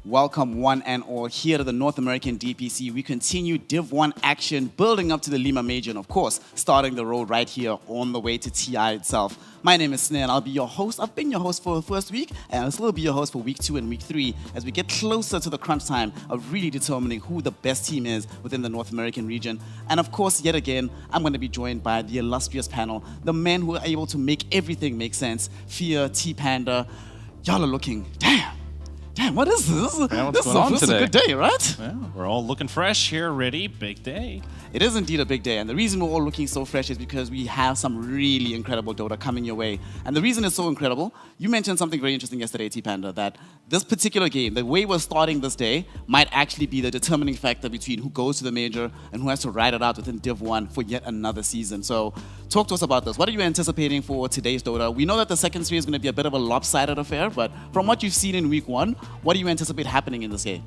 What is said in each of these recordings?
Welcome one and all here to the North American DPC. We continue Div 1 action, building up to the Lima Major, and of course, starting the road right here on the way to TI itself. My name is Snare, and I'll be your host. I've been your host for the first week, and I'll still be your host for week 2 and week 3 as we get closer to the crunch time of really determining who the best team is within the North American region. And of course, yet again, I'm going to be joined by the illustrious panel, the men who are able to make everything make sense. Fear, T-Panda, y'all are looking, damn, what is this? Yeah, what's This going on is today? a good day, right? Yeah, we're all looking fresh here, ready, big day. It is indeed a big day, and the reason we're all looking so fresh is because we have some really incredible Dota coming your way. And the reason it's so incredible, you mentioned something very interesting yesterday, T-Panda, that this particular game, the way we're starting this day, might actually be the determining factor between who goes to the major and who has to ride it out within Div 1 for yet another season. So talk to us about this. What are you anticipating for today's Dota? We know that the second series is going to be a bit of a lopsided affair, but from what you've seen in week 1, what do you anticipate happening in this game?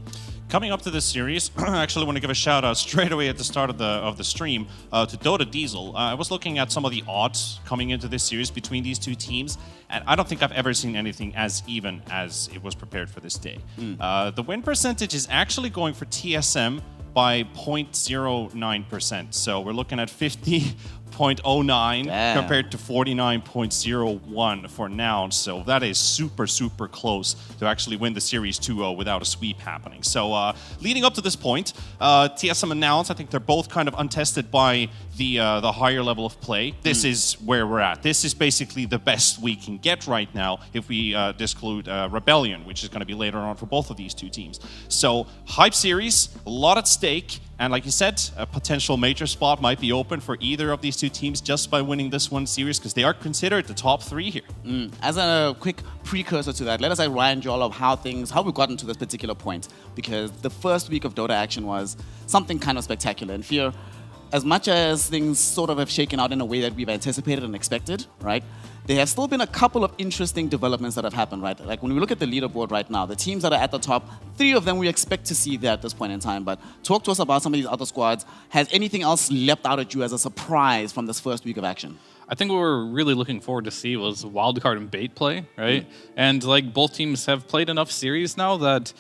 Coming up to this series, I actually want to give a shout out straight away at the start of the stream to Dota Diesel. I was looking at some of the odds coming into this series between these two teams, and I don't think I've ever seen anything as even as it was prepared for this day. The win percentage is actually going for TSM by 0.09%, so we're looking at 50.09 compared to 49.01 for now. So that is super, super close to actually win the series 2-0 without a sweep happening. So leading up to this point, TSM and Nouns, I think they're both kind of untested by the higher level of play. This is where we're at. This is basically the best we can get right now if we disclude Rebellion, which is going to be later on for both of these two teams. So hype series, a lot at stake. And like you said, a potential major spot might be open for either of these two teams just by winning this one series because they are considered the top 3 here. As a quick precursor to that, let us remind you all of how we've gotten to this particular point, because the first week of Dota action was something kind of spectacular. And Fear, as much as things sort of have shaken out in a way that we've anticipated and expected, right? There have still been a couple of interesting developments that have happened, right? Like when we look at the leaderboard right now, the teams that are at the top, 3 of them we expect to see there at this point in time. But talk to us about some of these other squads. Has anything else leapt out at you as a surprise from this first week of action? I think what we're really looking forward to see was wildcard and bait play, right? And like both teams have played enough series now that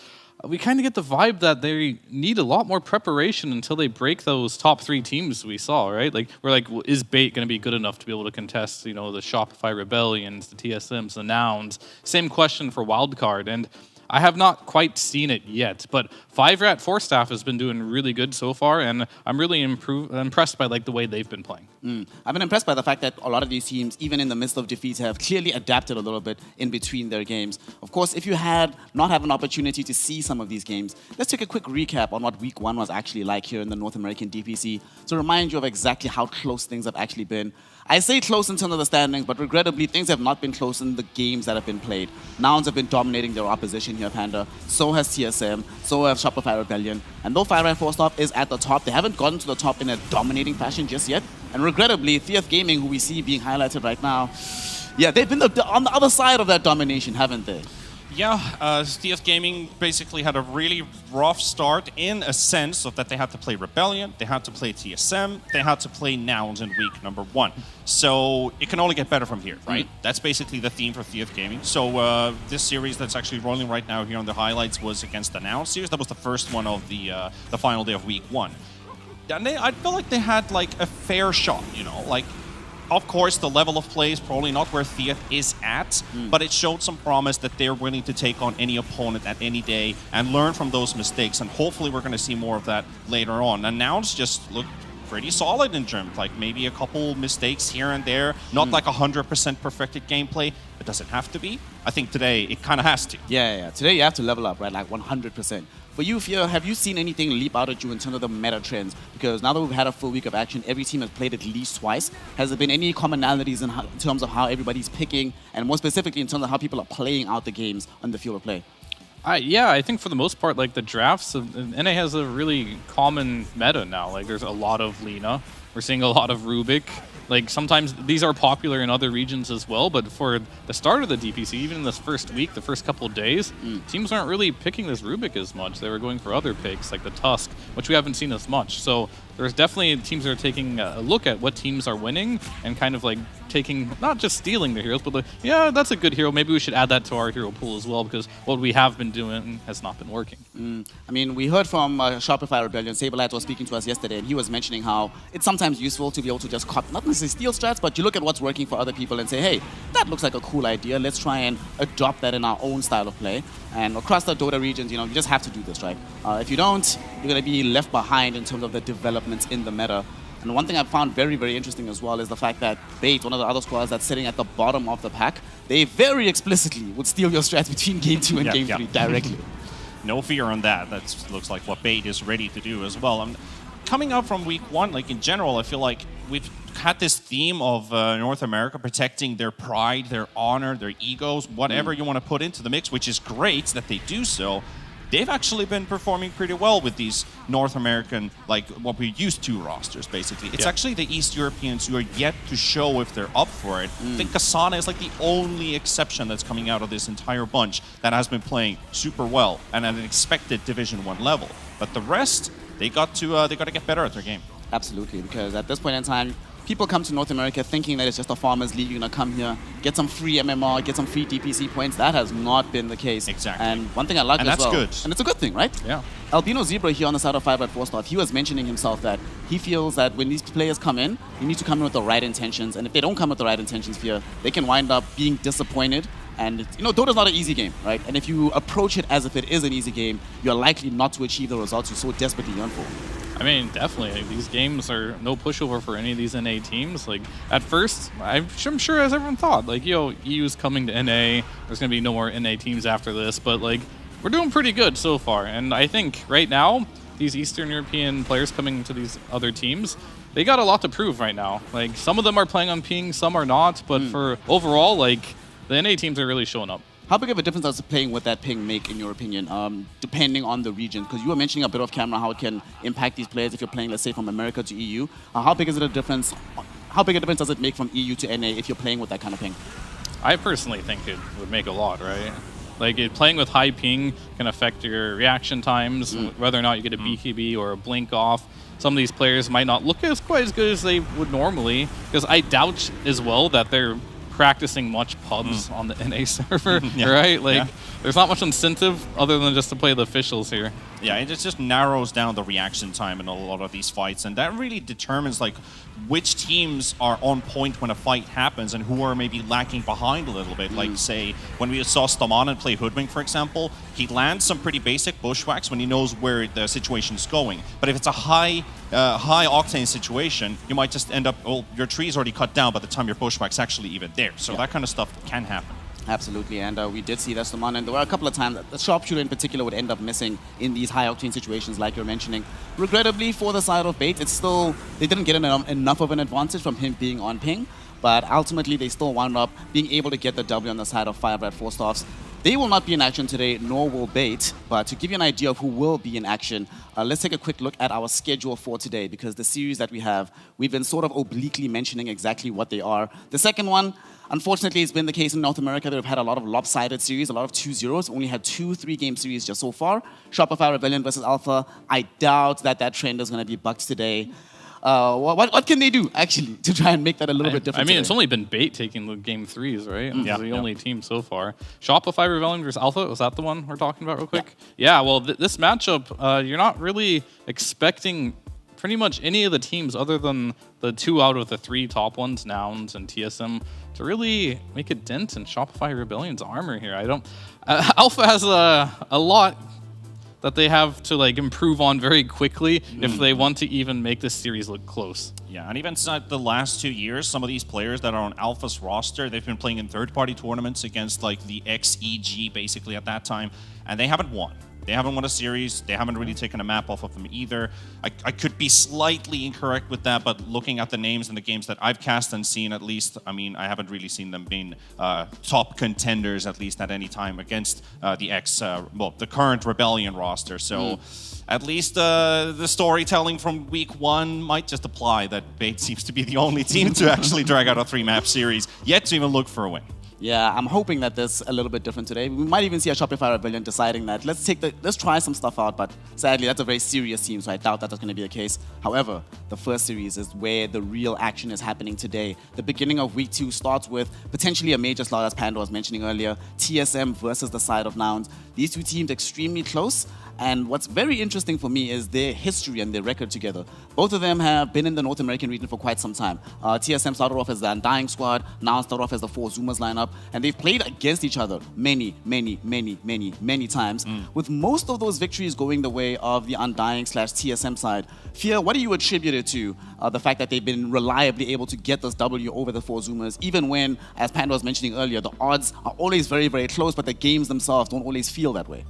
we kind of get the vibe that they need a lot more preparation until they break those top 3 teams we saw, right? Like we're like, well, is Bait going to be good enough to be able to contest, the Shopify Rebellions, the TSMs, the Nouns? Same question for Wildcard, and I have not quite seen it yet, but 5-Rat 4-Staff has been doing really good so far, and I'm really impressed by the way they've been playing. I've been impressed by the fact that a lot of these teams, even in the midst of defeats, have clearly adapted a little bit in between their games. Of course, if you had not had an opportunity to see some of these games, let's take a quick recap on what week 1 was actually like here in the North American DPC to remind you of exactly how close things have actually been. I say close in terms of the standings, but regrettably, things have not been close in the games that have been played. Nouns have been dominating their opposition here, Panda. So has TSM. So have Shopify Rebellion. And though 5-Rat 4-Staff is at the top, they haven't gotten to the top in a dominating fashion just yet. And regrettably, TF Gaming, who we see being highlighted right now, yeah, they've been on the other side of that domination, haven't they? Yeah, TF Gaming basically had a really rough start in a sense of that they had to play Rebellion, they had to play TSM, they had to play Nouns in week number 1. So it can only get better from here, right? That's basically the theme for TF Gaming. So this series that's actually rolling right now here on the highlights was against the Nouns series. That was the first one of the final day of week 1. And I feel like they had a fair shot, Of course, the level of play is probably not where Theath is at, but it showed some promise that they're willing to take on any opponent at any day and learn from those mistakes, and hopefully we're going to see more of that later on. And Nouns just looked pretty solid in terms, maybe a couple mistakes here and there, not 100% perfected gameplay. It doesn't have to be. I think today it kind of has to. Yeah. Today you have to level up, right? 100%. For you, Fear, have you seen anything leap out at you in terms of the meta trends? Because now that we've had a full week of action, every team has played at least twice. Has there been any commonalities in terms of how everybody's picking, and more specifically in terms of how people are playing out the games on the field of play? Yeah, I think for the most part, the drafts, NA has a really common meta now. There's a lot of Lina. We're seeing a lot of Rubik. Sometimes these are popular in other regions as well, but for the start of the DPC, even in this first week, the first couple of days, teams aren't really picking this Rubik as much. They were going for other picks, like the Tusk, which we haven't seen as much. So there's definitely teams that are taking a look at what teams are winning and kind of taking, not just stealing the heroes, but like, yeah, that's a good hero. Maybe we should add that to our hero pool as well, because what we have been doing has not been working. I mean, we heard from Shopify Rebellion. Saberlight was speaking to us yesterday, and he was mentioning how it's sometimes useful to be able to just copy, not necessarily steal strats, but you look at what's working for other people and say, hey, that looks like a cool idea. Let's try and adopt that in our own style of play. And across the Dota regions, you just have to do this, right? If you don't, you're going to be left behind in terms of the developments in the meta. And one thing I found very, very interesting as well is the fact that Bait, one of the other squads that's sitting at the bottom of the pack, they very explicitly would steal your strats between Game 2 and Game 3 directly. No fear on that. That looks like what Bait is ready to do as well. Coming up from week 1, like in general, I feel like we've had this theme of North America protecting their pride, their honor, their egos, whatever you want to put into the mix, which is great that they do so. They've actually been performing pretty well with these North American, like what we're used to rosters, basically. It's actually the East Europeans who are yet to show if they're up for it. I think Kasana is like the only exception that's coming out of this entire bunch that has been playing super well and at an expected Division 1 level. But the rest, they got to get better at their game. Absolutely, because at this point in time, people come to North America thinking that it's just a farmers league. You're going to come here, get some free MMR, get some free DPC points. That has not been the case. Exactly. And one thing I like and as that's well. good. And it's a good thing, right? Yeah. Albino Zebra here on the side of 5 at 4-star, he was mentioning himself that he feels that when these players come in, you need to come in with the right intentions. And if they don't come with the right intentions here, they can wind up being disappointed. And Dota's not an easy game, right? And if you approach it as if it is an easy game, you're likely not to achieve the results you so desperately yearn for. I mean, definitely. These games are no pushover for any of these NA teams. Like, at first, I'm sure as everyone thought, like, EU's coming to NA. There's going to be no more NA teams after this. But, like, we're doing pretty good so far. And I think right now, these Eastern European players coming to these other teams, they got a lot to prove right now. Like, some of them are playing on ping, some are not. But for overall, like, the NA teams are really showing up. How big of a difference does playing with that ping make, in your opinion, depending on the region? Because you were mentioning a bit off camera how it can impact these players if you're playing, let's say, from America to EU. How big is it a difference? How big a difference does it make from EU to NA if you're playing with that kind of ping? I personally think it would make a lot, right? Like, playing with high ping can affect your reaction times, whether or not you get a BKB or a blink off. Some of these players might not look quite as good as they would normally, because I doubt as well that they're practicing much pubs on the NA server, right? Like, there's not much incentive other than just to play the officials here. Yeah, it just narrows down the reaction time in a lot of these fights, and that really determines like which teams are on point when a fight happens and who are maybe lacking behind a little bit. Like, say, when we saw Stamanen play Hoodwink, for example, he lands some pretty basic bushwhacks when he knows where the situation is going. But if it's a high octane situation, you might just end up, well, your tree's already cut down by the time your bushwhack's actually even there. So that kind of stuff can happen. Absolutely, and we did see that Stamanen, and there were a couple of times that the sharpshooter in particular would end up missing in these high-octane situations like you're mentioning. Regrettably, for the side of Bait, it's still, they didn't get enough of an advantage from him being on ping, but ultimately they still wound up being able to get the W on the side of 5 at 4 stars. They will not be in action today, nor will Bait, but to give you an idea of who will be in action, let's take a quick look at our schedule for today, because the series that we have, we've been sort of obliquely mentioning exactly what they are. The second one, unfortunately, it's been the case in North America that we've had a lot of lopsided series, a lot of 2-0s. Only had 2 3-game series just so far. Shopify Rebellion versus Alpha. I doubt that trend is going to be bucked today. What can they do, actually, to try and make that a little bit different? I mean, today? it's only been Bait taking the game 3s, right? And Yeah, the only team so far. Shopify Rebellion versus Alpha, was that the one we're talking about real quick? Yeah, well, this matchup, you're not really expecting pretty much any of the teams other than the 2 out of the 3 top ones, Nouns and TSM, to really make a dent in Shopify Rebellion's armor here. Alpha has a lot that they have to like improve on very quickly if they want to even make this series look close. Yeah, and even inside the last 2 years, some of these players that are on Alpha's roster, they've been playing in third-party tournaments against like the XEG basically at that time, and they haven't won. They haven't won a series. They haven't really taken a map off of them either. I could be slightly incorrect with that, but looking at the names and the games that I've cast and seen, at least, I mean, I haven't really seen them being top contenders, at least at any time, against the current Rebellion roster. So at least the storytelling from week 1 might just apply that Bait seems to be the only team to actually drag out a 3-map series, yet to even look for a win. Yeah, I'm hoping that this is a little bit different today. We might even see a Shopify Rebellion deciding that let's try some stuff out, but sadly that's a very serious team, so I doubt that that's going to be the case. However, the first series is where the real action is happening today. The beginning of week 2 starts with potentially a major slot, as Panda was mentioning earlier, TSM versus the side of Nouns. These two teams extremely close. And what's very interesting for me is their history and their record together. Both of them have been in the North American region for quite some time. TSM started off as the Undying squad, now started off as the 4 Zoomers lineup, and they've played against each other many times, with most of those victories going the way of the Undying/TSM side. Fear, what do you attribute it to, the fact that they've been reliably able to get this W over the 4 Zoomers, even when, as Panda was mentioning earlier, the odds are always very, very close, but the games themselves don't always feel that way?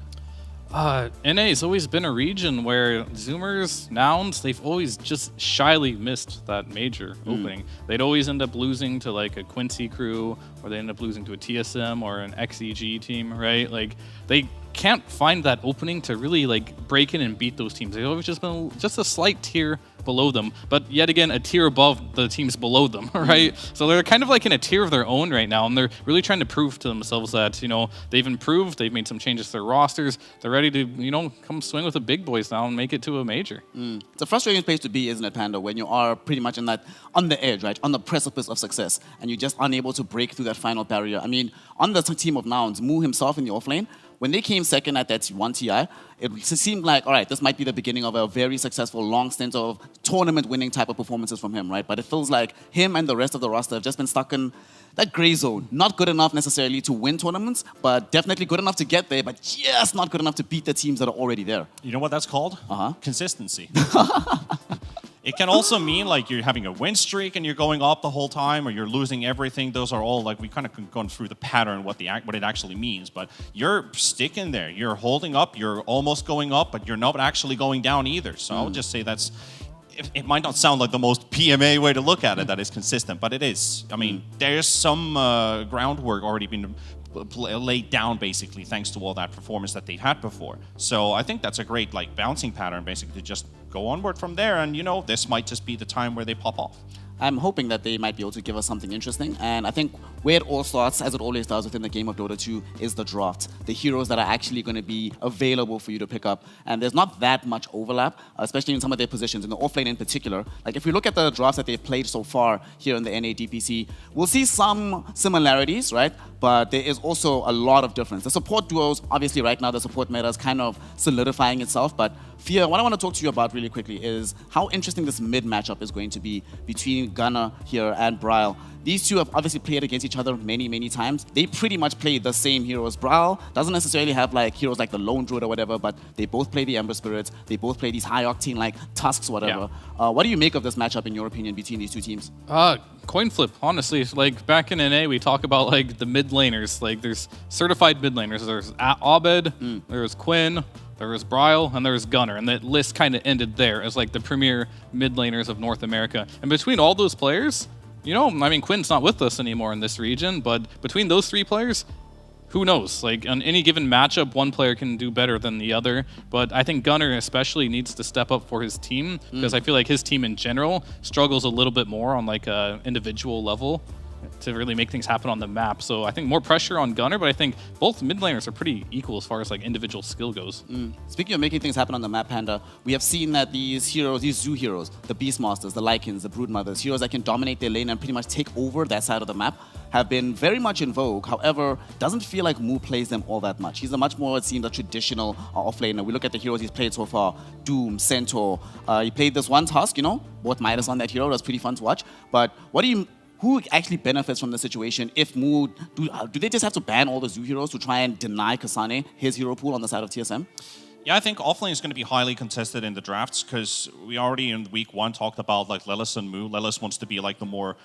NA has always been a region where Zoomers, Nouns, they've always just shyly missed that major opening. They'd always end up losing to like a Quincy crew, or they end up losing to a TSM or an XEG team, right? Like they can't find that opening to really like break in and beat those teams. They've always just been just a slight tier below them, but yet again a tier above the teams below them, right? So they're kind of like in a tier of their own right now, and they're really trying to prove to themselves that, you know, they've improved, they've made some changes to their rosters, they're ready to, you know, come swing with the big boys now and make it to a major. It's a frustrating place to be, isn't it, Panda, when you are pretty much on the edge, right, on the precipice of success, and you're just unable to break through that final barrier. I mean, on the team of Nouns, Mu himself in the offlane, when they came second at that 1 TI, it seemed like, all right, this might be the beginning of a very successful long stint of tournament-winning type of performances from him, right? But it feels like him and the rest of the roster have just been stuck in that gray zone. Not good enough necessarily to win tournaments, but definitely good enough to get there, but just not good enough to beat the teams that are already there. You know what that's called? Consistency. It can also mean like you're having a win streak and you're going up the whole time, or you're losing everything. Those are all like, we kind of gone through the pattern, what it actually means. But you're sticking there. You're holding up. You're almost going up, but you're not actually going down either. So I would just say that's. It might not sound like the most PMA way to look at it, that is consistent, but it is. I mean, there's some groundwork already been laid down, basically, thanks to all that performance that they've had before. So I think that's a great like bouncing pattern, basically, to just go onward from there. And, you know, this might just be the time where they pop off. I'm hoping that they might be able to give us something interesting. And I think where it all starts, as it always does within the game of Dota 2, is the draft. The heroes that are actually going to be available for you to pick up. And there's not that much overlap, especially in some of their positions, in the offlane in particular. Like if we look at the drafts that they've played so far here in the NA DPC, we'll see some similarities, right? But there is also a lot of difference. The support duos, obviously right now the support meta is kind of solidifying itself, but Fear, what I want to talk to you about really quickly is how interesting this mid matchup is going to be between Gunnar here and Bryle. These two have obviously played against each other many times. They pretty much play the same heroes. Bryle doesn't necessarily have like heroes like the Lone Druid or whatever, but they both play the Ember Spirits. They both play these high octane like Tusks, whatever. Yeah. What do you make of this matchup in your opinion between these two teams? Coin flip, honestly. Like back in NA, we talk about like the mid laners. Like there's certified mid laners. There's Abed, there's Quinn, there was Bryle, and there was Gunnar, and that list kind of ended there as like the premier mid laners of North America. And between all those players, you know, I mean, Quinn's not with us anymore in this region, but between those 3 players, who knows? Like on any given matchup, one player can do better than the other. But I think Gunnar especially needs to step up for his team, because I feel like his team in general struggles a little bit more on like a individual level to really make things happen on the map. So I think more pressure on Gunnar, but I think both mid laners are pretty equal as far as like individual skill goes. Speaking of making things happen on the map, Panda, we have seen that these heroes, these zoo heroes, the Beastmasters, the Lycans, the Broodmothers, heroes that can dominate their lane and pretty much take over that side of the map, have been very much in vogue. However, doesn't feel like Mu plays them all that much. He's a much more, it seems, a traditional offlaner. We look at the heroes he's played so far: Doom, Centaur. He played this one Tusk, you know, bought Midas on that hero. It was pretty fun to watch. But who actually benefits from the situation if Mu, do they just have to ban all the zoo heroes to try and deny Kasane his hero pool on the side of TSM? Yeah, I think offlane is going to be highly contested in the drafts, because we already in week 1 talked about like Lelis and Mu. Lelis wants to be like the more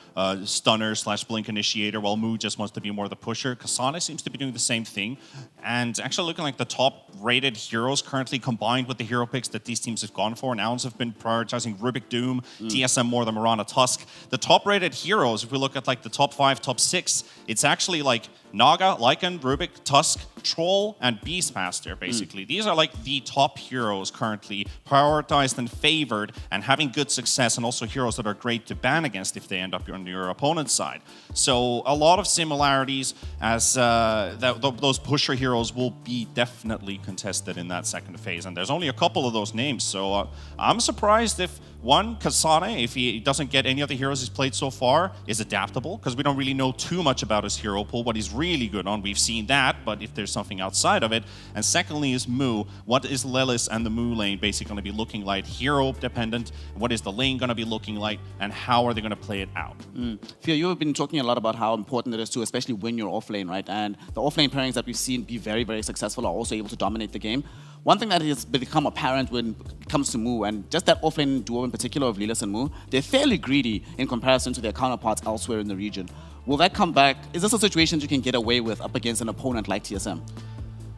stunner / blink initiator, while Mu just wants to be more the pusher. Kasane seems to be doing the same thing. And actually looking like the top rated heroes currently combined with the hero picks that these teams have gone for. Nouns have been prioritizing Rubik Doom, TSM more than Mirana Tusk. The top rated heroes, if we look at like the top 5, top 6, it's actually like Naga, Lycan, Rubik, Tusk, Troll, and Beastmaster, basically. These are like the top heroes currently prioritized and favored and having good success, and also heroes that are great to ban against if they end up on your opponent's side. So a lot of similarities, as those pusher heroes will be definitely contested in that second phase. And there's only a couple of those names, so I'm surprised if One, Kasane, if he doesn't get any of the heroes he's played so far, is adaptable, because we don't really know too much about his hero pool, what he's really good on. We've seen that, but if there's something outside of it. And secondly is Mu. What is Lelis and the Mu lane basically going to be looking like? Hero dependent. What is the lane going to be looking like? And how are they going to play it out? Fia, you have been talking a lot about how important it is to especially win your offlane, right? And the offlane pairings that we've seen be very, very successful are also able to dominate the game. One thing that has become apparent when it comes to Mu, and just that offlane duo in particular of Lelis and Mu, they're fairly greedy in comparison to their counterparts elsewhere in the region. Will that come back? Is this a situation you can get away with up against an opponent like TSM?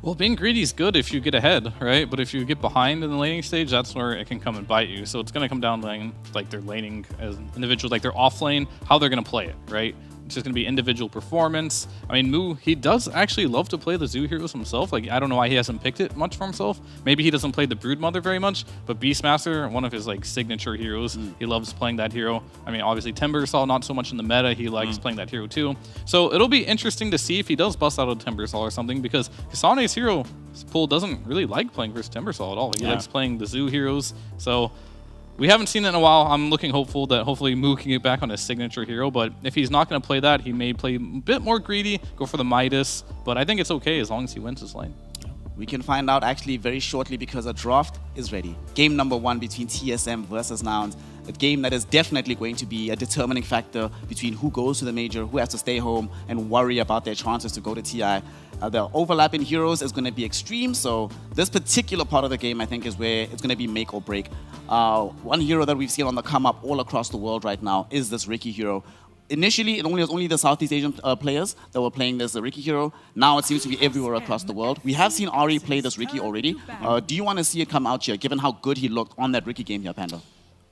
Well, being greedy is good if you get ahead, right? But if you get behind in the laning stage, that's where it can come and bite you. So it's going to come down to like their laning as individuals, like their off lane, how they're going to play it, right? It's just going to be individual performance. I mean, Mu, he does actually love to play the Zoo heroes himself. Like, I don't know why he hasn't picked it much for himself. Maybe he doesn't play the Broodmother very much, but Beastmaster, one of his like signature heroes, he loves playing that hero. I mean, obviously Timbersaw, not so much in the meta. He likes playing that hero too. So it'll be interesting to see if he does bust out a Timbersaw or something, because Kasane's hero pool doesn't really like playing versus Timbersaw at all. He likes playing the Zoo heroes. So we haven't seen it in a while. I'm looking hopeful that hopefully Mu can get back on his signature hero, but if he's not going to play that, he may play a bit more greedy, go for the Midas, but I think it's okay as long as he wins his lane. We can find out actually very shortly, because a draft is ready. Game number 1 between TSM versus Nouns. A game that is definitely going to be a determining factor between who goes to the major, who has to stay home and worry about their chances to go to TI. The overlap in heroes is going to be extreme, so this particular part of the game, I think, is where it's going to be make or break. One hero that we've seen on the come up all across the world right now is this Riki hero. Initially, it was only the Southeast Asian players that were playing this Riki hero. Now it seems to be everywhere across the world. We have seen Ari play this Riki already. Do you want to see it come out here, given how good he looked on that Riki game here, Panda?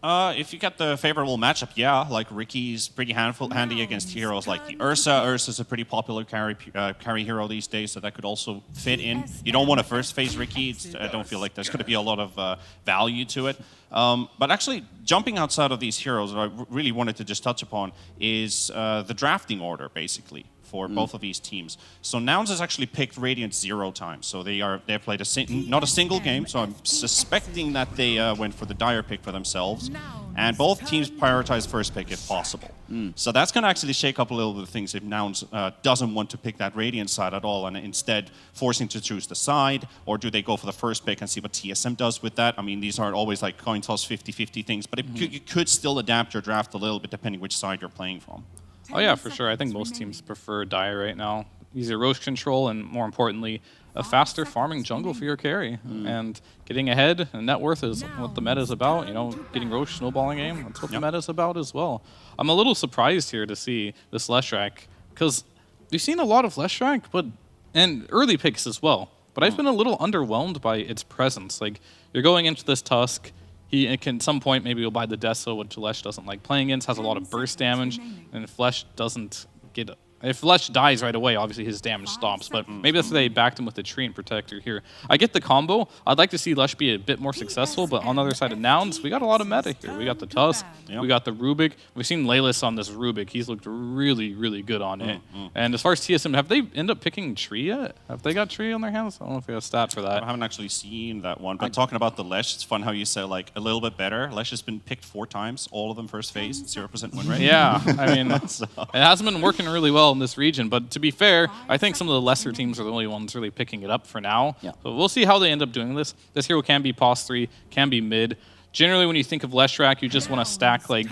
If you get the favorable matchup, yeah. Like, Ricky's pretty handy against heroes like the Ursa. Ursa's a pretty popular carry hero these days, so that could also fit in. You don't want to first phase Ricky. I don't feel like there's going to be a lot of value to it. But actually, jumping outside of these heroes, what I really wanted to just touch upon is the drafting order, basically, for both of these teams. So Nouns has actually picked Radiant 0 times. So they've played not a single game. So I'm suspecting that they went for the dire pick for themselves. And both teams prioritize first pick if possible. So that's going to actually shake up a little bit of things if Nouns doesn't want to pick that Radiant side at all and instead forcing to choose the side. Or do they go for the first pick and see what TSM does with that? I mean, these aren't always like coin toss 50-50 things, but you could still adapt your draft a little bit depending which side you're playing from. Oh yeah, for sure. I think most teams prefer Dire right now. Easier roach control, and more importantly, a faster farming jungle for your carry. And getting ahead, and net worth is what the meta is about. You know, getting roach snowballing game, that's what the meta is about as well. I'm a little surprised here to see this Leshrac, because we've seen a lot of Leshrac, and early picks as well. But I've been a little underwhelmed by its presence. Like, you're going into this Tusk, he can at some point maybe he'll buy the Deso, which Lesh doesn't like playing against, has a lot of burst damage, and if Lesh doesn't get if Lesh dies right away, obviously his damage stops, but maybe that's why they backed him with the Tree and Protector here. I get the combo. I'd like to see Lesh be a bit more successful, but on the other side of Nouns, we got a lot of meta here. We got the Tusk, we got the Rubik. We've seen Lelis on this Rubik. He's looked really, really good on it. And as far as TSM, have they ended up picking Tree yet? Have they got Tree on their hands? I don't know if we have a stat for that. I haven't actually seen that one, but talking about the Lesh, it's fun how you say, like, a little bit better. Lesh has been picked 4 times, all of them first phase, 0% win rate. Yeah, I mean, it hasn't been working really well in this region, but to be fair, I think some of the lesser teams are the only ones really picking it up for now. Yeah. So we'll see how they end up doing this. This hero can be pos 3, can be mid. Generally, when you think of Leshrac, you just want to stack, like,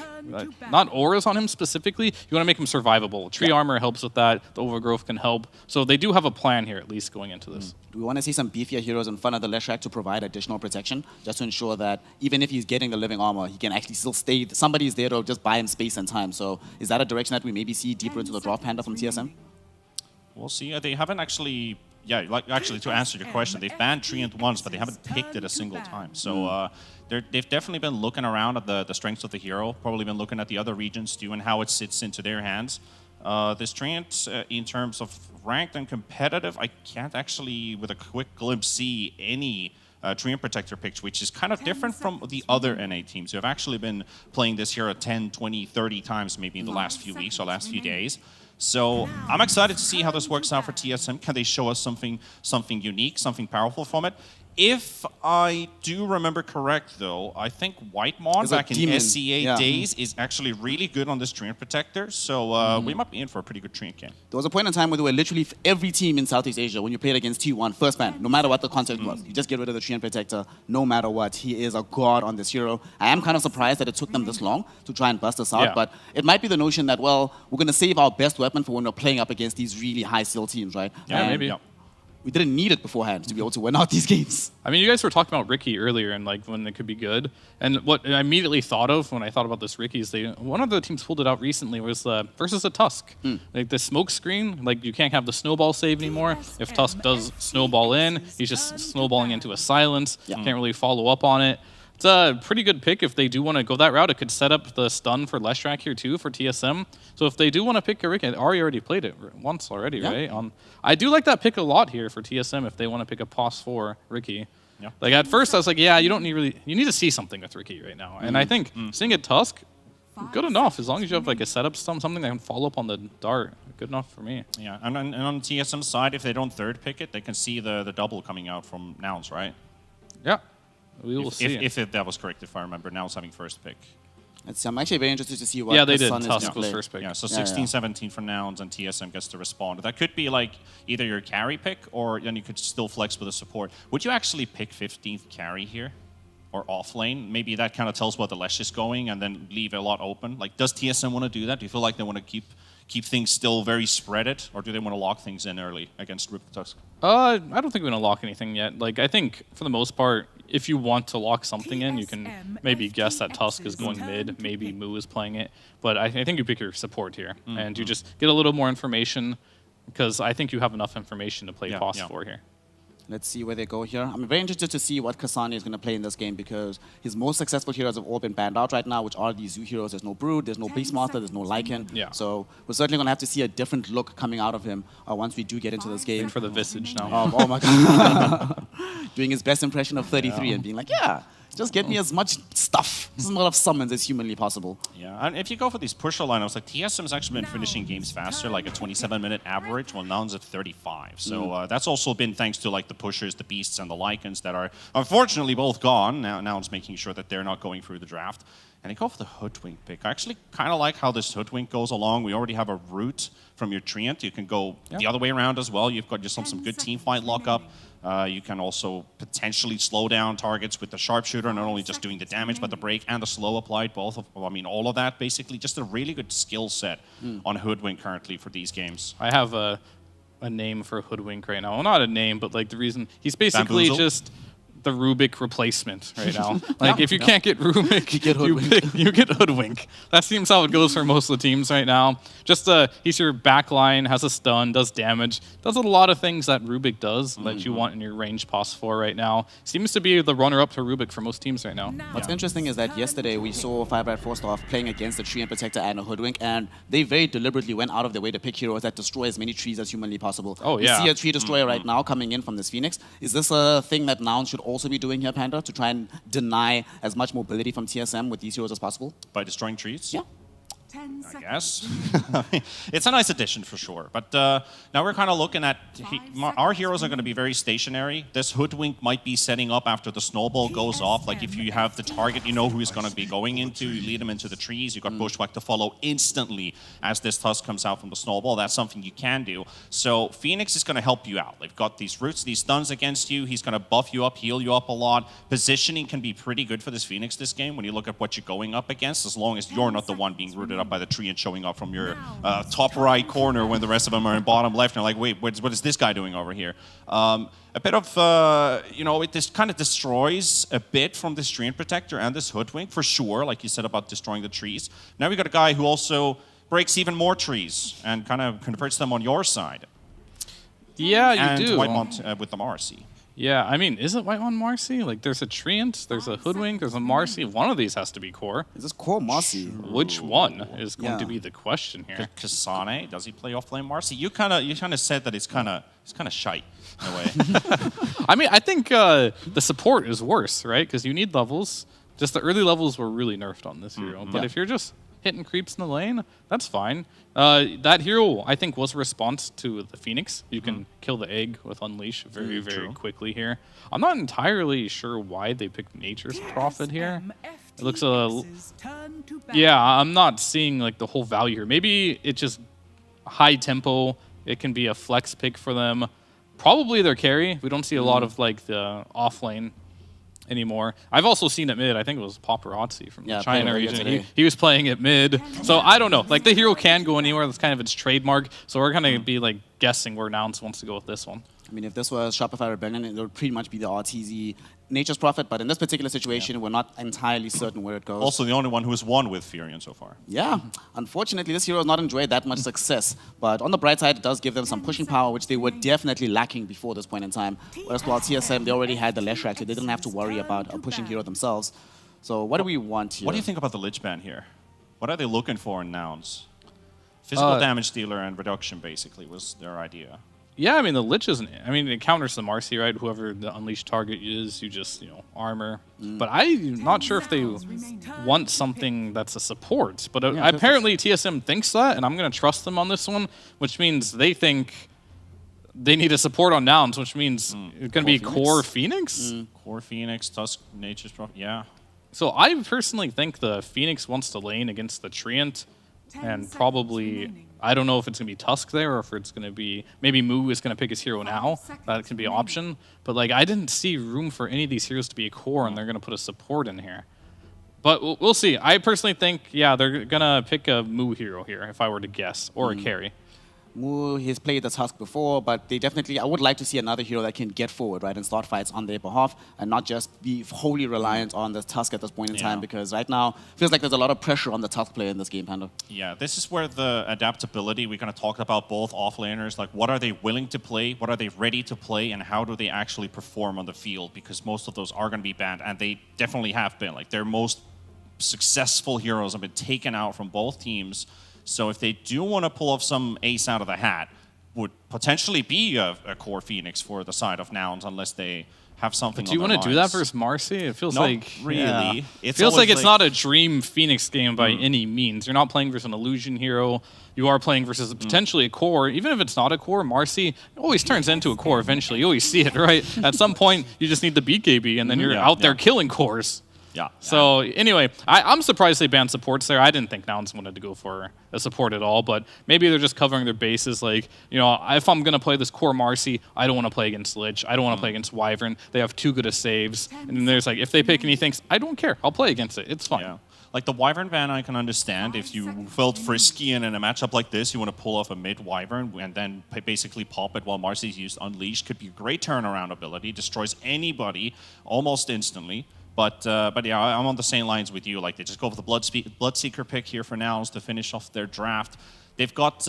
not auras on him specifically. You want to make him survivable. Tree armor helps with that. The overgrowth can help. So they do have a plan here, at least, going into this. Do we want to see some beefier heroes in front of the Leshrac to provide additional protection, just to ensure that even if he's getting the living armor, he can actually still stay, somebody's there to just buy him space and time. So is that a direction that we maybe see deeper into the draft, Panda, from TSM? We'll see. They haven't actually, actually, to answer your question, they've banned Treant once, but they haven't picked it a single time. So they've definitely been looking around at the strengths of the hero, probably been looking at the other regions too and how it sits into their hands. This Treant, in terms of ranked and competitive, I can't actually, with a quick glimpse, see any Treant Protector picks, which is kind of different from the other NA teams who have actually been playing this hero 10, 20, 30 times maybe in the last few weeks or last few days. So I'm excited to see how this works out for TSM. Can they show us something unique, something powerful from it? If I do remember correct, though, I think Whitemon It's a back in demon. SCA Yeah. days is actually really good on this Treant Protector, so we might be in for a pretty good Treant game. There was a point in time where there were literally every team in Southeast Asia, when you played against T1, first ban, no matter what the content was. You just get rid of the Treant Protector, no matter what. He is a god on this hero. I am kind of surprised that it took them this long to try and bust us out, Yeah. but it might be the notion that, well, we're going to save our best weapon for when we're playing up against these really high skill teams, right? Yeah, And maybe. Yeah. We didn't need it beforehand to be able to win out these games. I mean, you guys were talking about Ricky earlier and like when it could be good. And what I immediately thought of when I thought about this Ricky is one of the teams pulled it out recently was versus a Tusk. Like the smoke screen, like you can't have the snowball save anymore. If Tusk does snowball in, he's just snowballing into a silence. Yeah. Can't really follow up on it. It's a pretty good pick if they do want to go that route. It could set up the stun for Leshrac here too for TSM. So if they do want to pick a Ricky, Ari already played it once already, Yeah. right? I do like that pick a lot here for TSM if they want to pick a POS 4 Ricky. Yeah. Like at first I was like, yeah, you need to see something with Ricky right now. And I think seeing a Tusk, good enough as long as you have like a setup something that can follow up on the dart. Good enough for me. Yeah, and on TSM side, if they don't third pick it, they can see the double coming out from Nouns, right? Yeah. We will see. If that was correct, if I remember, Nouns having first pick. I'm actually very interested to see what Yeah, they did. Hassan is Tusk gonna was play. first pick. Yeah, so Yeah, 16, yeah. 17 for Nouns, and TSM gets to respond. That could be like either your carry pick, or then you could still flex with a support. Would you actually pick 15th carry here? Or off lane? Maybe that kind of tells where the Lesh is going and then leave a lot open. Like, does TSM want to do that? Do you feel like they want to keep things still very spreaded? Or do they want to lock things in early against Rip Tusk? I don't think we're going to lock anything yet. Like, I think for the most part, if you want to lock something in, you can maybe guess that Tusk is going mid, maybe Moo is playing it. But I think you pick your support here, and you just get a little more information, because I think you have enough information to play Yeah, POS yeah. 4 here. Let's see where they go here. I'm very interested to see what Kasani is going to play in this game because his most successful heroes have all been banned out right now, which are these zoo heroes. There's no Brood, there's no Beastmaster, there's no Lycan. Yeah. So we're certainly going to have to see a different look coming out of him once we do get into this game. For the Visage now. Oh my god. Doing his best impression of 33 and being like, yeah, just get me as much stuff, as much of summons as humanly possible. Yeah, and if you go for these pusher lineups, like TSM has actually been finishing games faster, like a 27-minute average, while Nouns at 35. So that's also been thanks to like the pushers, the beasts, and the Lycans that are unfortunately both gone. Now Nouns making sure that they're not going through the draft. And they go for the Hoodwink pick. I actually kind of like how this Hoodwink goes along. We already have a route from your Treant. You can go the other way around as well. You've got yourself some good team fight lockup. You can also potentially slow down targets with the sharpshooter, not only just doing the damage, but the break and the slow applied. All of that basically. Just a really good skill set on Hoodwink currently for these games. I have a name for Hoodwink right now. Well, not a name, but like the reason he's basically Bamboozle? just the Rubik replacement right now. Like if you can't get Rubik, You get Hoodwink. you get Hoodwink. That seems how it goes for most of the teams right now. Just he's your backline, has a stun, does damage, does a lot of things that Rubik does that you want in your range POS 4 right now. Seems to be the runner-up to Rubik for most teams right now. What's interesting is that yesterday we saw Firebright Forstaff playing against a tree and protector and a Hoodwink, and they very deliberately went out of their way to pick heroes that destroy as many trees as humanly possible. Oh, yeah. We see a tree destroyer right now coming in from this Phoenix. Is this a thing that Nouns should also be doing here, Panda, to try and deny as much mobility from TSM with these heroes as possible? By destroying trees? Yeah. I guess. It's a nice addition for sure. But now we're kind of looking at our heroes are going to be very stationary. This Hoodwink might be setting up after the snowball goes off. Like if you have the target, you know who he's going to be going into. You lead him into the trees. You got Bushwhack to follow instantly as this Tusk comes out from the snowball. That's something you can do. So Phoenix is going to help you out. They've got these roots, these stuns against you. He's going to buff you up, heal you up a lot. Positioning can be pretty good for this Phoenix this game when you look at what you're going up against, as long as you're not the one being rooted up by the tree and showing up from your top right corner when the rest of them are in bottom left. And you're like, wait, what is this guy doing over here? A bit of, it kind of destroys a bit from this Treant Protector and this Hoodwink, for sure, like you said about destroying the trees. Now we got a guy who also breaks even more trees and kind of converts them on your side. Yeah, you and do. Whitemont with the Marcy. Yeah, I mean, isn't Whitemon Marcy? Like, there's a Treant, there's a Hoodwink, there's a Marcy. One of these has to be core. Is this core Mossy? Which one is going Yeah. to be the question here? Kasane, does he play offlane Marcy? You kind of said that it's kind of shite in a way. I mean, I think the support is worse, right? Because you need levels. Just the early levels were really nerfed on this hero. But if you're just hitting creeps in the lane, that's fine. That hero, I think, was a response to the Phoenix. You can kill the egg with Unleash very, very quickly here. I'm not entirely sure why they picked Nature's Prophet here. It looks a... Yeah, I'm not seeing like the whole value here. Maybe it's just high tempo. It can be a flex pick for them. Probably their carry. We don't see a lot of like the off lane anymore. I've also seen it mid. I think it was Paparazzi from the China region. He was playing it mid. So I don't know. Like the hero can go anywhere. That's kind of its trademark. So we're gonna be like guessing where Nouns wants to go with this one. I mean, if this was Shopify Rebellion, it would pretty much be the RTZ Nature's Prophet, but in this particular situation, we're not entirely certain where it goes. Also, the only one who has won with Furion so far. Yeah, unfortunately, this hero has not enjoyed that much success, but on the bright side, it does give them some pushing power, which they were definitely lacking before this point in time. Whereas while TSM, they already had the Leshrac, so they didn't have to worry about a pushing hero themselves. So what do we want here? What do you think about the Lich ban here? What are they looking for in Nouns? Physical damage dealer and reduction, basically, was their idea. Yeah, I mean, the Lich isn't... I mean, it counters the Marcy, right? Whoever the Unleashed target is, you just, armor. But I'm not sure if they want something that's a support. But apparently TSM thinks that, and I'm going to trust them on this one, which means they think they need a support on Nouns, which means it's going to be Core Phoenix? Core Phoenix, Tusk, Nature's Prophet, yeah. So I personally think the Phoenix wants to lane against the Treant, and probably... I don't know if it's going to be Tusk there or if it's going to be... Maybe Moo is going to pick his hero now. That can be an option. But like, I didn't see room for any of these heroes to be a core, and they're going to put a support in here. But we'll see. I personally think, yeah, they're going to pick a Moo hero here, if I were to guess, or a carry. Moo, he's played the Tusk before, but they definitely, I would like to see another hero that can get forward, right, and start fights on their behalf and not just be wholly reliant on the Tusk at this point in time, because right now, it feels like there's a lot of pressure on the Tusk player in this game, Panda. Yeah, this is where the adaptability, we kind of talked about both offlaners, like what are they willing to play, what are they ready to play, and how do they actually perform on the field, because most of those are going to be banned, and they definitely have been. Like, their most successful heroes have been taken out from both teams. So if they do want to pull off some ace out of the hat, would potentially be a Core Phoenix for the side of Nouns, unless they have something. But do you want to do that versus Marcy? It feels like really. Yeah. It feels like it's not a dream Phoenix game by any means. You're not playing versus an illusion hero. You are playing versus potentially a core. Even if it's not a core, Marcy always turns into a core eventually. You always see it, right? At some point, you just need the beat KB, and then you're out there killing cores. Yeah. So anyway, I'm surprised they banned supports there. I didn't think Nouns wanted to go for a support at all, but maybe they're just covering their bases. Like, if I'm going to play this core Marcy, I don't want to play against Lich. I don't want to play against Wyvern. They have too good of saves. And then there's like, if they pick anything, I don't care. I'll play against it. It's fine. Yeah. Like the Wyvern ban, I can understand. If you felt frisky and in a matchup like this, you want to pull off a mid Wyvern and then basically pop it while Marcy's used Unleash. Could be a great turnaround ability. Destroys anybody almost instantly. But yeah, I'm on the same lines with you. Like, they just go with the Bloodseeker pick here for Nouns to finish off their draft. They've got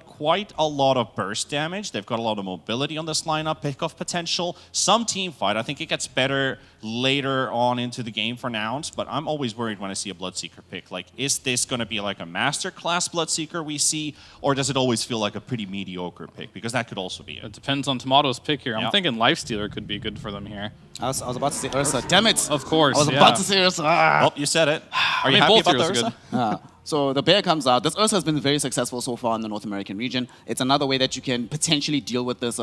quite a lot of burst damage. They've got a lot of mobility on this lineup, pick-off potential, some team fight. I think it gets better later on into the game for Nouns, but I'm always worried when I see a Bloodseeker pick. Like, is this going to be like a masterclass Bloodseeker we see, or does it always feel like a pretty mediocre pick? Because that could also be it. It depends on Tomato's pick here. I'm thinking Lifestealer could be good for them here. I was about to say Ursa. Damn it! Of course, I was about to say Ursa. Oh, you said it. Are you happy about the Ursa? Good. So the bear comes out. This Ursa has been very successful so far in the North American region. It's another way that you can potentially deal with this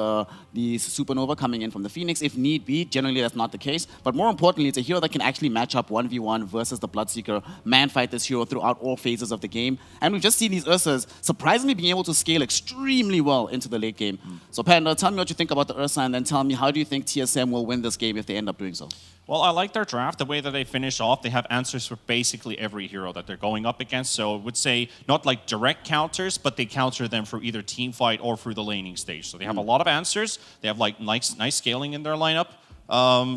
these supernova coming in from the Phoenix if need be. Generally, that's not the case. But more importantly, it's a hero that can actually match up 1v1 versus the Bloodseeker, man-fight this hero throughout all phases of the game. And we've just seen these Ursas surprisingly being able to scale extremely well into the late game. So Panda, tell me what you think about the Ursa, and then tell me how do you think TSM will win this game if they end up doing so? Well, I like their draft, the way that they finish off. They have answers for basically every hero that they're going up against. So I would say not like direct counters, but they counter them through either team fight or through the laning stage. So they have a lot of answers. They have like nice scaling in their lineup.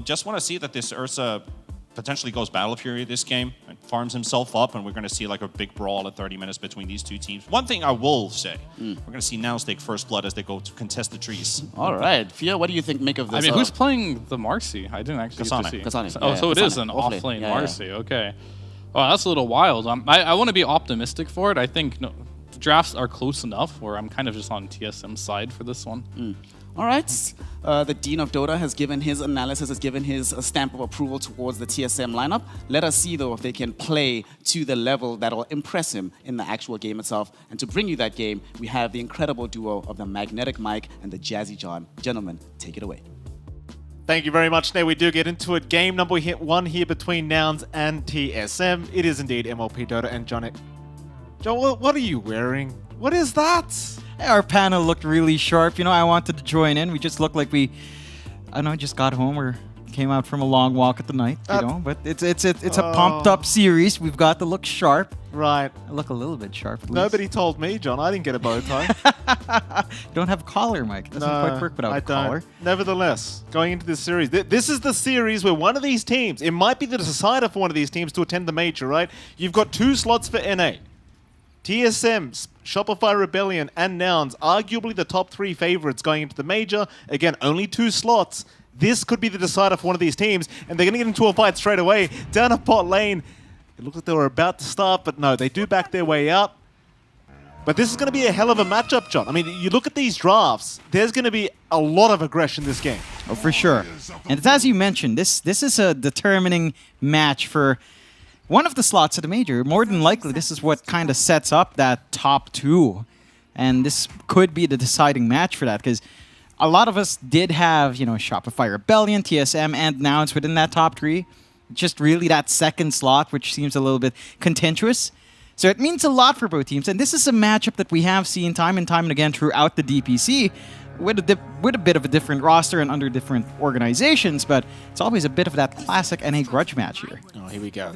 Just want to see that this Ursa potentially goes Battle Fury this game and farms himself up, and we're going to see like a big brawl at 30 minutes between these two teams. One thing I will say, we're going to see Nouns take first blood as they go to contest the trees. All right. Fia, what do you think make of this? I mean, who's playing the Marcy? I didn't actually get to see. Kasane. Oh, so it is an off-lane Marcy. Okay. Oh, that's a little wild. I want to be optimistic for it. I think the drafts are close enough where I'm kind of just on TSM's side for this one. All right. The Dean of Dota has given his analysis, has given his stamp of approval towards the TSM lineup. Let us see, though, if they can play to the level that will impress him in the actual game itself. And to bring you that game, we have the incredible duo of the Magnetic Mike and the Jazzy John. Gentlemen, take it away. Thank you very much. Now we do get into it. Game number 1 here between Nouns and TSM. It is indeed MLP Dota and John. John, what are you wearing? What is that? Our panel looked really sharp. You know, I wanted to join in. We just looked like we, I don't know, just got home or came out from a long walk at the night, you know. But it's a pumped up series. We've got to look sharp. Right. I look a little bit sharp. At Nobody told me, John. I didn't get a bow tie. least. Don't have a collar, Mike. It doesn't quite work without I a collar. don't. Nevertheless, going into this series, this is the series where one of these teams, it might be the decider for one of these teams to attend the major, right? You've got 2 slots for NA. TSM, Shopify Rebellion, and Nouns, arguably the top 3 favorites going into the major. Again, only 2 slots. This could be the decider for one of these teams, and they're going to get into a fight straight away. Down a bot lane. It looks like they were about to start, but no, they do back their way out. But this is going to be a hell of a matchup, John. I mean, you look at these drafts, there's going to be a lot of aggression this game. Oh, for sure. And it's as you mentioned, this is a determining match for one of the slots at the major. More than likely, this is what kind of sets up that top 2. And this could be the deciding match for that, because a lot of us did have, you know, Shopify Rebellion, TSM, and Nouns within that top 3. Just really that second slot, which seems a little bit contentious. So it means a lot for both teams. And this is a matchup that we have seen time and time again throughout the DPC, with a bit of a different roster and under different organizations, but it's always a bit of that classic NA grudge match here. Oh, here we go.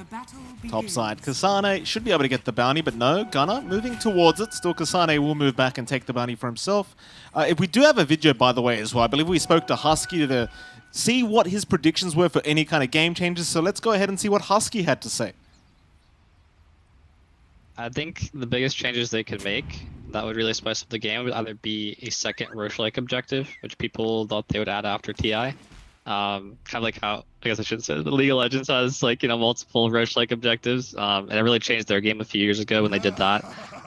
Top side. Kasane should be able to get the bounty, but no, Gunner moving towards it. Still, Kasane will move back and take the bounty for himself. If we do have a video, by the way, as well, I believe we spoke to Husky to see what his predictions were for any kind of game changes. So let's go ahead and see what Husky had to say. I think the biggest changes they could make that would really spice up the game would either be a second Roche-like objective, which people thought they would add after TI. Kind of like how, I guess I should say, the League of Legends has, like, you know, multiple Roche-like objectives, and it really changed their game a few years ago when they did that.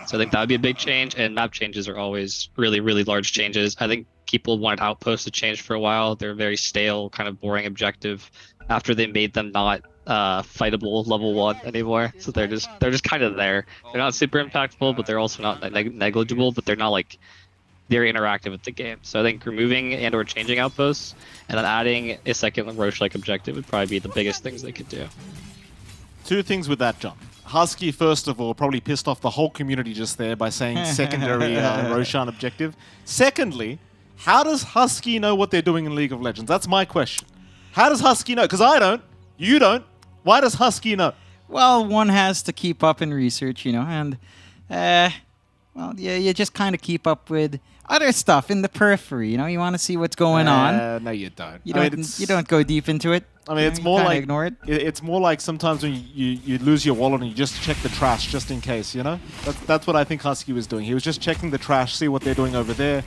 So I think that would be a big change, and map changes are always really, really large changes. I think people wanted Outpost to change for a while. They're a very stale, kind of boring objective after they made them not fightable level 1 anymore. So they're just kind of there. They're not super impactful, but they're also not negligible, but they're not like very interactive with the game. So I think removing and or changing Outposts and then adding a second Roche-like objective would probably be the biggest things they could do. 2 things with that, John. Husky, first of all, probably pissed off the whole community just there by saying secondary Roshan objective. Secondly, how does Husky know what they're doing in League of Legends? That's my question. How does Husky know? Because I don't. You don't. Why does Husky know? Well, one has to keep up in research, you know, and, well, yeah, you just kind of keep up with other stuff in the periphery, you know? You want to see what's going on. No, you don't. You don't go deep into it. I mean, it's you more kinda like ignore it. It's more like sometimes when you lose your wallet and you just check the trash just in case, you know? That's what I think Husky was doing. He was just checking the trash, see what they're doing over there.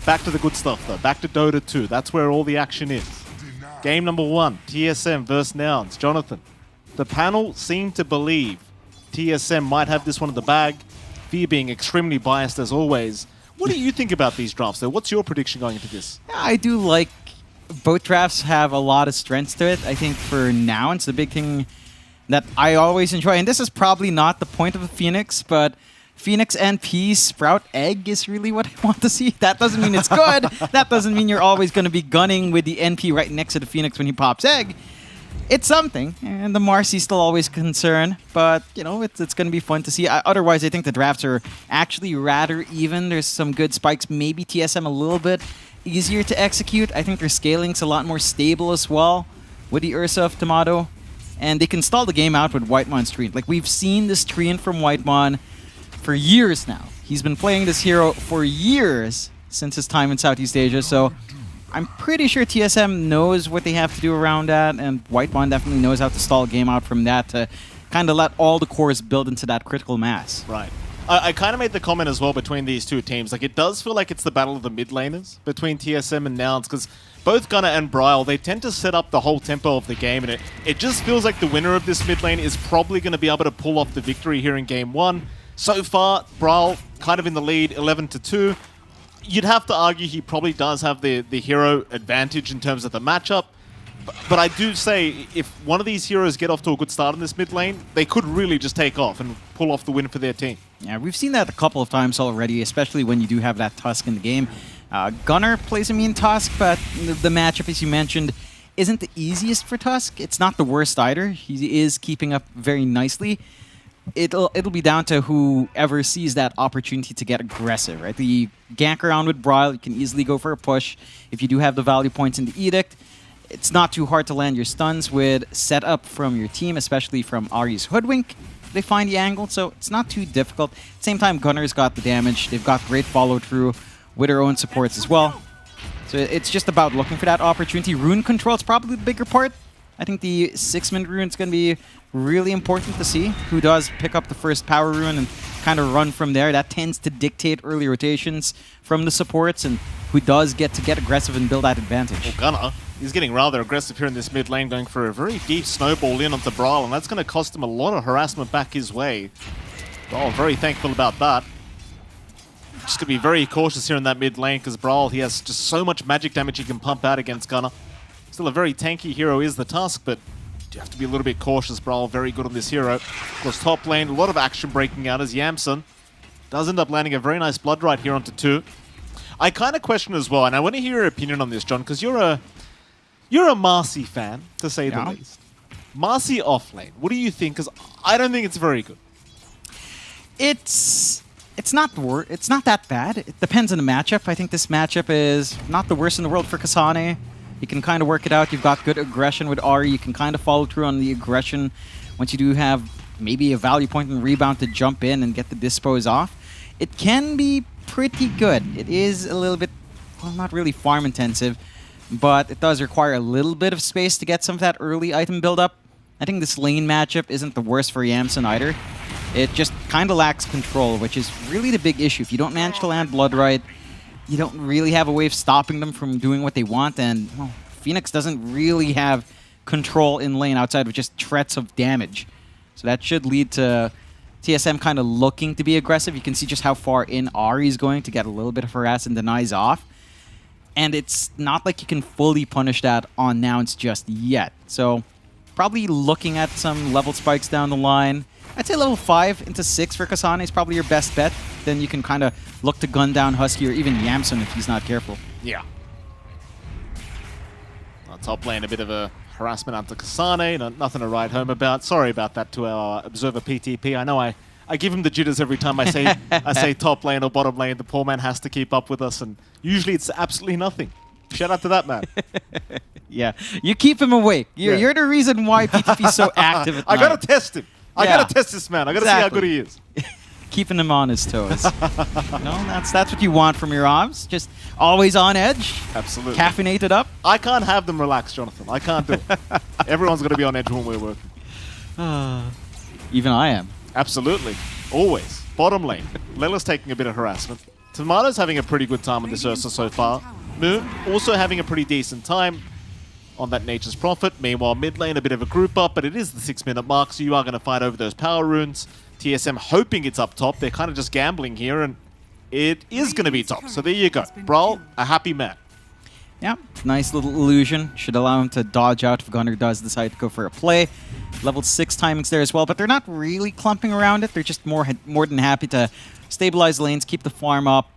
Back to the good stuff, though. Back to Dota 2. That's where all the action is. Game number 1, TSM versus Nouns. Jonathan, the panel seemed to believe TSM might have this one in the bag. Fear being extremely biased as always. What do you think about these drafts, though? What's your prediction going into this? I do like both drafts have a lot of strengths to it. I think for Nouns, the big thing that I always enjoy, and this is probably not the point of a Phoenix, but Phoenix NP sprout egg is really what I want to see. That doesn't mean it's good. That doesn't mean you're always going to be gunning with the NP right next to the Phoenix when he pops egg. It's something, and the Marcy's still always a concern, but, you know, it's going to be fun to see. Otherwise, I think the drafts are actually rather even. There's some good spikes, maybe TSM a little bit easier to execute. I think their scaling's a lot more stable as well with the Ursa of Tomato, and they can stall the game out with Whitemon Treant. Like, we've seen this Treant from Whitemon for years now. He's been playing this hero for years since his time in Southeast Asia, so I'm pretty sure TSM knows what they have to do around that, and Whitemon definitely knows how to stall a game out from that to kind of let all the cores build into that critical mass. Right. I kind of made the comment as well between these two teams. Like, it does feel like it's the battle of the mid laners between TSM and Nouns, because both Gunner and Bryle, they tend to set up the whole tempo of the game, and it just feels like the winner of this mid lane is probably going to be able to pull off the victory here in Game 1. So far, Bryle kind of in the lead, 11-2. you'd have to argue he probably does have the hero advantage in terms of the matchup. But I do say, if one of these heroes get off to a good start in this mid lane, they could really just take off and pull off the win for their team. Yeah, we've seen that a couple of times already, especially when you do have that Tusk in the game. Gunnar plays a mean Tusk, but the matchup, as you mentioned, isn't the easiest for Tusk. It's not the worst either. He is keeping up very nicely. It'll be down to whoever sees that opportunity to get aggressive, right? The gank around with Brawl, you can easily go for a push. If you do have the value points in the Edict, it's not too hard to land your stuns with setup from your team, especially from Ahri's Hoodwink. They find the angle, so it's not too difficult. At the same time, Gunnar's got the damage. They've got great follow-through with their own supports as well. So it's just about looking for that opportunity. Rune control is probably the bigger part. I think the 6-minute rune is going to be really important to see who does pick up the first power rune and kind of run from there. That tends to dictate early rotations from the supports and who does get aggressive and build that advantage. Well, Gunnar, he's getting rather aggressive here in this mid lane, going for a very deep snowball in onto Brawl, and that's going to cost him a lot of harassment back his way. Brawl very thankful about that. Just going to be very cautious here in that mid lane because Brawl, he has just so much magic damage he can pump out against Gunnar. Still a very tanky hero is the Tusk, but you have to be a little bit cautious. Brawl very good on this hero. Of course, top lane, a lot of action breaking out as Yamson does end up landing a very nice blood right here onto 2. I kind of question as well, and I want to hear your opinion on this, John, because you're a Marcy fan, to say the least. Marcy off lane, what do you think? Because I don't think it's very good. It's not that bad. It depends on the matchup. I think this matchup is not the worst in the world for Kasane. You can kind of work it out. You've got good aggression with Ahri. You can kind of follow through on the aggression once you do have maybe a value point and rebound to jump in and get the dispose off. It can be pretty good. It is a little bit, well, not really farm intensive, but it does require a little bit of space to get some of that early item build-up. I think this lane matchup isn't the worst for Yamson either. It just kind of lacks control, which is really the big issue. If you don't manage to land Blood right, you don't really have a way of stopping them from doing what they want, and well, Phoenix doesn't really have control in lane outside of just threats of damage. So that should lead to TSM kind of looking to be aggressive. You can see just how far in Ahri is going to get a little bit of harass and denies off. And it's not like you can fully punish that on Nouns just yet. So probably looking at some level spikes down the line. I'd say level 5 into 6 for Kasane is probably your best bet. Then you can kind of look to gun down Husky or even Yamson if he's not careful. Yeah. Top lane, a bit of a harassment onto Kasane. Nothing to write home about. Sorry about that to our observer PTP. I know I give him the jitters every time I say I say top lane or bottom lane. The poor man has to keep up with us, and usually it's absolutely nothing. Shout out to that man. Yeah, you keep him awake. You're the reason why PTP is so active at I night. gotta test him. I gotta test this man. I gotta see how good he is. Keeping him on his toes. That's what you want from your arms. Just always on edge. Absolutely. Caffeinated up. I can't have them relax, Jonathan. I can't do it. Everyone's got to be on edge when we're working. Even I am. Absolutely. Always. Bottom lane. Lela's taking a bit of harassment. Tomato's having a pretty good time on this Ursa so far. Moon also having a pretty decent time on that Nature's Prophet. Meanwhile, mid lane, a bit of a group up, but it is the 6-minute mark, so you are going to fight over those power runes. TSM hoping it's up top. They're kind of just gambling here, and it is going to be top. So there you go. Brawl, a happy man. Yeah, nice little illusion. Should allow him to dodge out if Gunnar does decide to go for a play. Level 6 timings there as well, but they're not really clumping around it. They're just more than happy to stabilize lanes, keep the farm up.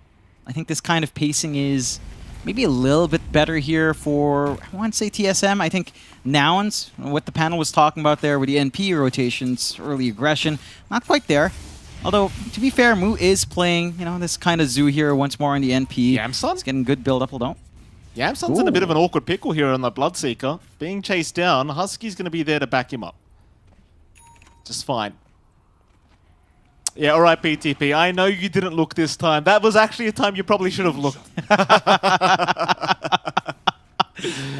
I think this kind of pacing is maybe a little bit better here for, I want to say TSM. I think Nouns, what the panel was talking about there with the NP rotations, early aggression, not quite there. Although, to be fair, Mu is playing, this kind of zoo here once more on the NP. Yamson? It's getting good build-up, although. Yamson's in a bit of an awkward pickle here on the Bloodseeker. Being chased down, Husky's going to be there to back him up. Just fine. Yeah, all right, PTP. I know you didn't look this time. That was actually a time you probably should have looked.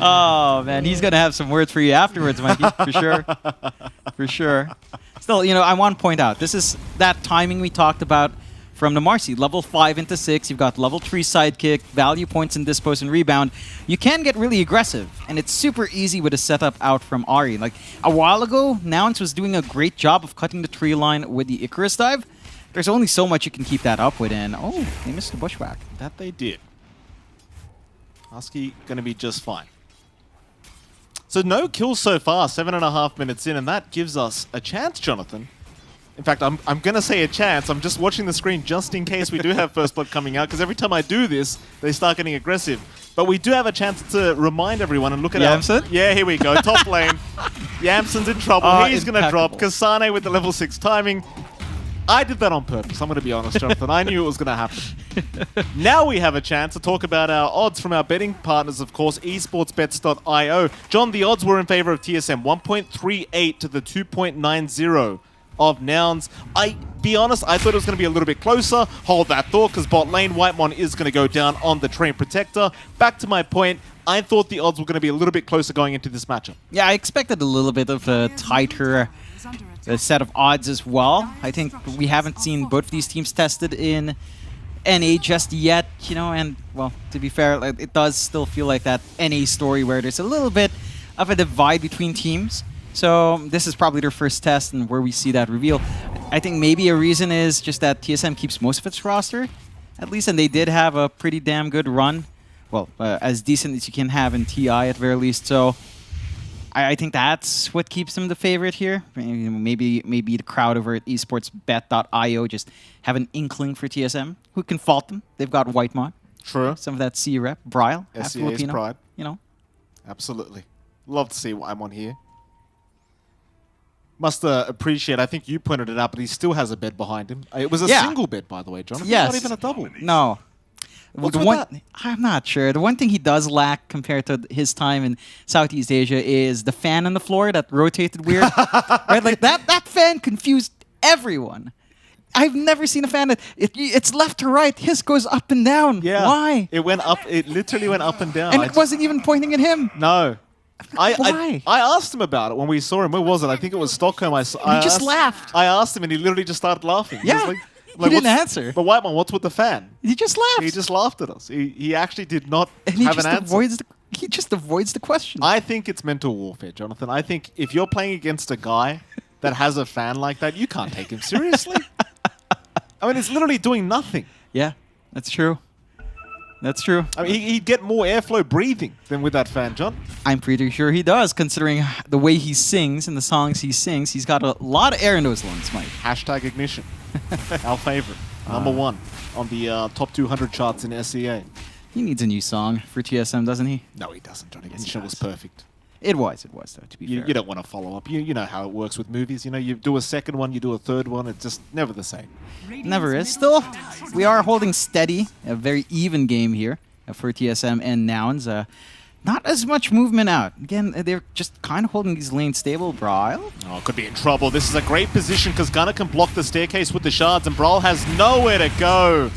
Oh, man. He's going to have some words for you afterwards, Mikey, for sure. For sure. Still, I want to point out, this is that timing we talked about from the Marcy. Level 5 into 6, you've got level 3 sidekick, value points in dispose and rebound. You can get really aggressive, and it's super easy with a setup out from Ahri. Like, a while ago, Nouns was doing a great job of cutting the tree line with the Icarus dive. there's only so much you can keep that up with. And oh, they missed the bushwhack. That they did. Husky going to be just fine. So no kills so far, 7.5 minutes in, and that gives us a chance, Jonathan. In fact, I'm going to say a chance. I'm just watching the screen just in case we do have First Blood coming out, because every time I do this, they start getting aggressive. But we do have a chance to remind everyone and look at Yamsen? Yeah, here we go. Top lane. Yamsen's in trouble. He's going to drop. Impeccable. Kasane with the level 6 timing. I did that on purpose. I'm going to be honest, Jonathan. I knew it was going to happen. Now we have a chance to talk about our odds from our betting partners, of course, esportsbets.io. John, the odds were in favor of TSM, 1.38 to the 2.90 of Nouns. Be honest, I thought it was going to be a little bit closer. Hold that thought, because bot lane Whitemon is going to go down on the Train Protector. Back to my point, I thought the odds were going to be a little bit closer going into this matchup. Yeah, I expected a little bit of a tighter set of odds as well. I think we haven't seen both of these teams tested in NA just yet, you know, and, well, to be fair, like, it does still feel like that NA story where there's a little bit of a divide between teams. So this is probably their first test and where we see that reveal. I think maybe a reason is just that TSM keeps most of its roster, at least, and they did have a pretty damn good run. Well, as decent as you can have in TI at very least. So I think that's what keeps them the favorite here. Maybe the crowd over at esportsbet.io just have an inkling for TSM. Who can fault them? They've got Whitemon. True. Some of that C rep. Bryle, half SEA's Filipino. pride. You know. Absolutely. Love to see what I'm on here. Must appreciate, I think you pointed it out, but he still has a bed behind him. It was a single bed, by the way, Jonathan. Yes. Not even a double. No. What's The with one, that? I'm not sure. The one thing he does lack compared to his time in Southeast Asia is the fan on the floor that rotated weird. Right? Like that fan confused everyone. I've never seen a fan that it's left to right. His goes up and down. Yeah. Why? It went up. It literally went up and down. And it wasn't even pointing at him. No. Why? I asked him about it when we saw him. Where was it? I think it was Stockholm. I just laughed. I asked him and he literally just started laughing. Yeah. He was He didn't "What's- answer." But Whitemon, what's with the fan? He just laughed. He just laughed at us. He actually did not and he have just an answer. avoids the question. I think it's mental warfare, Jonathan. I think if you're playing against a guy that has a fan like that, you can't take him seriously. I mean, it's literally doing nothing. Yeah, that's true. That's true. I mean, he'd get more airflow breathing than with that fan, John. I'm pretty sure he does, considering the way he sings and the songs he sings. He's got a lot of air in those lungs, Mike. Hashtag ignition. Our favorite. Number one on the top 200 charts in SEA. He needs a new song for TSM, doesn't he? No, he doesn't, Johnny. Yes, His he show was does. perfect. It was though, to be You fair. don't want to follow up. You know how it works with movies. You know, you do a second one, you do a third one. It's just never the same. Never is. Still, we are holding steady. A very even game here for TSM and Nouns. Not as much movement out. Again, they're just kind of holding these lanes stable. Bryle? Oh, could be in trouble. This is a great position because Gunnar can block the staircase with the shards and Brawl has nowhere to go.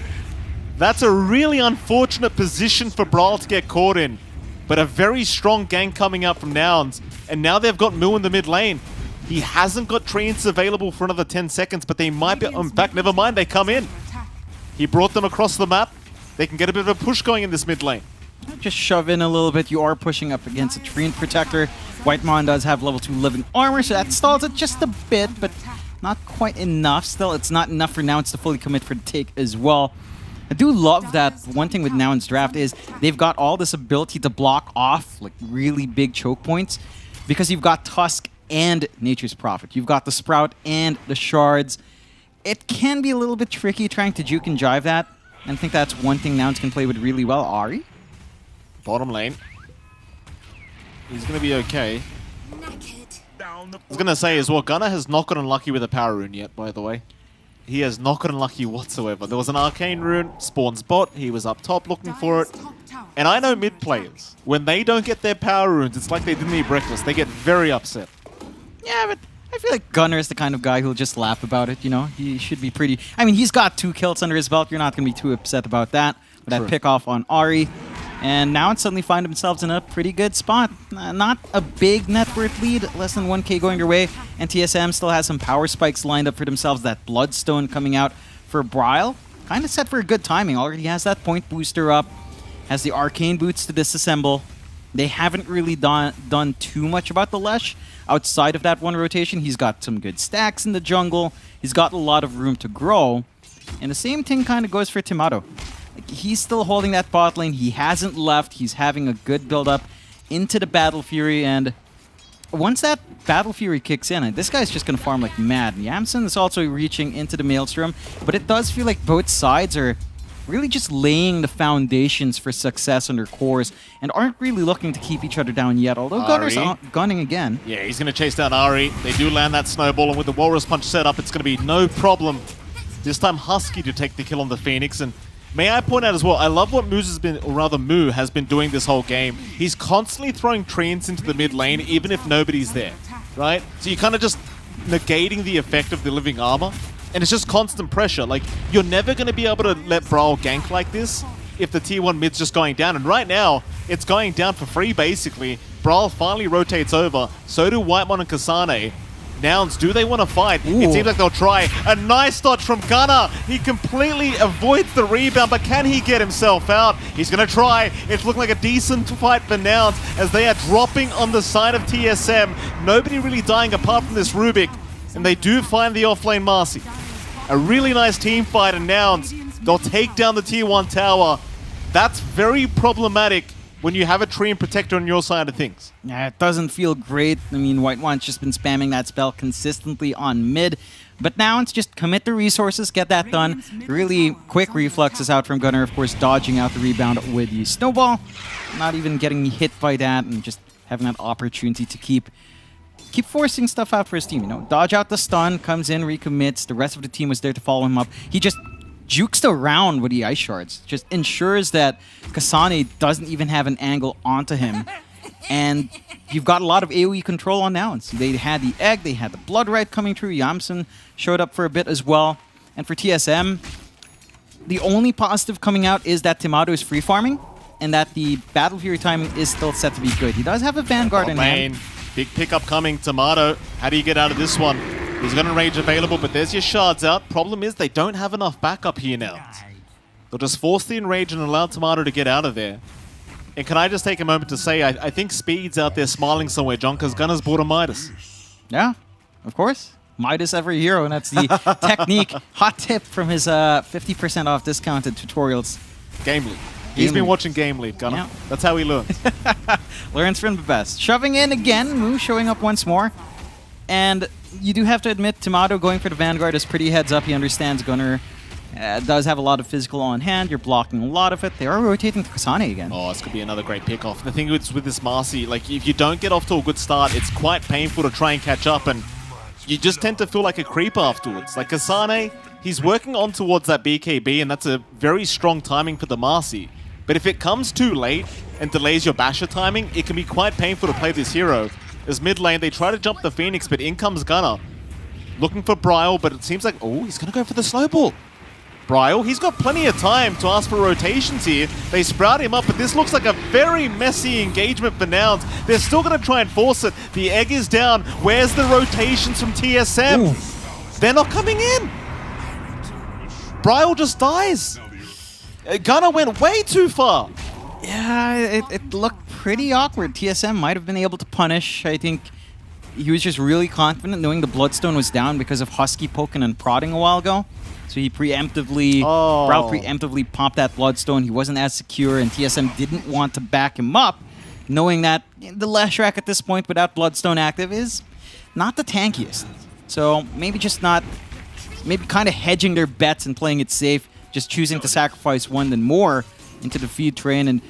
That's a really unfortunate position for Brawl to get caught in. But a very strong gank coming up from Nouns. And now they've got Moo in the mid lane. He hasn't got Treants available for another 10 seconds, but they might be... In fact, never mind, they come in. He brought them across the map. They can get a bit of a push going in this mid lane. Just shove in a little bit. You are pushing up against a Treant Protector. Whitemon does have level 2 living armor, so that stalls it just a bit, but not quite enough. Still, it's not enough for Nouns to fully commit for the take as well. I do love that one thing with Nouns draft is they've got all this ability to block off like really big choke points because you've got Tusk and Nature's Prophet. You've got the Sprout and the Shards. It can be a little bit tricky trying to juke and jive that. And I think that's one thing Nouns can play with really well. Ari? Bottom lane. He's going to be okay. I was going to say as well, Gunnar has not gotten lucky with a power rune yet, by the way. He has not gotten lucky whatsoever. There was an arcane rune, spawns bot, he was up top looking for it. And I know mid players, when they don't get their power runes, it's like they didn't eat breakfast. They get very upset. Yeah, but I feel like Gunnar is the kind of guy who'll just laugh about it, you know? He should be pretty... I mean, he's got 2 kills under his belt. You're not going to be too upset about that. With that True. pick off on Ari. And now it's suddenly find themselves in a pretty good spot. Not a big net worth lead, less than 1k going their way. And TSM still has some power spikes lined up for themselves. That Bloodstone coming out for Bryle. Kind of set for a good timing. Already has that point booster up. Has the arcane boots to disassemble. They haven't really done too much about the Lesh outside of that one rotation. He's got some good stacks in the jungle. He's got a lot of room to grow. And the same thing kind of goes for Timado. Like, he's still holding that bot lane. He hasn't left. He's having a good build-up into the Battle Fury. And once that Battle Fury kicks in, this guy's just going to farm like mad. Yamsen is also reaching into the Maelstrom. But it does feel like both sides are really just laying the foundations for success on their cores and aren't really looking to keep each other down yet. Although Gunner's gunning again. Yeah, he's going to chase down Ari. They do land that snowball, and with the Walrus Punch set up, it's going to be no problem. This time Husky to take the kill on the Phoenix. And may I point out as well, I love what Moose has been, or rather Moo has been doing this whole game. He's constantly throwing treants into the mid lane, even if nobody's there, right? So you're kind of just negating the effect of the living armor. And it's just constant pressure. Like, you're never going to be able to let Brawl gank like this if the tier 1 mid's just going down. And right now, it's going down for free, basically. Brawl finally rotates over. So do Whitemon and Kasane. Nouns, do they want to fight? Ooh. It seems like they'll try. A nice dodge from Gunner. He completely avoids the rebound, but can he get himself out? He's going to try. It's looking like a decent fight for Nouns as they are dropping on the side of TSM. Nobody really dying apart from this Rubik. And they do find the offlane Marcy. A really nice team fight, and Nouns, they'll take down the tier 1 tower. That's very problematic when you have a Treant Protector on your side of things. Yeah, it doesn't feel great. I mean, Whitemon's just been spamming that spell consistently on mid. But now it's just commit the resources, get that done. Really quick reflexes out from Gunner, of course, dodging out the rebound with the snowball. Not even getting hit by that, and just having that opportunity to keep forcing stuff out for his team, you know. Dodge out the stun, comes in, recommits. The rest of the team was there to follow him up. He just jukes around with the ice shards. Just ensures that Kasane doesn't even have an angle onto him. And you've got a lot of AoE control on Nouns. They had the egg, they had the blood right coming through. Yamsen showed up for a bit as well. And for TSM, the only positive coming out is that Timado is free farming and that the Battle Fury timing is still set to be good. He does have a Vanguard in hand. Big pickup coming, Tomato. How do you get out of this one? He's got a rage available, but there's your shards out. Problem is, they don't have enough backup here now. They'll just force the enrage and allow Tomato to get out of there. And can I just take a moment to say, I think Speed's out there smiling somewhere, John, because Gunner's bought a Midas. Yeah, of course. Midas every hero, and that's the technique. Hot tip from his 50% off discounted tutorials. Game League. He's been watching Game League, Gunner. Yeah. That's how he learns. Learns from the best. Shoving in again, Moo showing up once more. And you do have to admit, Timado going for the Vanguard is pretty heads up. He understands Gunner does have a lot of physical on hand. You're blocking a lot of it. They are rotating to Kasane again. Oh, this could be another great pick-off. The thing is with this Marcy, like, if you don't get off to a good start, it's quite painful to try and catch up, and you just tend to feel like a creep afterwards. Like, Kasane, he's working on towards that BKB, and that's a very strong timing for the Marcy. But if it comes too late and delays your Basher timing, it can be quite painful to play this hero. As mid lane, they try to jump the Phoenix, but in comes Gunner. Looking for Bryle, but it seems like, oh, he's going to go for the snowball. Bryle, he's got plenty of time to ask for rotations here. They sprout him up, but this looks like a very messy engagement for Nouns. They're still going to try and force it. The egg is down. Where's the rotations from TSM? Ooh. They're not coming in. Bryle just dies. Gunner went way too far. Yeah, it looked pretty awkward. TSM might have been able to punish. I think he was just really confident knowing the Bloodstone was down because of Husky poking and prodding a while ago. So he preemptively, Brawl preemptively popped that Bloodstone. He wasn't as secure, and TSM didn't want to back him up, knowing that the Leshrac at this point without Bloodstone active is not the tankiest. So maybe just not, maybe kind of hedging their bets and playing it safe, just choosing to sacrifice one than more into the feed train, and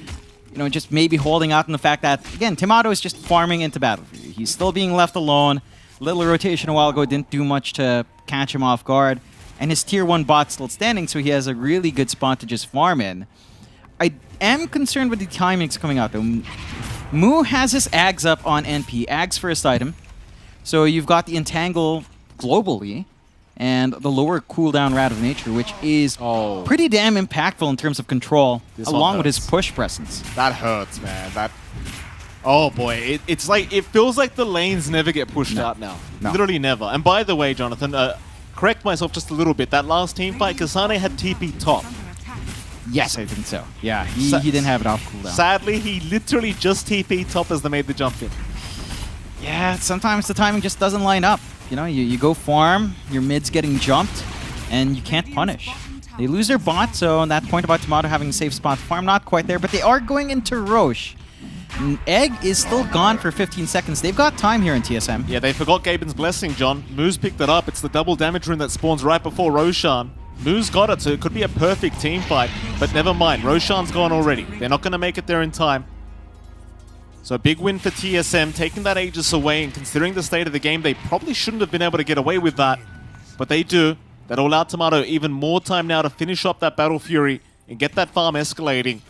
just maybe holding out on the fact that, again, Timado is just farming into battle. He's still being left alone. Little rotation a while ago didn't do much to catch him off guard. And his tier 1 bot's still standing, so he has a really good spot to just farm in. I am concerned with the timings coming out, though. Moo has his Ags up on NP. Ags first item. So you've got the Entangle globally, and the lower cooldown Rat of Nature, which is pretty damn impactful in terms of control, along with his push presence. That hurts, man. Oh boy, it's like, it feels like the lanes never get pushed out now. No. Literally never. And by the way, Jonathan, correct myself just a little bit. That last team fight, Kasane had TP top. Yes, I think so. Yeah, he didn't have it off cooldown. Sadly, he literally just TP top as they made the jump in. Yeah, sometimes the timing just doesn't line up. You go farm, your mid's getting jumped, and you can't punish. They lose their bot, so on that point about Tomato having a safe spot to farm, not quite there, but they are going into Roche. And Egg is still gone for 15 seconds. They've got time here in TSM. Yeah, they forgot Gaben's Blessing, John. Moose picked it up. It's the double damage rune that spawns right before Roshan. Moose got it, so it could be a perfect team fight. But never mind, Roshan's gone already. They're not going to make it there in time. So a big win for TSM, taking that Aegis away, and considering the state of the game, they probably shouldn't have been able to get away with that. But they do. That'll allow Tomato even more time now to finish up that Battle Fury and get that farm escalating.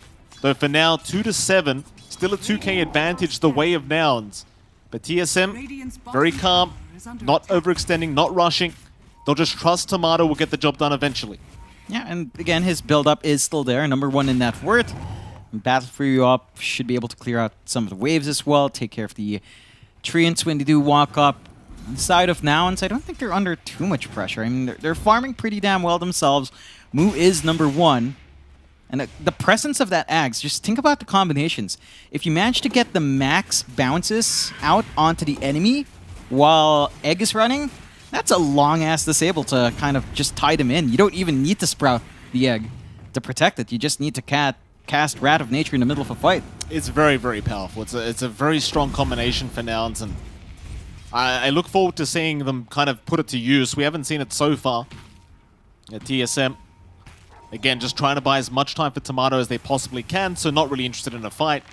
Though for now, 2-7, still a 2k advantage the way of Nouns. But TSM, very calm, not overextending, not rushing. They'll just trust Tomato will get the job done eventually. Yeah, and again, his build-up is still there. Number 1 in net worth. Battle Fury up, should be able to clear out some of the waves as well, take care of the treants when they do walk up. On the side of Nouns, I don't think they're under too much pressure. I mean, they're farming pretty damn well themselves. Moo is number 1. And the presence of that Axe, just think about the combinations. If you manage to get the max bounces out onto the enemy while Egg is running, that's a long-ass disable to kind of just tie them in. You don't even need to sprout the Egg to protect it. You just need to cast Wrath of Nature in the middle of a fight. It's very, very powerful. It's a very strong combination for Nouns, and I look forward to seeing them kind of put it to use. We haven't seen it so far at TSM. Again, just trying to buy as much time for Tomato as they possibly can, so not really interested in a fight.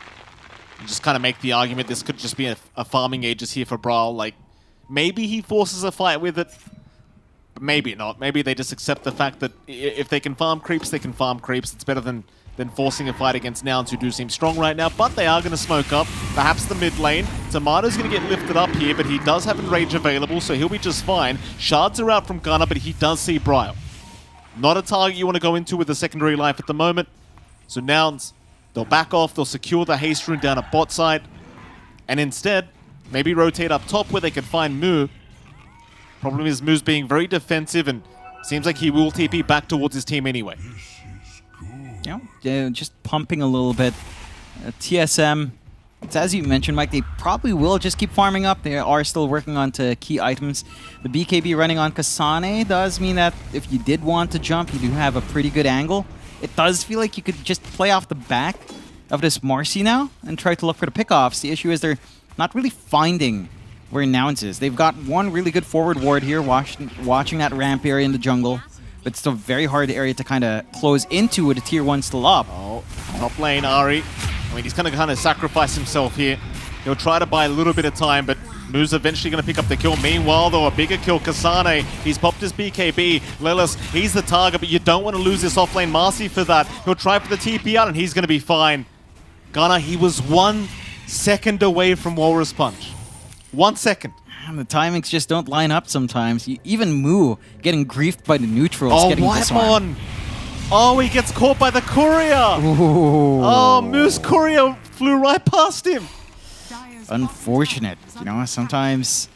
And just kind of make the argument this could just be a farming Aegis here for Brawl. Like, maybe he forces a fight with it, but maybe not. Maybe they just accept the fact that if they can farm creeps, they can farm creeps. It's better than forcing a fight against Nouns, who do seem strong right now, but they are going to smoke up. Perhaps the mid lane. Tomato's going to get lifted up here, but he does have Enrage available, so he'll be just fine. Shards are out from Gunnar, but he does see Brile. Not a target you want to go into with a secondary life at the moment. So Nouns, they'll back off, they'll secure the haste rune down at bot side, and instead, maybe rotate up top where they can find Moo. Problem is Moo's being very defensive, and seems like he will TP back towards his team anyway. Yeah, just pumping a little bit. TSM, it's as you mentioned, Mike, they probably will just keep farming up. They are still working on to key items. The BKB running on Kasane does mean that if you did want to jump, you do have a pretty good angle. It does feel like you could just play off the back of this Marcy now and try to look for the pickoffs. The issue is they're not really finding where Nouns is. They've got one really good forward ward here, watching that ramp area in the jungle. But still very hard area to kind of close into with a tier 1 still up. Oh, top lane, Ari. I mean, he's going to kind of sacrifice himself here. He'll try to buy a little bit of time, but Moo's eventually going to pick up the kill. Meanwhile, though, a bigger kill, Kasane. He's popped his BKB. Lelis, he's the target, but you don't want to lose this offlane Marcy for that. He'll try for the TP out, and he's going to be fine. Gunnar, he was 1 second away from Walrus Punch. 1 second. And the timings just don't line up sometimes. Even Moo getting griefed by the neutrals. Oh, getting disarmed. Oh, he gets caught by the courier. Ooh. Oh, Moo's courier flew right past him. Unfortunate. You know, sometimes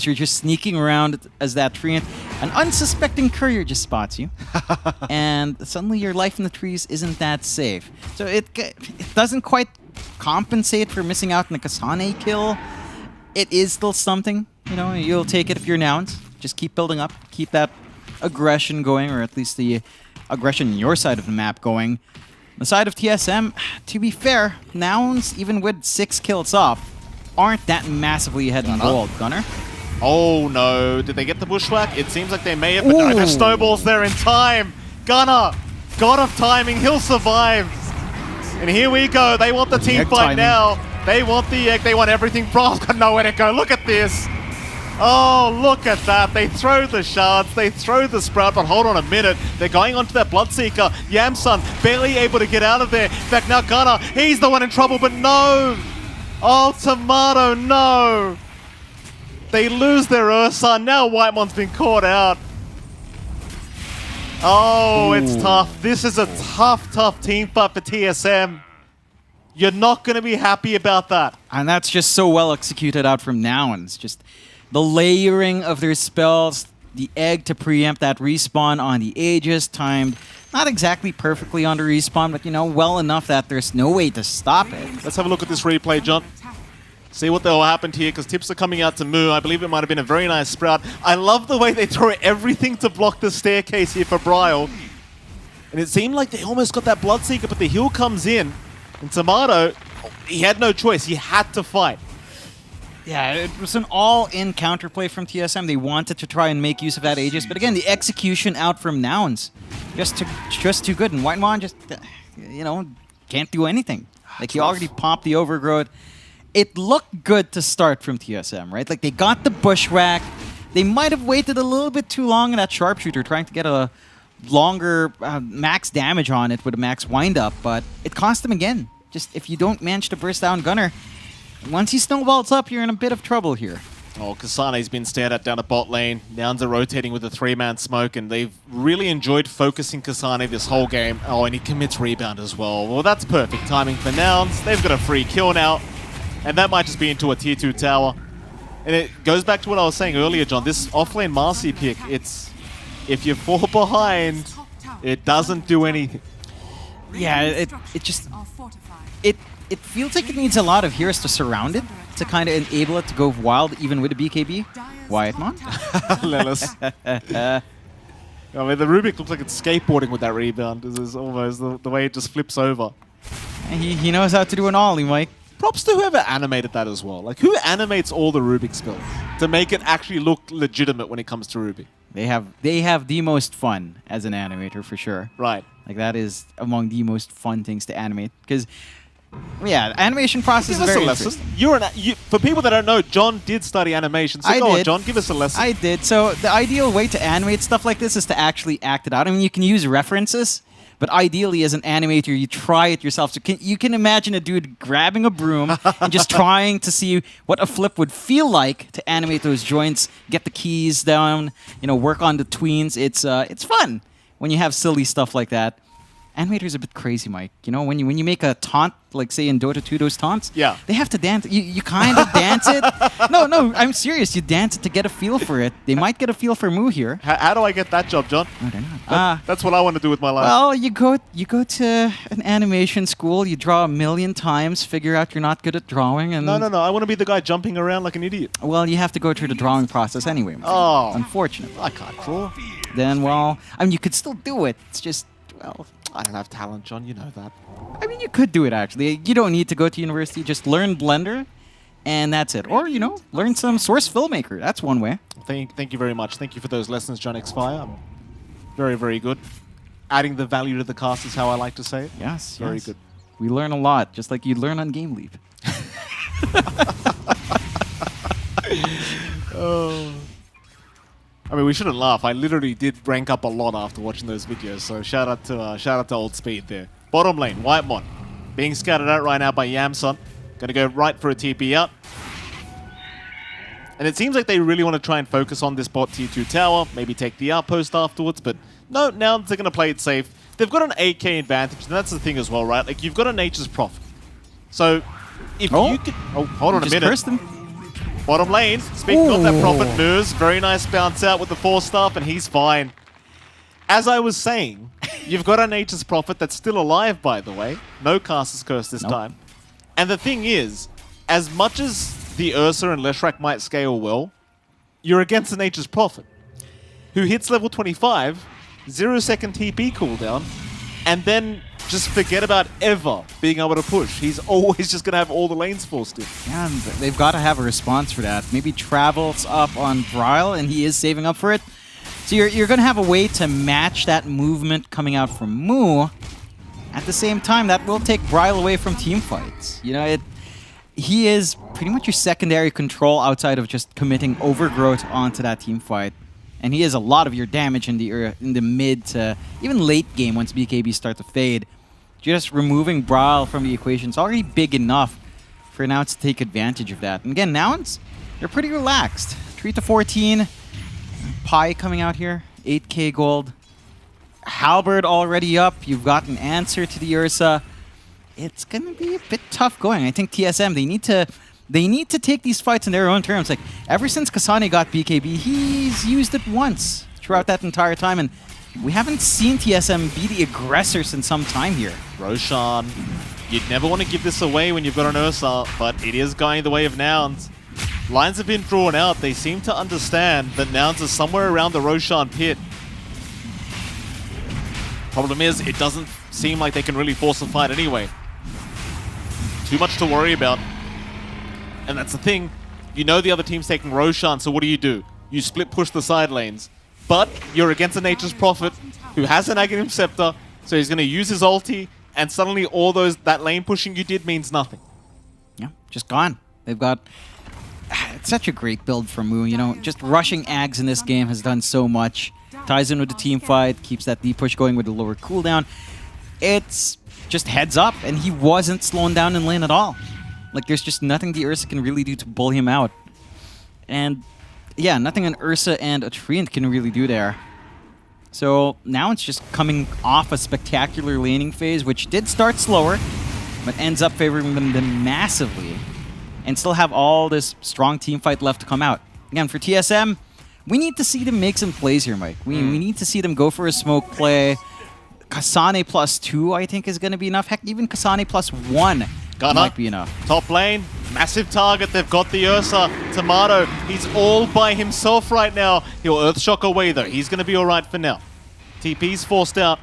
you're just sneaking around as that treant. An unsuspecting courier just spots you. And suddenly your life in the trees isn't that safe. So it doesn't quite compensate for missing out on the Kasane kill. It is still something. You know, you'll take it if you're Nouns. Just keep building up. Keep that aggression going, or at least the aggression on your side of the map going. The side of TSM, to be fair, Nouns, even with 6 kills up, aren't that massively ahead in gold. Gunnar? Oh no, did they get the bushwhack? It seems like they may have, but no, the snowball's there in time. Gunnar, god of timing, he'll survive. And here we go, they want the team fight now. They want the egg, they want everything. Brawl's got nowhere to go, look at this. Oh, look at that. They throw the shards, they throw the sprout, but hold on a minute. They're going onto that Bloodseeker. Yamsun barely able to get out of there. In fact, now Gunnar, he's the one in trouble, but no. Oh, Tomato, no. They lose their Ursa. Now Whitemon's been caught out. Oh, it's tough. This is a tough team fight for TSM. You're not going to be happy about that. And that's just so well executed out from Nouns. Just the layering of their spells, the egg to preempt that respawn on the Aegis, timed not exactly perfectly on the respawn, but, you know, well enough that there's no way to stop it. Let's have a look at this replay, John. See what the hell happened here, because tips are coming out to Moo. I believe it might have been a very nice sprout. I love the way they throw everything to block the staircase here for Bryle. And it seemed like they almost got that Bloodseeker, but the heal comes in. And Tomato, he had no choice. He had to fight. Yeah, it was an all-in counterplay from TSM. They wanted to try and make use of that Aegis, but again, the execution out from Nouns just too good. And Whitemon just, can't do anything. Like, he already popped the Overgrowth. It looked good to start from TSM, right? Like, they got the Bushwhack. They might have waited a little bit too long in that Sharpshooter, trying to get a longer max damage on it with a max windup, but it cost them again. Just, if you don't manage to burst down Gunner, once he snowballs up, you're in a bit of trouble here. Oh, Kasane's been stared at down at bot lane. Nouns are rotating with a 3-man smoke, and they've really enjoyed focusing Kasane this whole game. Oh, and he commits rebound as well. Well, that's perfect timing for Nouns. They've got a free kill now, and that might just be into a tier 2 tower. And it goes back to what I was saying earlier, John. This offlane Marcy pick, it's... if you fall behind, it doesn't do anything. Yeah, it just... It feels like it needs a lot of heroes to surround it to kind of enable it to go wild even with a BKB. Whitemon? Lelis. I mean, the Rubik looks like it's skateboarding with that rebound. This is almost the way it just flips over. He knows how to do an ollie, Mike. Props to whoever animated that as well. Like, who animates all the Rubik spells to make it actually look legitimate when it comes to Rubik? They have the most fun as an animator for sure. Right. Like, that is among the most fun things to animate because... yeah, animation process is very interesting. For people that don't know, John did study animation. So go on, John, give us a lesson. I did. So the ideal way to animate stuff like this is to actually act it out. I mean, you can use references, but ideally as an animator, you try it yourself. So you can imagine a dude grabbing a broom and just trying to see what a flip would feel like to animate those joints, get the keys down, work on the tweens. It's fun when you have silly stuff like that. Animators are a bit crazy, Mike. When you make a taunt, like say in Dota 2, those taunts, yeah, they have to dance. You kind of dance it. No, I'm serious. You dance it to get a feel for it. They might get a feel for Moo here. How do I get that job, John? I don't know. That's what I want to do with my life. Well, you go to an animation school. You draw 1,000,000 times. Figure out you're not good at drawing, and No. I want to be the guy jumping around like an idiot. Well, you have to go through the drawing process anyway. Oh, unfortunately. I can't draw. Then, you could still do it. It's just, I don't have talent, John. You know that. I mean, you could do it, actually. You don't need to go to university. Just learn Blender, and that's it. Or, learn some Source Filmmaker. That's one way. Thank you very much. Thank you for those lessons, John Xfire. Very, very good. Adding the value to the cast is how I like to say it. Yes, Very good. We learn a lot, just like you learn on Game Leap. Oh. I mean, we shouldn't laugh. I literally did rank up a lot after watching those videos. So shout out to Old Speed there. Bottom lane, Whitemon being scouted out right now by Yamson. Gonna go right for a TP out. And it seems like they really want to try and focus on this bot tier 2 tower. Maybe take the outpost afterwards. But no, now they're gonna play it safe. They've got an 8k advantage, and that's the thing as well, right? Like, you've got a Nature's Prophet. So if you could... Oh, hold on a minute. Bottom lane, speaking of that Prophet moves, very nice bounce out with the 4-staff, and he's fine. As I was saying, you've got a Nature's Prophet that's still alive, by the way. No Caster's Curse this time. And the thing is, as much as the Ursa and Leshrac might scale well, you're against a Nature's Prophet, who hits level 25, 0-second TP cooldown, and then just forget about ever being able to push. He's always just going to have all the lanes forced in. Yeah, and they've got to have a response for that. Maybe Travels up on Bryle, and he is saving up for it. So you're going to have a way to match that movement coming out from Moo. At the same time, that will take Bryle away from team fights. He is pretty much your secondary control outside of just committing Overgrowth onto that team fight. And he is a lot of your damage in the mid to even late game once BKB start to fade. Just removing Bryle from the equation is already big enough for Nouns to take advantage of that. And again, Nouns, they're pretty relaxed. 3-14. Pi coming out here, 8k gold. Halberd already up. You've got an answer to the Ursa. It's going to be a bit tough going. I think TSM, they need to take these fights in their own terms. Like, ever since Kasane got BKB, he's used it once throughout that entire time, and we haven't seen TSM be the aggressors in some time here. Roshan You'd never want to give this away when you've got an Ursa, but it is going the way of Nouns. Lines have been drawn out. They seem to understand that Nouns is somewhere around the Roshan pit. Problem is, it doesn't seem like they can really force a fight anyway. Too much to worry about. And that's the thing. You know the other team's taking Roshan, so what do? You split push the side lanes. But you're against a Nature's Prophet who has an Aghanim Scepter, so he's going to use his ulti, and suddenly all that lane pushing you did means nothing. Yeah, just gone. They've got... It's such a great build from Moo. You know, just rushing Ags in this game has done so much. Ties in with the team fight, keeps that D push going with a lower cooldown. It's just heads up, and he wasn't slowing down in lane at all. Like, there's just nothing the Ursa can really do to pull him out. And, yeah, nothing an Ursa and a Treant can really do there. So, now it's just coming off a spectacular laning phase, which did start slower, but ends up favoring them massively. And still have all this strong team fight left to come out. Again, for TSM, we need to see them make some plays here, Mike. We need to see them go for a smoke play. Kasane +2, I think, is going to be enough. Heck, even Kasane +1 might be enough. Top lane, massive target. They've got the Ursa. Tomato, he's all by himself right now. He'll Earthshock away, though. He's going to be all right for now. TP's forced out.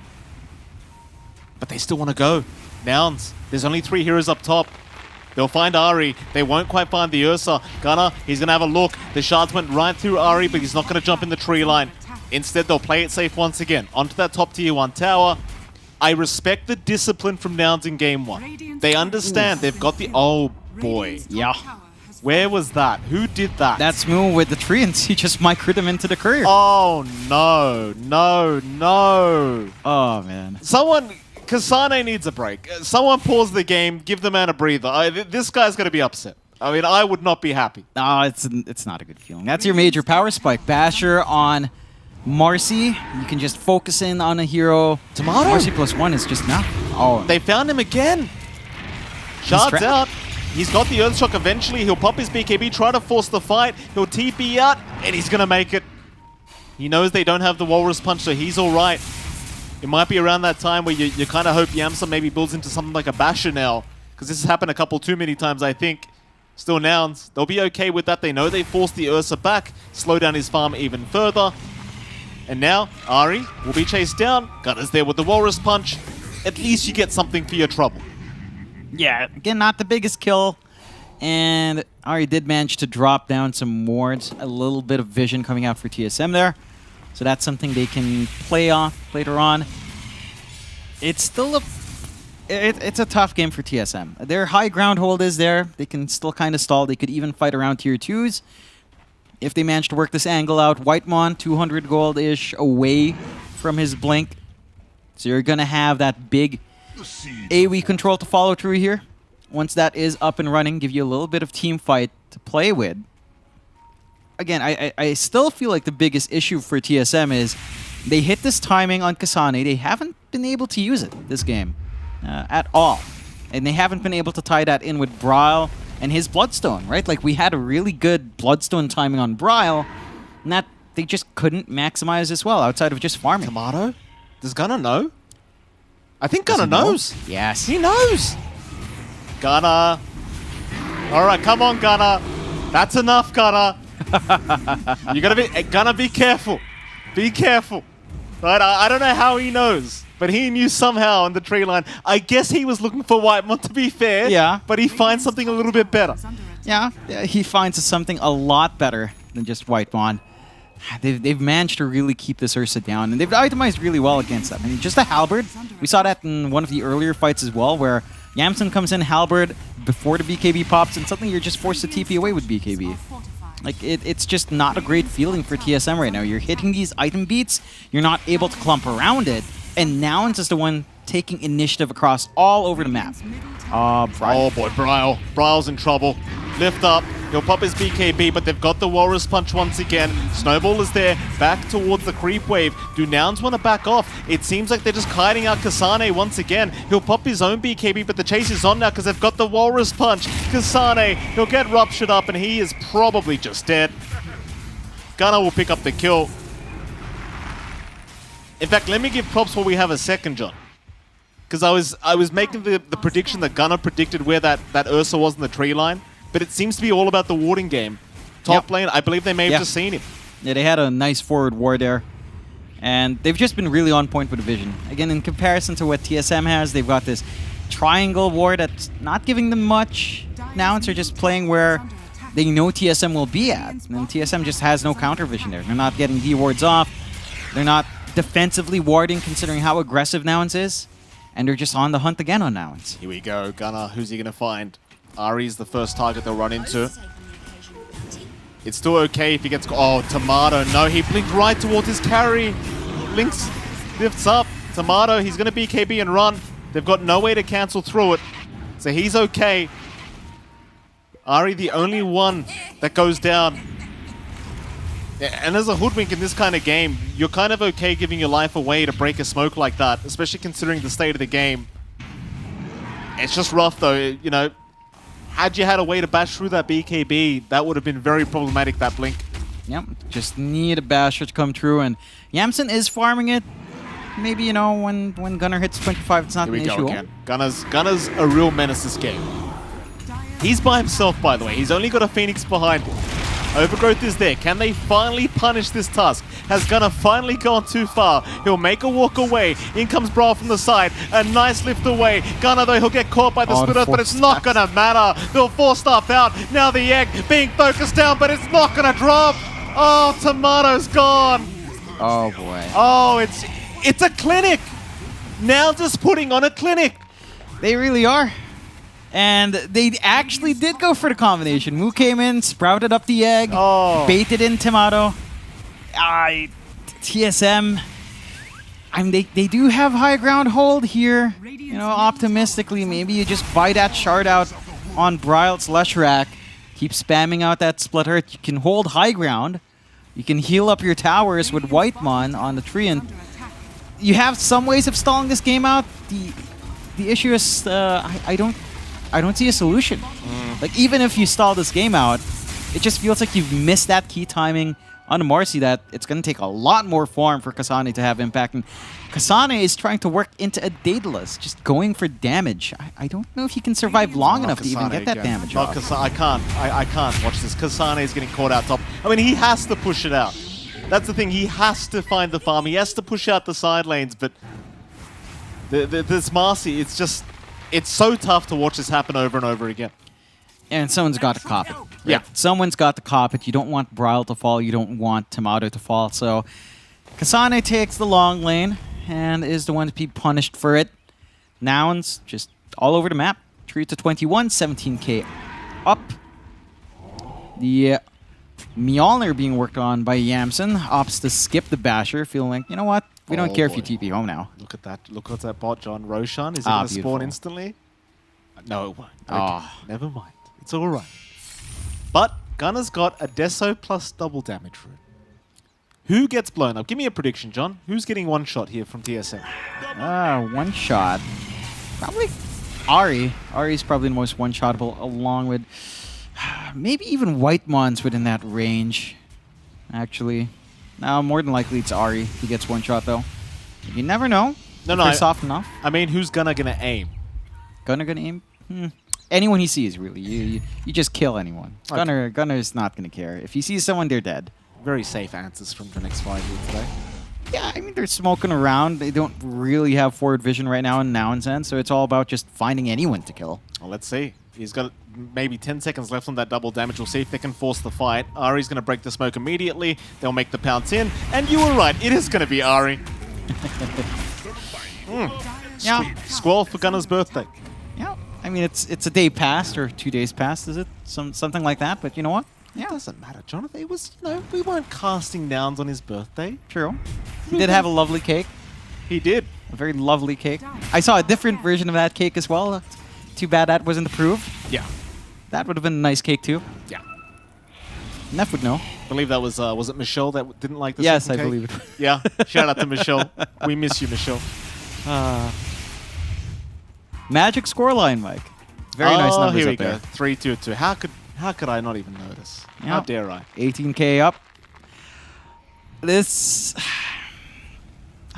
But they still want to go. Nouns, there's only 3 heroes up top. They'll find Ahri. They won't quite find the Ursa. Gunnar, he's going to have a look. The shards went right through Ahri, but he's not going to jump in the tree line. Instead, they'll play it safe once again. Onto that top tier 1 tower. I respect the discipline from Nouns in game 1. They understand. They've got the... Oh, boy. Yeah. Where was that? Who did that? That's Moo with the Treants. He just microed him into the career. Oh, no. No, no. Oh, man. Someone... Kasane needs a break. Someone pause the game, give the man a breather. This guy's going to be upset. I mean, I would not be happy. No, it's not a good feeling. That's your major power spike. Basher on Marcy. You can just focus in on a hero. Tomato. Marcy +1 is just not. Oh, They found him again. Shards out. He's got the Earthshock eventually. He'll pop his BKB, try to force the fight. He'll TP out, and he's going to make it. He knows they don't have the Walrus Punch, so he's all right. It might be around that time where you kind of hope Yamsa maybe builds into something like a Basher now, because this has happened a couple too many times, I think. Still Nouns, they'll be okay with that. They know they forced the Ursa back, slow down his farm even further. And now, Ahri will be chased down. Gunner's there with the Walrus Punch. At least you get something for your trouble. yeah. Again, not the biggest kill. And Ahri did manage to drop down some wards. A little bit of vision coming out for TSM there. So that's something they can play off later on. It's still it's a tough game for TSM. Their high ground hold is there. They can still kind of stall. They could even fight around tier 2s. If they manage to work this angle out, Whitemon, 200 gold-ish away from his blink. So you're going to have that big AoE control to follow through here. Once that is up and running, give you a little bit of team fight to play with. Again, I still feel like the biggest issue for TSM is they hit this timing on Kasane. They haven't been able to use it this game at all. And they haven't been able to tie that in with Bryle and his Bloodstone, right? Like, we had a really good Bloodstone timing on Bryle, and that they just couldn't maximize as well outside of just farming. Tomato? Does Gunner know? I think Does Gunner he know? knows. Yes. He knows. Gunner. All right, come on, Gunner. That's enough, Gunner. You gotta be Gunner. Be careful. Be careful. Right? I don't know how he knows, but he knew somehow on the tree line. I guess he was looking for Whitemon, to be fair. Yeah. But he finds something a little bit better. Yeah, he finds something a lot better than just Whitemon. They've managed to really keep this Ursa down, and they've itemized really well against them. I mean, just a Halberd. We saw that in one of the earlier fights as well, where Yamson comes in Halberd before the BKB pops, and suddenly you're just forced to TP away with BKB. Like, it's just not a great feeling for TSM right now. You're hitting these item beats, you're not able to clump around it, and now it's just the one taking initiative across all over the map. Oh boy, Bryle. Bryle's in trouble. Lift up. He'll pop his BKB, but they've got the Walrus Punch once again. Snowball is there, back towards the creep wave. Do Nouns want to back off? It seems like they're just kiting out Kasane once again. He'll pop his own BKB, but the chase is on now because they've got the Walrus Punch. Kasane, he'll get ruptured up, and he is probably just dead. Gunner will pick up the kill. In fact, let me give props while we have a second, John. because I was making the prediction that Gunnar predicted where that Ursa was in the tree line, but it seems to be all about the warding game. Top lane, I believe they may have just seen him. Yeah, they had a nice forward ward there. And they've just been really on point with the vision. Again, in comparison to what TSM has, they've got this triangle ward that's not giving them much. Now they're just playing where they know TSM will be at. And TSM just has no counter vision there. They're not getting D wards off. They're not defensively warding considering how aggressive Nouns is. And they're just on the hunt again on Nouns. Here we go, Gunnar. Who's he going to find? Ari's the first target they'll run into. It's still okay if he gets... Oh, Tomato. No, he blinked right towards his carry. Blinks, lifts up. Tomato, he's going to BKB and run. They've got no way to cancel through it. So he's okay. Ari, the only one that goes down. Yeah, and as a hoodwink in this kind of game, you're kind of okay giving your life away to break a smoke like that, especially considering the state of the game. It's just rough, though. You know, had you had a way to bash through that BKB, that would have been very problematic, that blink. Yep, just need a basher to come through, and Yamsen is farming it. Maybe, you know, when Gunnar hits 25, it's not an issue. Again. Gunner's a real menace this game. He's by himself, by the way. He's only got a Phoenix behind him. Overgrowth is there. Can they finally punish this Tusk? Has Gunnar finally gone too far? He'll make a walk away. In comes Brawl from the side. A nice lift away. Gunnar, though, he'll get caught by the split earth, but it's not going to matter. They'll force stuff out. Now the egg being focused down, but it's not going to drop. Oh, Tomato's gone. Oh, boy. Oh, it's a clinic. Now just putting on a clinic. They really are. And they actually did go for the combination. Moo came in, sprouted up the egg, baited in Tomato. TSM, I mean, they do have high ground hold here. You know, optimistically, maybe you just buy that shard out on Bryle's Leshrac. Keep spamming out that split earth. You can hold high ground. You can heal up your towers with Whitemon on the tree. And you have some ways of stalling this game out. The issue is I don't see a solution. Like, even if you stall this game out, it just feels like you've missed that key timing on Marcy that it's going to take a lot more farm for Kasane to have impact. And Kasane is trying to work into a Daedalus, just going for damage. I don't know if he can survive long enough to even get that damage off. I can't watch this. Kasane is getting caught out top. I mean, he has to push it out. That's the thing. He has to find the farm. He has to push out the side lanes. But this Marcy, it's just... It's so tough to watch this happen over and over again. And someone's got to cop it. Right? Yeah. Someone's got to cop it. You don't want Bryle to fall. You don't want Tomato to fall. So Kasane takes the long lane and is the one to be punished for it. Nouns just all over the map. 3 to 21, 17k up. The Mjolnir being worked on by Yamsen opts to skip the Basher, feeling like, you know what? We don't care if you TP home now. Look at that. Look at that bot, John. Roshan, is it going to spawn instantly? No, it won't. Okay, never mind. It's all right. But Gunnar's got a Deso plus double damage route. Who gets blown up? Give me a prediction, John. Who's getting one shot here from TSM? One shot. Probably Ari. Ari's probably the most one-shottable, along with maybe even Whitemon's within that range, actually. Now, more than likely, it's Ari who gets one shot, though. You never know. No, they're soft enough. I mean, who's Gunnar gonna aim? Gunnar gonna aim? Anyone he sees, really. You just kill anyone. Okay. Gunnar's not gonna care. If he sees someone, they're dead. Very safe answers from the next 5 here today. Yeah, I mean, they're smoking around. They don't really have forward vision right now in Nouns End, so it's all about just finding anyone to kill. Well, let's see. He's got maybe 10 seconds left on that double damage. We'll see if they can force the fight. Ari's going to break the smoke immediately. They'll make the pounce in. And you were right. It is going to be Ari. Yeah. Squall for Gunnar's birthday. Yeah. I mean, it's a day past or 2 days past, is it? Something like that. But you know what? Yeah. It doesn't matter, Jonathan. It was, we weren't casting Nouns on his birthday. True. He did have a lovely cake. He did. A very lovely cake. I saw a different version of that cake as well. Too bad that wasn't approved. Yeah. That would have been a nice cake too. Yeah. Neff would know. I believe that was it Michelle that didn't like this? Yes, I cake? believe it. Yeah. Shout out to Michelle. We miss you, Michelle. Magic scoreline, Mike. Very nice numbers here we up there. go. 3-2-2. How could I not even notice? Yeah. How dare I? 18k up. This...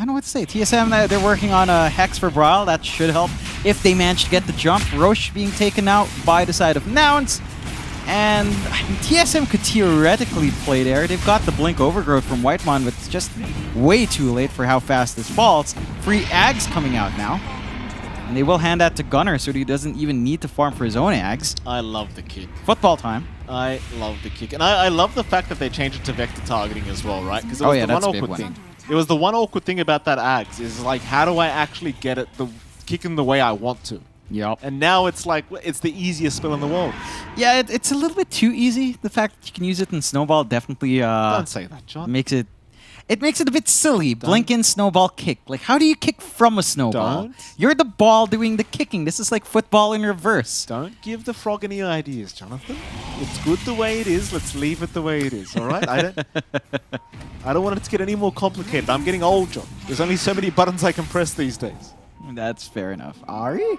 don't know what to say. TSM, they're working on a Hex for Brawl. That should help if they manage to get the jump. Roche being taken out by the side of Nouns. And I mean, TSM could theoretically play there. They've got the Blink Overgrowth from Whitemon, but it's just way too late for how fast this falls. Free Ags coming out now. And they will hand that to Gunner, so he doesn't even need to farm for his own Ags. I love the kick. Football time. I love the kick. And I love the fact that they changed it to vector targeting as well, right? Because it Oh was yeah, the one that's a big awkward one. thing. It was the one awkward thing about that Ags is like, how do I actually get it the kick in the way I want to? Yep. And now it's like, it's the easiest spell in the world. Yeah, it's a little bit too easy. The fact that you can use it in Snowball definitely Don't say that, John. makes it a bit silly. Blink in, snowball, kick. Like, how do you kick from a snowball? Don't. You're the ball doing the kicking. This is like football in reverse. Don't give the frog any ideas, Jonathan. It's good the way it is. Let's leave it the way it is, all right? I don't want it to get any more complicated. I'm getting old, John. There's only so many buttons I can press these days. That's fair enough. Ari?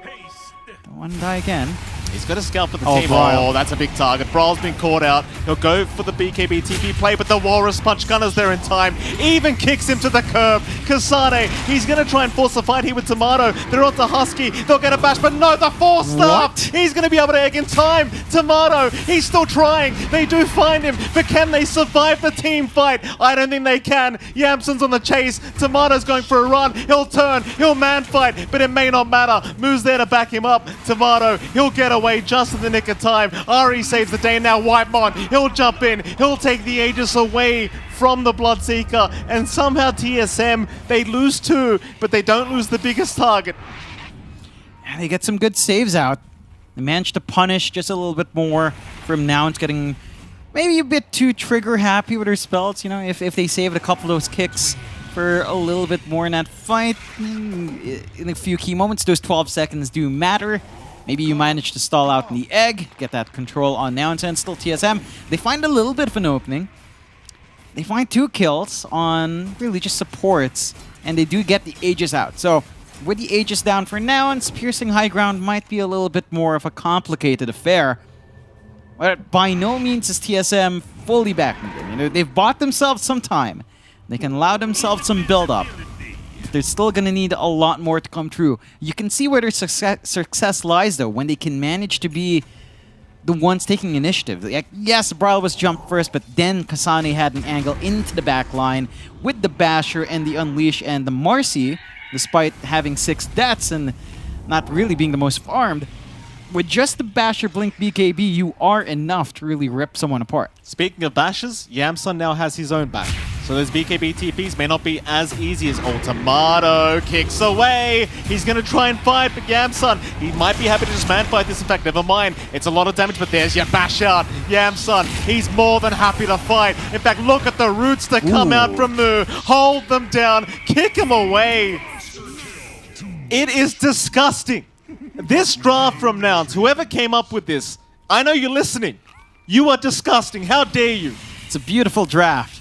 Don't want to die again. He's got a scout for the Oh, team. Brawl. Oh, that's a big target. Brawl's been caught out. He'll go for the BKB TP play, but the Walrus Punch Gunner's there in time. Even kicks him to the curb. Kasane, he's going to try and force a fight here with Tomato. They're onto Husky. They'll get a bash, but no, the force staff. What? He's going to be able to egg in time. Tomato, he's still trying. They do find him, but can they survive the team fight? I don't think they can. Yamson's on the chase. Tomato's going for a run. He'll turn. He'll man fight, but it may not matter. Moo's there to back him up. Tomato, he'll get away just in the nick of time. Ari saves the day. Now Whitemon, he'll jump in. He'll take the Aegis away from the Bloodseeker. And somehow TSM, they lose two, but they don't lose the biggest target. And they get some good saves out. They managed to punish just a little bit more from Nouns getting maybe a bit too trigger happy with her spells. You know, if they saved a couple of those kicks for a little bit more in that fight, in a few key moments, those 12 seconds do matter. Maybe you manage to stall out in the egg, get that control on Nouns, and still TSM. They find a little bit of an opening. They find 2 kills on really just supports, and they do get the Aegis out. So with the Aegis down for Nouns, piercing high ground might be a little bit more of a complicated affair. But by no means is TSM fully back in the game. You know, they've bought themselves some time. They can allow themselves some build-up. They're still going to need a lot more to come true. You can see where their success lies, though, when they can manage to be the ones taking initiative. Like, yes, Brawl was jumped first, but then Kasane had an angle into the back line with the Basher and the Unleash and the Marcy, despite having 6 deaths and not really being the most farmed. With just the Basher Blink BKB, you are enough to really rip someone apart. Speaking of bashes, Yamson now has his own bash. So those BKB TPs may not be as easy as Tomato kicks away. He's going to try and fight, but Yamson, he might be happy to just man fight this. In fact, never mind. It's a lot of damage, but there's your bash out. Yamson, he's more than happy to fight. In fact, look at the roots that come out from Moo. Hold them down. Kick him away. It is disgusting. This draft from Nouns, whoever came up with this, I know you're listening. You are disgusting. How dare you? It's a beautiful draft.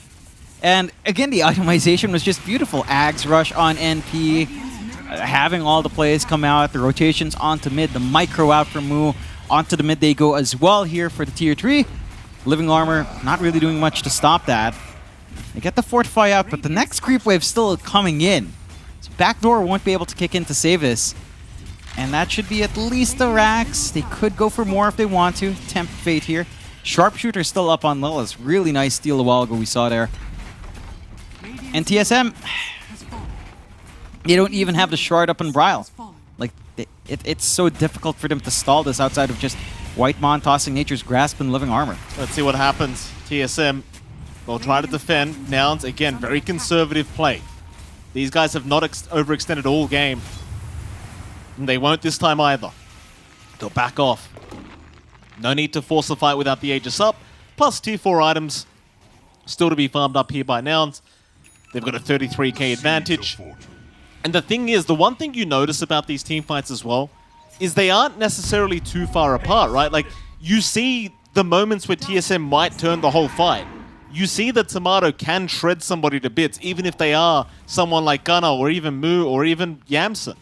And again, the itemization was just beautiful. Ags rush on NP, having all the plays come out, the rotations onto mid, the micro out from Moo, onto the mid they go as well here for the tier 3. Living Armor, not really doing much to stop that. They get the Fortify out, but the next creep wave still coming in. So backdoor won't be able to kick in to save this. And that should be at least the racks. They could go for more if they want to. Tempt Fate here. Sharpshooter still up on Lilith. Really nice steal a while ago we saw there. And TSM, they don't even have the shard up in Braille. Like, it's so difficult for them to stall this outside of just Whitemon tossing Nature's Grasp and Living Armor. Let's see what happens. TSM, they'll try to defend. Nouns, again, very conservative play. These guys have not overextended all game. And they won't this time either. They'll back off. No need to force the fight without the Aegis up. Plus tier 4 items still to be farmed up here by Nouns. They've got a 33k advantage. And the thing is, the one thing you notice about these team fights as well is they aren't necessarily too far apart, right? Like, you see the moments where TSM might turn the whole fight. You see that Tomato can shred somebody to bits, even if they are someone like Gunnar or even Moo or even Yamson,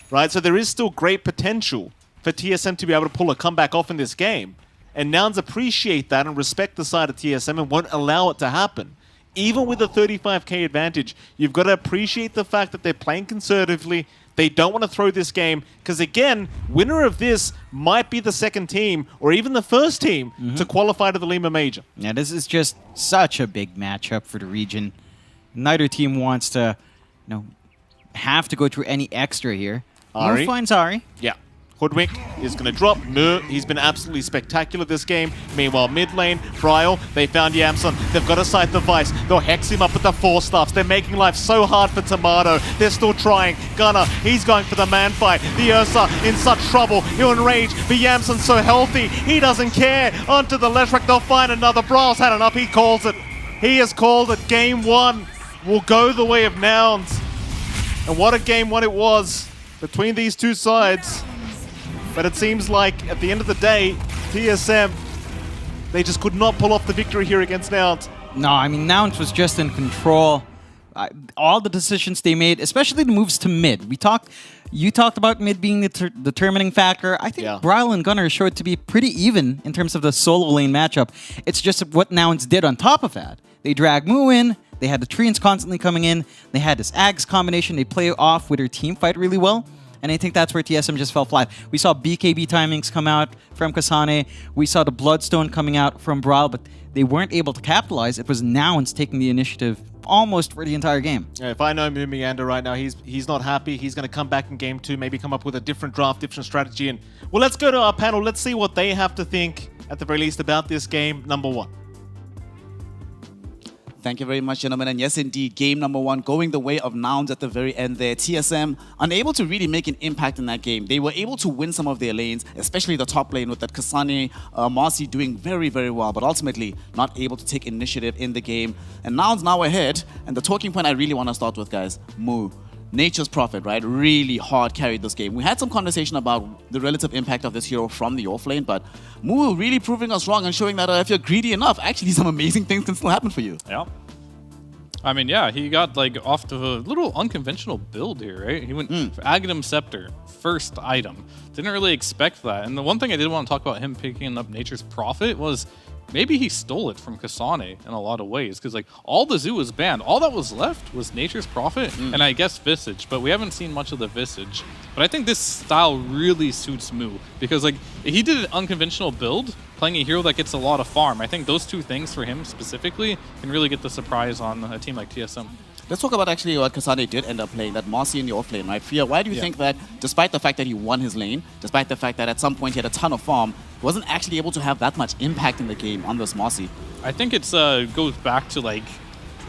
right? So there is still great potential for TSM to be able to pull a comeback off in this game. And Nouns appreciate that and respect the side of TSM and won't allow it to happen. even with a 35k advantage, you've got to appreciate the fact that they're playing conservatively. They don't want to throw this game because, again, winner of this might be the second team or even the first team to qualify to the Lima Major. Yeah, this is just such a big matchup for the region. Neither team wants to, have to go through any extra here. Ari. Mu finds Ari. Yeah. Hoodwink is going to drop. Mu, he's been absolutely spectacular this game. Meanwhile, mid lane, Bryle, they found Yamson. They've got to sight the Vice. They'll hex him up with the 4-stuffs. They're making life so hard for Tomato. They're still trying. Gunner, he's going for the man fight. The Ursa in such trouble. He'll enrage, but Yamson's so healthy. He doesn't care. Onto the left track, they'll find another. Bryle's had enough. He calls it. He has called it. Game 1 will go the way of Nouns. And what a game 1 it was between these two sides. But it seems like, at the end of the day, TSM, they just could not pull off the victory here against Nouns. No, I mean, Nouns was just in control. All the decisions they made, especially the moves to mid. You talked about mid being the determining factor. I think Bryle and Gunner showed to be pretty even in terms of the solo lane matchup. It's just what Nouns did on top of that. They drag Mu in. They had the Treants constantly coming in. They had this Ags combination. They play off with their team fight really well. And I think that's where TSM just fell flat. We saw BKB timings come out from Kasane. We saw the Bloodstone coming out from Bryle, but they weren't able to capitalize. It was Nouns taking the initiative almost for the entire game. Yeah, if I know Mu Meander right now, he's not happy. He's going to come back in game 2, maybe come up with a different draft, different strategy. And well, let's go to our panel. Let's see what they have to think, at the very least, about this game number 1. Thank you very much, gentlemen. And yes, indeed, game number 1 going the way of Nouns at the very end there. TSM unable to really make an impact in that game. They were able to win some of their lanes, especially the top lane with that Kasane, Marcy doing very, very well, but ultimately not able to take initiative in the game. And Nouns now ahead. And the talking point I really want to start with, guys, Mu. Nature's Prophet, right? Really hard carried this game. We had some conversation about the relative impact of this hero from the offlane, but Mu really proving us wrong and showing that if you're greedy enough, actually some amazing things can still happen for you. Yeah. I mean, yeah, he got off to a little unconventional build here, right? He went for Aghanim Scepter, first item. Didn't really expect that. And the one thing I did want to talk about him picking up Nature's Prophet was maybe he stole it from Kasane in a lot of ways, because all the Zoo was banned. All that was left was Nature's Prophet and I guess Visage, but we haven't seen much of the Visage. But I think this style really suits Mu, because he did an unconventional build, playing a hero that gets a lot of farm. I think those two things for him specifically can really get the surprise on a team like TSM. Let's talk about actually what Kasane did end up playing, that Marcy in the off lane, right? Fia, why do you think that despite the fact that he won his lane, despite the fact that at some point he had a ton of farm, he wasn't actually able to have that much impact in the game on this Marcy? I think it's goes back to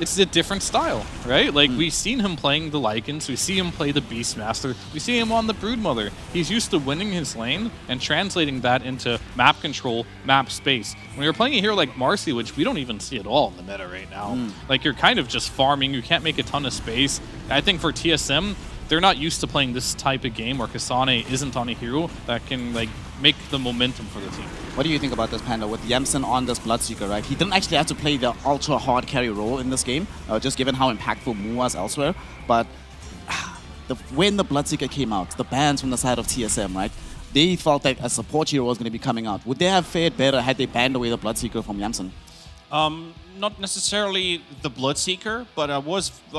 it's a different style, right? We've seen him playing the Lycans, we see him play the Beastmaster, we see him on the Broodmother. He's used to winning his lane and translating that into map control, map space. When you're playing a hero like Marcy, which we don't even see at all in the meta right now, you're kind of just farming, you can't make a ton of space. I think for TSM, they're not used to playing this type of game where Kasane isn't on a hero that can make the momentum for the team. What do you think about this, Panda, with Yamson on this Bloodseeker, right? He didn't actually have to play the ultra hard carry role in this game, just given how impactful Mu was elsewhere. But when the Bloodseeker came out, the bans from the side of TSM, right? They felt like a support hero was going to be coming out. Would they have fared better had they banned away the Bloodseeker from Yamson? Not necessarily the Bloodseeker, but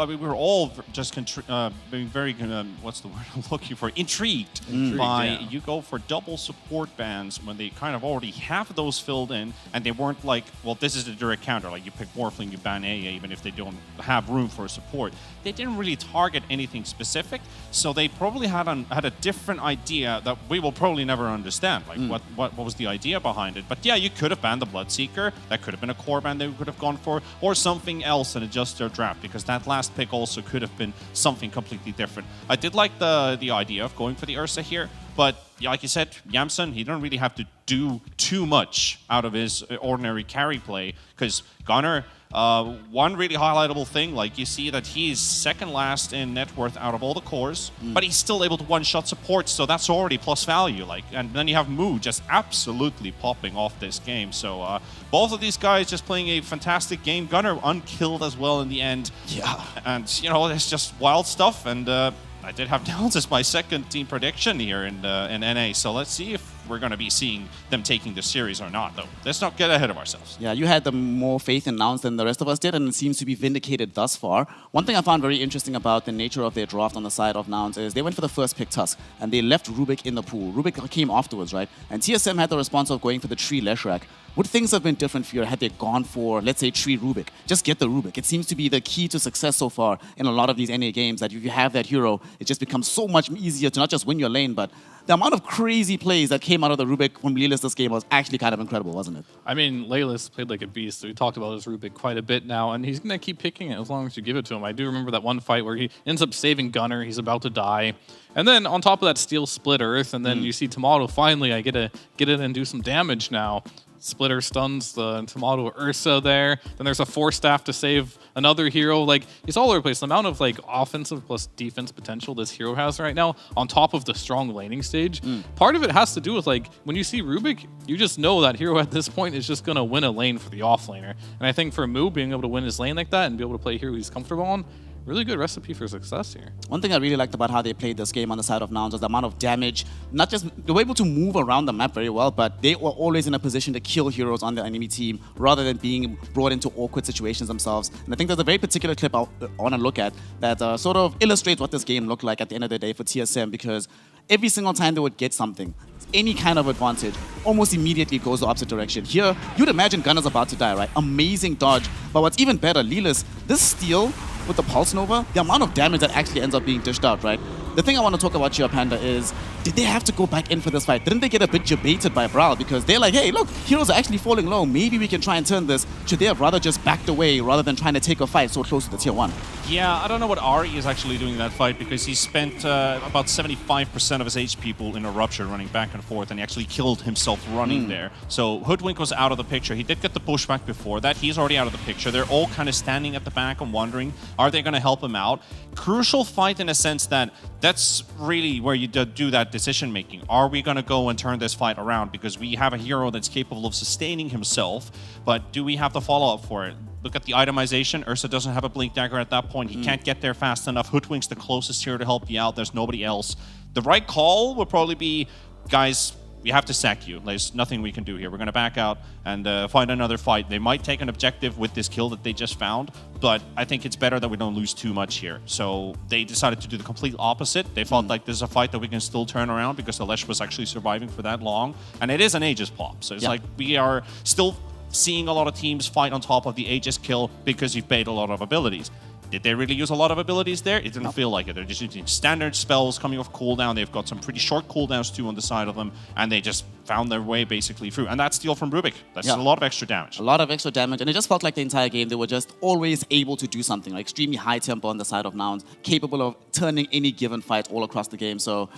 we were all just being very, what's the word I'm looking for? Intrigued by you go for double support bans when they kind of already have those filled in, and they weren't well, this is the direct counter. You pick Morphling, you ban AA, even if they don't have room for support. They didn't really target anything specific, so they probably had a different idea that we will probably never understand. What was the idea behind it? But yeah, you could have banned the Bloodseeker. That could have been a core ban they could have gone for, or something else and adjust their draft, because that last pick also could have been something completely different. I did like the idea of going for the Ursa here, but like you said, Yamson, he didn't really have to do too much out of his ordinary carry play, because Gunner, one really highlightable thing, you see that he's second last in net worth out of all the cores, but he's still able to one-shot support, so that's already plus value. And then you have Mu just absolutely popping off this game. So both of these guys just playing a fantastic game. Gunner unkilled as well in the end. Yeah. And, it's just wild stuff. And I did have Downs as my second team prediction here in NA. So let's see if we're going to be seeing them taking the series or not, though. Let's not get ahead of ourselves. Yeah, you had the more faith in Nouns than the rest of us did, and it seems to be vindicated thus far. One thing I found very interesting about the nature of their draft on the side of Nouns is they went for the first pick Tusk, and they left Rubik in the pool. Rubik came afterwards, right? And TSM had the response of going for the Tree Leshrac. Would things have been different for you had they gone for, let's say, Tree Rubik? Just get the Rubik. It seems to be the key to success so far in a lot of these NA games, that if you have that hero, it just becomes so much easier to not just win your lane, but the amount of crazy plays that came out of the Rubik from Lelis this game was actually kind of incredible, wasn't it? I mean, Lelis played like a beast. We talked about his Rubik quite a bit now, and he's going to keep picking it as long as you give it to him. I do remember that one fight where he ends up saving Gunner. He's about to die. And then on top of that, Steel split Earth, and then you see Tomato finally, I get it and do some damage now. Splitter stuns the Tomato Ursa there. Then there's a Force Staff to save another hero. Like, he's all over the place. The amount of like offensive plus defense potential this hero has right now, on top of the strong laning stage, part of it has to do with like when you see Rubik, you just know that hero at this point is just gonna win a lane for the offlaner. And I think for Moo being able to win his lane like that and be able to play a hero he's comfortable on, really good recipe for success here. One thing I really liked about how they played this game on the side of Nouns was the amount of damage. Not just, they were able to move around the map very well, but they were always in a position to kill heroes on the enemy team rather than being brought into awkward situations themselves. And I think there's a very particular clip I want to look at that sort of illustrates what this game looked like at the end of the day for TSM, because every single time they would get something, any kind of advantage, almost immediately goes the opposite direction. Here, you'd imagine Gunner's about to die, right? Amazing dodge. But what's even better, Lelis, this steal with the Pulse Nova, the amount of damage that actually ends up being dished out, right? The thing I want to talk about here, Panda, is did they have to go back in for this fight? Didn't they get a bit debated by Brawl? Because they're like, hey, look, heroes are actually falling low. Maybe we can try and turn this. Should they have rather just backed away rather than trying to take a fight so close to the tier 1? Yeah, I don't know what Ari is actually doing in that fight, because he spent about 75% of his HP pool in a Rupture running back and forth, and he actually killed himself running there. So Hoodwink was out of the picture. He did get the pushback before that. He's already out of the picture. They're all kind of standing at the back and wondering, are they going to help him out? Crucial fight in a sense that that's really where you do that decision making. Are we going to go and turn this fight around? Because we have a hero that's capable of sustaining himself, but do we have the follow-up for it? Look at the itemization. Ursa doesn't have a Blink Dagger at that point. He can't get there fast enough. Hoodwink's the closest here to help you out. There's nobody else. The right call would probably be, guys, we have to sack you. There's nothing we can do here. We're going to back out and find another fight. They might take an objective with this kill that they just found, but I think it's better that we don't lose too much here. So they decided to do the complete opposite. They felt like this is a fight that we can still turn around because the Lesh was actually surviving for that long. And it is an Aegis pop. So it's like we are still seeing a lot of teams fight on top of the Aegis kill because you've paid a lot of abilities. Did they really use a lot of abilities there? It didn't feel like it. They're just using standard spells coming off cooldown. They've got some pretty short cooldowns too on the side of them, and they just found their way basically through. And that's steal from Rubik. That's a lot of extra damage. A lot of extra damage, and it just felt like the entire game they were just always able to do something, like extremely high tempo on the side of Nouns, capable of turning any given fight all across the game. So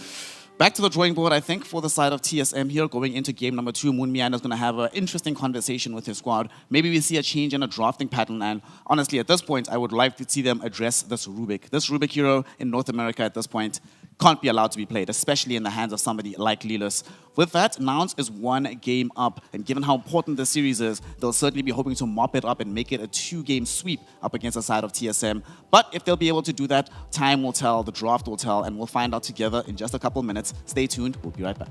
back to the drawing board, I think, for the side of TSM here, going into game number 2. Moon Mian is going to have an interesting conversation with his squad. Maybe we see a change in a drafting pattern, and honestly, at this point, I would like to see them address this Rubik. This Rubik hero in North America at this point can't be allowed to be played, especially in the hands of somebody like Lelis. With that, Nouns is 1 game up, and given how important this series is, they'll certainly be hoping to mop it up and make it a 2-game sweep up against the side of TSM. But if they'll be able to do that, time will tell, the draft will tell, and we'll find out together in just a couple minutes. Stay tuned, we'll be right back.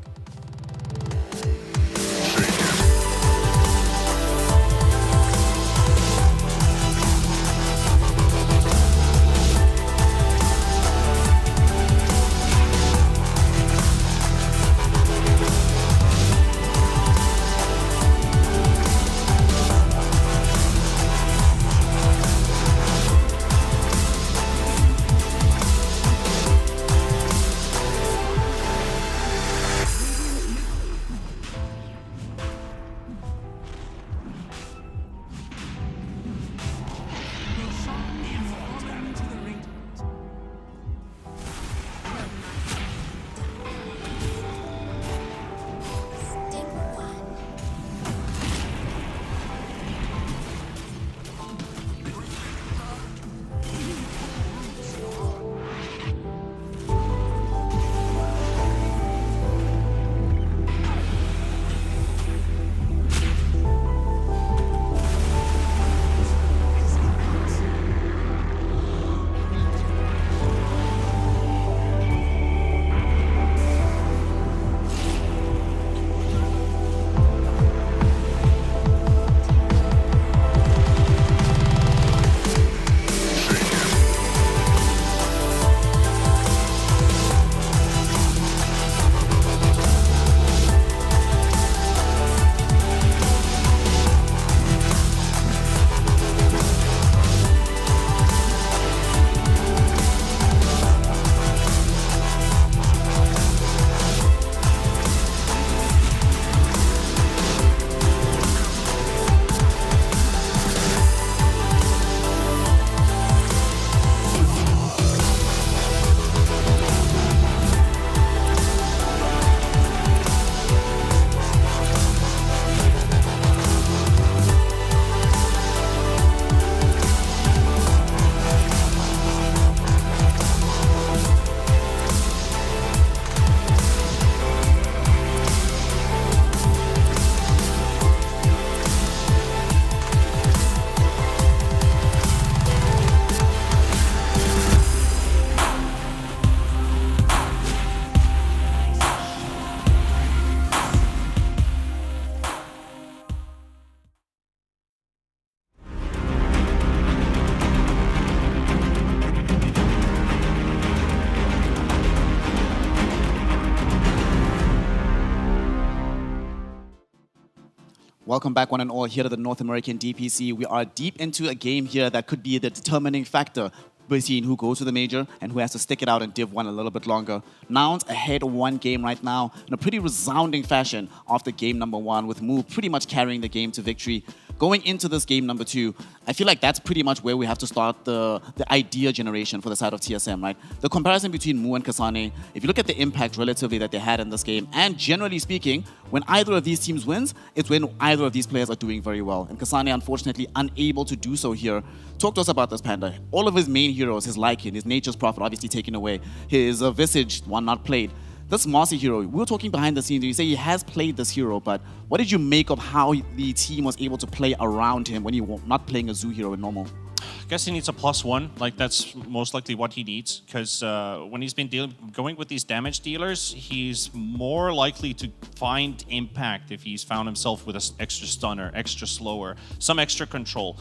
Welcome back, one and all, here to the North American DPC. We are deep into a game here that could be the determining factor between who goes to the major and who has to stick it out and Div 1 a little bit longer. Nouns ahead 1 game right now in a pretty resounding fashion after game number 1, with Mu pretty much carrying the game to victory. Going into this game number 2, I feel like that's pretty much where we have to start the idea generation for the side of TSM, right? The comparison between Mu and Kasane, if you look at the impact relatively that they had in this game, and generally speaking, when either of these teams wins, it's when either of these players are doing very well. And Kasane, unfortunately, unable to do so here. Talk to us about this, Panda. All of his main heroes, his Lycan, his Nature's Prophet, obviously taken away, his Visage, one not played. This Marcy hero, we were talking behind the scenes, you say he has played this hero, but what did you make of how the team was able to play around him when he was not playing a Zoo hero in normal? I guess he needs a +1. Like, that's most likely what he needs, because when he's been going with these damage dealers, he's more likely to find impact if he's found himself with an extra stunner, extra slower, some extra control.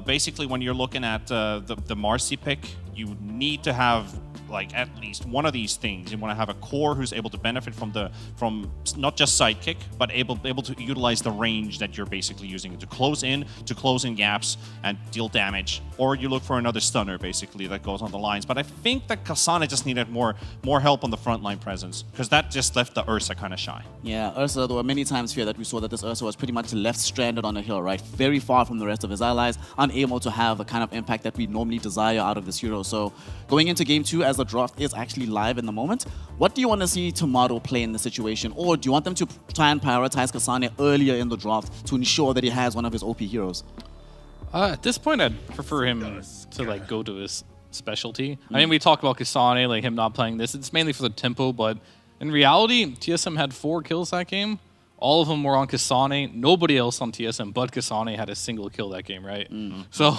Basically, when you're looking at the Marcy pick, you need to have like at least one of these things. You want to have a core who's able to benefit from not just sidekick, but able to utilize the range that you're basically using to close in gaps and deal damage. Or you look for another stunner basically that goes on the lines. But I think that Kasane just needed more help on the frontline presence, because that just left the Ursa kind of shy. Yeah, Ursa, there were many times here that we saw that this Ursa was pretty much left stranded on a hill, right? Very far from the rest of his allies, unable to have the kind of impact that we normally desire out of this hero. So going into game 2, as the draft is actually live in the moment, what do you want to see Tomato play in the situation? Or do you want them to try and prioritize Kasane earlier in the draft to ensure that he has one of his OP heroes? At this point, I'd prefer him to like go to his specialty. I mean, we talked about Kasane, like him not playing this. It's mainly for the tempo, but in reality, TSM had 4 kills that game. All of them were on Kasane. Nobody else on TSM but Kasane had a single kill that game, right? So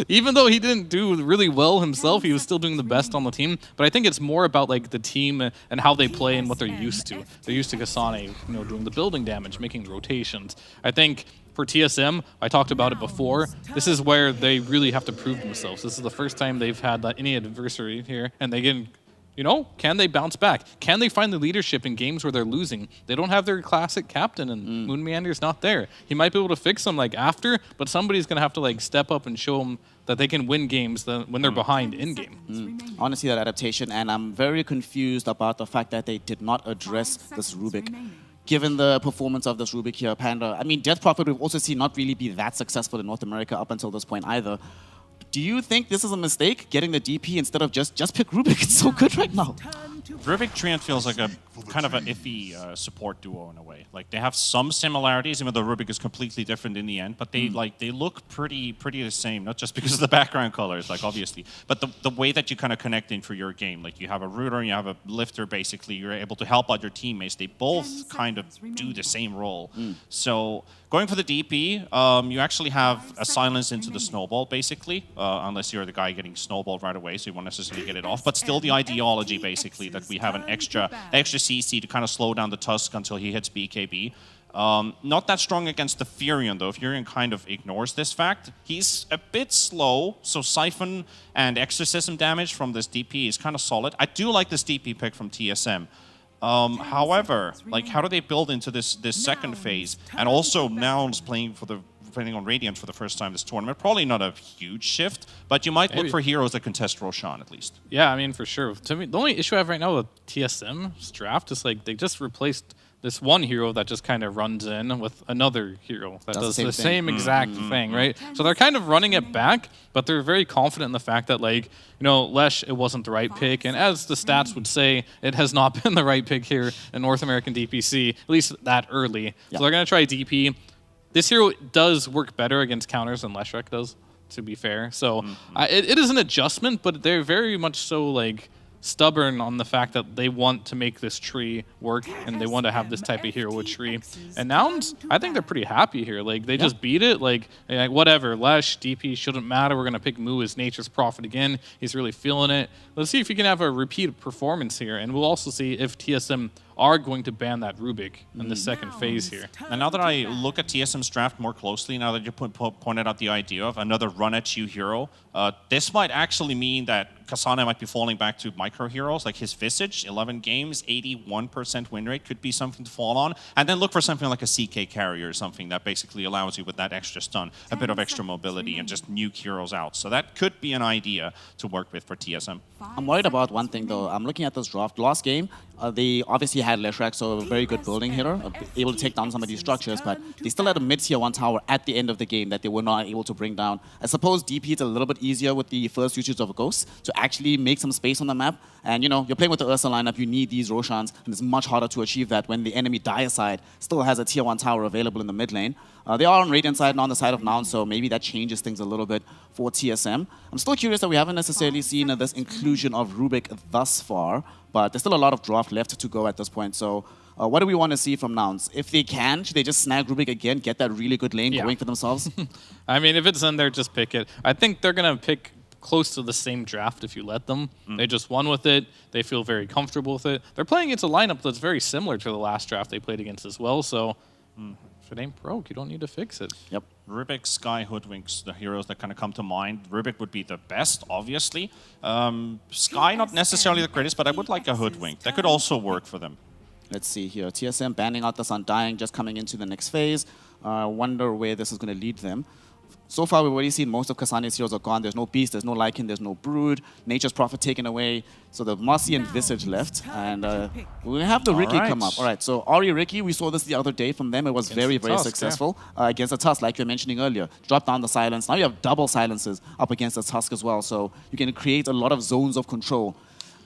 even though he didn't do really well himself, he was still doing the best on the team. But I think it's more about like the team and how they play and what they're used to. They're used to Kasane, doing the building damage, making rotations. I think for TSM, I talked about it before, this is where they really have to prove themselves. This is the first time they've had any adversary here, and they can, can they bounce back? Can they find the leadership in games where they're losing? They don't have their classic captain, and Moon Meander's not there. He might be able to fix them after, but somebody's going to have to step up and show them that they can win games when they're behind in-game. I want to see that adaptation, and I'm very confused about the fact that they did not address this Rubik. Given the performance of this Rubik here, Panda, I mean, Death Prophet we've also seen not really be that successful in North America up until this point either. Do you think this is a mistake, getting the DP instead of just pick Rubik? It's so good right now. Rubik Treant feels like a kind of an iffy support duo in a way. Like, they have some similarities, even though Rubik is completely different in the end. But they they look pretty the same, not just because of the background colors, obviously, but the way that you kind of connect in for your game. Like, you have a rooter and you have a lifter. Basically, you're able to help out your teammates. They both kind of do the same role. So going for the DP, you actually have a silence into the snowball, basically, unless you're the guy getting snowballed right away, so you won't necessarily get it off. But still, the ideology basically that we have an extra CC to kind of slow down the Tusk until he hits BKB. Not that strong against the Furion, though. If Furion kind of ignores this fact, he's a bit slow, so Siphon and Exorcism damage from this DP is kind of solid. I do like this DP pick from TSM. However, how do they build into this second phase? And also, Nouns playing on Radiant for the first time this tournament. Probably not a huge shift, but you might look for heroes that can test Roshan at least. Yeah, I mean, for sure. To me, the only issue I have right now with TSM's draft is they just replaced this one hero that just kind of runs in with another hero that does the same exact thing, right? So they're kind of running it back, but they're very confident in the fact that, Lesh, it wasn't the right pick. And as the stats would say, it has not been the right pick here in North American DPC, at least that early. So they're going to try DP. This hero does work better against counters than Leshrac does, to be fair. So it is an adjustment, but they're very much so, stubborn on the fact that they want to make this tree work and they want to have this type of hero tree. And Nouns, I think they're pretty happy here. They just beat it. Whatever, Lesh, DP shouldn't matter. We're going to pick Mu as Nature's Prophet again. He's really feeling it. Let's see if he can have a repeat performance here. And we'll also see if TSM are going to ban that Rubik in the second phase here. And now that I look at TSM's draft more closely, now that you pointed out the idea of another run-at-you hero, this might actually mean that Kasane might be falling back to micro heroes like his Visage, 11 games, 81% win rate could be something to fall on. And then look for something like a CK carrier or something that basically allows you with that extra stun, a bit of extra mobility and just nuke heroes out. So that could be an idea to work with for TSM. I'm worried about one thing though. I'm looking at this draft. Last game, they obviously had Leshrac, so a very good building hitter, able to take down some of these structures, but they still had a mid-tier 1 tower at the end of the game that they were not able to bring down. I suppose DP is a little bit easier with the first usage of Ghost to actually make some space on the map. And you know, you're playing with the Ursa lineup, you need these Roshans, and it's much harder to achieve that when the enemy dire side still has a tier 1 tower available in the mid lane. They are on Radiant side and on the side of Noun, so maybe that changes things a little bit for TSM. I'm still curious that we haven't necessarily seen this inclusion of Rubik thus far, but there's still a lot of draft left to go at this point. So what do we want to see from Nouns? If they can, should they just snag Rubik again, get that really good lane going for themselves? I mean, if it's in there, just pick it. I think they're going to pick close to the same draft if you let them. They just won with it. They feel very comfortable with it. They're playing against a lineup that's very similar to the last draft they played against as well, so if it ain't broke, you don't need to fix it. Yep. Rubik, Sky, Hoodwinks, the heroes that kind of come to mind. Rubik would be the best, obviously. Sky, not necessarily the greatest, but I would like a Hoodwink. That could also work for them. Let's see here. TSM banning out this Undying, just coming into the next phase. I wonder where this is going to lead them. So far, we've already seen most of Kasane's heroes are gone. There's no Beast, there's no Lycan, there's no Brood. Nature's Prophet taken away. So the Mossy and Visage left. And we have the Riki come up. All right, so Ori Riki, we saw this the other day from them. It was very, very successful against the Tusk, like you were mentioning earlier. Drop down the silence. Now you have double silences up against the Tusk as well. So you can create a lot of zones of control.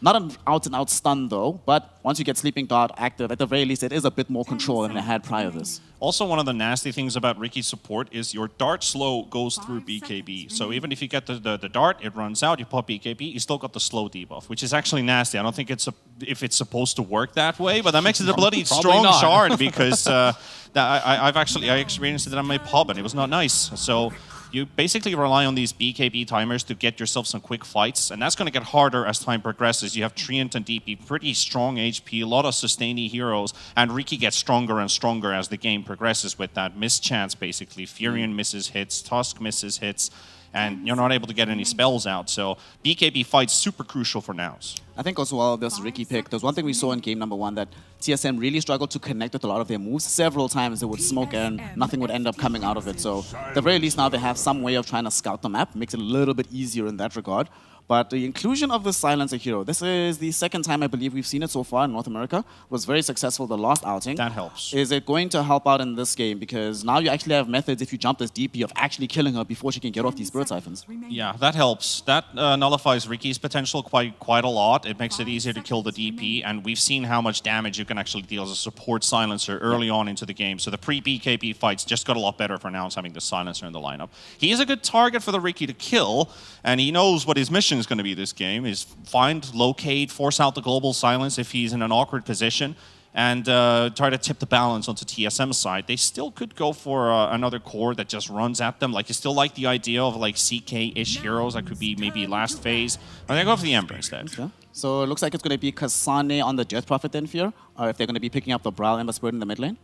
Not an out-and-out stun, though, but once you get Sleeping Dart active, at the very least, it is a bit more control than it had prior to this. Also, one of the nasty things about Ricky's support is your dart slow goes through BKB. So even if you get the dart, it runs out, you pop BKB, you still got the slow debuff, which is actually nasty. I don't think if it's supposed to work that way, but that makes it a bloody strong shard because I experienced it on my pub and it was not nice. So you basically rely on these BKB timers to get yourself some quick fights, and that's going to get harder as time progresses. You have Treant and DP, pretty strong HP, a lot of sustaining heroes, and Riki gets stronger and stronger as the game progresses with that mischance, basically. Furion misses hits, Tusk misses hits, and you're not able to get any spells out. So BKB fights super crucial for Nows. I think also while this Riki pick, there's one thing we saw in game number 1 that TSM really struggled to connect with a lot of their moves. Several times they would smoke and nothing would end up coming out of it. So at the very least now they have some way of trying to scout the map, makes it a little bit easier in that regard. But the inclusion of the Silencer hero, this is the second time I believe we've seen it so far in North America. It was very successful the last outing. That helps. Is it going to help out in this game? Because now you actually have methods if you jump this DP of actually killing her before she can get off these Spirit Siphons. Yeah, that helps. That nullifies Ricky's potential quite a lot. It makes it easier to kill the DP, and we've seen how much damage you can actually deal as a support Silencer early on into the game. So the pre-BKB fights just got a lot better for Nouns having the Silencer in the lineup. He is a good target for the Ricky to kill, and he knows what his mission is going to be this game, is find, locate, force out the global silence if he's in an awkward position, and try to tip the balance onto TSM's side. They still could go for another core that just runs at them. Like, you still like the idea of like CK-ish heroes that could be maybe last phase. But they go for the Ember instead. Okay. So it looks like it's going to be Kasane on the Death Prophet then, Fear, or if they're going to be picking up the Brawl Ember Spirit in the mid lane.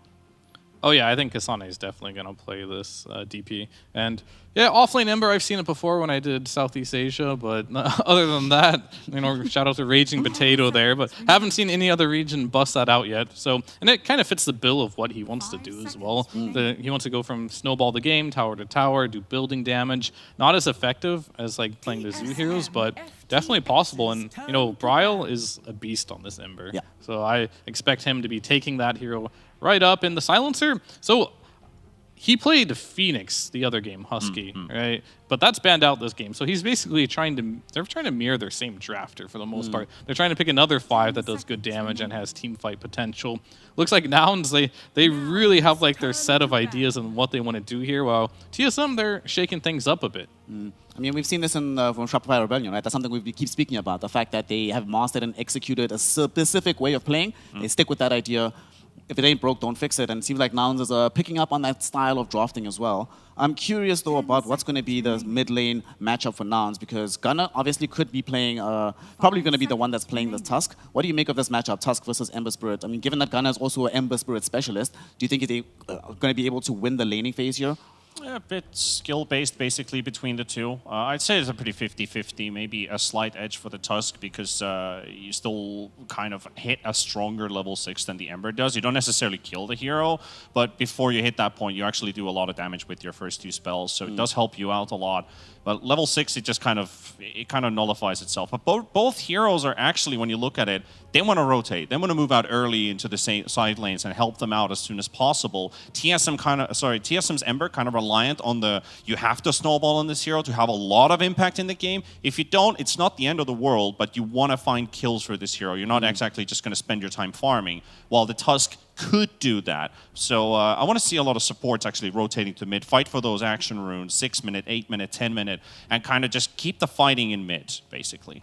Oh yeah, I think Kasane is definitely going to play this DP. And yeah, offlane Ember, I've seen it before when I did Southeast Asia, but other than that, you know, shout out to Raging Potato there, but haven't seen any other region bust that out yet. So, and it kind of fits the bill of what he wants to do as well. He wants to go from snowball the game, tower to tower, do building damage. Not as effective as like playing the Zoo heroes, but definitely possible. And you know, Bryle is a beast on this Ember. Yeah. So I expect him to be taking that hero right up in the Silencer. So he played Phoenix the other game, Husky, right? But that's banned out this game. So he's basically they're trying to mirror their same drafter for the most part. They're trying to pick another 5 that does good damage and has team fight potential. Looks like Nouns, they really have like their set of ideas on what they want to do here, while TSM, they're shaking things up a bit. I mean, we've seen this from Shopify Rebellion, right? That's something we keep speaking about, the fact that they have mastered and executed a specific way of playing. They stick with that idea. if it ain't broke, don't fix it. And it seems like Nouns is picking up on that style of drafting as well. I'm curious, though, about what's going to be the mid lane matchup for Nouns, because Gunnar obviously could be playing, probably going to be the one that's playing the Tusk. What do you make of this matchup, Tusk versus Ember Spirit? I mean, given that Gunnar is also an Ember Spirit specialist, do you think he's going to be able to win the laning phase here? A bit skill-based, basically, between the two. I'd say it's a pretty 50-50, maybe a slight edge for the Tusk, because you still kind of hit a stronger level 6 than the Ember does. You don't necessarily kill the hero, but before you hit that point, you actually do a lot of damage with your first 2 spells, so it does help you out a lot. But level 6, it just kind of nullifies itself. But both heroes are actually, when you look at it, they want to rotate. They want to move out early into the side lanes and help them out as soon as possible. TSM's Ember kind of reliant on you have to snowball on this hero to have a lot of impact in the game. If you don't, it's not the end of the world, but you want to find kills for this hero. You're not exactly just going to spend your time farming, while the Tusk could do that. So I want to see a lot of supports actually rotating to mid, fight for those action runes, 6-minute, 8-minute, 10-minute, and kind of just keep the fighting in mid, basically.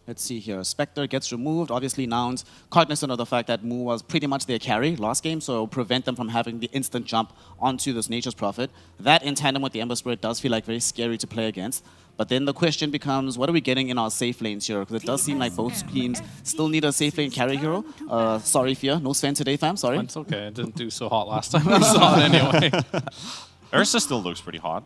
Let's see here. Spectre gets removed. Obviously, Nouns cognizant of the fact that Mu was pretty much their carry last game, so prevent them from having the instant jump onto this Nature's Prophet. That, in tandem with the Ember Spirit, does feel like very scary to play against. But then the question becomes, what are we getting in our safe lanes here? Because it does seem like both teams still need a safe lane carry hero. Sorry, Fear. No Sven today, fam. Sorry. It's okay. It didn't do so hot last time I saw it anyway. Ursa still looks pretty hot.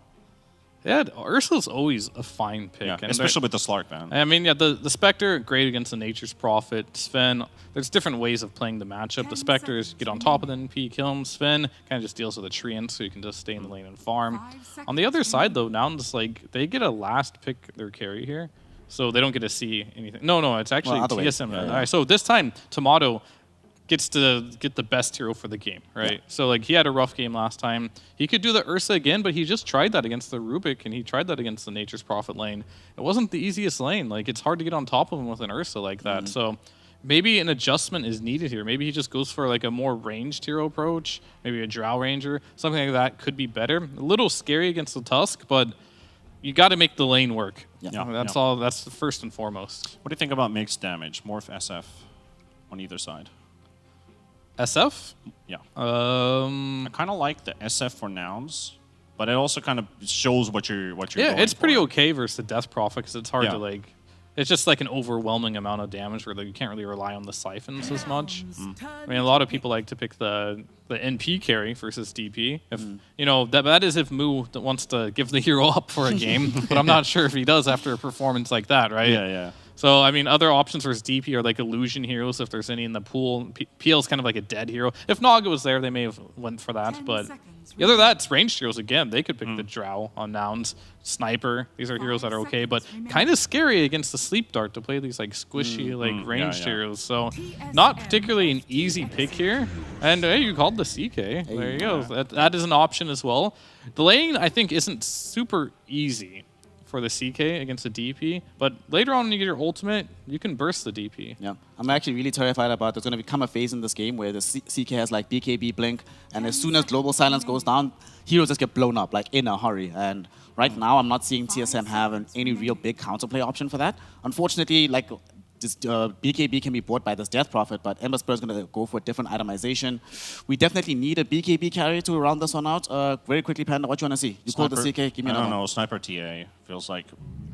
Yeah, Ursa's always a fine pick. Yeah, and especially with the Slark ban. I mean, yeah, the Spectre, great against the Nature's Prophet. Sven, there's different ways of playing the matchup. The Spectres get on top of the NP, kill him. Sven kind of just deals with a treant, so you can just stay in the lane and farm. On the other side, though, Nouns, like, they get a last pick their carry here, so they don't get to see anything. No, it's actually TSM. All right, so this time, Tomato gets to get the best hero for the game, right? Yeah. So like he had a rough game last time. He could do the Ursa again, but he just tried that against the Rubik, and he tried that against the Nature's Prophet lane. It wasn't the easiest lane. Like it's hard to get on top of him with an Ursa like that. So maybe an adjustment is needed here. Maybe he just goes for like a more ranged hero approach, maybe a Drow Ranger, something like that could be better. A little scary against the Tusk, but you got to make the lane work. Yeah. That's all. That's the first and foremost. What do you think about mixed damage? Morph SF on either side. SF? Yeah. I kind of like the SF for Nouns, but it also kind of shows what you're yeah, going it's pretty for. okay versus the Death Prophet because it's hard to like. It's just like an overwhelming amount of damage where you can't really rely on the siphons as much. I mean, a lot of people like to pick the NP carry versus DP. If you know that is if Mu wants to give the hero up for a game, but I'm not sure if he does after a performance like that, right? Yeah. So, I mean, other options versus DP are like illusion heroes if there's any in the pool. PL's kind of like a dead hero. If Naga was there, they may have went for that. But the other that, it's ranged heroes again. They could pick the Drow on Nouns. Sniper. These are heroes that are okay, but kind of scary against the Sleep Dart to play these like squishy, like ranged heroes. So, not particularly an easy pick here. And hey, you called the CK. There you go. That is an option as well. The lane, I think, isn't super easy for the CK against the DP, but later on when you get your ultimate, you can burst the DP. Yeah, I'm actually really terrified about there's going to become a phase in this game where the CK has like BKB blink, and as soon as global silence goes down, heroes just get blown up like in a hurry. And right now, I'm not seeing TSM have any real big counterplay option for that. Unfortunately, like this BKB can be bought by this Death Prophet, but Ember Spirit is going to go for a different itemization. We definitely need a BKB carry to round this one out. Very quickly, Panda, what you want to see? You called the CK, give me another. I don't know, Sniper TA feels like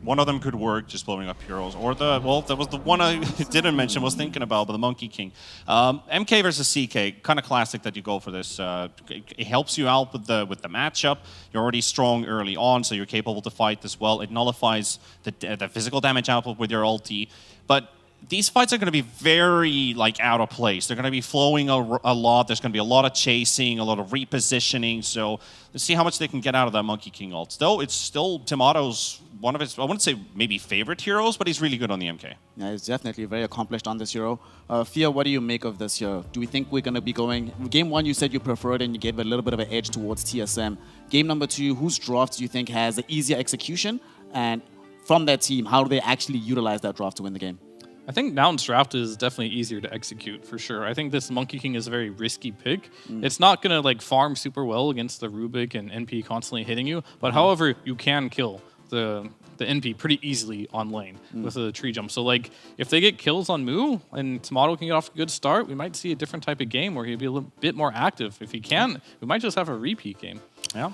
one of them could work, just blowing up heroes. Or that was the one I didn't mention, was thinking about, but the Monkey King. MK versus CK, kind of classic that you go for this. It helps you out with the matchup. You're already strong early on, so you're capable to fight as well. It nullifies the physical damage output with your ulti. But these fights are going to be very out of place. They're going to be flowing a lot. There's going to be a lot of chasing, a lot of repositioning. So let's see how much they can get out of that Monkey King ult. Though it's still Tomato's one of his, I wouldn't say maybe favorite heroes, but he's really good on the MK. Yeah, he's definitely very accomplished on this hero. Fia, what do you make of this hero? Do we think we're going to be going... Game 1, you said you preferred and you gave a little bit of an edge towards TSM. Game number 2, whose draft do you think has the easier execution? And from that team, how do they actually utilize that draft to win the game? I think Nouns draft is definitely easier to execute for sure. I think this Monkey King is a very risky pick. It's not going to farm super well against the Rubik and NP constantly hitting you, but however, you can kill the NP pretty easily on lane with the tree jump. So like if they get kills on Moo and Tomato can get off a good start, we might see a different type of game where he'll be a little bit more active. If he can, we might just have a repeat game. Yeah.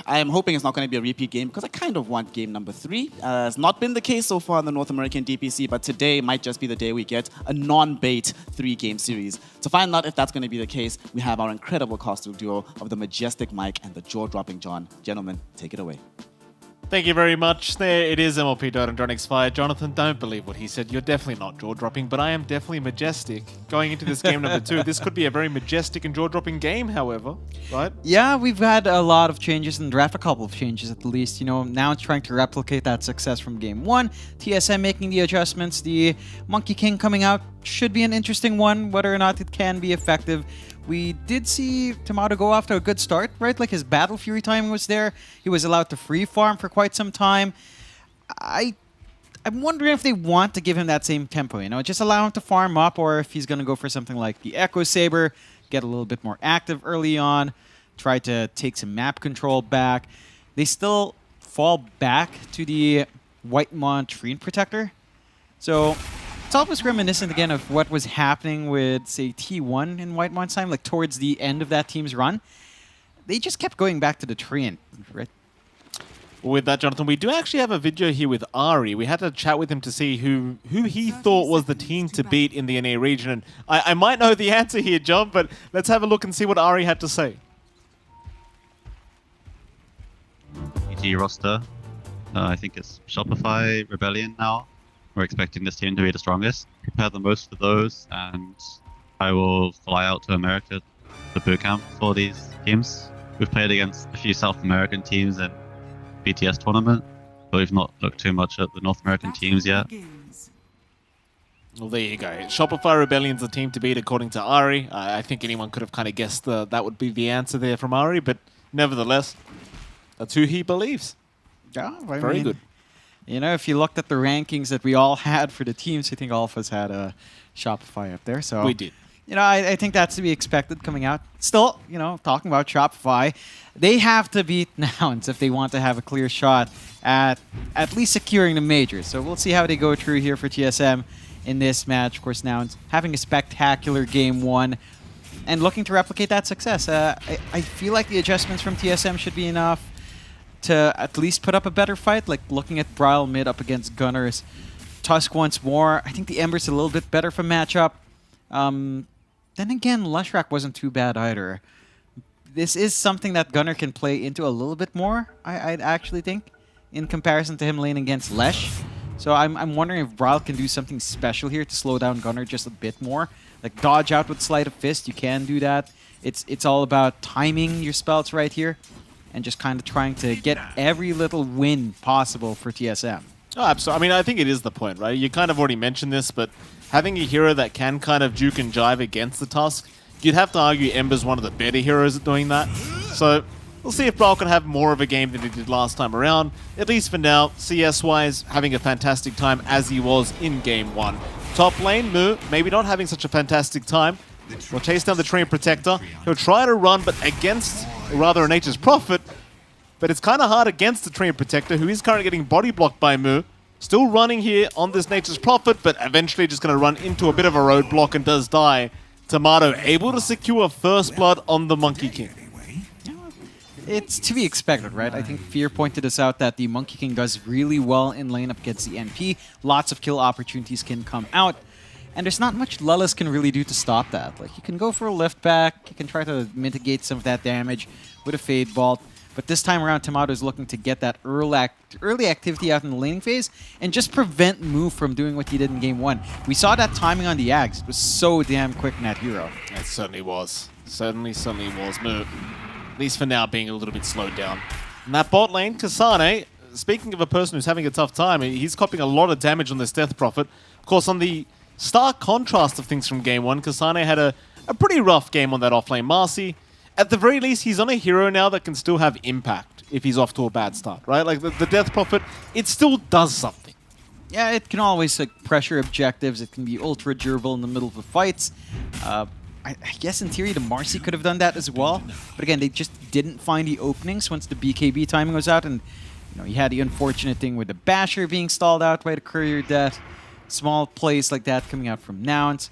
I am hoping it's not going to be a repeat game because I kind of want game number 3. It's not been the case so far in the North American DPC, but today might just be the day we get a non-bait 3-game series. To find out if that's going to be the case, we have our incredible costume duo of the majestic Mike and the jaw-dropping John. Gentlemen, take it away. Thank you very much. There it is, MLP Dot and John X Fire. Jonathan, don't believe what he said. You're definitely not jaw-dropping, but I am definitely majestic. Going into this game number 2, this could be a very majestic and jaw-dropping game, however, right? Yeah, we've had a lot of changes in the draft, a couple of changes at least. You know, now it's trying to replicate that success from game 1. TSM making the adjustments. The Monkey King coming out should be an interesting one, whether or not it can be effective. We did see Tomato go off to a good start, right? Like his Battle Fury timing was there. He was allowed to free farm for quite some time. I'm wondering if they want to give him that same tempo, you know, just allow him to farm up, or if he's going to go for something like the Echo Saber, get a little bit more active early on, try to take some map control back. They still fall back to the Whitemon Tree Protector. So it's almost reminiscent again of what was happening with, say, T1 in Whitemon's time, like towards the end of that team's run. They just kept going back to the Treant, right? With that, Jonathan, we do actually have a video here with Ari. We had to chat with him to see who he thought was the team to beat in the NA region. And I might know the answer here, John, but let's have a look and see what Ari had to say. EG roster. I think it's Shopify, Rebellion now. We're expecting this team to be the strongest. Prepare the most for those, and I will fly out to America to boot camp for these teams. We've played against a few South American teams in BTS tournament, but we've not looked too much at the North American teams yet. Well, there you go. Shopify Rebellion's the team to beat, according to Ari. I think anyone could have kind of guessed that would be the answer there from Ari, but nevertheless, that's who he believes. Yeah, Very good. You know, if you looked at the rankings that we all had for the teams, I think all of us had a Shopify up there. So We did. You know, I think that's to be expected coming out. Still, you know, talking about Shopify, they have to beat Nouns if they want to have a clear shot at least securing the major. So we'll see how they go through here for TSM in this match. Of course, Nouns having a spectacular game 1 and looking to replicate that success. I feel like the adjustments from TSM should be enough to at least put up a better fight. Like looking at Brile mid up against Gunners, Tusk once more. I think the Ember's a little bit better for matchup. Then again, Leshrac wasn't too bad either. This is something that Gunner can play into a little bit more, I'd actually think, in comparison to him laning against Lesh. So I'm wondering if Brile can do something special here to slow down Gunner just a bit more. Like dodge out with Sleight of Fist, you can do that. It's all about timing your spells right here and just kind of trying to get every little win possible for TSM. Oh, absolutely. I mean, I think it is the point, right? You kind of already mentioned this, but having a hero that can kind of juke and jive against the Tusk, you'd have to argue Ember's one of the better heroes at doing that. So we'll see if Brile can have more of a game than he did last time around. At least for now, CS-wise, having a fantastic time as he was in Game 1. Top lane, Moo, maybe not having such a fantastic time. Will chase down the Treant Protector. He'll try to run, but against, or rather a Nature's Prophet. But it's kind of hard against the Treant Protector, who is currently getting body blocked by Moo. Still running here on this Nature's Prophet, but eventually just going to run into a bit of a roadblock and does die. Tomato able to secure first blood on the Monkey King. It's to be expected, right? I think Fear pointed us out that the Monkey King does really well in lane up against the NP. Lots of kill opportunities can come out. And there's not much Lullis can really do to stop that. Like, you can go for a lift back, you can try to mitigate some of that damage with a Fade Bolt. But this time around, Tomato is looking to get that early activity out in the laning phase and just prevent Moo from doing what he did in Game 1. We saw that timing on the Ags. It was so damn quick in that hero. It certainly was. Certainly was. Moo, at least for now, being a little bit slowed down. In that bot lane, Kasane, speaking of a person who's having a tough time, he's copying a lot of damage on this Death Prophet. Of course, on the stark contrast of things from Game 1, Kasane had a pretty rough game on that offlane Marcy. At the very least, he's on a hero now that can still have impact if he's off to a bad start, right? Like the Death Prophet, it still does something. Yeah, it can always like pressure objectives. It can be ultra durable in the middle of the fights. I guess in theory the Marcy could have done that as well. But again, they just didn't find the openings once the BKB timing was out. And You know, you had the unfortunate thing with the Basher being stalled out by the Courier death. Small plays like that coming out from Nouns.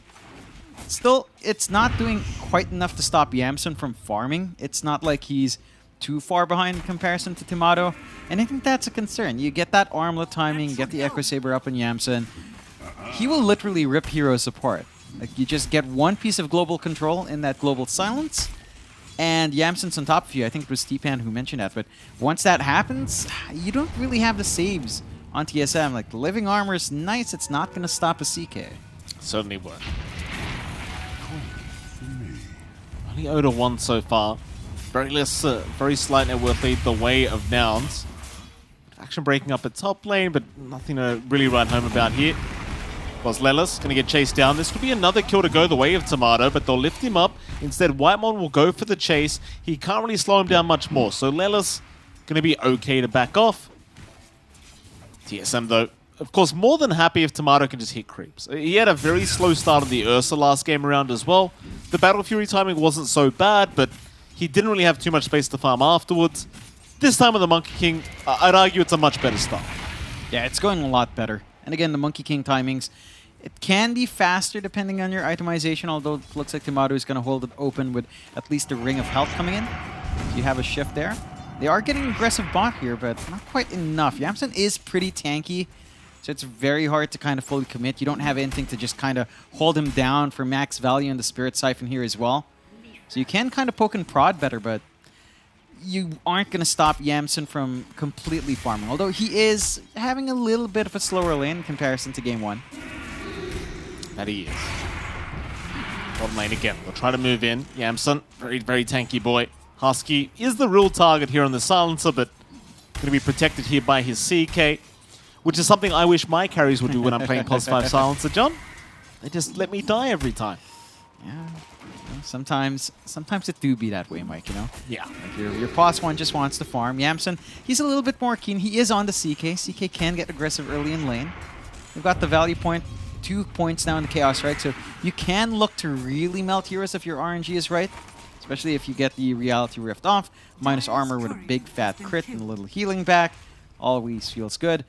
Still, it's not doing quite enough to stop Yamsun from farming. It's not like he's too far behind in comparison to Timado, and I think that's a concern. You get that armlet timing, get the Echo Saber up on Yamsun. He will literally rip heroes apart. Like, you just get one piece of global control in that global silence, and Yamsun's on top of you. I think it was Stepan who mentioned that, but once that happens, you don't really have the saves on TSM. Like, the living armor is nice, it's not going to stop a CK. Certainly won't. Only 0-1 so far. Very slight net worth lead the way of Nouns. Action breaking up at top lane, but nothing to really write home about here. Was Lelis going to get chased down. This could be another kill to go the way of Tomato, but they'll lift him up. Instead, Whitemon will go for the chase. He can't really slow him down much more, so Lelis going to be okay to back off. TSM, though, of course, more than happy if Tomato can just hit creeps. He had a very slow start of the Ursa last game around as well. The Battle Fury timing wasn't so bad, but he didn't really have too much space to farm afterwards. This time with the Monkey King, I'd argue it's a much better start. Yeah, it's going a lot better. And again, the Monkey King timings, it can be faster depending on your itemization, although it looks like Timado is going to hold it open with at least a ring of health coming in. So you have a shift there. They are getting aggressive bot here, but not quite enough. Yamsun is pretty tanky, so it's very hard to kind of fully commit. You don't have anything to just kind of hold him down for max value in the Spirit Siphon here as well. So you can kind of poke and prod better, but you aren't going to stop Yamsun from completely farming. Although he is having a little bit of a slower lane in comparison to Game 1. That he is. Bottom lane again. They'll try to move in. Yamsun, very, very tanky boy. Husky is the real target here on the Silencer, but going to be protected here by his CK, which is something I wish my carries would do when I'm playing +5 Silencer, John. They just let me die every time. Yeah. Sometimes it do be that way, Mike, you know? Yeah. Like your +1 just wants to farm. Yamsun, he's a little bit more keen. He is on the CK. CK can get aggressive early in lane. We've got the value point, 2 points now in the Chaos, right? So you can look to really melt heroes if your RNG is right. Especially if you get the Reality Rift off. Minus armor with a big fat crit and a little healing back. Always feels good.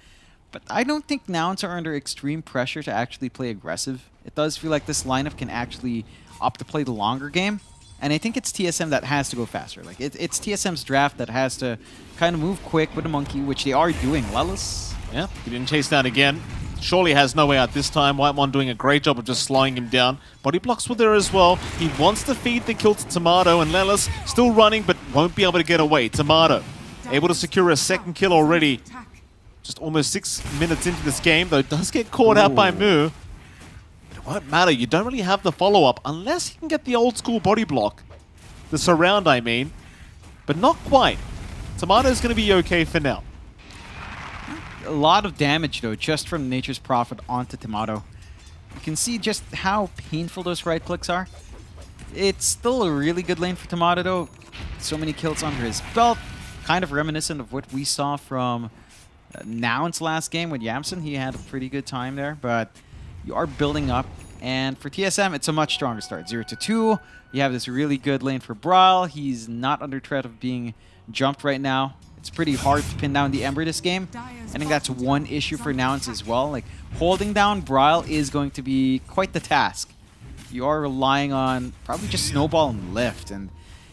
But I don't think Nouns are under extreme pressure to actually play aggressive. It does feel like this lineup can actually opt to play the longer game. And I think it's TSM that has to go faster. Like it's TSM's draft that has to kind of move quick with the Monkey, which they are doing. Lelis. Yeah, he didn't chase down again. Surely has no way out this time. Whitemon doing a great job of just slowing him down. Body blocks were there as well. He wants to feed the kill to Tomato, and Lelis still running, but won't be able to get away. Tomato able to secure a second kill already. Just almost 6 minutes into this game, though does get caught out by Mu. But it won't matter. You don't really have the follow-up unless you can get the old school body block. The surround, I mean. But not quite. Tomato's going to be okay for now. A lot of damage, though, just from Nature's Prophet onto Tomato. You can see just how painful those right clicks are. It's still a really good lane for Tomato, though. So many kills under his belt. Kind of reminiscent of what we saw from Nouns last game with Yamsun. He had a pretty good time there, but you are building up. And for TSM, it's a much stronger start. 0-2. You have this really good lane for Brawl. He's not under threat of being jumped right now. It's pretty hard to pin down the Ember this game. I think that's one issue for Nouns as well. Like, holding down Brawl is going to be quite the task. You are relying on probably just Snowball and Lift, and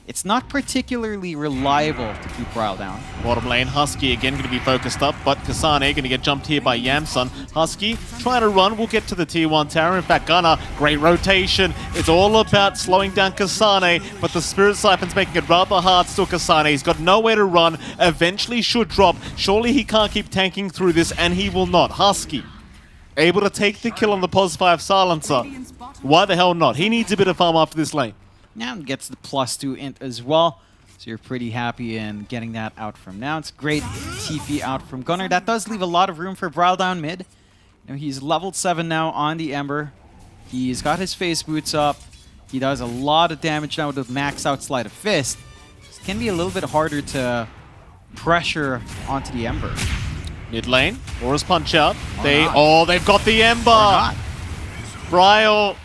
it's not particularly reliable to keep Brawl down. Bottom lane, Husky again going to be focused up, but Kasane going to get jumped here by Yamsun. Husky trying to run, will get to the tier 1 tower. In fact, Gunnar, great rotation. It's all about slowing down Kasane, but the Spirit Siphon's making it rather hard still. Kasane, he's got nowhere to run, eventually should drop. Surely he can't keep tanking through this, and he will not. Husky, able to take the kill on the +5 Silencer. Why the hell not? He needs a bit of farm after this lane. Now gets the +2 int as well. So you're pretty happy in getting that out from now. It's great TP out from Gunnar. That does leave a lot of room for Brawl down mid. You know, he's leveled 7 now on the Ember. He's got his face boots up. He does a lot of damage now with the maxed out Sleight of Fist. It can be a little bit harder to pressure onto the Ember. Mid lane, Aura's punch out. They've got the Ember. Bryle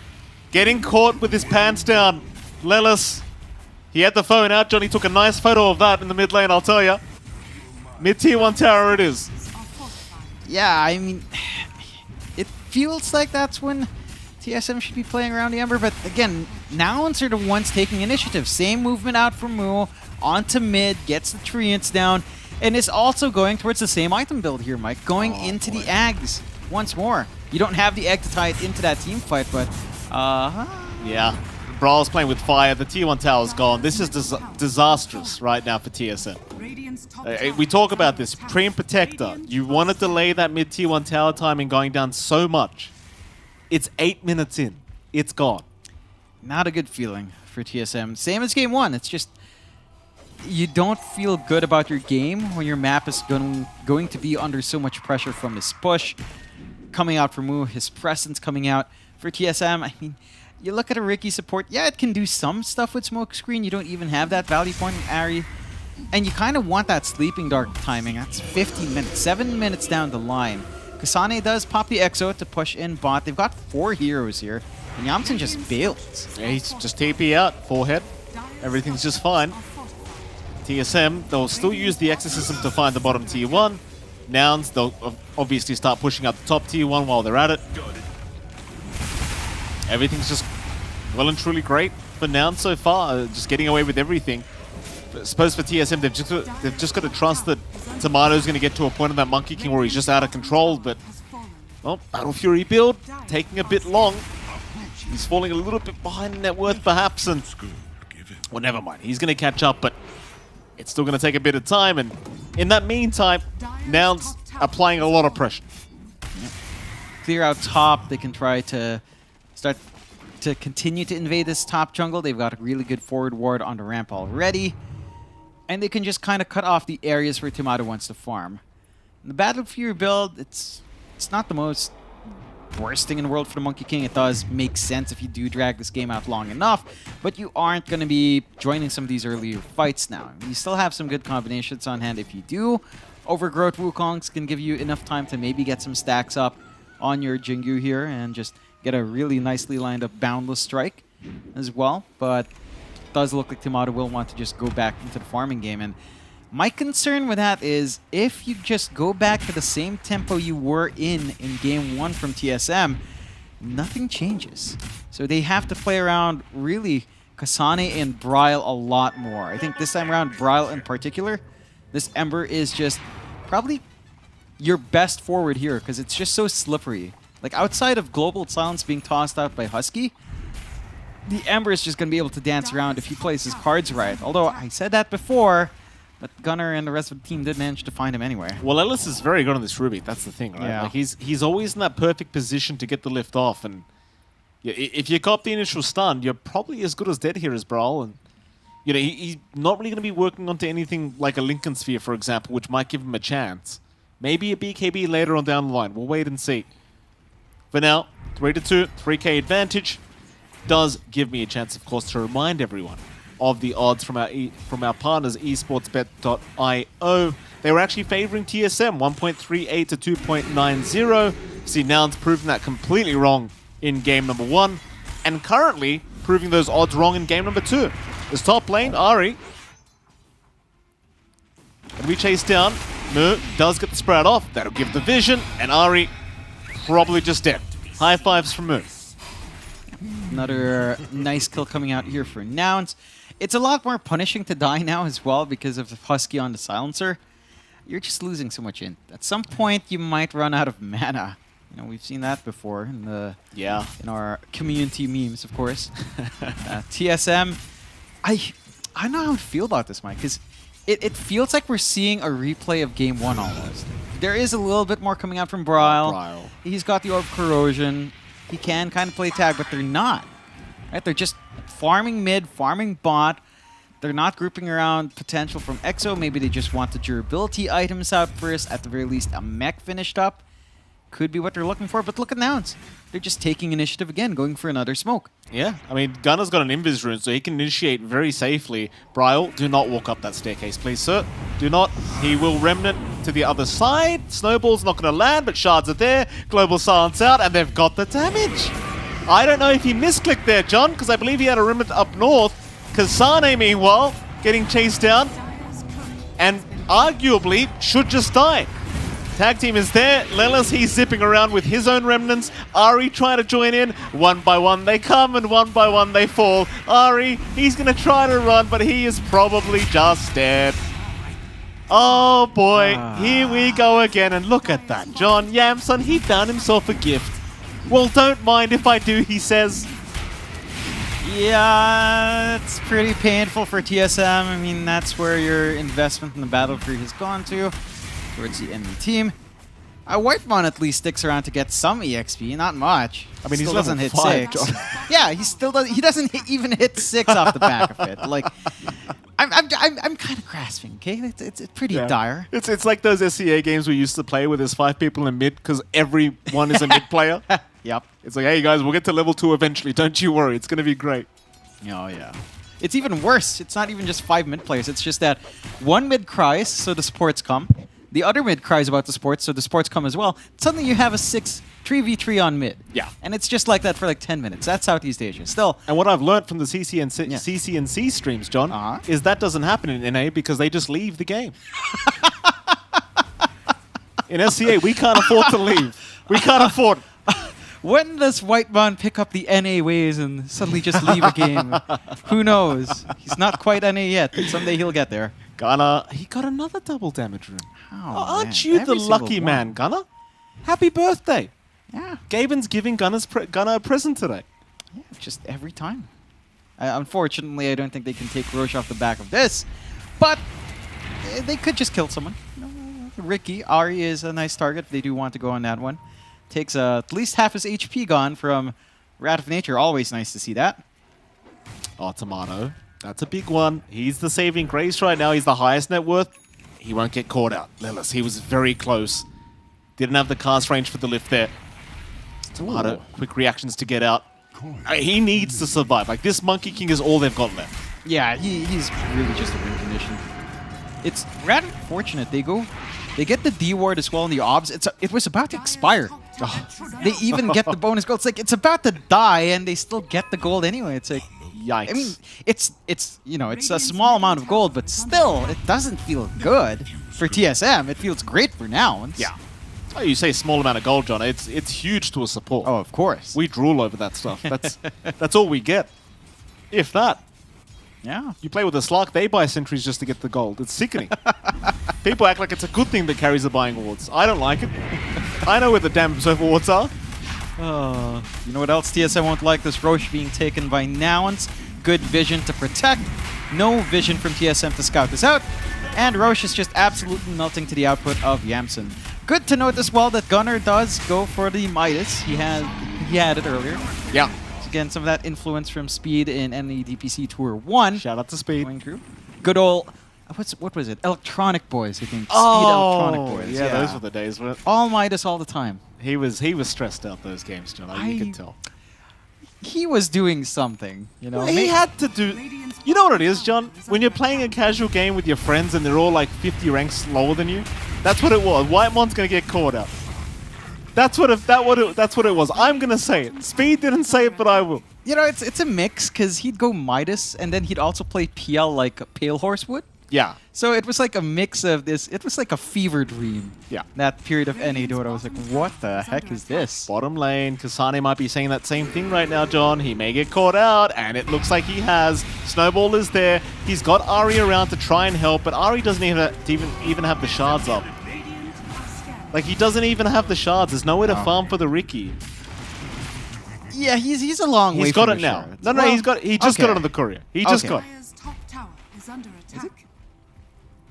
getting caught with his pants down. Lelis, he had the phone out. Johnny took a nice photo of that in the mid lane, I'll tell you. Mid-tier 1 tower it is. Yeah, I mean, it feels like that's when TSM should be playing around the Ember, but again, Nouns are the ones taking initiative. Same movement out from Mu, onto mid, gets the Treants down, and is also going towards the same item build here, Mike, going into the Ags once more. You don't have the egg to tie it into that team fight, but Yeah, Brawl's playing with fire. The tier 1 tower's gone. This is disastrous right now for TSM. We talk about this. Treant Protector. You want to delay that mid-tier 1 tower timing going down so much. It's 8 minutes in. It's gone. not a good feeling for TSM. Same as game one. It's just you don't feel good about your game when your map is going to be under so much pressure from his push coming out for Mu, his presence coming out for TSM. I mean, you look at a Riki support, yeah, it can do some stuff with Smokescreen. You don't even have that value point in Ari. And you kind of want that Sleeping Dart timing. That's 15 minutes, 7 minutes down the line. Kasane does pop the Exo to push in bot. They've got 4 heroes here. And Yamsen just bails. Yeah, he's just TP out, forehead. Everything's just fine. TSM, they'll still use the Exorcism to find the bottom tier 1. Nouns, they'll obviously start pushing out the top tier 1 while they're at it. Everything's just well and truly great for Nouns so far, just getting away with everything. But I suppose for TSM, they've just got to trust that Tomato's going to get to a point in that Monkey King where he's just out of control, but well, Battle Fury build taking a bit long. He's falling a little bit behind in net worth perhaps, and well, never mind. He's going to catch up, but it's still going to take a bit of time, and in that meantime, Nouns applying a lot of pressure. Clear out top. They can try to start to continue to invade this top jungle. They've got a really good forward ward on the ramp already. And they can just kind of cut off the areas where Tomato wants to farm. The Battle Fury build, it's not the most worst thing in the world for the Monkey King. It does make sense if you do drag this game out long enough, but you aren't going to be joining some of these earlier fights now. You still have some good combinations on hand if you do. Overgrowth Wukongs can give you enough time to maybe get some stacks up on your Jingu here and just get a really nicely lined up Boundless Strike as well, but it does look like Tomato will want to just go back into the farming game. And my concern with that is if you just go back to the same tempo you were in game one from TSM, nothing changes. So they have to play around really Kasane and Bryle a lot more. I think this time around, Bryle in particular, this Ember is just probably your best forward here because it's just so slippery. Like outside of Global Silence being tossed out by Husky, the Ember is just going to be able to dance around if he plays his cards right. Although I said that before, but Gunnar and the rest of the team did manage to find him anyway. Well, Ellis is very good on this Ruby. That's the thing, right? Yeah. Like he's always in that perfect position to get the lift off. And if you cop the initial stun, you're probably as good as dead here as Brawl. And he's not really going to be working onto anything like a Lincoln Sphere, for example, which might give him a chance. Maybe a BKB later on down the line. We'll wait and see. For now, 3-2, 3K advantage does give me a chance, of course, to remind everyone of the odds from our partners, esportsbet.io. They were actually favoring TSM, 1.38 to 2.90. See, Nouns proving that completely wrong in game number 1, and currently proving those odds wrong in game number 2. This top lane, Ari, and we chase down. Mu does get the sprout off. That'll give the vision, and Ari probably just dead. High fives from Mu. Another nice kill coming out here for Nouns. It's a lot more punishing to die now as well because of the Husky on the silencer. You're just losing so much int. At some point, you might run out of mana. We've seen that before in in our community memes, of course. TSM, I don't know how to feel about this, Mike, because it feels like we're seeing a replay of game 1 almost. There is a little bit more coming out from Bryle. He's got the Orb Corrosion. He can kind of play tag, but they're not. Right? They're just farming mid, farming bot. They're not grouping around potential from Exo. Maybe they just want the durability items out first. At the very least, a mech finished up. Could be what they're looking for, but look at Nouns. They're just taking initiative again, going for another smoke. Yeah, I mean, Gunner's got an Invis rune, so he can initiate very safely. Bryle, do not walk up that staircase, please, sir. Do not. He will Remnant to the other side. Snowball's not going to land, but shards are there. Global Silence out, and they've got the damage. I don't know if he misclicked there, John, because I believe he had a Remnant up north. Kasane, meanwhile, getting chased down. And arguably should just die. Tag team is there. Lelis, he's zipping around with his own remnants. Ari trying to join in. One by one they come and one by one they fall. Ari, he's going to try to run, but he is probably just dead. Oh boy, here we go again. And look at that. John Yamson, he found himself a gift. Well, don't mind if I do, he says. Yeah, it's pretty painful for TSM. I mean, that's where your investment in the Battlefield has gone to, towards the enemy team. Whitemon at least sticks around to get some EXP, not much. I mean, Still he's doesn't level hit 5, 6. John. Yeah, he doesn't even hit 6 off the back of it. Like, I'm kind of grasping. Okay, it's pretty dire. It's like those SCA games we used to play where there's 5 people in mid because everyone is a mid player. Yep. It's like, hey guys, we'll get to level 2 eventually. Don't you worry, it's gonna be great. Oh yeah. It's even worse. It's not even just 5 mid players. It's just that one mid cries, so the supports come. The other mid cries about the supports, so the supports come as well. Suddenly you have a 3v3 on mid. Yeah. And it's just like that for like 10 minutes. That's Southeast Asia. Still. And what I've learned from the CCNC streams, John, is that doesn't happen in NA because they just leave the game. In SCA, we can't afford to leave. We can't afford. When does Whitemon pick up the NA ways and suddenly just leave a game? Who knows? He's not quite NA yet, but someday he'll get there. Gunnar, he got another double damage room. Oh, Aren't you the Every single lucky one. man, Gunnar? Happy birthday. Yeah. Gaben's giving Gunnar a present today. Yeah, just every time. Unfortunately, I don't think they can take Roche off the back of this, but they could just kill someone. Ricky, Ari is a nice target if they do want to go on that one. Takes at least half his HP gone from Wrath of Nature. Always nice to see that. Oh, Tomato. That's a big one. He's the saving grace right now. He's the highest net worth. He won't get caught out. Lelis, he was very close. Didn't have the cast range for the lift there. Tomato, quick reactions to get out. He needs to survive. Like, this Monkey King is all they've got left. Yeah, he's really just a win condition. It's rather fortunate. They get the D ward as well in the obs. It was about to expire. They even get the bonus gold. It's like it's about to die and they still get the gold anyway. It's like, Yikes. I mean, it's you know, it's a small amount of gold, but still, it doesn't feel good for TSM. It feels great for now. Yeah. Oh, you say small amount of gold, John. It's huge to a support. Oh, of course. We drool over that stuff. That's all we get. If that. Yeah. You play with a Slark, they buy sentries just to get the gold. It's sickening. People act like it's a good thing that carries the buying awards. I don't like it. I know where the damn Observer awards are. You know what else TSM won't like? This Roche being taken by Nouns. Good vision to protect. No vision from TSM to scout this out. And Roche is just absolutely melting to the output of Yamson. Good to note as well that Gunnar does go for the Midas. He had it earlier. Yeah. Again, some of that influence from Speed in NE DPC Tour 1. Shout out to Speed. Going through. Good old, what was it? Electronic Boys, I think. Speed Oh, Electronic Boys. yeah, those were the days. When all Midas all the time. he was stressed out those games, John. You could tell. He was doing something, you know. He had to do. You know what it is, John? When you're playing a casual game with your friends and they're all like 50 ranks lower than you, that's what it was. Whitemon's gonna get caught out. That's what it was. I'm gonna say it. Speed didn't say it, but I will. You know, it's a mix because he'd go Midas and then he'd also play PL like Pale Horse would. Yeah. So it was like a mix of this. It was like a fever dream. Yeah. That period of NA where I was like, what the heck is this? Bottom lane, Kasane might be saying that same thing right now, John. He may get caught out, and it looks like he has. Snowball is there. He's got Ari around to try and help, but Ari doesn't even have the shards up. Like, he doesn't even have the shards. There's nowhere to farm for the Ricky. Yeah, he's a long way. He's got from it the now. shards. No, Well, he just got okay. it on the courier. He just Okay. got it. Dire's top tower is under attack.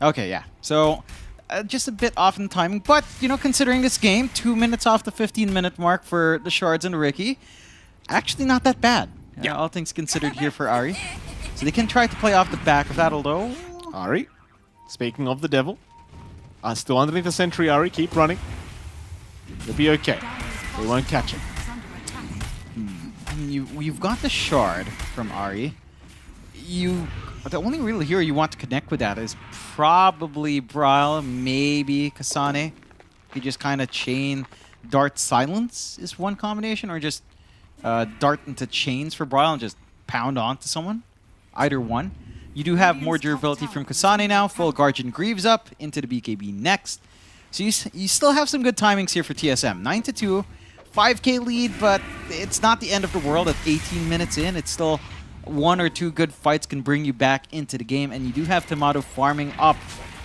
Okay, yeah. So, just a bit off in timing, but, you know, considering this game, 2 minutes off the 15-minute mark for the shards and Ricky, actually not that bad. Yeah. All things considered here for Ari. So they can try to play off the back of that, although... Ari, speaking of the devil, still underneath the sentry, Ari. Keep running. You'll be okay. They won't catch him. Is under attack. I mean, you've got the shard from Ari. The only real hero you want to connect with that is probably Bryle, maybe Kasane. You just kind of chain Dart Silence is one combination, or just Dart into chains for Bryle and just pound onto someone. Either one. You do have more durability from Kasane now. Full Guardian Greaves up into the BKB next. So you still have some good timings here for TSM. 9-2, 5k lead, but it's not the end of the world at 18 minutes in. It's still 1 or 2 good fights can bring you back into the game, and you do have Tomato farming up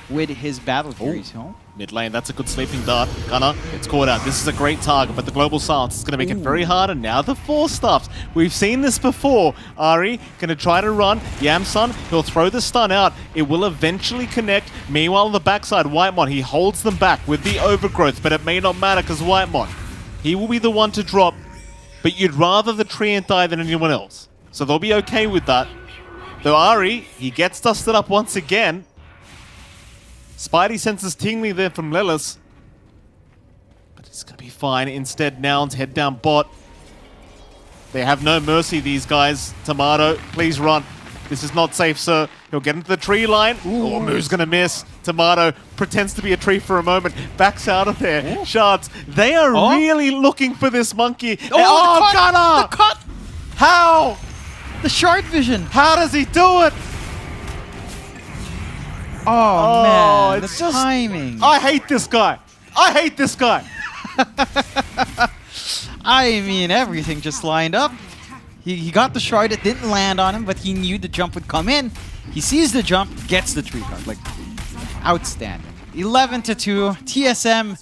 with his Battle Furies. Oh. Mid lane, that's a good sleeping dart. Gunner, it's caught out. This is a great target, but the global silence is going to make it very hard, and now the 4 stuffs. We've seen this before. Ari going to try to run. Yamsun, he'll throw the stun out. It will eventually connect. Meanwhile, on the backside, Whitemon, he holds them back with the overgrowth, but it may not matter because Whitemon, he will be the one to drop, but you'd rather the Treant die than anyone else. So they'll be okay with that. Though Ari, he gets dusted up once again. Spidey senses tingling there from Lelis. But it's going to be fine. Instead, Nouns head down bot. They have no mercy, these guys. Tomato, please run. This is not safe, sir. He'll get into the tree line. Oh, Moo's going to miss. Tomato pretends to be a tree for a moment. Backs out of there. Shards, they are really looking for this monkey. Oh, Gunner! the cut! How? The shard vision! How does he do it? Oh, man, it's the just timing. I hate this guy. I hate this guy. I mean, everything just lined up. He got the shard, it didn't land on him, but he knew the jump would come in. He sees the jump, gets the tree card. Like, outstanding. 11-2, TSM.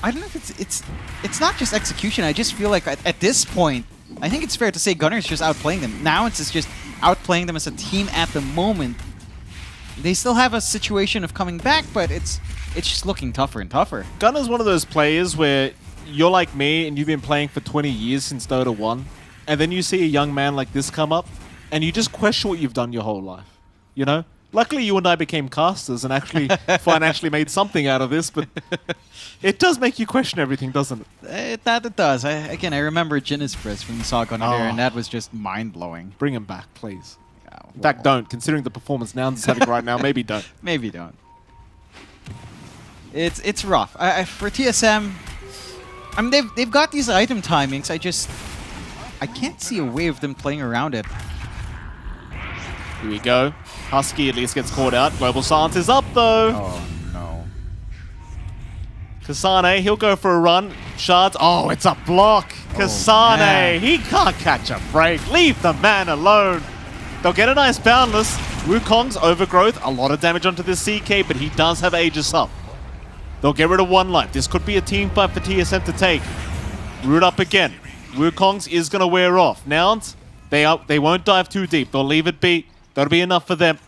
I don't know if it's not just execution. I just feel like at this point, I think it's fair to say Gunner's just outplaying them. Now it's just outplaying them as a team at the moment. They still have a situation of coming back, but it's just looking tougher and tougher. Gunner's one of those players where you're like me and you've been playing for 20 years since Dota 1, and then you see a young man like this come up, and you just question what you've done your whole life, you know? Luckily, you and I became casters and actually financially made something out of this, but it does make you question everything, doesn't it? It does. I remember Jinispris when we saw Gunner there, and that was just mind-blowing. Bring him back, please. Yeah, In fact, don't. Considering the performance Nouns is having right now, maybe don't. Maybe don't. It's rough. For TSM, I mean, they've got these item timings. I can't see a way of them playing around it. Here we go. Husky at least gets caught out. Global Silence is up, though. Oh, no. Kasane, he'll go for a run. Shards, oh, it's a block. Kasane, man. he can't catch a break. Leave the man alone. They'll get a nice Boundless. Wukong's overgrowth, a lot of damage onto this CK, but he does have Aegis up. They'll get rid of one life. This could be a team fight for TSM to take. Root up again. Wukong's is going to wear off. Nouns, they won't dive too deep. They'll leave it be. That'll be enough for them.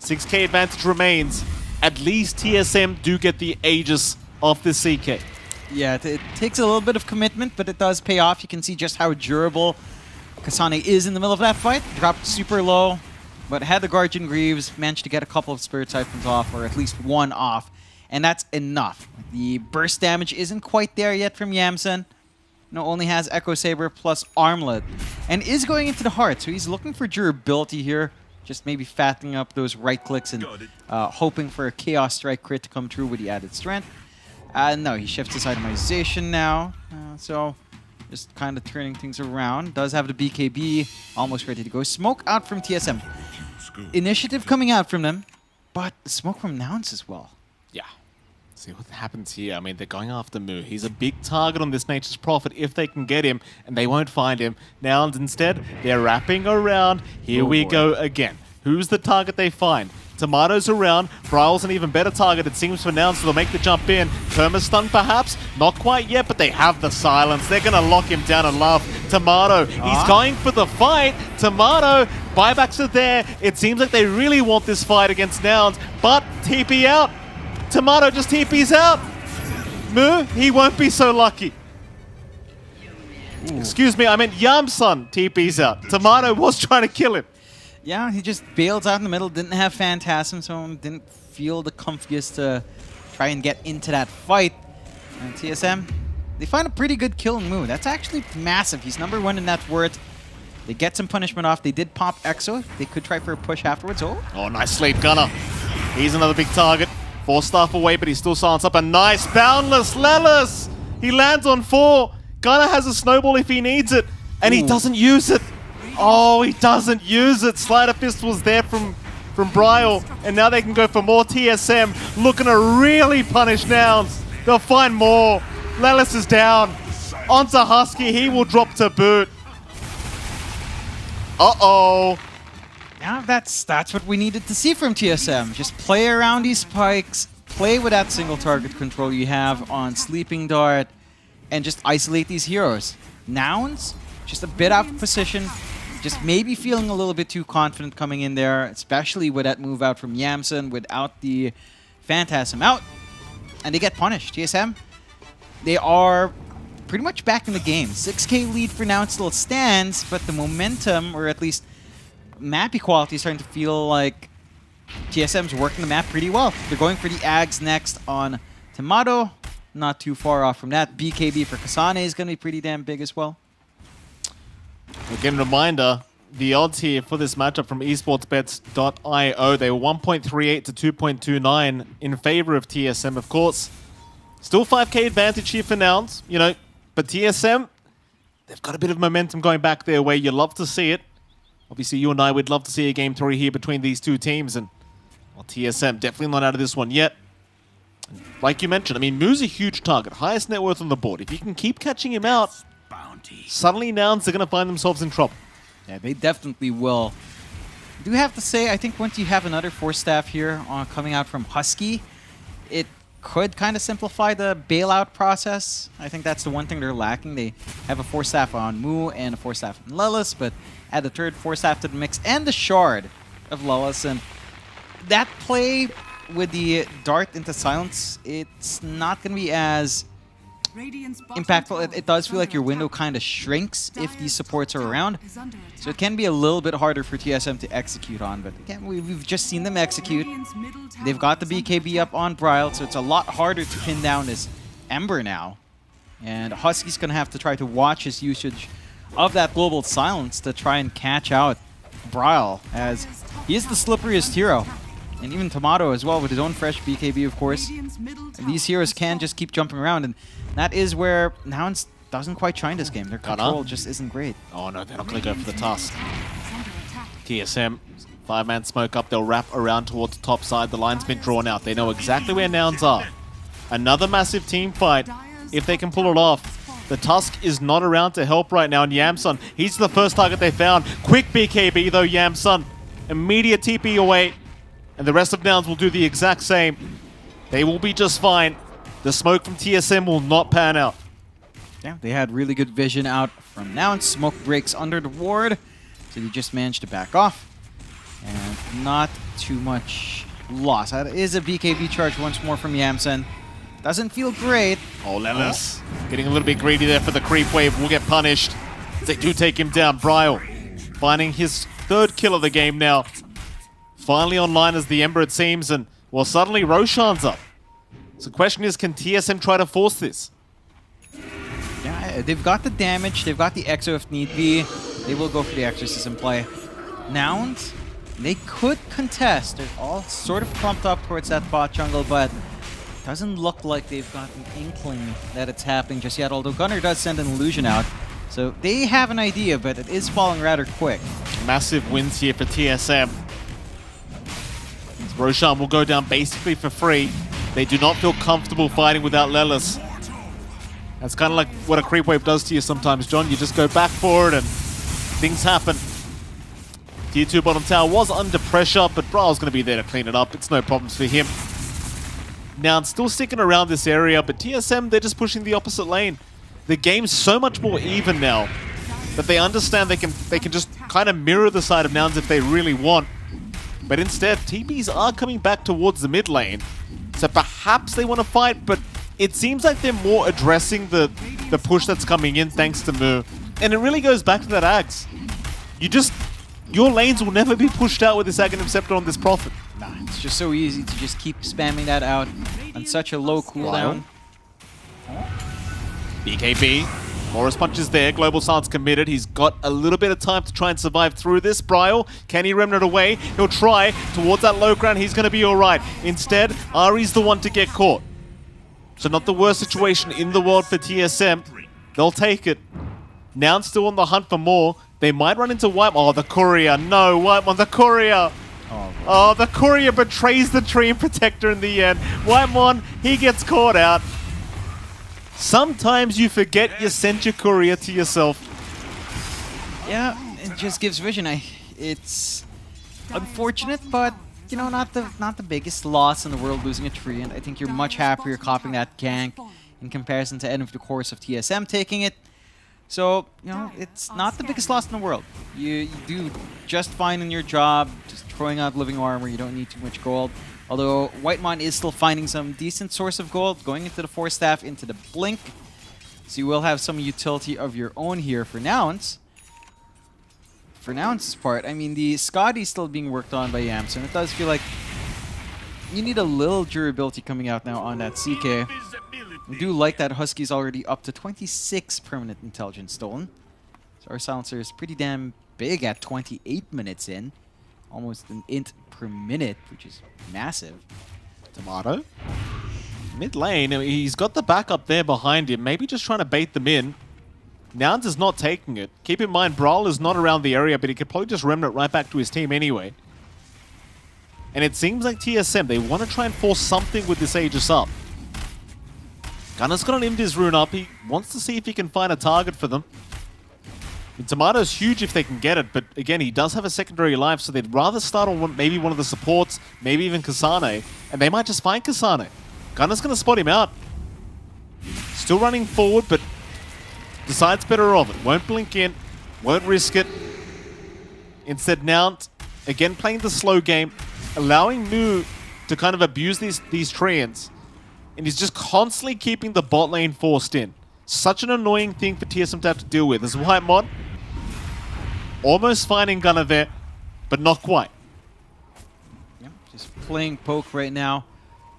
6k advantage remains. At least TSM do get the Aegis off this CK. Yeah, it takes a little bit of commitment, but it does pay off. You can see just how durable Kasane is in the middle of that fight. Dropped super low, but had the Guardian Greaves, managed to get a couple of Spirit Siphons off, or at least one off, and that's enough. The burst damage isn't quite there yet from Yamsun. No, only has Echo Saber plus Armlet, and is going into the heart, so he's looking for durability here. Just maybe fattening up those right clicks and hoping for a Chaos Strike crit to come true with the added strength. No, he shifts his itemization now, so just kind of turning things around. Does have the BKB almost ready to go. Smoke out from TSM. Initiative coming out from them, but the smoke from Nouns as well. Yeah. See what happens here. I mean, they're going after Moo. He's a big target on this Nature's Prophet if they can get him, and they won't find him. Nouns instead, they're wrapping around. Here we go again. Who's the target they find? Tomato's around. Bryle's an even better target, it seems, for Nouns, so they'll make the jump in. Perma-stun, perhaps? Not quite yet, but they have the silence. They're going to lock him down and laugh. Tomato, he's going for the fight. Tomato, buybacks are there. It seems like they really want this fight against Nouns, but TP out. Tomato just TP's out. Moo, he won't be so lucky. Ooh. Excuse me, I meant Yamsun TP's out. Tomato was trying to kill him. Yeah, he just bails out in the middle. Didn't have Phantasm, so didn't feel the comfiest to try and get into that fight. And TSM, they find a pretty good kill in Moo. That's actually massive. He's #1 in net worth. They get some punishment off. They did pop Exo. They could try for a push afterwards. Oh, nice sleep, Gunner. He's another big target. 4 staff away, but he's still silenced up. A nice Boundless Lelis. He lands on 4. Gunner has a snowball if he needs it, and he doesn't use it. Oh, he doesn't use it. Slider Fist was there from Bryle, and now they can go for more. TSM looking to really punish Nouns. They'll find more. Lelis is down. Onto Husky, he will drop to boot. Uh-oh. Now that's what we needed to see from TSM. Just play around these spikes, play with that single target control you have on Sleeping Dart, and just isolate these heroes. Nouns, just a bit out of position, just maybe feeling a little bit too confident coming in there, especially with that move out from Yamson without the Phantasm out. And they get punished. TSM, they are pretty much back in the game. 6k lead for now still stands, but the momentum, or at least map equality, is starting to feel like TSM's working the map pretty well. They're going for the Ags next on Tomato. Not too far off from that. BKB for Kasane is going to be pretty damn big as well. Again, reminder, the odds here for this matchup from esportsbets.io, they were 1.38 to 2.29 in favor of TSM, of course. Still 5k advantage here for Nouns, you know, but TSM, they've got a bit of momentum going back their way. You love to see it. Obviously, you and I would love to see a game 3 here between these two teams, and well, TSM definitely not out of this one yet. Like you mentioned, I mean, Moo's a huge target, highest net worth on the board. If you can keep catching him out, suddenly Nouns are going to find themselves in trouble. Yeah, they definitely will. I do have to say, I think once you have another 4-staff here coming out from Husky, it could kind of simplify the bailout process. I think that's the one thing they're lacking. They have a 4-staff on Moo and a 4-staff on Lelis, but add the third 4-staff to the mix and the Shard of Lelis, and that play with the Dart into Silence, it's not going to be as impactful. It does feel like your window kind of shrinks if these supports are around, so it can be a little bit harder for TSM to execute on, but again, we've just seen them execute. They've got the BKB up on Bryle, so it's a lot harder to pin down this Ember now, and Husky's going to have to try to watch his usage of that Global Silence to try and catch out Bryle, as he is the slipperiest hero. And even Tomato as well, with his own fresh BKB, of course. And these heroes can just keep jumping around, and that is where Nouns doesn't quite shine this game. Their control just isn't great. Oh no, they're not going to go for the Tusk. TSM, 5-man smoke up, they'll wrap around towards the top side. The line's been drawn out. They know exactly where Nouns are. Another massive team fight, if they can pull it off. The Tusk is not around to help right now, and Yamsun, he's the first target they found. Quick BKB though, Yamsun. Immediate TP away. And the rest of Nouns will do the exact same. They will be just fine. The smoke from TSM will not pan out. Yeah, they had really good vision out from Nouns. Smoke breaks under the ward, so they just managed to back off. And not too much loss. That is a BKB charge once more from Yamsen. Doesn't feel great. Oh, Lelis getting a little bit greedy there for the creep wave. Will get punished. They do take him down. Bryle finding his 3rd kill of the game now. Finally online as the Ember, it seems, and well, suddenly Roshan's up. So the question is, can TSM try to force this? Yeah, they've got the damage, they've got the Exo if need be. They will go for the Exorcism play. Nouns, they could contest. They're all sort of clumped up towards that bot jungle, but it doesn't look like they've got an inkling that it's happening just yet, although Gunner does send an illusion out. So they have an idea, but it is falling rather quick. Massive wins here for TSM. Roshan will go down basically for free. They do not feel comfortable fighting without Lelis. That's kind of like what a creep wave does to you sometimes, John. You just go back for it and things happen. Tier 2 bottom tower was under pressure, but Bryle's going to be there to clean it up. It's no problems for him. Now, it's still sticking around this area, but TSM, they're just pushing the opposite lane. The game's so much more even now that they understand they can just kind of mirror the side of Nouns if they really want. But instead, TPs are coming back towards the mid lane. So perhaps they want to fight, but it seems like they're more addressing the push that's coming in thanks to Moo. And it really goes back to that Axe. Your lanes will never be pushed out with this Aghanim Scepter on this Prophet. Nah, it's just so easy to just keep spamming that out on such a low cooldown. BKB. Morris punches there. Global Silence committed. He's got a little bit of time to try and survive through this. Bryle, can he remnant away? He'll try towards that low ground. He's going to be all right. Instead, Ari's the one to get caught. So not the worst situation in the world for TSM. They'll take it. Now still on the hunt for more. They might run into White. Oh, the courier. No, Whitemon, the courier. Oh, the courier betrays the Dream Protector in the end. Whitemon, he gets caught out. Sometimes you forget you sent your courier to yourself. Yeah, it just gives vision. It's unfortunate, but you know, not the biggest loss in the world losing a tree, and I think you're much happier copying that gank in comparison to end of the course of TSM taking it. So, you know, it's not the biggest loss in the world. You do just fine in your job, just throwing out living armor, you don't need too much gold. Although Whitemon is still finding some decent source of gold, going into the Force Staff, into the Blink. So you will have some utility of your own here for Nouns. For Nouns' part, I mean, the Scotty is still being worked on by Yamson. It does feel like you need a little durability coming out now on that CK. I do like that Husky's already up to 26 permanent intelligence stolen. So our silencer is pretty damn big at 28 minutes in. Almost an int per minute, which is massive. Tomato. Mid lane, he's got the backup there behind him. Maybe just trying to bait them in. Nouns is not taking it. Keep in mind, Brawl is not around the area, but he could probably just remnant right back to his team anyway. And it seems like TSM, they want to try and force something with this Aegis up. Gunner's got an Imdiz rune up. He wants to see if he can find a target for them. And Tomato's huge if they can get it, but again, he does have a secondary life, so they'd rather start on maybe one of the supports, maybe even Kasane, and they might just find Kasane. Gunner's going to spot him out. Still running forward, but decides better of it. Won't blink in, won't risk it. Instead, Nount, again playing the slow game, allowing Mu to kind of abuse these treants. And he's just constantly keeping the bot lane forced in. Such an annoying thing for TSM to have to deal with. As Whitemon almost finding Gunner there, but not quite. Yeah, just playing poke right now.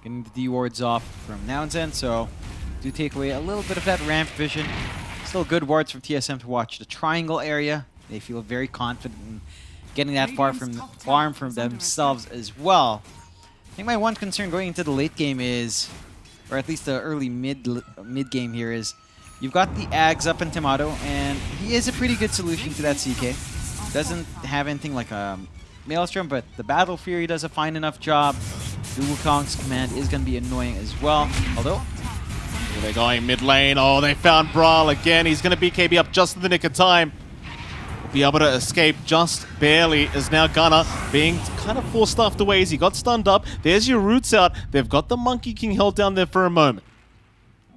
Getting the D wards off from Nouns end, so do take away a little bit of that ramp vision. Still good wards from TSM to watch the triangle area. They feel very confident in getting that far from themselves as well. I think my one concern going into the late game is, or at least the early mid game here, is you've got the Ags up in Tomato, and he is a pretty good solution to that CK. Doesn't have anything like a Maelstrom, but the Battle Fury does a fine enough job. The Wukong's command is going to be annoying as well, although... They're going mid lane. Oh, they found Brawl again. He's going to BKB up just in the nick of time. Be able to escape just barely, as now Gunner being kind of forced after ways. He got stunned up. There's your roots out. They've got the Monkey King held down there for a moment.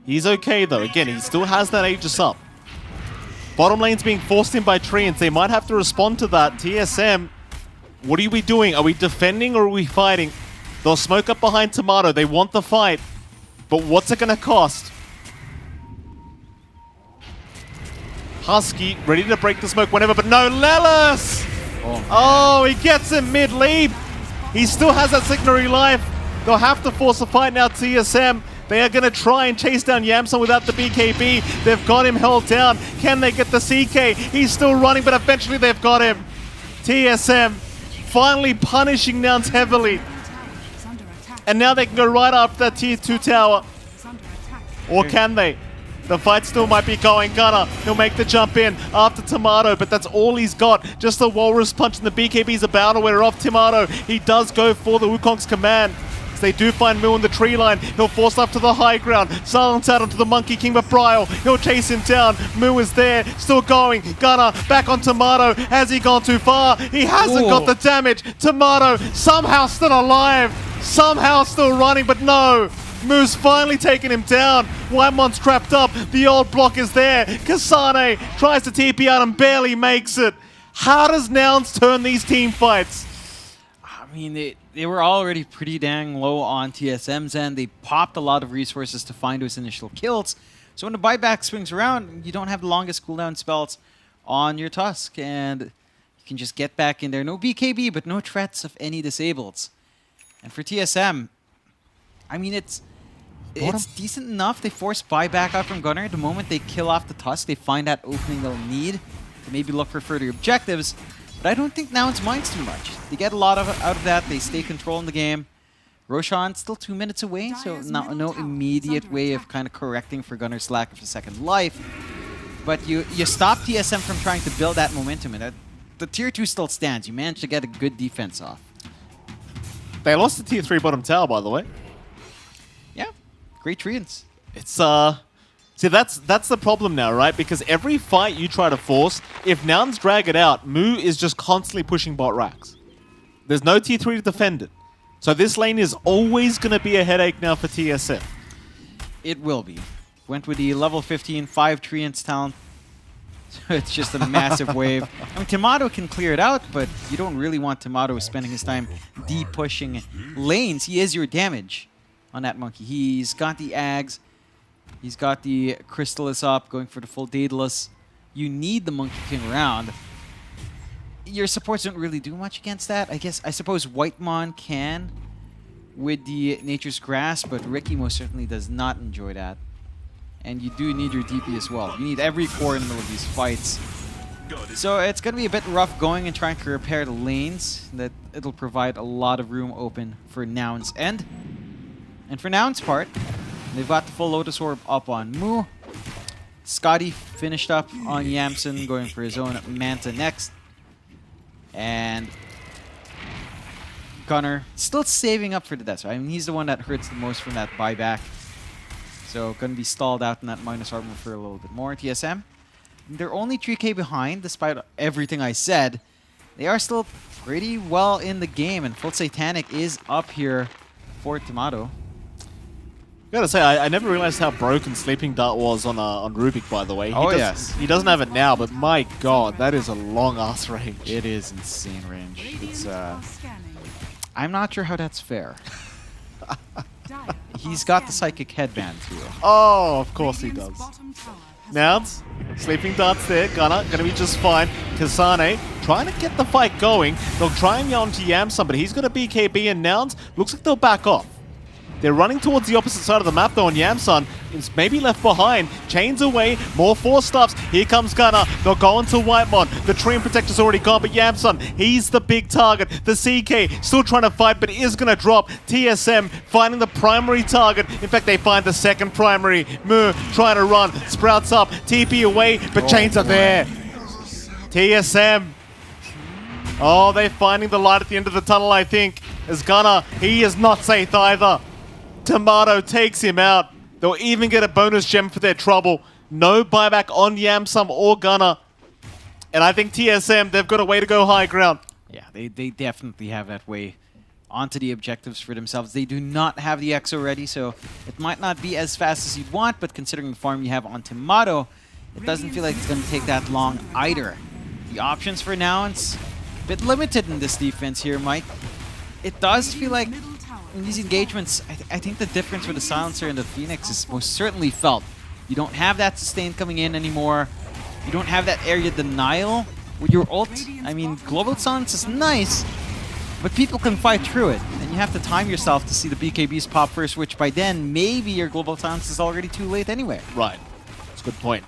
He's okay though. Again, he still has that Aegis up. Bottom lane's being forced in by treants. They might have to respond to that. TSM, what are we doing? Are we defending or are we fighting? They'll smoke up behind Tomato. They want the fight. But what's it going to cost? Husky ready to break the smoke whenever, but no, Lelis! Oh, he gets him mid-leap. He still has that secondary life. They'll have to force a fight now, TSM. They are going to try and chase down Yamson without the BKB. They've got him held down. Can they get the CK? He's still running, but eventually they've got him. TSM finally punishing Nouns heavily. And now they can go right up that tier 2 tower. Or can they? The fight still might be going. Gunner, he'll make the jump in after Tomato, but that's all he's got. Just the Walrus Punch, and the BKB's about to wear off Tomato. He does go for the Wukong's command. As they do find Mu on the tree line, he'll force up to the high ground. Silence out onto the Monkey King, but Bryle, he'll chase him down. Mu is there, still going. Gunner back on Tomato. Has he gone too far? He hasn't got the damage. Tomato somehow still alive. Somehow still running, but no. Mu's finally taken him down. Whitemon's trapped up. The old block is there. Kasane tries to TP out and barely makes it. How does Nouns turn these team fights? I mean, they were already pretty dang low on TSM's end. They popped a lot of resources to find those initial kills. So when the buyback swings around, you don't have the longest cooldown spells on your Tusk. And you can just get back in there. No BKB, but no threats of any disableds. And for TSM, I mean, it's decent enough. They force buyback out from Gunner. The moment they kill off the Tusk, they find that opening they'll need to maybe look for further objectives. But I don't think Nouns minds too much. They get a lot out of that. They stay controlling the game. Roshan's still 2 minutes away, so no immediate way of kind of correcting for Gunner's lack of a second life. But you stop TSM from trying to build that momentum, and the tier 2 still stands. You managed to get a good defense off. They lost the tier 3 bottom tower, by the way. Yeah, great treants. It's see, that's the problem now, right? Because every fight you try to force, if Nouns drag it out, Mu is just constantly pushing bot racks. There's no tier 3 to defend it. So this lane is always going to be a headache now for TSM. It will be. Went with the level 15 5 treants talent. So it's just a massive wave. I mean, Tomato can clear it out, but you don't really want Tomato spending his time de-pushing lanes. He is your damage on that monkey. He's got the Ags. He's got the Crystallis up, going for the full Daedalus. You need the Monkey King around. Your supports don't really do much against that. I suppose Whitemon can with the Nature's Grasp, but Ricky most certainly does not enjoy that. And you do need your DP as well. You need every core in the middle of these fights. So it's going to be a bit rough going and trying to repair the lanes. That it'll provide a lot of room open for Nouns End. And for Nouns' part, they've got the full Lotus Orb up on Mu. Scotty finished up on Yamsen, going for his own Manta next. And Gunnar still saving up for the death. I mean, he's the one that hurts the most from that buyback. So going to be stalled out in that minus armor for a little bit more. TSM, they're only 3k behind, despite everything I said. They are still pretty well in the game, and Full Satanic is up here for Tomato. Gotta say, I never realized how broken Sleeping Dart was on Rubik, by the way. Yes. He doesn't have it now, but my god, that is a long-ass range. It is insane range. It's, Radiant are scanning. I'm not sure how that's fair. Dire He's are got the scanning. Psychic Headband, too. Oh, of course he Radiant's does. bottom tower has Nouns, Sleeping Dart's there. Gunnar, gonna be just fine. Kasane, trying to get the fight going. They'll try and yell to Yamsun, but he's gonna BKB, and Nouns, looks like they'll back off. They're running towards the opposite side of the map, though, and Yamsun is maybe left behind. Chains away, more 4-stuffs. Here comes Gunnar. They'll go into Whitemon. The Treant Protector's already gone, but Yamsun, he's the big target. The CK still trying to fight, but is going to drop. TSM finding the primary target. In fact, they find the second primary. Mu trying to run. Sprouts up. TP away, but Chains are there. TSM. Oh, they're finding the light at the end of the tunnel, I think. As Gunnar, he is not safe either. Tomato takes him out. They'll even get a bonus gem for their trouble. No buyback on Yamsum or Gunnar. And I think TSM, they've got a way to go high ground. Yeah, they definitely have that way onto the objectives for themselves. They do not have the Exo ready, so it might not be as fast as you'd want, but considering the farm you have on Tomato, it doesn't feel like it's going to take that long either. The options for now, it's a bit limited in this defense here, Mike. It does feel like in these engagements, I think the difference with the Silencer and the Phoenix is most certainly felt. You don't have that sustain coming in anymore. You don't have that area denial with your ult. I mean, Global Silence is nice, but people can fight through it. And you have to time yourself to see the BKBs pop first, which by then, maybe your Global Silence is already too late anyway. Right. That's a good point.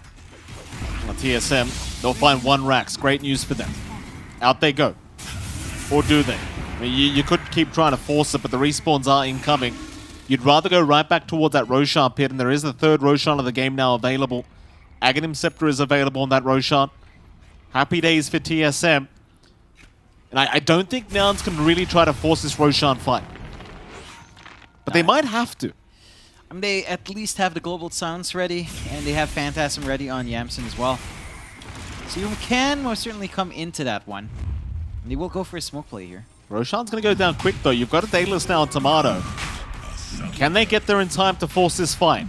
On TSM, they'll find one Rax. Great news for them. Out they go. Or do they? I mean, you could keep trying to force it, but the respawns are incoming. You'd rather go right back towards that Roshan pit, and there is the third Roshan of the game now available. Aghanim Scepter is available on that Roshan. Happy days for TSM. And I don't think Nouns can really try to force this Roshan fight. But they might have to. I mean, they at least have the Global Silence ready, and they have Phantasm ready on Yamsun as well. So you can most certainly come into that one. And they will go for a smoke play here. Roshan's going to go down quick, though. You've got a Daedalus now on Tomato. Can they get there in time to force this fight?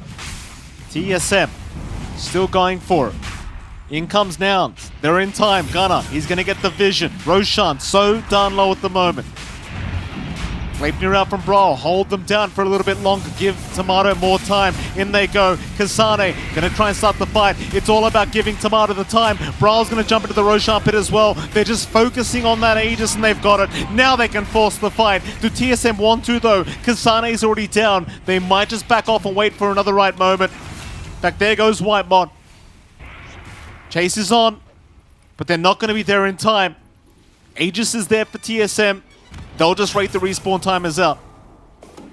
TSM still going for it. In comes Nouns. They're in time. Gunnar, he's going to get the vision. Roshan so darn low at the moment. Leipnir out from Brawl. Hold them down for a little bit longer. Give Tomato more time. In they go. Kasane going to try and start the fight. It's all about giving Tomato the time. Brawl's going to jump into the Roshan pit as well. They're just focusing on that Aegis and they've got it. Now they can force the fight. Do TSM want to though? Kasane's already down. They might just back off and wait for another right moment. In fact, there goes Whitemon. Chase is on, but they're not going to be there in time. Aegis is there for TSM. They'll just rate the respawn timers out.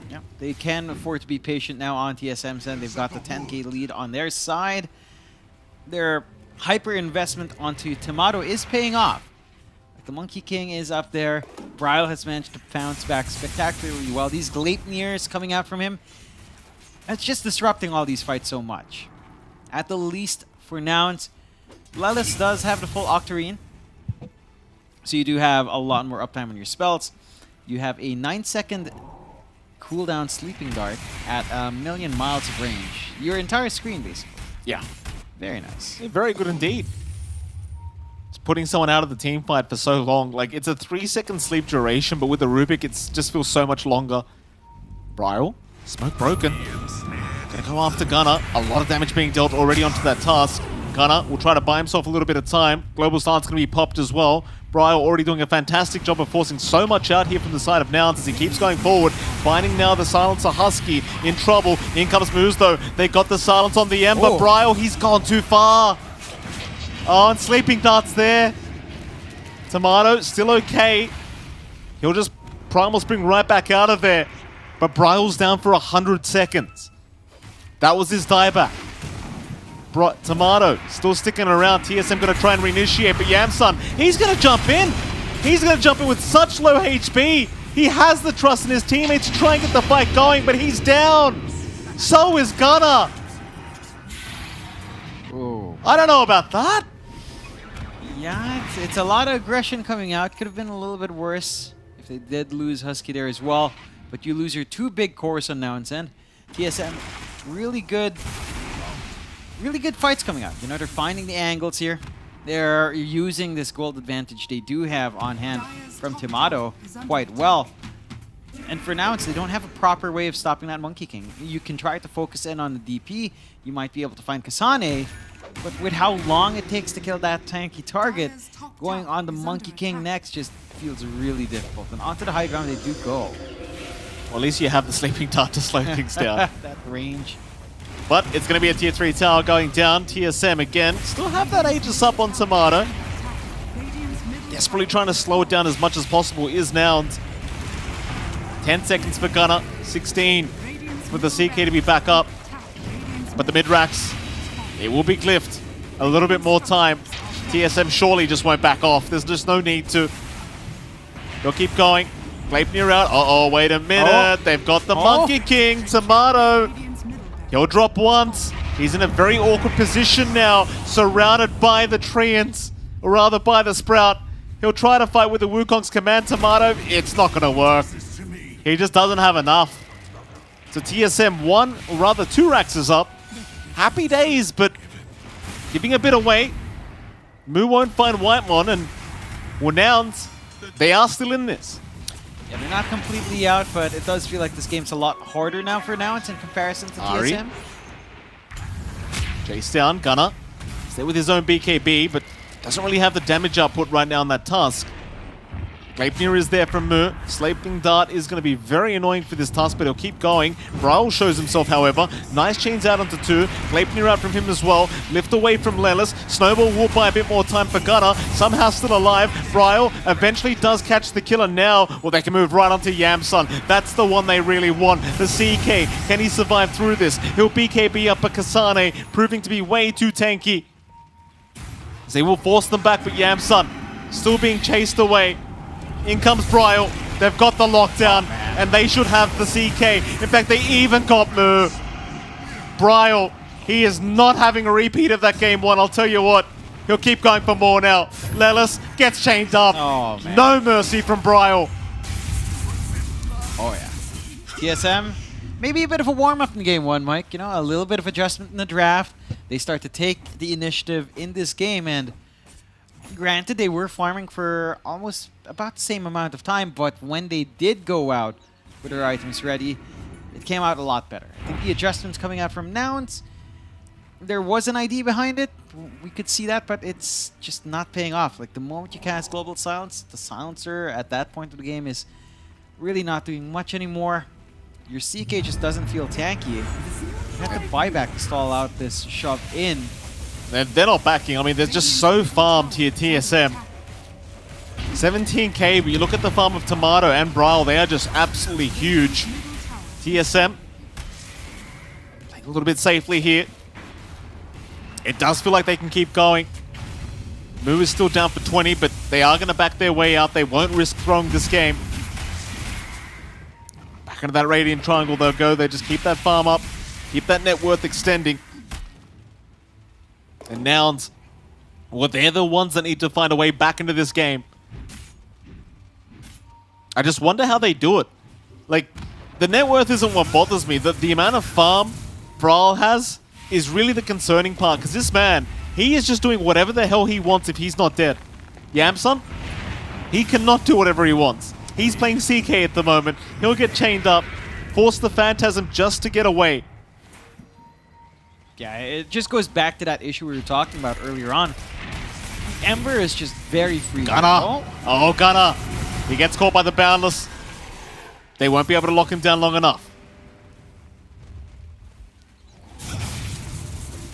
Yeah, they can afford to be patient now on TSM's end. They've got the 10k lead on their side. They're hyper investment onto Tomato is paying off. The Monkey King is up there. Bryle has managed to bounce back spectacularly well. These Gleipnirs coming out from him, it's just disrupting all these fights so much. At the least, for Nouns, Lelis does have the full Octarine. So you do have a lot more uptime on your spells. You have a 9-second cooldown Sleeping Dart at 1,000,000 miles of range. Your entire screen, basically. Yeah. Very nice. Very good indeed. It's putting someone out of the team fight for so long. Like, it's a 3-second sleep duration, but with the Rubik, it just feels so much longer. Bryle, smoke broken. Gonna go after Gunnar. A lot of damage being dealt already onto that task. Gunnar will try to buy himself a little bit of time. Global Stance going to be popped as well. Bryle already doing a fantastic job of forcing so much out here from the side of Nouns as he keeps going forward. Finding now the Silencer Husky in trouble. In comes Moose though. They got the silence on the Ember. Oh. Bryle, he's gone too far. Oh, and Sleeping Dart's there. Tomato, still okay. He'll just Primal Spring right back out of there. But Bryle's down for 100 seconds. That was his dieback. Tomato still sticking around. TSM going to try and reinitiate, but Yamsun, he's going to jump in. He's going to jump in with such low HP. He has the trust in his teammates to try and get the fight going, but he's down. So is Gunnar. Oh. I don't know about that. Yeah, it's a lot of aggression coming out. Could have been a little bit worse if they did lose Husky there as well. But you lose your 2 big cores on Nouns End. TSM, really good fights coming out. You know, they're finding the angles here. They're using this gold advantage they do have on hand from Tomato quite well. And for Nouns, they don't have a proper way of stopping that Monkey King. You can try to focus in on the DP. You might be able to find Kasane. But with how long it takes to kill that tanky target, going on the Monkey King next just feels really difficult. And onto the high ground they do go. Well, at least you have the Sleeping Dart to slow things down. That range. But it's going to be a tier 3 tower going down. TSM again. Still have that Aegis up on Tomato. Desperately trying to slow it down as much as possible is Nouns. 10 seconds for Gunnar. 16 for the CK to be back up. But the mid-racks, it will be glyphed. A little bit more time. TSM surely just won't back off. There's just no need to. They'll keep going. Gleipnir out. Uh-oh, wait a minute. They've got the Monkey King. Tomato. He'll drop once. He's in a very awkward position now, surrounded by the Treants, or rather by the Sprout. He'll try to fight with the Wukong's command. Tomato, it's not going to work. He just doesn't have enough. So TSM 1, or rather 2 racks is up. Happy days, but giving a bit away. Moo won't find Whitemon, and well, Nouns, they are still in this. Yeah, they're not completely out, but it does feel like this game's a lot harder now for Nouns in comparison to Ari. TSM. Chase down, Gunnar. Stay with his own BKB, but doesn't really have the damage output right now on that task. Gleipnir is there from Mu. Sleeping Dart is going to be very annoying for this task, but he'll keep going. Bryle shows himself, however. Nice chains out onto 2. Gleipnir out from him as well. Lift away from Lelis. Snowball will buy a bit more time for Gunnar. Somehow still alive. Bryle eventually does catch the killer now. Well, they can move right onto Yamsun. That's the one they really want. The CK. Can he survive through this? He'll BKB up a Kasane, proving to be way too tanky. They will force them back, but Yamsun still being chased away. In comes Bryle. They've got the lockdown, and they should have the CK. In fact, they even got Moo. Bryle, he is not having a repeat of that game 1, I'll tell you what. He'll keep going for more now. Lelis gets chained up. Oh, man. No mercy from Bryle. Oh, yeah. TSM, maybe a bit of a warm-up in game 1, Mike. You know, a little bit of adjustment in the draft. They start to take the initiative in this game, and granted, they were farming for almost about the same amount of time, but when they did go out with their items ready, it came out a lot better. I think the adjustments coming out from Nouns, there was an idea behind it. We could see that, but it's just not paying off. Like, the moment you cast Global Silence, the Silencer at that point of the game is really not doing much anymore. Your CK just doesn't feel tanky. You have to buy back to stall out this shove in. They're not backing. I mean, they're just so farmed here, TSM. 17k, but you look at the farm of Tomato and Bryle, they are just absolutely huge. TSM, playing a little bit safely here. It does feel like they can keep going. Moo is still down for 20, but they are going to back their way out. They won't risk throwing this game. Back into that Radiant Triangle they'll go. They just keep that farm up, keep that net worth extending. And Nouns, well, they're the ones that need to find a way back into this game. I just wonder how they do it. Like, the net worth isn't what bothers me. The amount of farm Brawl has is really the concerning part, because this man, he is just doing whatever the hell he wants if he's not dead. Yamson, he cannot do whatever he wants. He's playing CK at the moment. He'll get chained up, force the Phantasm just to get away. Yeah, it just goes back to that issue we were talking about earlier on. Ember is just very free. Gunnar! Oh, Gunnar! He gets caught by the Boundless. They won't be able to lock him down long enough.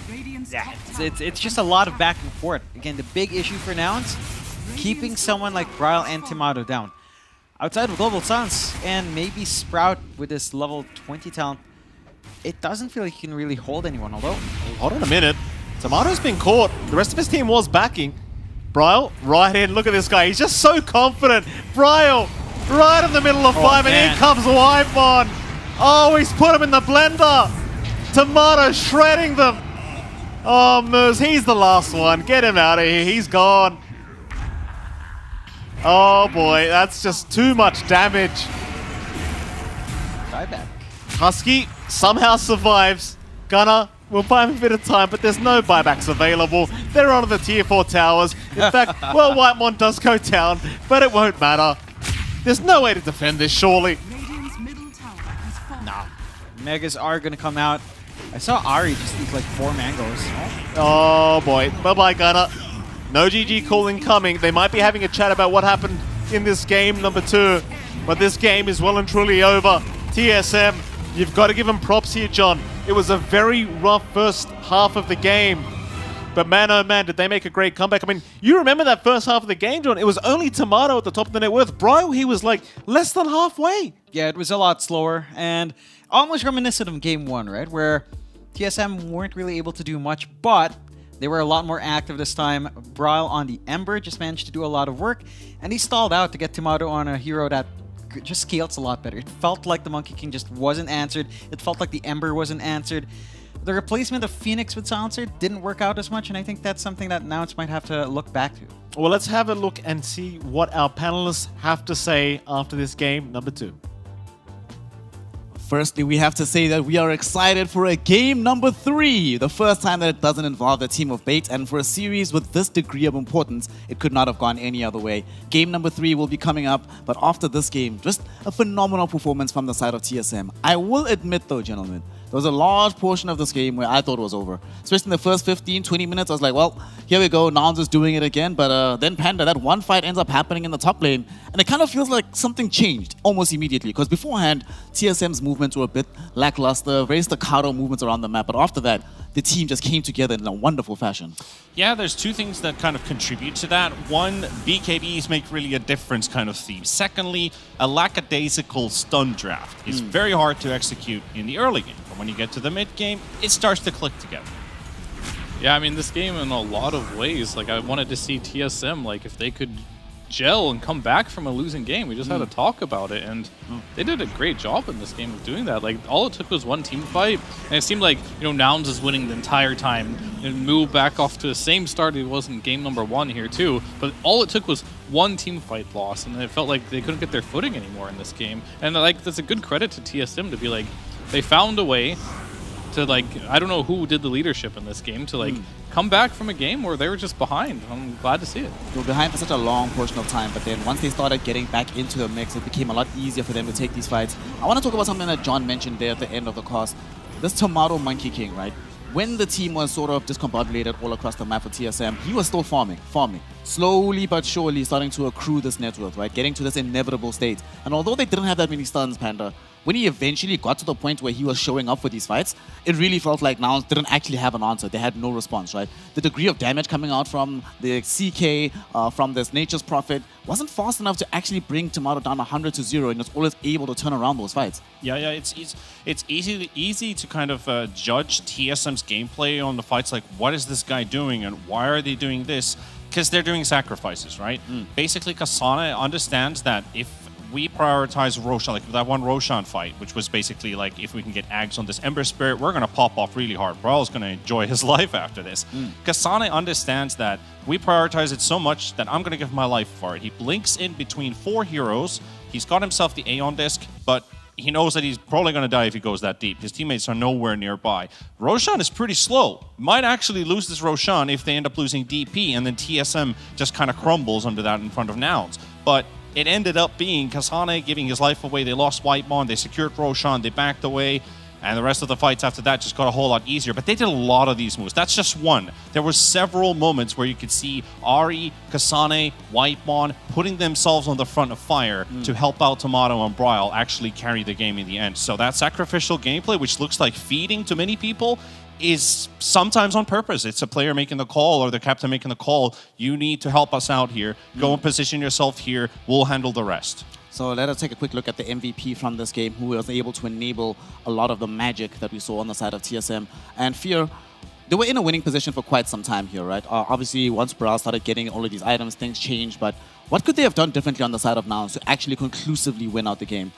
Radiant's Yeah, top tower it's just a lot of back and forth. Again, the big issue for now is keeping someone like Bryle and Tomato down. Outside of Global Suns and maybe Sprout with this level 20 talent, it doesn't feel like he can really hold anyone, although... Hold on a minute. Tomato's been caught. The rest of his team was backing. Bryle, right in. Look at this guy. He's just so confident. Bryle, right in the middle of five, and man. here comes Wipemon. Oh, he's put him in the blender. Tomato shredding them. Oh, Moose, he's the last one. Get him out of here. He's gone. Oh, boy. That's just too much damage. Buyback. Husky somehow survives. Gunnar will buy him a bit of time, but there's no buybacks available. They're on the tier 4 towers. In fact, well, Whitemon does go down, but it won't matter. There's no way to defend this, surely. Radiant's middle tower has fallen. Nah. Megas are going to come out. I saw Ari just eat like 4 mangoes. Oh boy. Bye-bye, Gunnar. No GG calling coming. They might be having a chat about what happened in this game, number 2. But this game is well and truly over. TSM, you've got to give them props here, John. It was a very rough first half of the game. But man, oh man, did they make a great comeback. I mean, you remember that first half of the game, John? It was only Tomato at the top of the net worth. Bryle, he was like less than halfway. Yeah, it was a lot slower and almost reminiscent of Game 1, right? Where TSM weren't really able to do much, but they were a lot more active this time. Bryle on the Ember just managed to do a lot of work, and he stalled out to get Tomato on a hero that just scales a lot better. It felt like the Monkey King just wasn't answered. It felt like the Ember wasn't answered. The replacement of Phoenix with Silencer didn't work out as much, and I think that's something that Nouns might have to look back to. Well, let's have a look and see what our panelists have to say after this game, number 2. Firstly, we have to say that we are excited for a game number 3. The first time that it doesn't involve the team of Bait, and for a series with this degree of importance, it could not have gone any other way. Game number 3 will be coming up, but after this game, just a phenomenal performance from the side of TSM. I will admit though, gentlemen, there was a large portion of this game where I thought it was over. Especially in the first 15, 20 minutes, I was like, well, here we go, Nouns is doing it again. But then Panda, that one fight ends up happening in the top lane. And it kind of feels like something changed almost immediately. Because beforehand, TSM's movements were a bit lackluster, very staccato movements around the map. But after that, the team just came together in a wonderful fashion. Yeah, there's 2 things that kind of contribute to that. One, BKBs make really a difference kind of theme. Secondly, a lackadaisical stun draft is very hard to execute in the early game. But when you get to the mid game, it starts to click together. Yeah, I mean, this game in a lot of ways, like I wanted to see TSM, like if they could gel and come back from a losing game. We just had to talk about it, and they did a great job in this game of doing that. Like, all it took was one team fight, and it seemed like, you know, Nouns is winning the entire time, and move back off to the same start it was in game number 1 here too, but all it took was one team fight loss, and it felt like they couldn't get their footing anymore in this game. And like, that's a good credit to TSM to be like, they found a way to, like, I don't know who did the leadership in this game, to like come back from a game where they were just behind. I'm glad to see it. They were behind for such a long portion of time, but then once they started getting back into the mix, it became a lot easier for them to take these fights. I want to talk about something that John mentioned there at the end of the course. This Tomato Monkey King, right? When the team was sort of discombobulated all across the map for TSM, he was still farming. Slowly but surely starting to accrue this net worth, right? Getting to this inevitable state. And although they didn't have that many stuns, Panda, when he eventually got to the point where he was showing up for these fights, it really felt like Nouns didn't actually have an answer. They had no response, right? The degree of damage coming out from the CK, from this Nature's Prophet, wasn't fast enough to actually bring Tomato down 100 to 0, and was always able to turn around those fights. Yeah, it's easy to kind of judge TSM's gameplay on the fights. Like, what is this guy doing, and why are they doing this? Because they're doing sacrifices, right? Basically, Kasane understands that if we prioritize Roshan, like that one Roshan fight, which was basically like, if we can get Ags on this Ember Spirit, we're going to pop off really hard. Brawl is going to enjoy his life after this. Kasane understands that we prioritize it so much that I'm going to give my life for it. He blinks in between 4 heroes. He's got himself the Aeon disc, but he knows that he's probably going to die if he goes that deep. His teammates are nowhere nearby. Roshan is pretty slow. Might actually lose this Roshan if they end up losing DP, and then TSM just kind of crumbles under that in front of Nouns. But it ended up being Kasane giving his life away. They lost Whitemon, they secured Roshan, they backed away, and the rest of the fights after that just got a whole lot easier. But they did a lot of these moves. That's just one. There were several moments where you could see Ari, Kasane, Whitemon putting themselves on the front of fire to help out Tomato and Braille actually carry the game in the end. So that sacrificial gameplay, which looks like feeding to many people, is sometimes on purpose. It's a player making the call or the captain making the call. You need to help us out here. Go and position yourself here. We'll handle the rest. So let us take a quick look at the MVP from this game, who was able to enable a lot of the magic that we saw on the side of TSM. And Fear, they were in a winning position for quite some time here, right? Obviously, once Brawl started getting all of these items, things changed. But what could they have done differently on the side of Nouns to actually conclusively win out the game?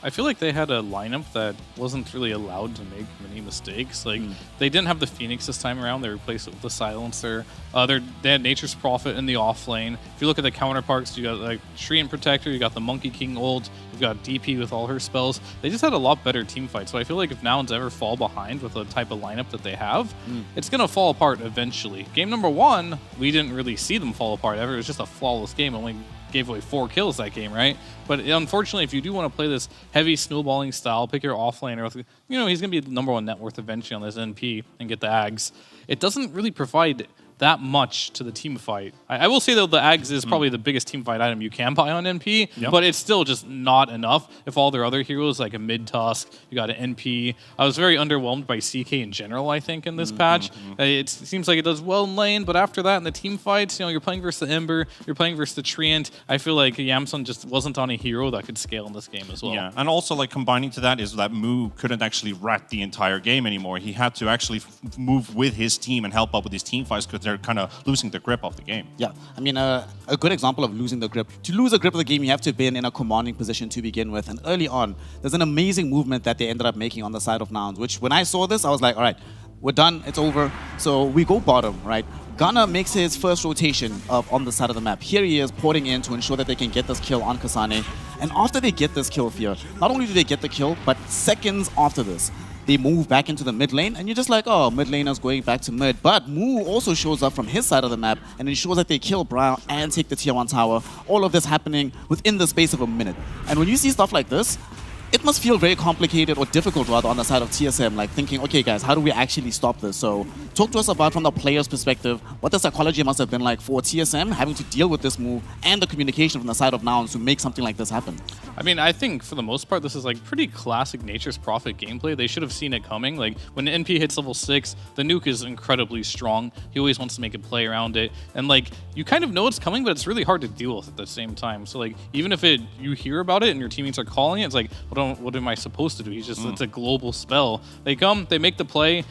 I feel like they had a lineup that wasn't really allowed to make many mistakes. Like, they didn't have the Phoenix this time around. They replaced it with the Silencer. They had Nature's Prophet in the off lane. If you look at the counterparts, you got like Treant Protector, you got the Monkey King ult, you've got DP with all her spells. They just had a lot better team fight. So I feel like if Nouns ever fall behind with the type of lineup that they have, it's going to fall apart eventually. Game number 1, we didn't really see them fall apart ever. It was just a flawless game. Only gave away 4 kills that game, right? But unfortunately, if you do want to play this heavy snowballing style, pick your offlaner. You know, he's going to be the number 1 net worth eventually on this NP and get the Ags. It doesn't really provide that much to the team fight. I will say, though, the Ags is probably the biggest team fight item you can buy on NP, but it's still just not enough. If all their other heroes, like a mid-tusk, you got an NP. I was very underwhelmed by CK in general, I think, in this patch. It seems like it does well in lane, but after that, in the team fights, you know, you're playing versus the Ember, you're playing versus the Treant. I feel like Yamsun just wasn't on a hero that could scale in this game as well. Yeah, and also, like, combining to that is that Mu couldn't actually rat the entire game anymore. He had to actually move with his team and help out with these team fights because they're kind of losing the grip of the game. Yeah, I mean, a good example of losing the grip. To lose a grip of the game, you have to have been in a commanding position to begin with. And early on, there's an amazing movement that they ended up making on the side of Nouns, which when I saw this, I was like, all right, we're done, it's over. So we go bottom, right? Gunnar makes his first rotation on the side of the map. Here he is porting in to ensure that they can get this kill on Kasane. And after they get this kill, Fear, not only do they get the kill, but seconds after this, they move back into the mid lane, and you're just like, oh, mid laner's going back to mid. But Mu also shows up from his side of the map and ensures that they kill Brown and take the tier 1 tower. All of this happening within the space of a minute. And when you see stuff like this, it must feel very complicated, or difficult rather, on the side of TSM, like thinking, okay guys, how do we actually stop this? So talk to us about, from the player's perspective, what the psychology must have been like for TSM having to deal with this move and the communication from the side of Nouns to make something like this happen. I mean, I think for the most part, this is like pretty classic Nature's Prophet gameplay. They should have seen it coming. Like, when the NP hits level 6, the nuke is incredibly strong. He always wants to make a play around it. And like, you kind of know it's coming, but it's really hard to deal with at the same time. So like, even if you hear about it and your teammates are calling it, it's like, what am I supposed to do? He's just, it's a global spell. They come, they make the play.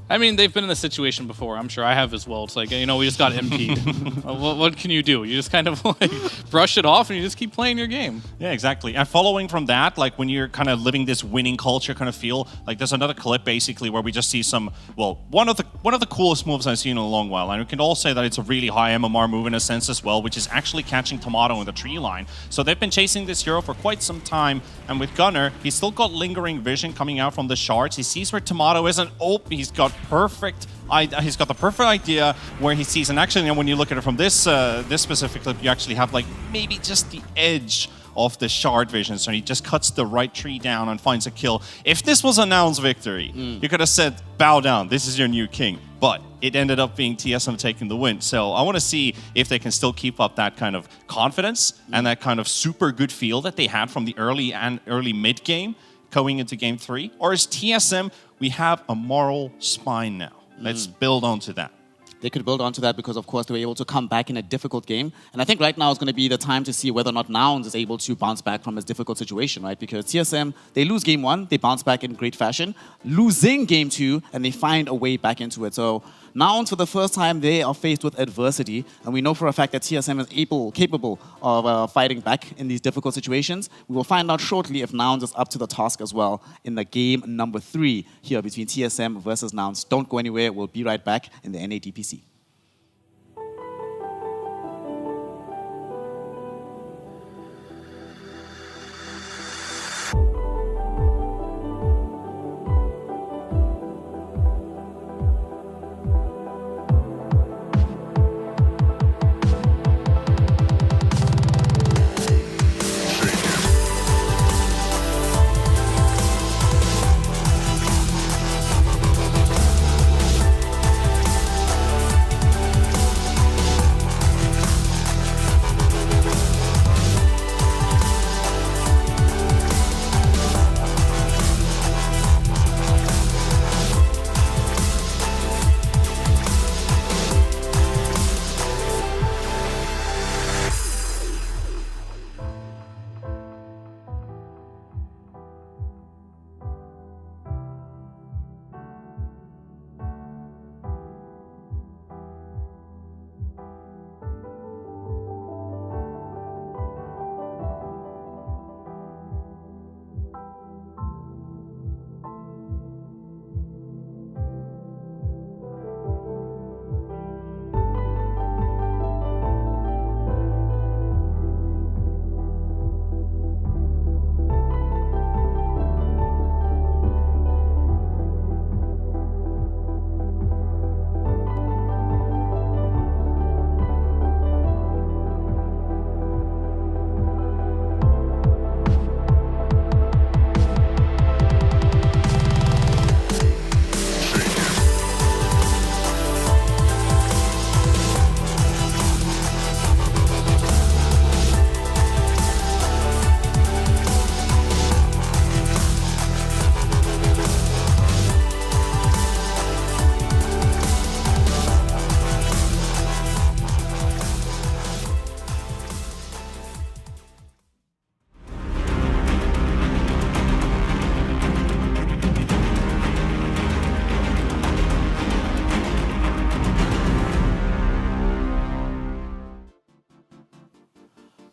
I mean, they've been in this situation before. I'm sure I have as well. It's like, you know, we just got MP'd. What can you do? You just kind of like brush it off and you just keep playing your game. Yeah, exactly. And following from that, like when you're kind of living this winning culture kind of feel, like there's another clip basically where we just see some, well, one of the coolest moves I've seen in a long while. And we can all say that it's a really high MMR move in a sense as well, which is actually catching Tomato in the tree line. So they've been chasing this hero for quite some time. And with Gunnar, he's still got lingering vision coming out from the shards. He sees where Tomato is, and he's got the perfect idea where he sees, and actually, when you look at it from this specific clip, you actually have like maybe just the edge of the shard vision, so he just cuts the right tree down and finds a kill. If this was a Nouns victory, you could have said, bow down, this is your new king. But it ended up being TSM taking the win. So I want to see if they can still keep up that kind of confidence and that kind of super good feel that they had from the early mid game. going into game 3? Or is TSM, we have a moral spine now? Let's build onto that. They could build onto that because, of course, they were able to come back in a difficult game. And I think right now is going to be the time to see whether or not Nouns is able to bounce back from this difficult situation, right? Because TSM, they lose game 1, they bounce back in great fashion, losing game 2, and they find a way back into it. So Nouns, for the first time, they are faced with adversity. And we know for a fact that TSM is capable of fighting back in these difficult situations. We will find out shortly if Nouns is up to the task as well in the game number 3 here between TSM versus Nouns. Don't go anywhere. We'll be right back in the NADPC.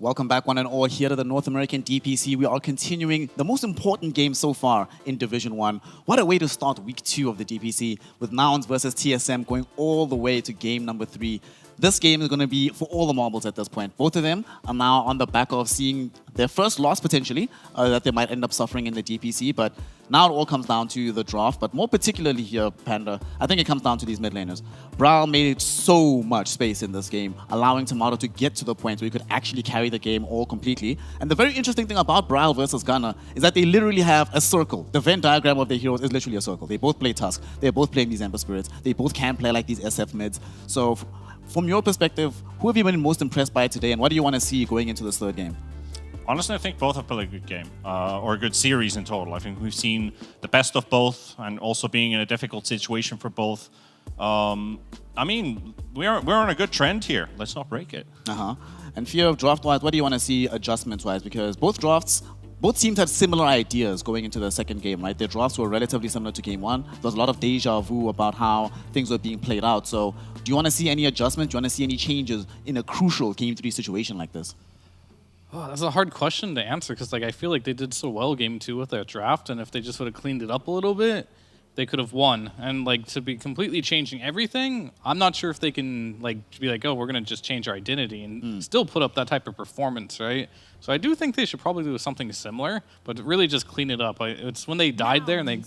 Welcome back, one and all, here to the North American DPC. We are continuing the most important game so far in Division 1. What a way to start week 2 of the DPC, with Nouns versus TSM going all the way to game number 3. This game is going to be for all the marbles at this point. Both of them are now on the back of seeing their first loss, potentially, that they might end up suffering in the DPC. But now it all comes down to the draft. But more particularly here, Panda, I think it comes down to these mid laners. Brawl made so much space in this game, allowing Tomato to get to the point where he could actually carry the game all completely. And the very interesting thing about Brawl versus Gunner is that they literally have a circle. The Venn diagram of their heroes is literally a circle. They both play Tusk. They're both playing these Ember Spirits. They both can play like these SF mids. So from your perspective, who have you been most impressed by today, and what do you want to see going into this third game? Honestly, I think both have played a good game, or a good series in total. I think we've seen the best of both, and also being in a difficult situation for both. I mean, we're on a good trend here. Let's not break it. And Fear of draft-wise, what do you want to see adjustments-wise? Because both teams had similar ideas going into the second game, right? Their drafts were relatively similar to game 1. There was a lot of deja vu about how things were being played out. So do you want to see any adjustments? Do you want to see any changes in a crucial game 3 situation like this? Oh, that's a hard question to answer because I feel like they did so well game 2 with their draft, and if they just would have cleaned it up a little bit, they could have won. And to be completely changing everything, I'm not sure if they can be like, oh, we're gonna just change our identity and still put up that type of performance, right? So I do think they should probably do something similar, but really just clean it up. It's when they died there and they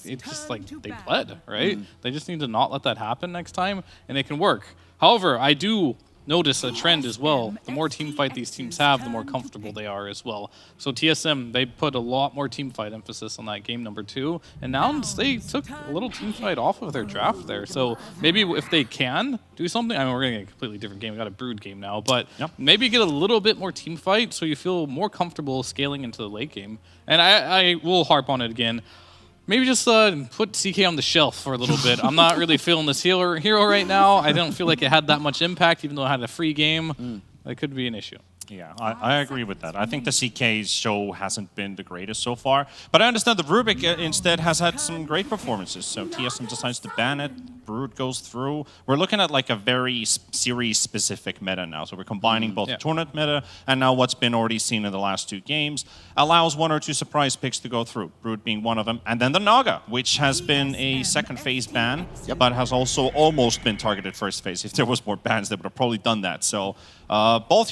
bled, right? They just need to not let that happen next time, and it can work. However, I do notice a trend as well. The more team fight these teams have, the more comfortable they are as well. So TSM, they put a lot more team fight emphasis on that game number 2, and Nouns, they took a little team fight off of their draft there. So maybe if they can do something, I mean, we're going to get a completely different game. We got a Brood game now, but maybe get a little bit more team fight so you feel more comfortable scaling into the late game. And I will harp on it again. Maybe just put CK on the shelf for a little bit. I'm not really feeling this hero right now. I don't feel like it had that much impact, even though it had a free game. That could be an issue. Yeah, I agree with that. I think the CK's show hasn't been the greatest so far, but I understand the Rubik instead has had some great performances. So TSM decides to ban it, Brood goes through. We're looking at like a very series-specific meta now. So we're combining both the tournament meta and now what's been already seen in the last 2 games. Allows 1 or 2 surprise picks to go through, Brood being one of them. And then the Naga, which has been a second phase ban, but has also almost been targeted first phase. If there was more bans, they would have probably done that. So both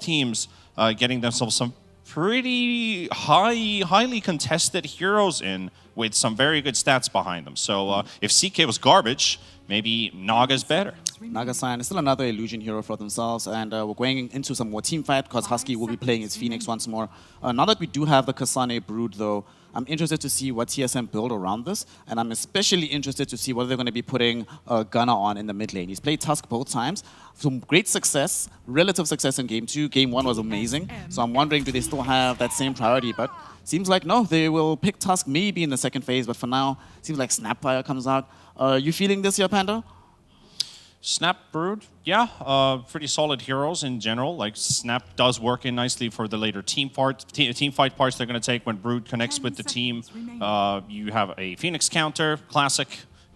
teams getting themselves some pretty highly contested heroes in with some very good stats behind them. So if CK was garbage, maybe Naga's better. Naga-san is still another illusion hero for themselves, and we're going into some more team fight because Husky will be playing his Phoenix once more. Now that we do have the Kasane Brood, though, I'm interested to see what TSM build around this, and I'm especially interested to see what they're going to be putting Gunnar on in the mid lane. He's played Tusk both times, some great success, relative success in Game 2. Game 1 was amazing, so I'm wondering, do they still have that same priority? But seems like no, they will pick Tusk maybe in the second phase, but for now, seems like Snapfire comes out. You feeling this here, Panda? Snap Brood, yeah, pretty solid heroes in general. Like Snap does work in nicely for the later team fight parts they're going to take when Brood connects with the team. You have a Phoenix counter, classic.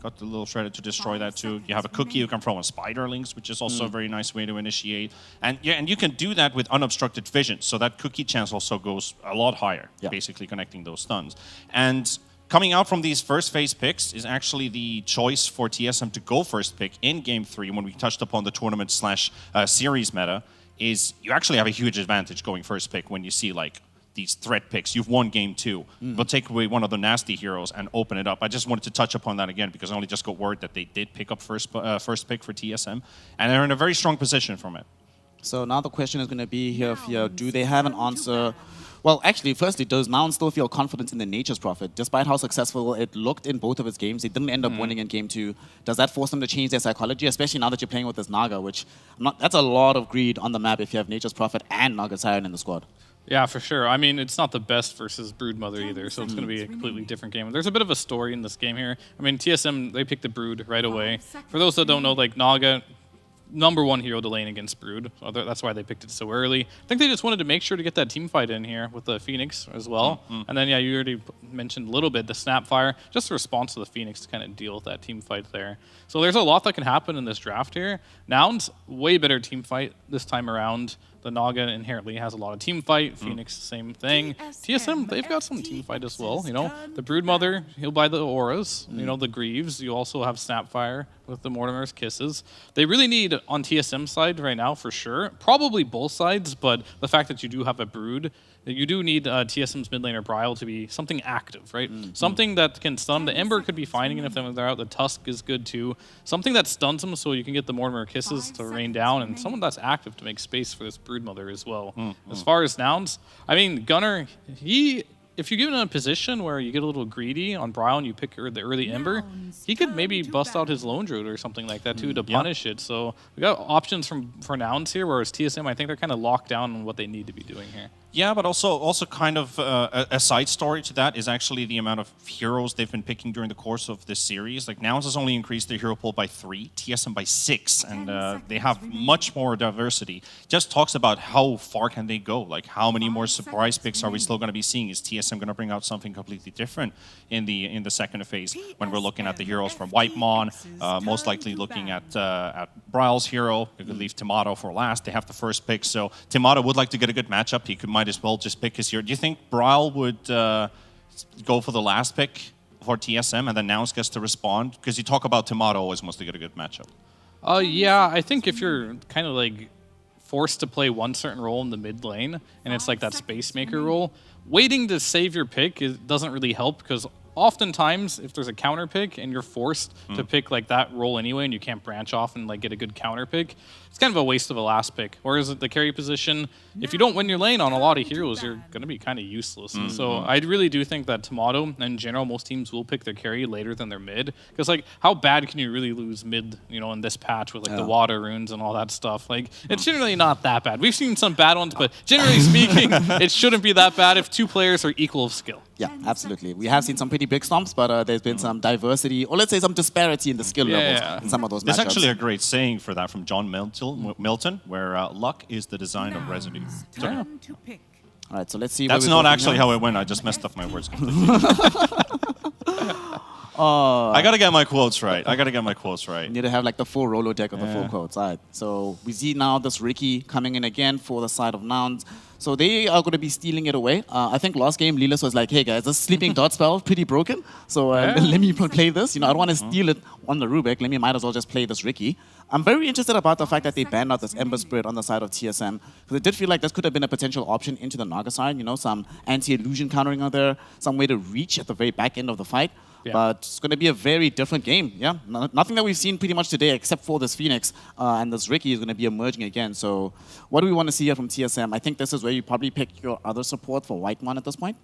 Got the little shredder to destroy that too. You have a cookie you can throw on Spiderlings, which is also a very nice way to initiate. And yeah, and you can do that with unobstructed vision, so that cookie chance also goes a lot higher, basically connecting those stuns. And coming out from these first phase picks is actually the choice for TSM to go first pick in Game 3 when we touched upon the tournament / series meta, is you actually have a huge advantage going first pick when you see like these threat picks. You've won Game 2, but take away one of the nasty heroes and open it up. I just wanted to touch upon that again because I only just got word that they did pick up first pick for TSM, and they're in a very strong position from it. So now the question is going to be here, do they have an answer? Well, actually, firstly, does Noun still feel confident in the Nature's Prophet? Despite how successful it looked in both of its games, it didn't end up winning in Game 2. Does that force them to change their psychology, especially now that you're playing with this Naga, which that's a lot of greed on the map if you have Nature's Prophet and Naga Siren in the squad? Yeah, for sure. I mean, it's not the best versus Broodmother either, so it's going to be a completely different game. There's a bit of a story in this game here. I mean, TSM, they picked the Brood right away. For those that don't know, like Naga, #1 hero to lane against Brood. So that's why they picked it so early. I think they just wanted to make sure to get that team fight in here with the Phoenix as well. And then, yeah, you already mentioned a little bit the Snapfire, just a response to the Phoenix to kind of deal with that team fight there. So there's a lot that can happen in this draft here. Noun's way better team fight this time around. The Naga inherently has a lot of team fight. Phoenix, same thing. TSM, they've got some team fight as well. You know, the Broodmother, he'll buy the auras. You know, the Greaves. You also have Snapfire with the Mortimer's Kisses. They really need, on TSM side right now, for sure, probably both sides, but the fact that you do have a Brood, you do need TSM's mid laner Bryle to be something active, right? Something that can stun. The Ember could be fine even if they're out. The Tusk is good too. Something that stuns them so you can get the Mortimer Kisses to rain down, and someone that's active to make space for this Broodmother as well. As far as Nouns, I mean, Gunnar, if you give him a position where you get a little greedy on Bryle and you pick the early Ember, he could maybe bust out his Lone Druid or something like that too to punish it. So we got options for Nouns here, whereas TSM, I think they're kind of locked down on what they need to be doing here. Yeah, but also kind of a side story to that is actually the amount of heroes they've been picking during the course of this series. Like Nouns has only increased their hero pool by 3, TSM by 6, and they have much more diversity. Just talks about how far can they go, like how many more surprise picks are we still going to be seeing? Is TSM going to bring out something completely different in the second phase when we're looking at the heroes from Whitemon, most likely looking at Bryle's hero. We could leave Tomato for last. They have the first pick, so Tomato would like to get a good matchup. He might as well just pick his hero. Do you think Bryle would go for the last pick for TSM and then Nouns gets to respond? Because you talk about Tomato always wants to get a good matchup. Yeah, I think if you're kind of like forced to play one certain role in the mid lane, and it's like that space maker role, waiting to save your pick doesn't really help because oftentimes if there's a counter pick and you're forced to pick like that role anyway, and you can't branch off and like get a good counter pick, it's kind of a waste of a last pick. Whereas at the carry position, if you don't win your lane on a lot of heroes, you're going to be kind of useless. And so I really do think that Tomato, in general, most teams will pick their carry later than their mid. Because like, how bad can you really lose mid, you know, in this patch with like the water runes and all that stuff? Like, it's generally not that bad. We've seen some bad ones, but generally speaking, it shouldn't be that bad if two players are equal of skill. Yeah, absolutely. We have seen some pretty big stomps, but there's been some diversity, or let's say some disparity in the skill levels in some of those There's matchups. actually a great saying for that from John Milton, where luck is the design of residue. Turn to pick. All right, so let's see. That's where we not go from actually here. how it went. I just messed up my words completely. I gotta get my quotes right. You need to have like the full Rolo deck of the full quotes. All right. So we see now this Ricky coming in again for the side of Nouns. So they are going to be stealing it away. I think last game Lilas was like, hey guys, this sleeping dot spell pretty broken. So let me play this. You know, I don't want to steal it on the Rubik. Let me might as well just play this Ricky. I'm very interested about the fact that they banned out this Ember Spirit on the side of TSM. Because it did feel like this could have been a potential option into the Naga side. You know, some anti-illusion countering out there, some way to reach at the very back end of the fight. Yeah. But it's going to be a very different game. Yeah, nothing that we've seen pretty much today except for this Phoenix and this Ricky is going to be emerging again. So what do we want to see here from TSM? I think this is where you probably pick your other support for Whitemon at this point.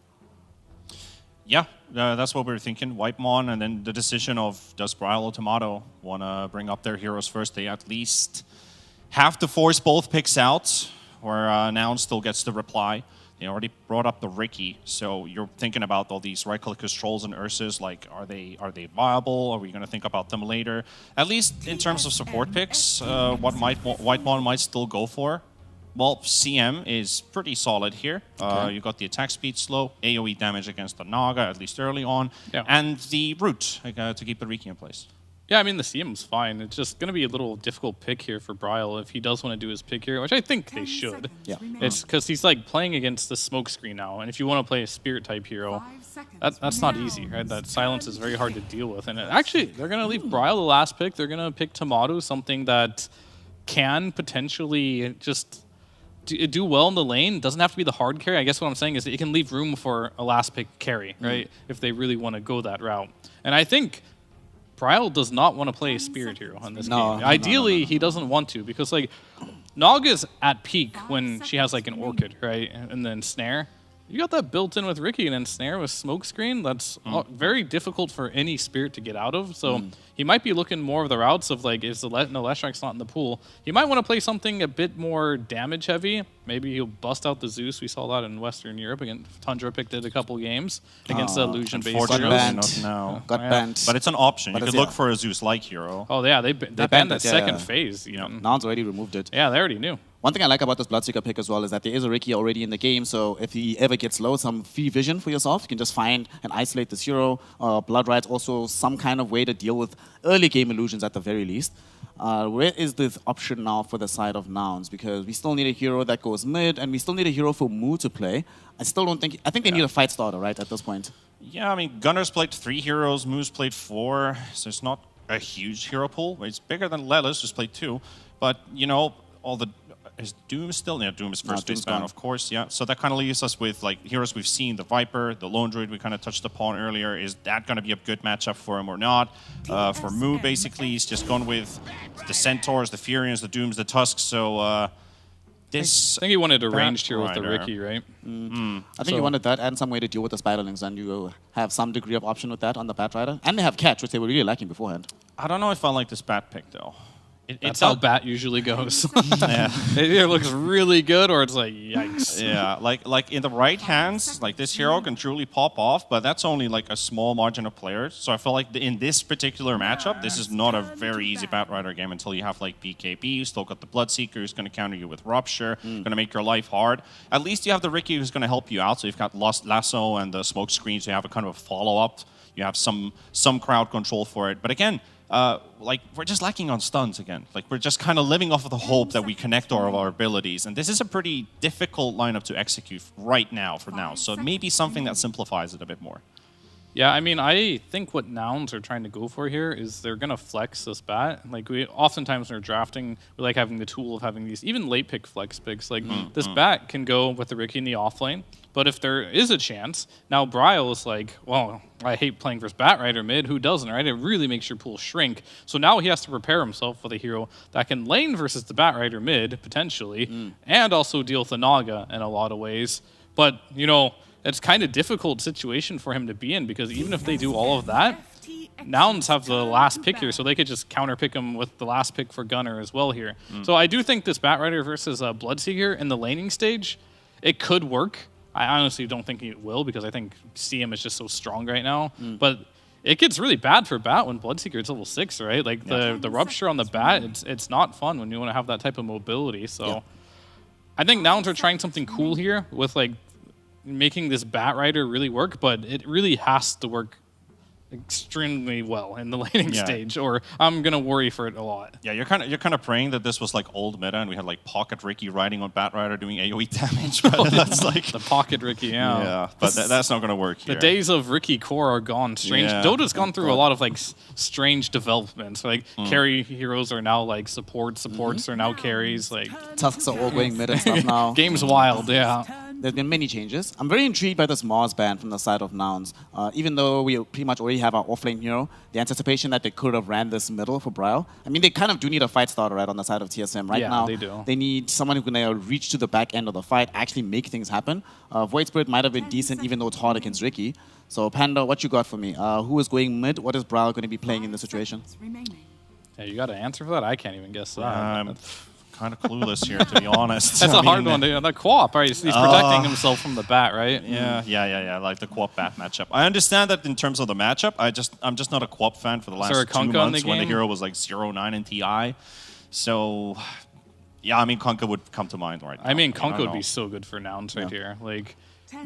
Yeah, that's what we were thinking. Whitemon, and then the decision of does Bryle or Tomato want to bring up their heroes first? They at least have to force both picks out, where Noun still gets the reply. They already brought up the Ricky, so you're thinking about all these right-clickers, trolls, and Ursus. Like, are they viable? Are we going to think about them later? At least in terms of support picks, what Whitemon might still go for. Well, CM is pretty solid here. You got the attack speed slow, AoE damage against the Naga, at least early on, and the root to keep the Riki in place. Yeah, I mean, the CM's fine. It's just going to be a little difficult pick here for Bryle if he does want to do his pick here, which I think they should. Yeah. It's because he's like playing against the smoke screen now, and if you want to play a spirit type hero, that's not easy, right? That silence is very hard to deal with. And actually, they're going to leave Bryle the last pick. They're going to pick Tomato, something that can potentially just do well in the lane. Doesn't have to be the hard carry. I guess what I'm saying is that it can leave room for a last pick carry, right? If they really want to go that route. And I think Bryle does not want to play a spirit hero on this game. Ideally, he doesn't want to, because like Naga's at peak when she has like an Orchid, right? And then Snare. You got that built in with Ricky, and then Snare with Smokescreen. That's very difficult for any spirit to get out of. So he might be looking more of the routes of like, if the Leshrack's not in the pool, he might want to play something a bit more damage heavy. Maybe he'll bust out the Zeus. We saw that in Western Europe. Again, Tundra picked it a couple games against the illusion-based Unfortunately, heroes. not now. Got banned. But it's an option. But you it's- could look for a Zeus-like hero. Oh yeah, they banned that second phase. You know. Nouns already removed it. Yeah, they already knew. One thing I like about this Bloodseeker pick as well is that there is a Ricky already in the game, so if he ever gets low, some free vision for yourself, you can just find and isolate this hero. Blood Ride's also some kind of way to deal with early game illusions at the very least. Where is the option now for the side of Nouns? Because we still need a hero that goes mid, and we still need a hero for Moo to play. I think they need a fight starter, right, at this point. Yeah, I mean, Gunner's played 3 heroes, Moo's played 4, so it's not a huge hero pool. It's bigger than Lelis, who's played 2. But, you know, all the... Is Doom still? Yeah, Doom is first base ban, of course, yeah. So that kind of leaves us with, like, heroes we've seen, the Viper, the Lone Druid we kind of touched upon earlier. Is that going to be a good matchup for him or not? For Moo, basically, he's just gone with the Centaurs, the Furions, the Dooms, the Tusks, so... This I think he wanted a ranged hero with the Rider. Ricky, right? I think you wanted that and some way to deal with the Spiderlings, and you have some degree of option with that on the Bat Rider. And they have Catch, which they were really lacking beforehand. I don't know if I like this Bat pick, though. That's how Bat usually goes. Yeah. It either looks really good or it's like, yikes. Yeah, like in the right hands, like this hero can truly pop off, but that's only like a small margin of players. So I feel like in this particular matchup, this is not a very easy Batrider game until you have like BKB, you still got the Bloodseeker who's going to counter you with Rupture, going to make your life hard. At least you have the Ricky who's going to help you out. So you've got Lasso and the Smoke Screen, so you have a kind of a follow-up. You have some crowd control for it. But again, like we're just lacking on stuns again. Like we're just kind of living off of the hope that we connect all of our abilities. And this is a pretty difficult lineup to execute right now for now. So maybe something that simplifies it a bit more. Yeah, I mean, I think what Nouns are trying to go for here is they're going to flex this bat. Like, we oftentimes when we're drafting, we like having the tool of having these, even late pick flex picks. Like, this bat can go with the Riki in the offlane, but if there is a chance, now Bryle is like, well, I hate playing versus Bat Rider mid. Who doesn't, right? It really makes your pool shrink. So now he has to prepare himself with a hero that can lane versus the Bat Rider mid, potentially, and also deal with the Naga in a lot of ways. But, you know, it's kind of difficult situation for him to be in because even if they do all of that, Nouns have the last pick here, so they could just counter pick him with the last pick for Gunner as well here. So I do think this Bat Rider versus Bloodseeker in the laning stage, it could work. I honestly don't think it will because I think CM is just so strong right now. But it gets really bad for Bat when Bloodseeker is level 6, right? Like the rupture on the Bat, it's not fun when you want to have that type of mobility. So I think Nouns are trying something cool here with like making this Bat Rider really work, but it really has to work extremely well in the laning stage, or I'm gonna worry for it a lot. Yeah, you're kind of praying that this was like old meta, and we had like Pocket Ricky riding on Bat Rider doing AOE damage. But that's like The Pocket Ricky, yeah, but that's not gonna work here. The days of Ricky Core are gone. Strange. Yeah. Dota's gone through a lot of like strange developments. Like carry heroes are now like supports are now carries. Like Tusks are all going mid and stuff now. game's wild. Yeah. There's been many changes. I'm very intrigued by this Mars ban from the side of Nouns. Even though we pretty much already have our offlane hero, the anticipation that they could have ran this middle for Bryle. I mean, they kind of do need a fight starter right on the side of TSM right Yeah, now. they do. They need someone who can reach to the back end of the fight, actually make things happen. Void Spirit might have been decent, even though it's hard against Ricky. So Panda, what you got for me? Who is going mid? What is Bryle going to be playing in this situation? Remaining. Yeah, you got an answer for that? I can't even guess that. Kind of clueless here, to be honest. That's I a hard mean, one. The co-op, right? He's protecting himself from the bat, right? Yeah, like the Quap Bat matchup. I understand that in terms of the matchup. I'm just not a Quap fan for the there a last 2 Kunkka in months the when the game? hero was like 0-9 in TI. So, yeah, I mean, Kunkka would come to mind right now. I mean, I don't Kunkka would know. be so good for Nouns right here. Like,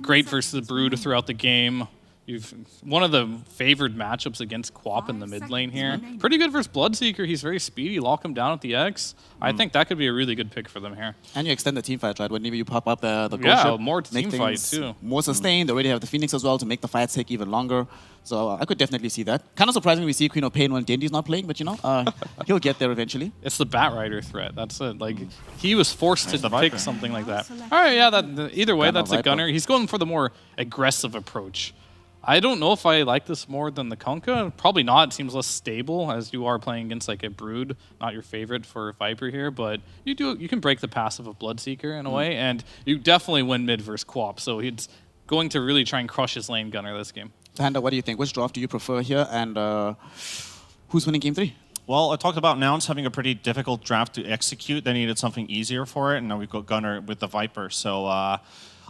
great versus the Brood throughout the game. You've one of the favored matchups against Quap in the mid lane here. Pretty good versus Bloodseeker. He's very speedy. Lock him down at the X. I think that could be a really good pick for them here. And you extend the team fight, right? Whenever you pop up the gold Yeah, ship, more make team fight, things too. More sustained. They already have the Phoenix as well to make the fights take even longer. So I could definitely see that. Kind of surprising we see Queen of Pain when Dendy's not playing, but you know, he'll get there eventually. It's the Bat Rider threat. That's it. Like, he was forced It's to the pick Viper. something like that. All right, yeah. Either way, Gunner, that's a Viper. Gunner. He's going for the more aggressive approach. I don't know if I like this more than the Kunkka. Probably not. It seems less stable as you are playing against like a Brood. Not your favorite for Viper here, but you can break the passive of Bloodseeker in a way, and you definitely win mid versus Quap. So he's going to really try and crush his lane Gunner this game. Panda, what do you think? Which draft do you prefer here? And who's winning game 3? Well, I talked about Nouns having a pretty difficult draft to execute. They needed something easier for it, and now we've got Gunner with the Viper. So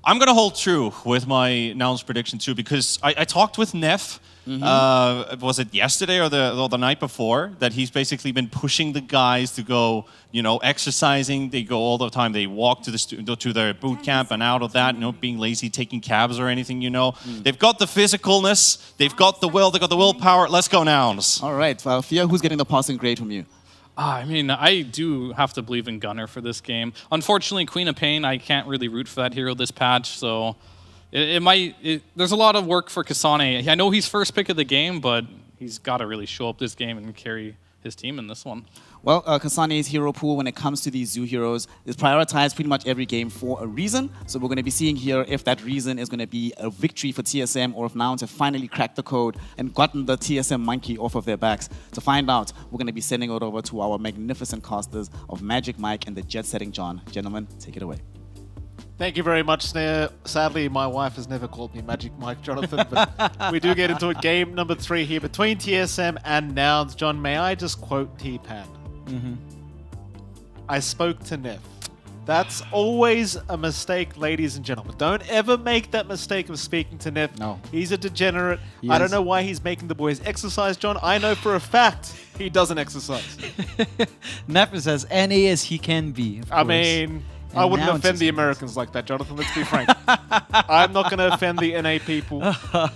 I'm going to hold true with my Nouns prediction too, because I talked with Neff, was it yesterday or the night before, that he's basically been pushing the guys to go, you know, exercising. They go all the time. They walk to their boot camp, and out of that, not being lazy, taking cabs or anything, you know. They've got the physicalness. They've got the will. They've got the willpower. Let's go Nouns. All right, Fia, who's getting the passing grade from you? I mean, I do have to believe in Gunner for this game. Unfortunately, Queen of Pain, I can't really root for that hero this patch, so there's a lot of work for Kasane. I know he's first pick of the game, but he's got to really show up this game and carry his team in this one. Well, Kasane's hero pool, when it comes to these zoo heroes, is prioritized pretty much every game for a reason. So we're going to be seeing here if that reason is going to be a victory for TSM, or if Nouns have finally cracked the code and gotten the TSM monkey off of their backs. To find out, we're going to be sending it over to our magnificent casters of Magic Mike and the jet-setting John. Gentlemen, take it away. Thank you very much, Snare. Sadly, my wife has never called me Magic Mike, Jonathan, but we do get into it. Game number 3 here between TSM and Nouns. John, may I just quote T-Pan? I spoke to Neff. That's always a mistake, ladies and gentlemen. Don't ever make that mistake of speaking to Neff. No. He's a degenerate. He I don't is. know why he's making the boys exercise, John. I know for a fact he doesn't exercise. Neff is as NA as he can be. Of I course. mean, I And wouldn't now it's offend the just- Americans like that, Jonathan. Let's be frank. I'm not going to offend the NA people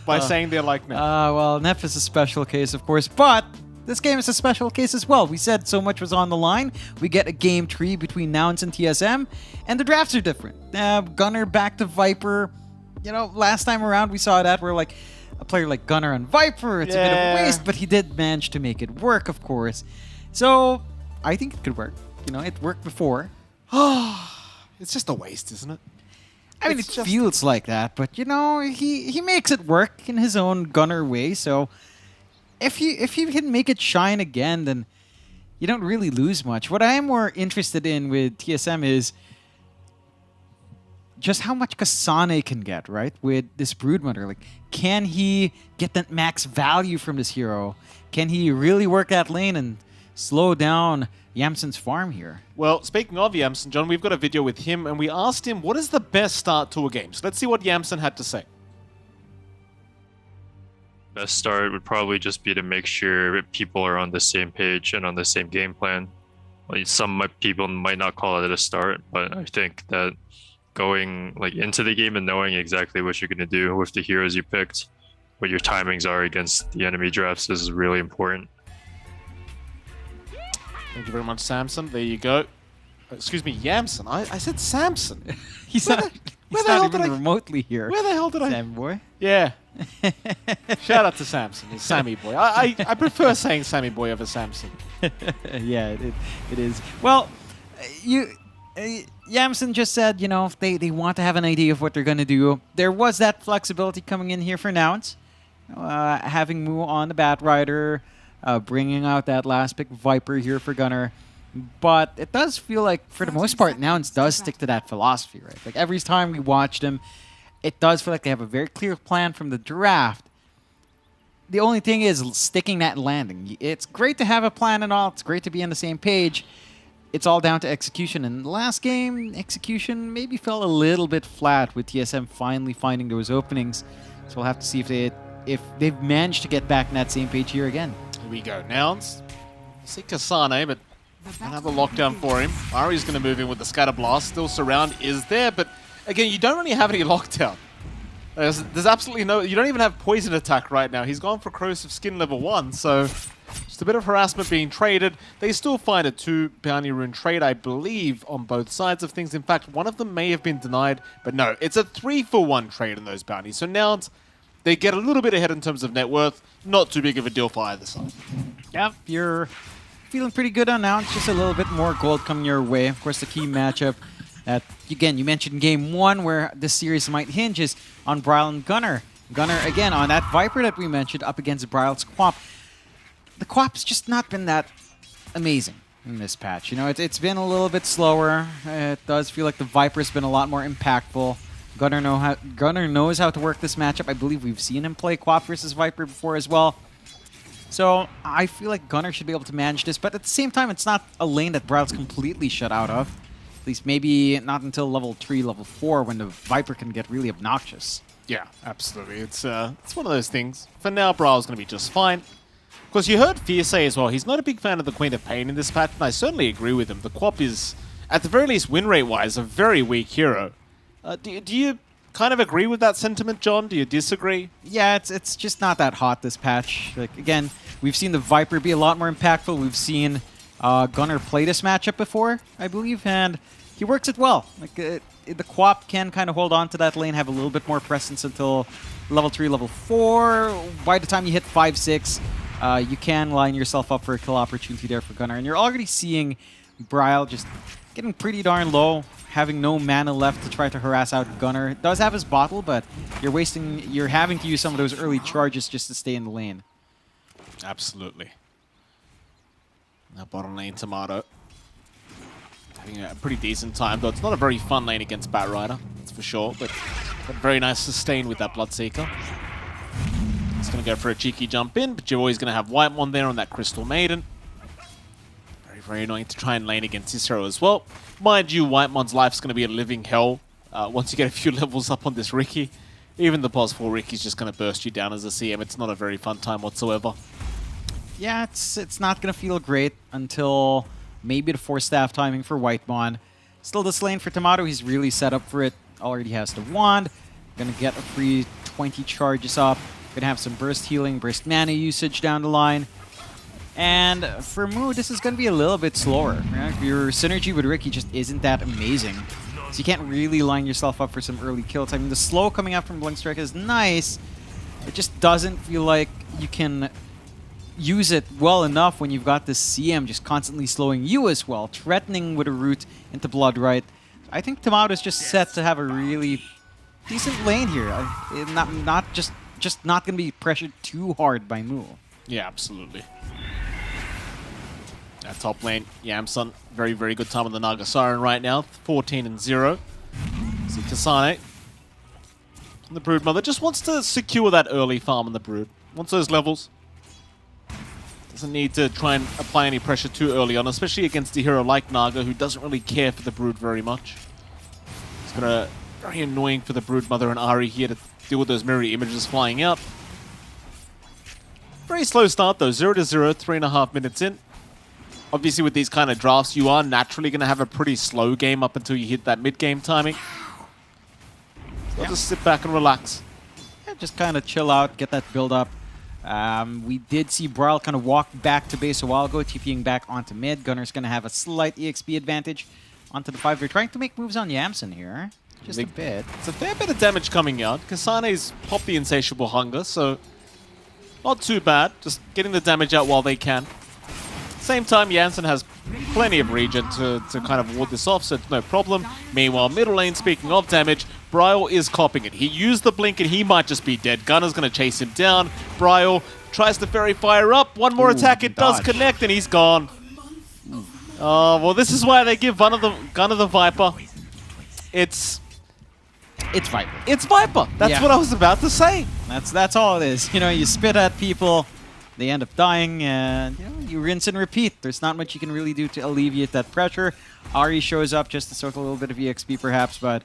by saying they're like Neff. Well, Neff is a special case, of course, but this game is a special case as well. We said so much was on the line. We get a game 3 between Nouns and TSM, and the drafts are different. Gunner back to Viper. You know, last time around we saw that where like a player like Gunnar on Viper, it's a bit of a Yeah. waste, but he did manage to make it work, of course. So I think it could work. You know, it worked before. It's just a waste, isn't it? I mean, It's it just- feels like that, but you know, he makes it work in his own Gunner way. So if he can make it shine again, then you don't really lose much. What I am more interested in with TSM is just how much Kasane can get, right? With this Broodmother. Like, can he get that max value from this hero? Can he really work that lane and slow down Yamsen's farm here? Well, speaking of Yamsen, John, we've got a video with him, and we asked him what is the best start to a game. So let's see what Yamsen had to say. Best start would probably just be to make sure people are on the same page and on the same game plan. Like people might not call it a start, but I think that going like into the game and knowing exactly what you're going to do with the heroes you picked, what your timings are against the enemy drafts is really important. Thank you very much, Samson. There you go. Excuse me, Yamsen. I said Samson. He's Where not, the- he's where the not hell even did I- remotely here. Where the hell did I... Sam boy. Yeah. Shout out to Samson. It's Sammy Boy. I prefer saying Sammy Boy over Samson. Yeah, it is. Well, Yamsen just said, you know, they want to have an idea of what they're going to do. There was that flexibility coming in here for Nouns. Having Mu on the Batrider, bringing out that last pick Viper here for Gunnar. But it does feel like, for the most part, Nouns does stick to that philosophy, right? Like, every time we watch them, it does feel like they have a very clear plan from the draft. The only thing is sticking that landing. It's great to have a plan and all. It's great to be on the same page. It's all down to execution. And last game, execution maybe fell a little bit flat with TSM finally finding those openings. So we'll have to see if they've managed to get back in that same page here again. Here we go. Nouns. See Kasane, but another lockdown for him. Ari's going to move in with the Scatter Blast. Still Surround is there, but again, you don't really have any lockdown. There's absolutely no... You don't even have Poison Attack right now. He's gone for Corrosive Skin level 1, so just a bit of harassment being traded. They still find a 2 Bounty Rune trade, I believe, on both sides of things. In fact, one of them may have been denied, but no, it's a 3-for-1 trade in those bounties. So now they get a little bit ahead in terms of net worth. Not too big of a deal for either side. Yep, you're feeling pretty good on now. It's just a little bit more gold coming your way. Of course, the key matchup that, again, you mentioned game 1 where this series might hinge is on Bryle and Gunnar. Gunnar, again, on that Viper that we mentioned, up against Bryle's Quap. The Quap's just not been that amazing in this patch. You know, it's been a little bit slower. It does feel like the Viper's been a lot more impactful. Gunnar knows how to work this matchup. I believe we've seen him play Quap versus Viper before as well. So I feel like Gunnar should be able to manage this, but at the same time, it's not a lane that Bryle's completely shut out of. At least maybe not until level 3, level 4, when the Viper can get really obnoxious. Yeah, absolutely. It's one of those things. For now, Bryle's going to be just fine. Of course, you heard Fear say as well, he's not a big fan of the Queen of Pain in this patch, and I certainly agree with him. The Quap is, at the very least, win rate-wise, a very weak hero. Do you kind of agree with that sentiment, John? Do you disagree? Yeah, it's just not that hot this patch. Like, again, we've seen the Viper be a lot more impactful. We've seen Gunnar play this matchup before, I believe, and he works it well. Like the Quap can kind of hold on to that lane, have a little bit more presence until level 3, level 4. By the time you hit 5, 6, you can line yourself up for a kill opportunity there for Gunnar. And you're already seeing Bryle just getting pretty darn low, having no mana left to try to harass out Gunnar. It does have his bottle, but you're having to use some of those early charges just to stay in the lane. Absolutely. Now bottom lane, Tomato. Having a pretty decent time, though it's not a very fun lane against Batrider, that's for sure, but very nice sustain with that Bloodseeker. It's going to go for a cheeky jump in, but you're always going to have Whitemon there on that Crystal Maiden. Very, very annoying to try and lane against this hero as well. Mind you, Whitemon's life's going to be a living hell once you get a few levels up on this Riki. Even the pos 4 Riki's just going to burst you down as a CM. It's not a very fun time whatsoever. Yeah, it's not going to feel great until maybe the 4-staff timing for Whitemon. Still this lane for Tomato, he's really set up for it. Already has the wand. Gonna get a free 20 charges up. Gonna have some burst healing, burst mana usage down the line. And for Mu, this is gonna be a little bit slower. Right? Your synergy with Riki just isn't that amazing. So you can't really line yourself up for some early kills. I mean, the slow coming out from Blink Strike is nice, it just doesn't feel like you can use it well enough when you've got this CM just constantly slowing you as well, threatening with a route into Blood Right. I think Tamao is just set to have a really decent lane here. Not just not going to be pressured too hard by Mu. Yeah, absolutely. That top lane, Yamsun, very, very good time on the Naga Siren right now. 14-0. See Kasane. And the Broodmother just wants to secure that early farm on the Brood. Wants those levels. Doesn't need to try and apply any pressure too early on, especially against a hero like Naga, who doesn't really care for the Brood very much. It's gonna very annoying for the Broodmother and Ahri here to deal with those mirror images flying out. Very slow start though, 0-0, 3.5 minutes in. Obviously with these kind of drafts, you are naturally going to have a pretty slow game up until you hit that mid-game timing. So just sit back and relax. Yeah, just kind of chill out, get that build up. We did see Brawl kind of walk back to base a while ago, TPing back onto mid. Gunner's going to have a slight EXP advantage onto the 5. They're trying to make moves on Yamsun here. Just a bit. It's a fair bit of damage coming out. Kasane's popped the Insatiable Hunger, so not too bad. Just getting the damage out while they can. Same time, Janssen has plenty of regen to kind of ward this off, so it's no problem. Meanwhile, middle lane, speaking of damage, Bryle is copping it. He used the blink and he might just be dead. Gunner's going to chase him down. Bryle tries to Fairy Fire up. One more attack, it does connect, and he's gone. Oh, well, this is why they give Gunner the Viper. It's Viper. It's Viper. That's what I was about to say. That's all it is. You know, you spit at people, they end up dying, and you rinse and repeat. There's not much you can really do to alleviate that pressure. Ahri shows up just to soak a little bit of EXP perhaps, but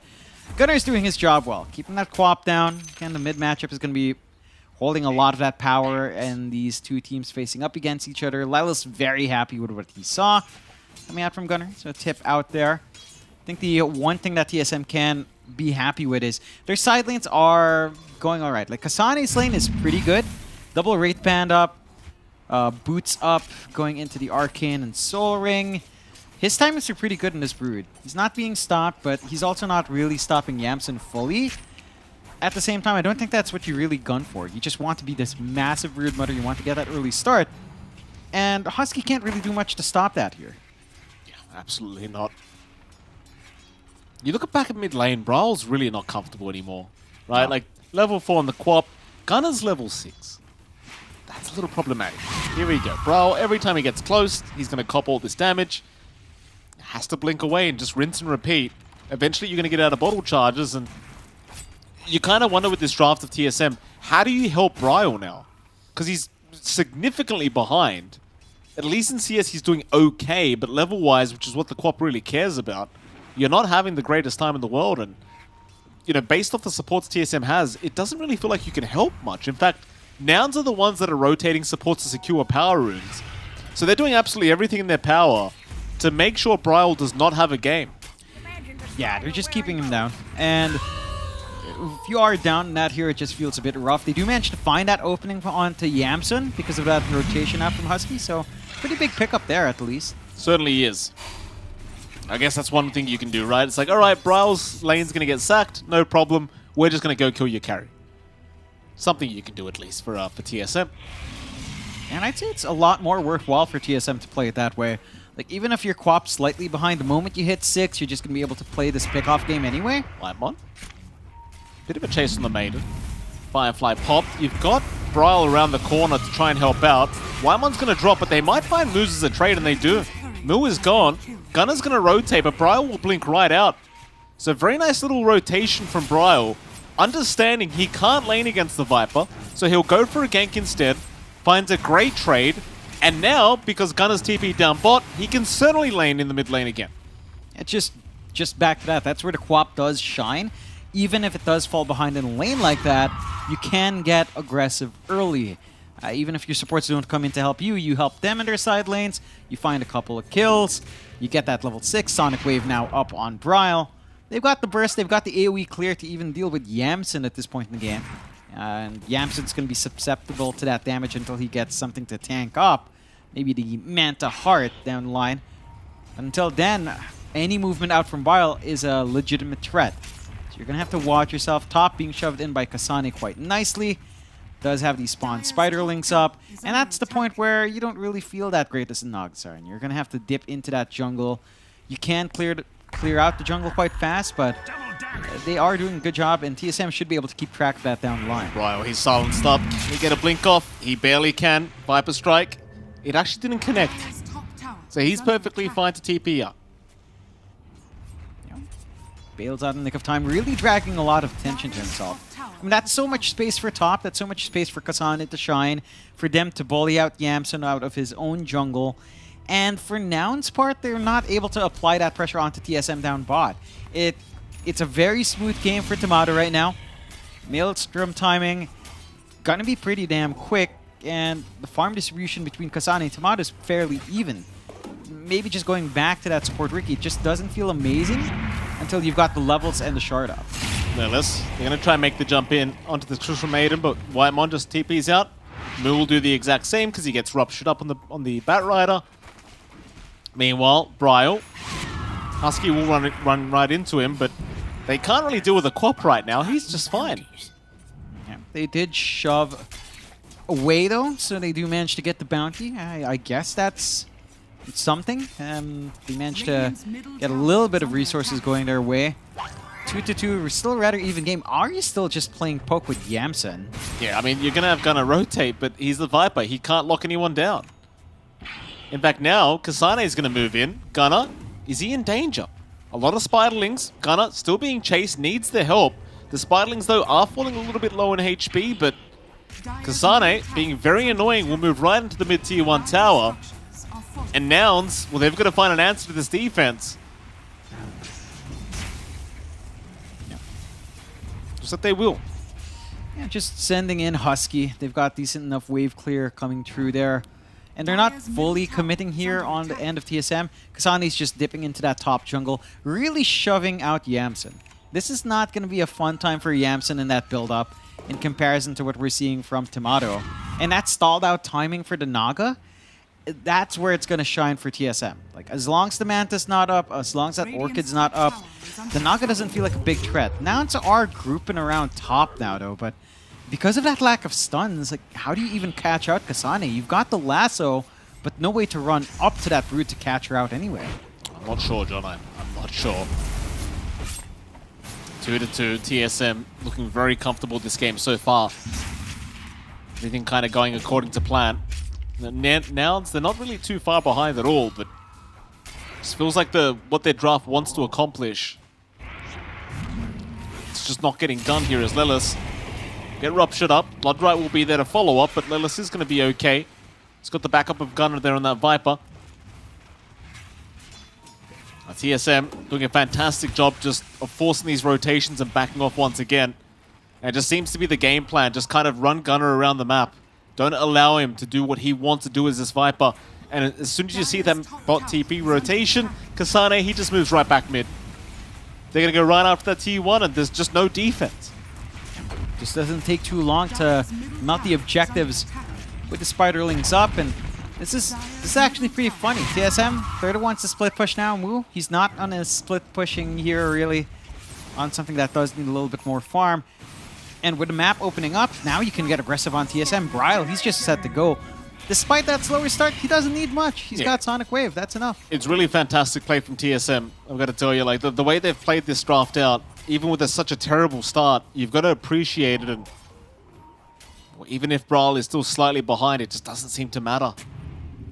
Gunner's doing his job well. Keeping that QoP down. Again, the mid matchup is going to be holding a lot of that power, and these two teams facing up against each other. Lila's very happy with what he saw coming out from Gunner, so a tip out there. I think the one thing that TSM can be happy with is their side lanes are going all right. Like, Kasane's lane is pretty good. Double Wraith Band up, Boots up, going into the Arcane and Soul Ring. His timings are pretty good in this Brood. He's not being stopped, but he's also not really stopping Yamsun fully. At the same time, I don't think that's what you really gun for. You just want to be this massive Broodmother. You want to get that early start. And Husky can't really do much to stop that here. Yeah, absolutely not. You look back at mid lane, Brawl's really not comfortable anymore, right? No. Like, level 4 on the QoP, Gunner's level 6. That's a little problematic. Here we go. Brawl, every time he gets close, he's going to cop all this damage. Has to blink away and just rinse and repeat. Eventually, you're going to get out of bottle charges, and you kind of wonder with this draft of TSM, how do you help Brawl now? Because he's significantly behind. At least in CS, he's doing okay, but level-wise, which is what the QoP really cares about, you're not having the greatest time in the world, and based off the supports TSM has, it doesn't really feel like you can help much. In fact, Nouns are the ones that are rotating supports to secure power runes. So they're doing absolutely everything in their power to make sure Bryle does not have a game. Yeah, they're just keeping him down. And if you are down in that here, it just feels a bit rough. They do manage to find that opening onto Yamsun because of that rotation out from Husky, so pretty big pickup there at least. Certainly is. I guess that's one thing you can do, right? It's like, all right, Bryle's lane's going to get sacked, no problem. We're just going to go kill your carry. Something you can do at least for TSM. And I'd say it's a lot more worthwhile for TSM to play it that way. Like, even if you're QoP slightly behind, the moment you hit 6, you're just going to be able to play this pick-off game anyway. Lightmon. Bit of a chase on the Maiden. Firefly popped. You've got Bryle around the corner to try and help out. Wymon's going to drop, but they might find Moose as a trade, and they do. Moo is gone. Gunner's going to rotate, but Bryle will blink right out. So very nice little rotation from Bryle. Understanding he can't lane against the Viper, so he'll go for a gank instead. Finds a great trade. And now, because Gunner's TP down bot, he can certainly lane in the mid lane again. It's just back to that. That's where the QoP does shine. Even if it does fall behind in a lane like that, you can get aggressive early. Even if your supports don't come in to help you, you help them in their side lanes. You find a couple of kills. You get that level 6 Sonic Wave now up on Bryle. They've got the burst, they've got the AoE clear to even deal with Yamsun at this point in the game. And Yamsun's going to be susceptible to that damage until he gets something to tank up. Maybe the Manta Heart down the line. Until then, any movement out from Bryle is a legitimate threat. So you're going to have to watch yourself. Top being shoved in by Kasane quite nicely. does have these spawn spiderlings up, and that's the point where you don't really feel that great as a Nagsar, and you're gonna have to dip into that jungle. You can clear out the jungle quite fast, but they are doing a good job, and TSM should be able to keep track of that down the line. Right, well, he's silenced up. Can he get a blink off? He barely can. Viper Strike. It actually didn't connect. So he's perfectly fine to TP up. Bails out in the nick of time, really dragging a lot of attention to himself. I mean, that's so much space for top, that's so much space for Kasane to shine, for them to bully out Yamsun out of his own jungle. And for Noun's part, they're not able to apply that pressure onto TSM down bot. It's a very smooth game for Tomato right now. Maelstrom timing, gonna be pretty damn quick, and the farm distribution between Kasane and Tomato is fairly even. Maybe just going back to that support Ricky, it just doesn't feel amazing until you've got the levels and the shard up. Lilith, they're going to try and make the jump in onto the Crucial Maiden, but Whitemon just TP's out. Moo will do the exact same because he gets ruptured up on the Bat Rider. Meanwhile, Bryle, Husky will run right into him, but they can't really deal with the Quap right now. He's just fine. Yeah, they did shove away though, so they do manage to get the bounty. I guess that's something. They managed to get a little bit of resources going their way. 2-2, we're still a rather even game. Are you still just playing poke with Yamsun? Yeah, I mean, you're going to have Gunnar rotate, but he's the Viper. He can't lock anyone down. In fact, now, Kasane is going to move in. Gunnar, is he in danger? A lot of Spiderlings. Gunnar, still being chased, needs the help. The Spiderlings, though, are falling a little bit low in HP, but Kasane, being very annoying, will move right into the mid-tier 1 tower. And Nouns, well, they've got to find an answer to this defense. Just that they will. Yeah, just sending in Husky. They've got decent enough wave clear coming through there. And they're not fully committing here on the end of TSM. Kasane's just dipping into that top jungle, really shoving out Yamsun. This is not going to be a fun time for Yamsun in that build-up in comparison to what we're seeing from Tomato. And that stalled out timing for the Naga, that's where it's going to shine for TSM. Like, as long as the Manta's not up, as long as that Orchid's not up, the Naga doesn't feel like a big threat. Now it's our grouping around top now, though, but because of that lack of stuns, like, how do you even catch out Kasane? You've got the lasso, but no way to run up to that route to catch her out anyway. I'm not sure, John. I'm not sure. 2-2, TSM looking very comfortable this game so far. Everything kind of going according to plan. Nouns, they're not really too far behind at all, but it just feels like what their draft wants to accomplish, it's just not getting done here as Lelis get ruptured up. Bloodright will be there to follow up, but Lelis is going to be okay. He's got the backup of Gunnar there on that Viper. TSM doing a fantastic job just of forcing these rotations and backing off once again. And it just seems to be the game plan, just kind of run Gunnar around the map. Don't allow him to do what he wants to do as this Viper. And as soon as you see that bot TP rotation, Kasane, he just moves right back mid. They're going to go right after that T1, and there's just no defense. Just doesn't take too long to mount the objectives with the Spiderlings up, and this is actually pretty funny. TSM, they're the ones to split push now. Moo, he's not on a split pushing here, really, on something that does need a little bit more farm. And with the map opening up, now you can get aggressive on TSM. Bryle, he's just set to go. Despite that slower start, he doesn't need much. He's got Sonic Wave, that's enough. It's really fantastic play from TSM, I've got to tell you. Like, the way they've played this draft out, even with such a terrible start, you've got to appreciate it. And even if Bryle is still slightly behind, it just doesn't seem to matter.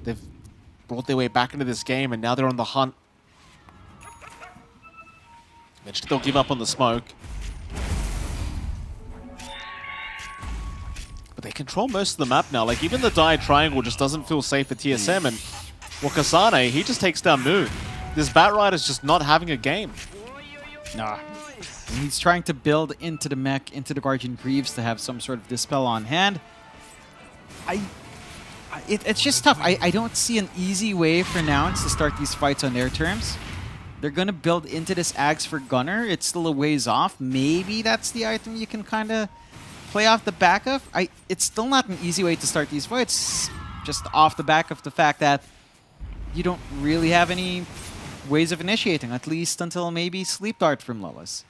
They've brought their way back into this game, and now they're on the hunt. Eventually they'll give up on the smoke. But they control most of the map now. Like, even the Dire Triangle just doesn't feel safe for TSM. And Kasane, he just takes down Moo. This Bat Rider's just not having a game. Nah. And he's trying to build into the mech, into the Guardian Greaves to have some sort of Dispel on hand. It's just tough. I don't see an easy way for Nouns to start these fights on their terms. They're going to build into this Axe for Gunnar. It's still a ways off. Maybe that's the item you can kind of play off the back of. It's still not an easy way to start these fights, just off the back of the fact that you don't really have any ways of initiating, at least until maybe Sleep Dart from Lois.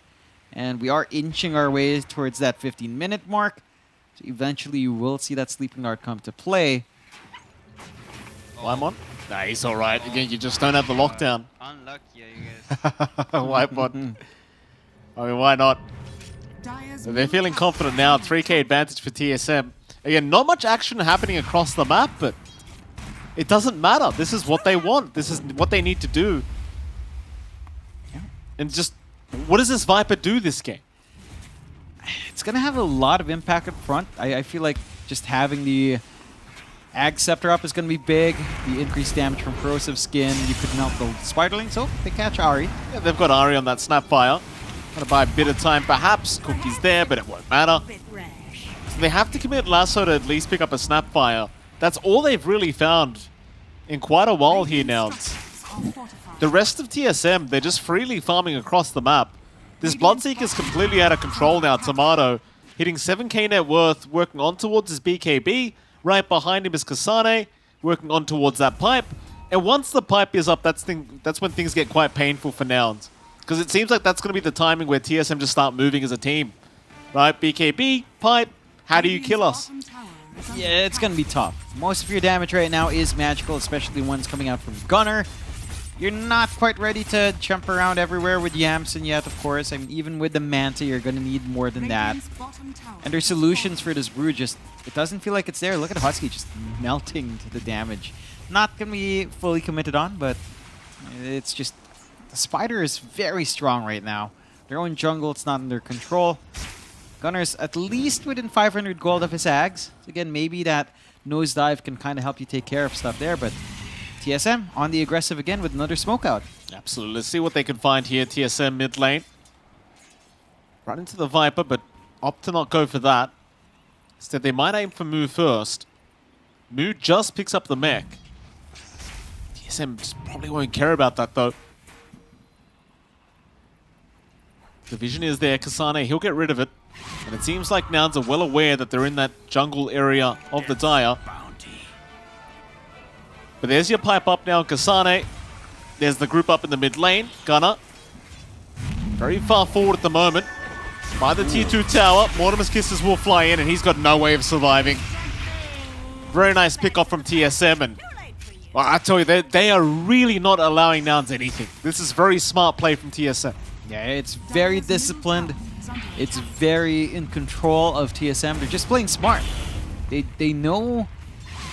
And we are inching our way towards that 15-minute mark. So eventually you will see that Sleeping Dart come to play. Wymon? Nah, he's alright. Again, you just don't have the lockdown. Unlucky, I guess. Wymon. I mean, why not? So they're feeling confident now. 3k advantage for TSM. Again, not much action happening across the map, but it doesn't matter. This is what they want. This is what they need to do. And just, what does this Viper do this game? It's going to have a lot of impact up front. I feel like just having the Ag Scepter up is going to be big. The increased damage from Corrosive Skin. You could melt the Spiderling, so they catch Ari. Yeah, they've got Ari on that Snapfire. Gonna buy a bit of time, perhaps. Cookie's there, but it won't matter. So they have to commit Lasso to at least pick up a Snapfire. That's all they've really found in quite a while here now. The rest of TSM, they're just freely farming across the map. This Bloodseeker's completely out of control now. Tomato hitting 7k net worth, working on towards his BKB. Right behind him is Kasane, working on towards that pipe. And once the pipe is up, that's when things get quite painful for Nouns. Because it seems like that's going to be the timing where TSM just start moving as a team. Right, BKB, pipe, how do you kill us? Yeah, it's going to be tough. Most of your damage right now is magical, especially ones coming out from Gunner. You're not quite ready to jump around everywhere with Yamsen yet, of course. I mean, even with the Manta, you're going to need more than that. And their solutions for this brew just, it doesn't feel like it's there. Look at Husky just melting to the damage. Not going to be fully committed on, but it's just, the Spider is very strong right now. Their own jungle, it's not under control. Gunner's at least within 500 gold of his Ags. So again, maybe that nosedive can kind of help you take care of stuff there, but TSM on the aggressive again with another smoke out. Absolutely. Let's see what they can find here. TSM mid lane. Run into the Viper, but opt to not go for that. Instead, they might aim for Moo first. Moo just picks up the mech. TSM just probably won't care about that, though. The vision is there. Kasane, he'll get rid of it. And it seems like Nouns are well aware that they're in that jungle area of the Dire. But there's your pipe up now, Kasane. There's the group up in the mid lane. Gunner. Very far forward at the moment. By the tier 2 tower, Mortimer's Kisses will fly in, and he's got no way of surviving. Very nice pick off from TSM, and well, I tell you, they are really not allowing Nouns anything. This is very smart play from TSM. Yeah, it's very disciplined. It's very in control of TSM. They're just playing smart. They know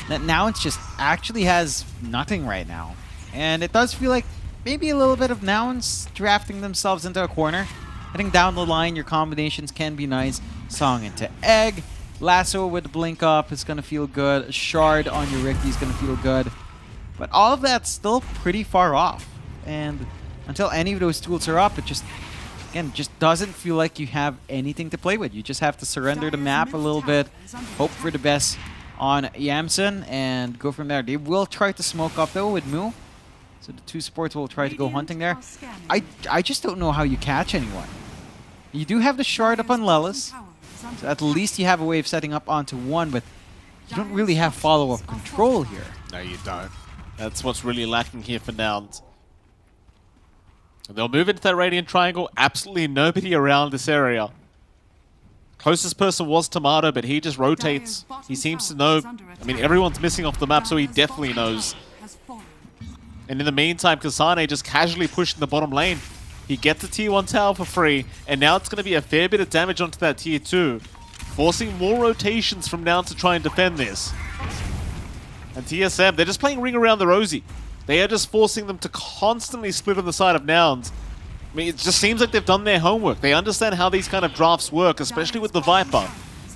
that now it's just actually has nothing right now. And it does feel like maybe a little bit of Nouns drafting themselves into a corner. I think down the line, your combinations can be nice. Song into Egg. Lasso with Blink Up is going to feel good. Shard on your Ricky is going to feel good. But all of that's still pretty far off. And until any of those tools are up, it just, again, just doesn't feel like you have anything to play with. You just have to surrender the map a little bit, hope for the best on Yamsen, and go from there. They will try to smoke up, though, with Moo. So the two supports will try to go hunting there. I just don't know how you catch anyone. You do have the shard up on Lelis, so at least you have a way of setting up onto one, but you don't really have follow-up control here. No, you don't. That's what's really lacking here for Nouns. They'll move into that Radiant Triangle. Absolutely nobody around this area. Closest person was Tomato, but he just rotates. He seems to know. I mean, everyone's missing off the map, so he definitely knows. And in the meantime, Kasane just casually pushing the bottom lane. He gets a tier 1 tower for free, and now it's going to be a fair bit of damage onto that tier 2. Forcing more rotations from now to try and defend this. And TSM, they're just playing Ring Around the Rosie. They are just forcing them to constantly split on the side of Nouns. I mean, it just seems like they've done their homework. They understand how these kind of drafts work, especially with the Viper.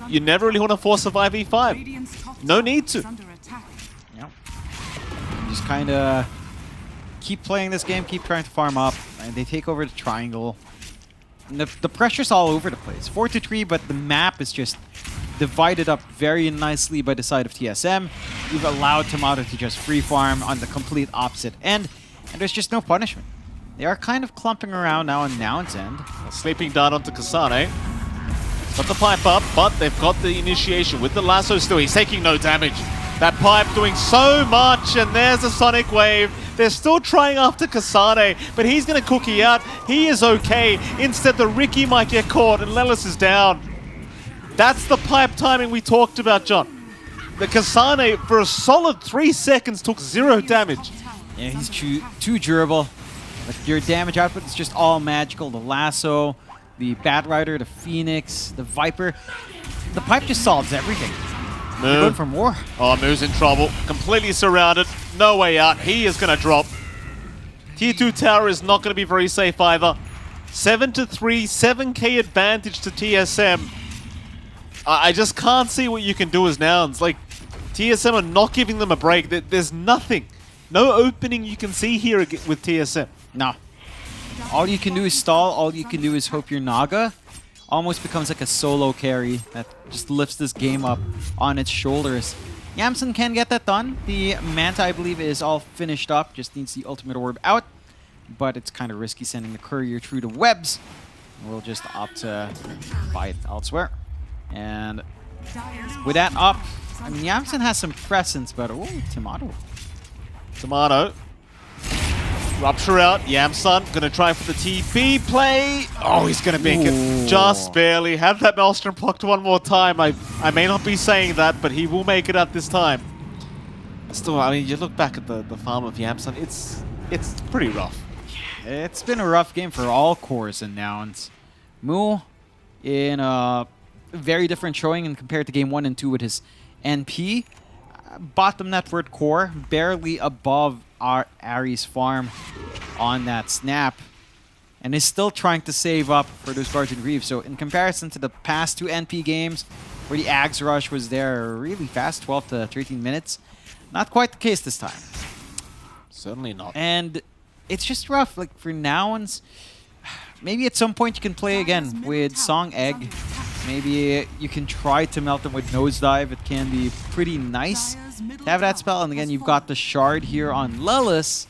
You never really want to force a 5v5. No need to. Yep. Just kind of keep playing this game, keep trying to farm up, and they take over the triangle. And the pressure's all over the place. 4-3, but the map is just divided up very nicely by the side of TSM. You've allowed Tomato to just free farm on the complete opposite end, and there's just no punishment. They are kind of clumping around now on Nouns' end. Sleeping Dart onto Kasane. Got the pipe up, but they've got the initiation with the lasso still. He's taking no damage. That pipe doing so much, and there's a Sonic Wave. They're still trying after Kasane, but he's going to cookie out. He is okay. Instead, the Ricky might get caught, and Lelis is down. That's the pipe timing we talked about, John. The Kasane, for a solid 3 seconds, took 0 damage. Yeah, he's too durable. Like, your damage output is just all magical. The lasso, the Bat Rider, the Phoenix, the Viper. The pipe just solves everything. They're going for more. Oh, Moo's in trouble. Completely surrounded. No way out. He is going to drop. Tier 2 tower is not going to be very safe either. 7-3, 7k advantage to TSM. I just can't see what you can do as Nouns. Like, TSM are not giving them a break. There's nothing. No opening you can see here with TSM. No. All you can do is stall. All you can do is hope your Naga almost becomes like a solo carry that just lifts this game up on its shoulders. Yamsen can get that done. The Manta, I believe, is all finished up. Just needs the ultimate orb out. But it's kind of risky sending the courier through the webs. We'll just opt to buy it elsewhere. And with that up, I mean, Yamsen has some presence, but oh, Tomato. Tomato. Rupture out. Yamsun gonna try for the TP play. Oh, he's gonna make it just barely. Have that Maelstrom blocked one more time. I may not be saying that, but he will make it out this time. Still, I mean, you look back at the farm of Yamsun, it's pretty rough. It's been a rough game for all cores and Nouns. Mu in a very different showing in compared to game 1 and 2 with his NP. Bottom network core, barely above our Ares farm on that snap. And is still trying to save up for those Guardian Reeves. So in comparison to the past 2 NP games, where the Ags Rush was there really fast, 12 to 13 minutes, not quite the case this time. Certainly not. And it's just rough, like for Nouns. Maybe at some point you can play again with Song Egg. Maybe you can try to melt them with Nosedive. It can be pretty nice to have that spell. And again, you've got the Shard here on Lelis.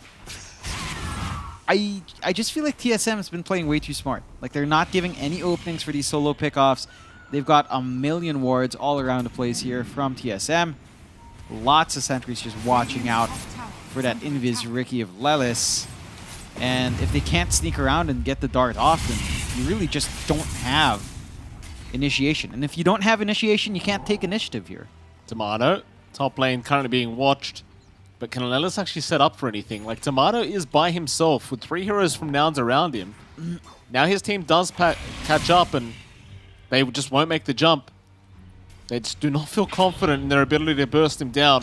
I just feel like TSM has been playing way too smart. Like, they're not giving any openings for these solo pickoffs. They've got a million wards all around the place here from TSM. Lots of sentries just watching out for that Invis Ricky of Lelis. And if they can't sneak around and get the dart off, then you really just don't have initiation. And if you don't have initiation, you can't take initiative here. Tomato, top lane currently being watched. But can Lelis actually set up for anything? Like, Tomato is by himself with 3 heroes from Nouns around him. Now his team does catch up and they just won't make the jump. They just do not feel confident in their ability to burst him down.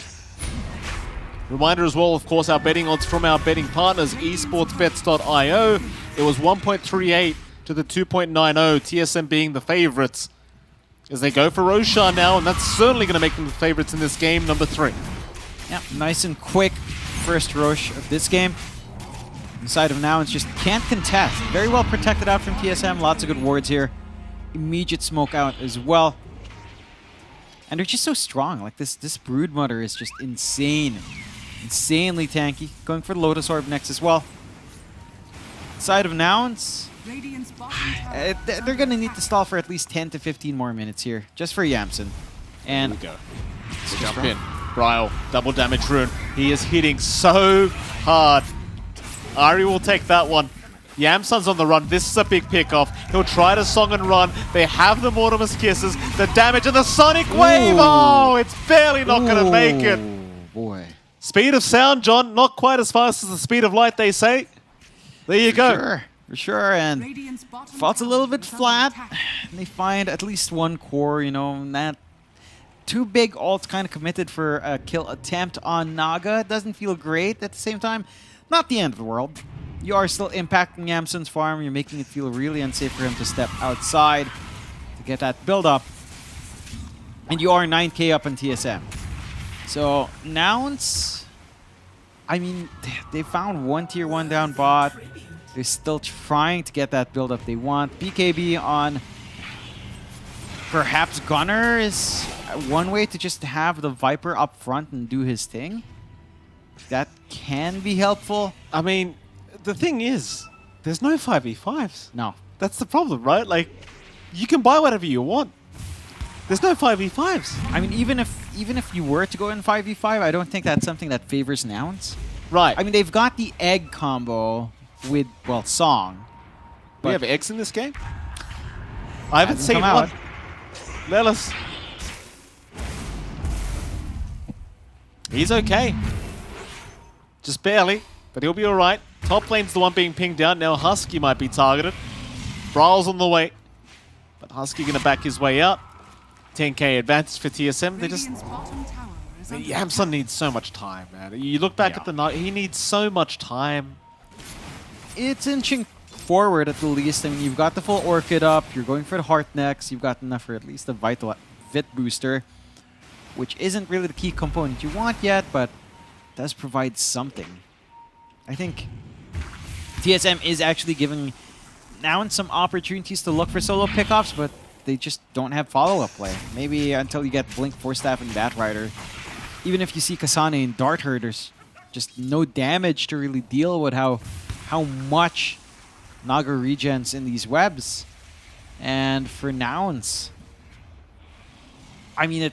Reminder as well, of course, our betting odds from our betting partners, esportsbets.io. It was 1.38 to the 2.90, TSM being the favorites. As they go for Roshan now, and that's certainly going to make them the favorites in this game, number 3. Yeah, nice and quick first Rosh of this game. Inside of Nouns just can't contest. Very well protected out from TSM. Lots of good wards here. Immediate smoke out as well. And they're just so strong. Like, this Broodmother is just insane. Insanely tanky. Going for the Lotus Orb next as well. Side of Nouns, they're going to need to stall for at least 10 to 15 more minutes here. Just for Yamsen. And here we go. We'll jump in. Ryle, double damage rune. He is hitting so hard. Ari will take that one. Yamsun's on the run. This is a big pickoff. He'll try to song and run. They have the Mortimer's Kisses. The damage and the Sonic Wave. Oh, it's barely not going to make it. Boy. Speed of sound, John. Not quite as fast as the speed of light, they say. There you go. For sure. And falls a little bit flat. And they find at least one core, you know, and that 2 big ults kind of committed for a kill attempt on Naga. It doesn't feel great at the same time. Not the end of the world. You are still impacting Yamsen's farm. You're making it feel really unsafe for him to step outside to get that build up. And you are 9k up on TSM. So, Nouns, I mean, they found one tier 1 down bot. They're still trying to get that build up they want. BKB on perhaps Gunner is one way to just have the Viper up front and do his thing. That can be helpful. I mean, the thing is, there's no 5v5s. No. That's the problem, right? Like, you can buy whatever you want. There's no 5v5s. I mean, even if you were to go in 5v5, I don't think that's something that favors Nouns. Right. I mean, they've got the egg combo with, well, Song. Do we have eggs in this game? I haven't seen one. Lelis. He's okay. Just barely, but he'll be alright. Top lane's the one being pinged out. Now Husky might be targeted. Brawl's on the way. But Husky going to back his way out. 10k advantage for TSM. They just... Radiant's bottom tower is under Yamsun needs so much time, man. You look back at the night, he needs so much time. It's inching forward at the least. I mean, you've got the full Orchid up. You're going for the Heart next. You've got enough for at least a Vital Vit booster, which isn't really the key component you want yet, but does provide something. I think TSM is actually giving now some opportunities to look for solo pickoffs, but they just don't have follow-up play. Maybe until you get Blink, Force Staff, and Batrider. Even if you see Kasane and Dart Her, there's just no damage to really deal with how much Naga regens in these webs. And for Nouns, I mean,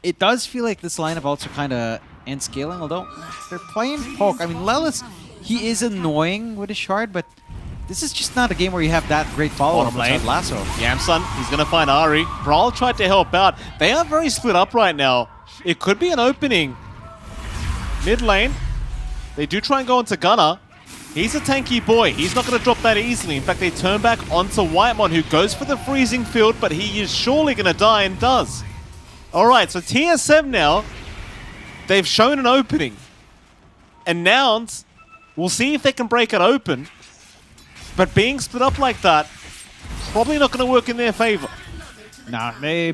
it does feel like this lineup also kind of ends scaling, although they're playing Poke. I mean, Lelis, he is annoying with his shard, but this is just not a game where you have that great follow-up Bottom lane. with Lasso. Yamsun, he's going to find Ari. Brawl tried to help out. They are very split up right now. It could be an opening. Mid lane, they do try and go into Gunner. He's a tanky boy. He's not going to drop that easily. In fact, they turn back onto Whitemon, who goes for the freezing field, but he is surely going to die and does. All right, so TSM now, they've shown an opening. And Nouns, we'll see if they can break it open. But being split up like that, probably not going to work in their favor. Nah, they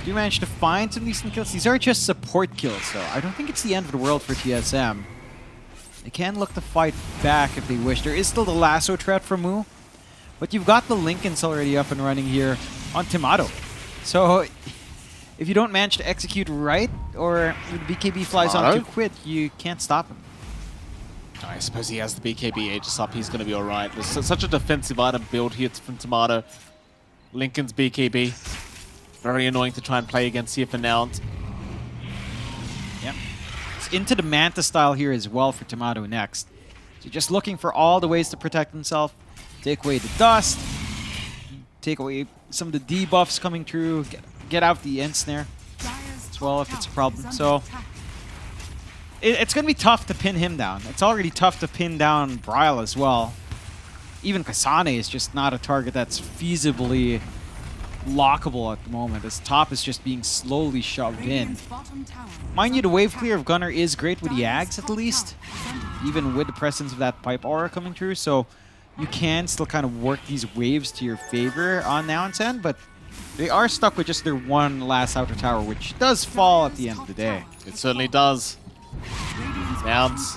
do manage to find some decent kills. These are just support kills, though. I don't think it's the end of the world for TSM. They can look to fight back if they wish. There is still the lasso threat from Mu, but you've got the Lincolns already up and running here on Timato. So if you don't manage to execute right, or the BKB flies on too quick, you can't stop him. I suppose he has the BKB Aegis up. He's going to be all right. There's such a defensive item build here from Tomato. Lincoln's BKB. Very annoying to try and play against here for Nouns. Yep. It's into the Manta style here as well for Tomato next. So just looking for all the ways to protect himself. Take away the dust. Take away some of the debuffs coming through. Get out the ensnare as well if it's a problem. So it's going to be tough to pin him down. It's already tough to pin down Bryle as well. Even Kasane is just not a target that's feasibly lockable at the moment. His top is just being slowly shoved in. Mind you, the wave clear of Gunner is great with the Ags at least, even with the presence of that pipe aura coming through, so you can still kind of work these waves to your favor on Nouns end, but they are stuck with just their one last outer tower, which does fall at the end of the day. It certainly does. Nouns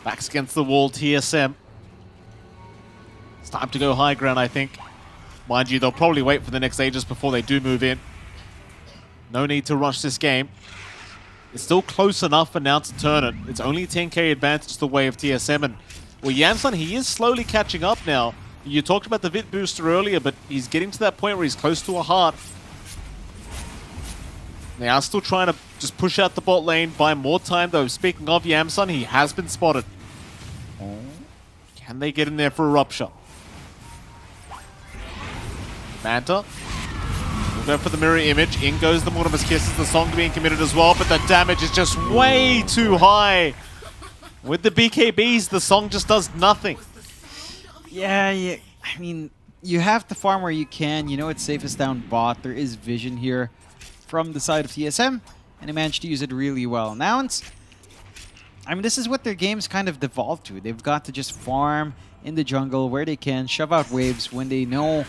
backs against the wall, TSM. It's time to go high ground, I think. Mind you, they'll probably wait for the next Aegis before they do move in. No need to rush this game. It's still close enough for now to turn it. It's only 10k advantage the way of TSM. And, well, Yamsun, he is slowly catching up now. You talked about the Vit booster earlier, but he's getting to that point where he's close to a heart. They are still trying to just push out the bot lane, buy more time, though. Speaking of Yamsun, he has been spotted. Can they get in there for a rupture? Manta. We'll go for the mirror image. In goes the Mortimer's Kisses. The song being committed as well, but the damage is just way too high. With the BKBs, the song just does nothing. Yeah, I mean, you have to farm where you can. You know it's safest down bot. There is vision here from the side of TSM, and they managed to use it really well. Now, I mean, this is what their games kind of devolved to. They've got to just farm in the jungle where they can, shove out waves when they know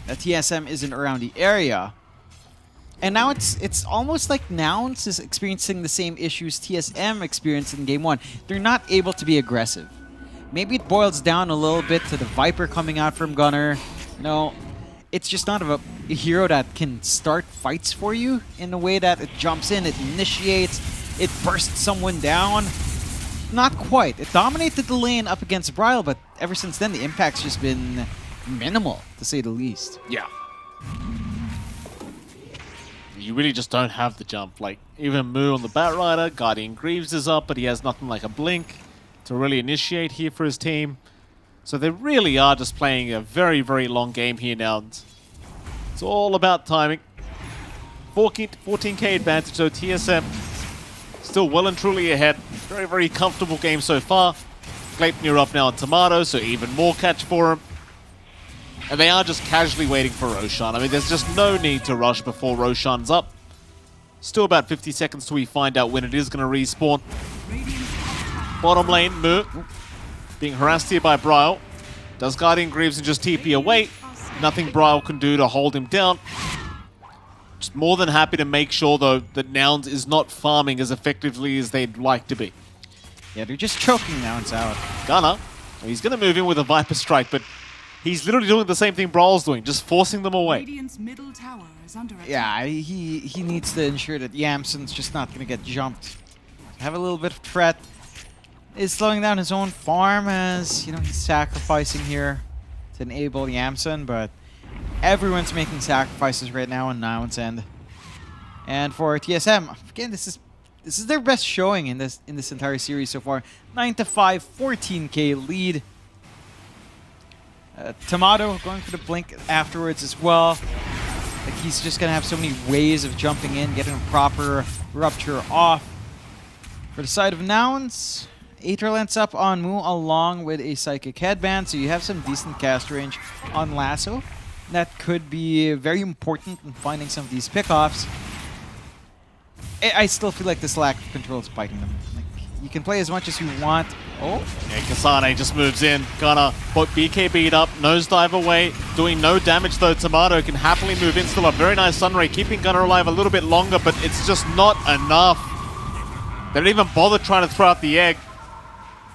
that TSM isn't around the area. And now it's almost like Nouns is experiencing the same issues TSM experienced in Game 1. They're not able to be aggressive. Maybe it boils down a little bit to the Viper coming out from Gunner. You know, it's just not a hero that can start fights for you in the way that it jumps in, it initiates, it bursts someone down. Not quite. It dominated the lane up against Bryle, but ever since then the impact's just been minimal, to say the least. Yeah. You really just don't have the jump. Like, even Moo on the Batrider, Guardian Greaves is up, but he has nothing like a blink to really initiate here for his team. So they really are just playing a very, very long game here now. It's all about timing. 14k advantage, so TSM still well and truly ahead. Very, very comfortable game so far. Gleipnir up now on Tomato, so even more catch for him. And they are just casually waiting for Roshan. I mean, there's just no need to rush before Roshan's up. Still about 50 seconds till we find out when it is going to respawn. Bottom lane, Mu being harassed here by Bryle. Does Guardian Greaves and just TP away. Nothing Bryle can do to hold him down. Just more than happy to make sure, though, that Nouns is not farming as effectively as they'd like to be. Yeah, they're just choking Nouns out. Gunnar, he's going to move in with a Viper Strike, but he's literally doing the same thing Bryle's doing, just forcing them away. Radiant's middle tower is under attack. Yeah, he needs to ensure that Yamsen's just not going to get jumped. Have a little bit of threat. Is slowing down his own farm as, you know, he's sacrificing here to enable Yamsen, but everyone's making sacrifices right now on Nouns end. And for TSM, again, this is their best showing in this entire series so far. 9-5, 14k lead. Tomato going for the blink afterwards as well. Like, he's just gonna have so many ways of jumping in, getting a proper rupture off. For the side of Nouns, Aether lens up on Mu along with a Psychic Headband, so you have some decent cast range on Lasso. That could be very important in finding some of these pickoffs. I still feel like this lack of control is biting them. Like, you can play as much as you want. Oh, Yeah, Kasane just moves in. Gonna put BKB'd up, nosedive away, doing no damage though. Tomato can happily move in. Still a very nice Sunray, keeping Gunnar alive a little bit longer, but it's just not enough. They don't even bother trying to throw out the egg.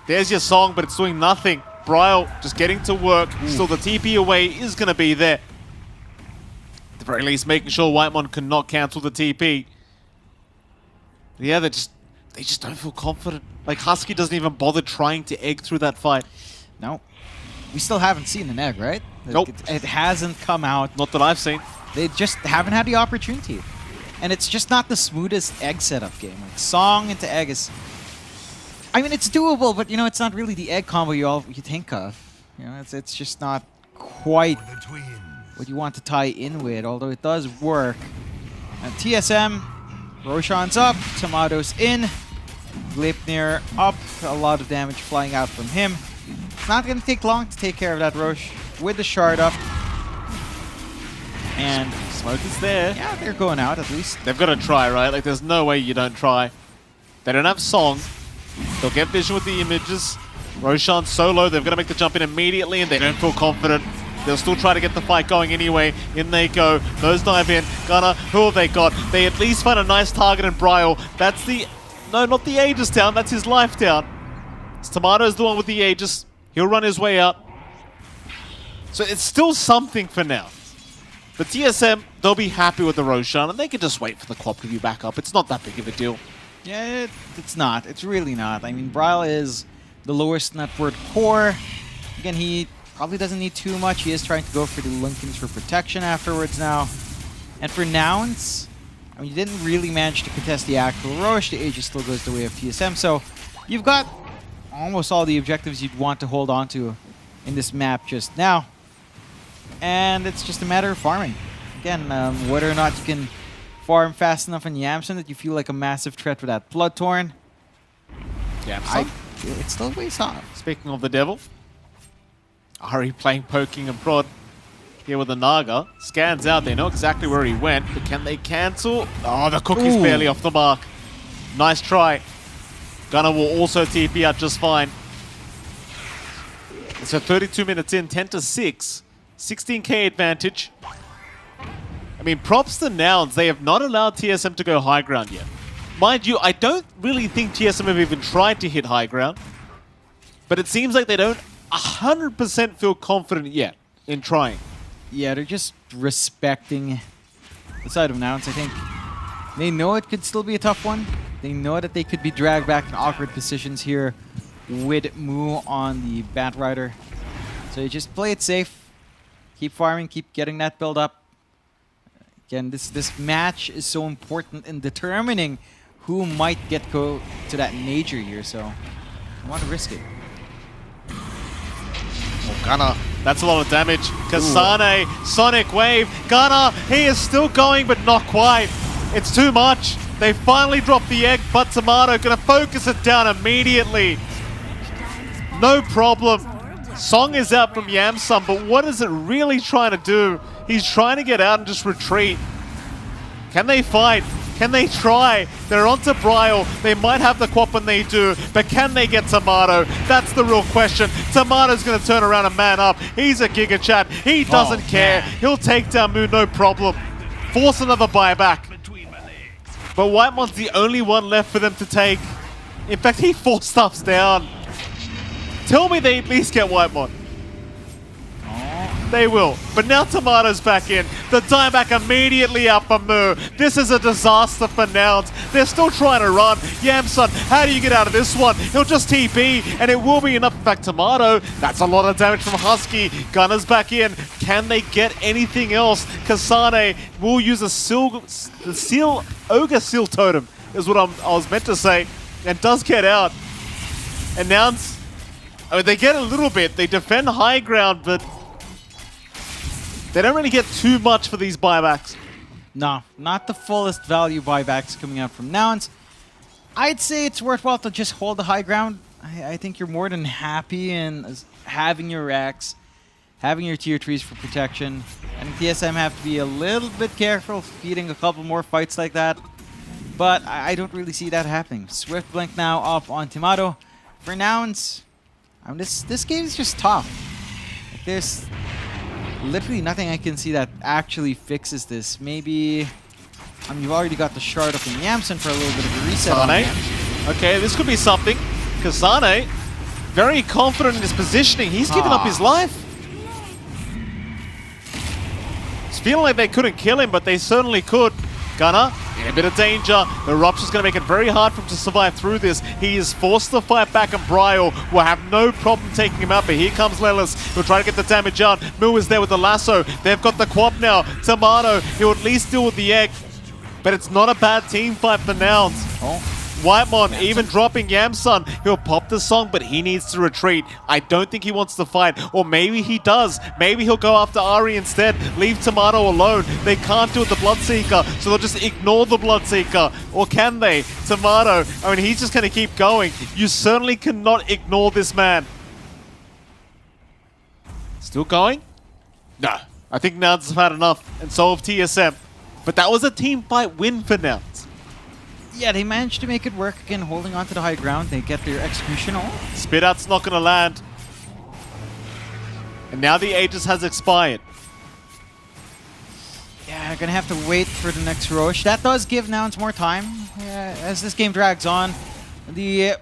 There's your song, but it's doing nothing. Bryle just getting to work. Still, the TP away is going to be there. At the very least, making sure Whitemon cannot cancel the TP. Yeah, they just don't feel confident. Like, Husky doesn't even bother trying to egg through that fight. no. We still haven't seen an egg, right? Like, Nope. it hasn't come out. Not that I've seen. They just haven't had the opportunity. And it's just not the smoothest egg setup game. Like, song into egg is... I mean, it's doable, but, you know, it's not really the egg combo you think of. You know, it's just not quite what you want to tie in with, although it does work. And TSM, Roshan's up, Tomato's in, Gleipnir up, a lot of damage flying out from him. It's not going to take long to take care of that Rosh with the shard up. And Smoke is there. yeah, they're going out at least. They've got to try, right? Like, there's no way you don't try. They don't have song. They'll get vision with the images. Roshan solo. They've got to make the jump in immediately, and they don't feel confident. They'll still try to get the fight going anyway. In they go. Nosedive in. Gunnar, who have they got? They at least find a nice target in Bryle. That's the... No, not the Aegis down. That's his life down. Tomato's the one with the Aegis. He'll run his way out. So it's still something for now. But TSM, they'll be happy with the Roshan, and they can just wait for the Quap to be back up. It's not that big of a deal. Yeah, it's not. It's really not. I mean, Bryle is the lowest net worth core. Again, he probably doesn't need too much. He is trying to go for the Linkins for protection afterwards now. And for Nouns, I mean, you didn't really manage to contest the actual Roche. The Aegis still goes the way of TSM. So you've got almost all the objectives you'd want to hold on to in this map just now. And it's just a matter of farming. Again, whether or not you can farm fast enough in Yamsen that you feel like a massive threat with that Bloodthorn. Yamsen? It's still ways off. Speaking of the devil, Ari playing poking and prod here with the Naga. Scans out, they know exactly where he went, but can they cancel? Oh, the cookie's barely off the mark. Nice try. Gunnar will also TP out just fine. So 32 minutes in, 10-6. 16k advantage. I mean, props to Nouns. They have not allowed TSM to go high ground yet. Mind you, I don't really think TSM have even tried to hit high ground. But it seems like they don't 100% feel confident yet in trying. Yeah, they're just respecting the side of Nouns. I think they know it could still be a tough one. They know that they could be dragged back in awkward positions here with Mu on the Bat Rider. So you just play it safe. Keep farming, keep getting that build up. Again, this match is so important in determining who might go to that major here, so I want to risk it. Oh, Gunnar, that's a lot of damage. Kasane, Sonic Wave. Gunnar, he is still going, but not quite. It's too much. They finally dropped the egg, but Tomato gonna focus it down immediately. No problem. Song is out from Yamsun, but what is it really trying to do? He's trying to get out and just retreat. Can they fight? Can they try? They're onto Bryle. They might have the quap when they do, but can they get Tomato? That's the real question. Tomato's going to turn around and man up. He's a Giga Chat. He doesn't care. man. He'll take down Moon, no problem. Force another buyback. But Whitemon's the only one left for them to take. In fact, he forced stuffs down. Tell me they at least get Whitemon. They will. But now Tomato's back in. The dieback immediately out for Moo. This is a disaster for Nouns. They're still trying to run. Yamsun, how do you get out of this one? He'll just TP, and it will be enough. In fact, Tomato, that's a lot of damage from Husky. Gunner's back in. Can they get anything else? Kasane will use a Ogre Seal Totem, is what I was meant to say, and does get out. And Nouns, I mean, they get a little bit. They defend high ground, but they don't really get too much for these buybacks. No, not the fullest value buybacks coming out from Nouns. I'd say it's worthwhile to just hold the high ground. I think you're more than happy in having your racks, having your tier 3s for protection. And TSM have to be a little bit careful feeding a couple more fights like that. But I don't really see that happening. Swift Blink now up on Tomato. For Nouns, this game is just tough. Like, there's literally nothing I can see that actually fixes this. Maybe you've already got the shard up in Yamsun for a little bit of a reset. Sane. Okay, this could be something. Kasane, very confident in his positioning. He's given up his life. It's feeling like they couldn't kill him, but they certainly could. Gunner in a bit of danger. The Rupture's going to make it very hard for him to survive through this. He is forced to fight back, and Bryle will have no problem taking him out. But here comes Lelis. He'll try to get the damage out. Moo is there with the lasso. They've got the quap now. Tomato, he'll at least deal with the egg. But it's not a bad team fight for Nouns. Whitemon even dropping Yamsun. He'll pop the song, but he needs to retreat. I don't think he wants to fight. Or maybe he does. Maybe he'll go after Ari instead. Leave Tomato alone. They can't do it with the Bloodseeker, so they'll just ignore the Bloodseeker. Or can they? Tomato, I mean, he's just going to keep going. You certainly cannot ignore this man. Still going? No. I think Nouns have had enough, and so have TSM. But that was a team fight win for Nouns. Yeah, they managed to make it work again, holding on to the high ground. They get their execution on. Spit out's not going to land. And now the Aegis has expired. Yeah, gonna have to wait for the next Roche. That does give Nouns more time. As this game drags on, the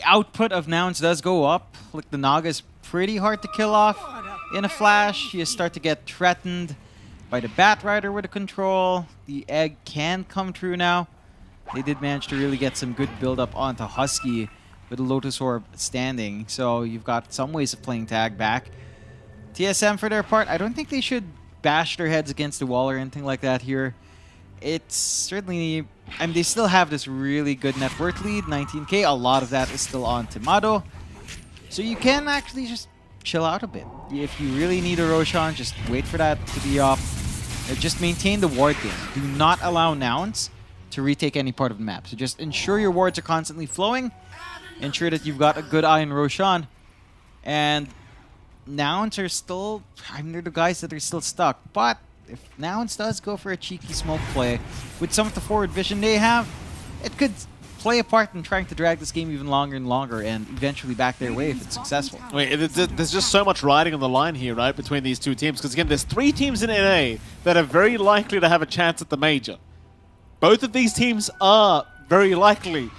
output of Nouns does go up. Like, the Naga is pretty hard to kill off in a flash. You start to get threatened by the Bat Rider with the control. The egg can come true now. They did manage to really get some good build-up onto Husky with the Lotus Orb standing. So you've got some ways of playing tag back. TSM, for their part, I don't think they should bash their heads against the wall or anything like that here. It's certainly... I mean, they still have this really good net worth lead, 19k. A lot of that is still on Tomato. So you can actually just chill out a bit. If you really need a Roshan, just wait for that to be up. Just maintain the ward game. Do not allow Nouns to retake any part of the map. So just ensure your wards are constantly flowing. Ensure that you've got a good eye on Roshan. And Nouns are still... I mean, they're the guys that are still stuck. But if Nouns does go for a cheeky smoke play, with some of the forward vision they have, it could play a part in trying to drag this game even longer and longer and eventually back their way if it's successful. Wait, there's just so much riding on the line here, right, between these two teams. Because again, there's 3 teams in NA that are very likely to have a chance at the major. Both of these teams are very likely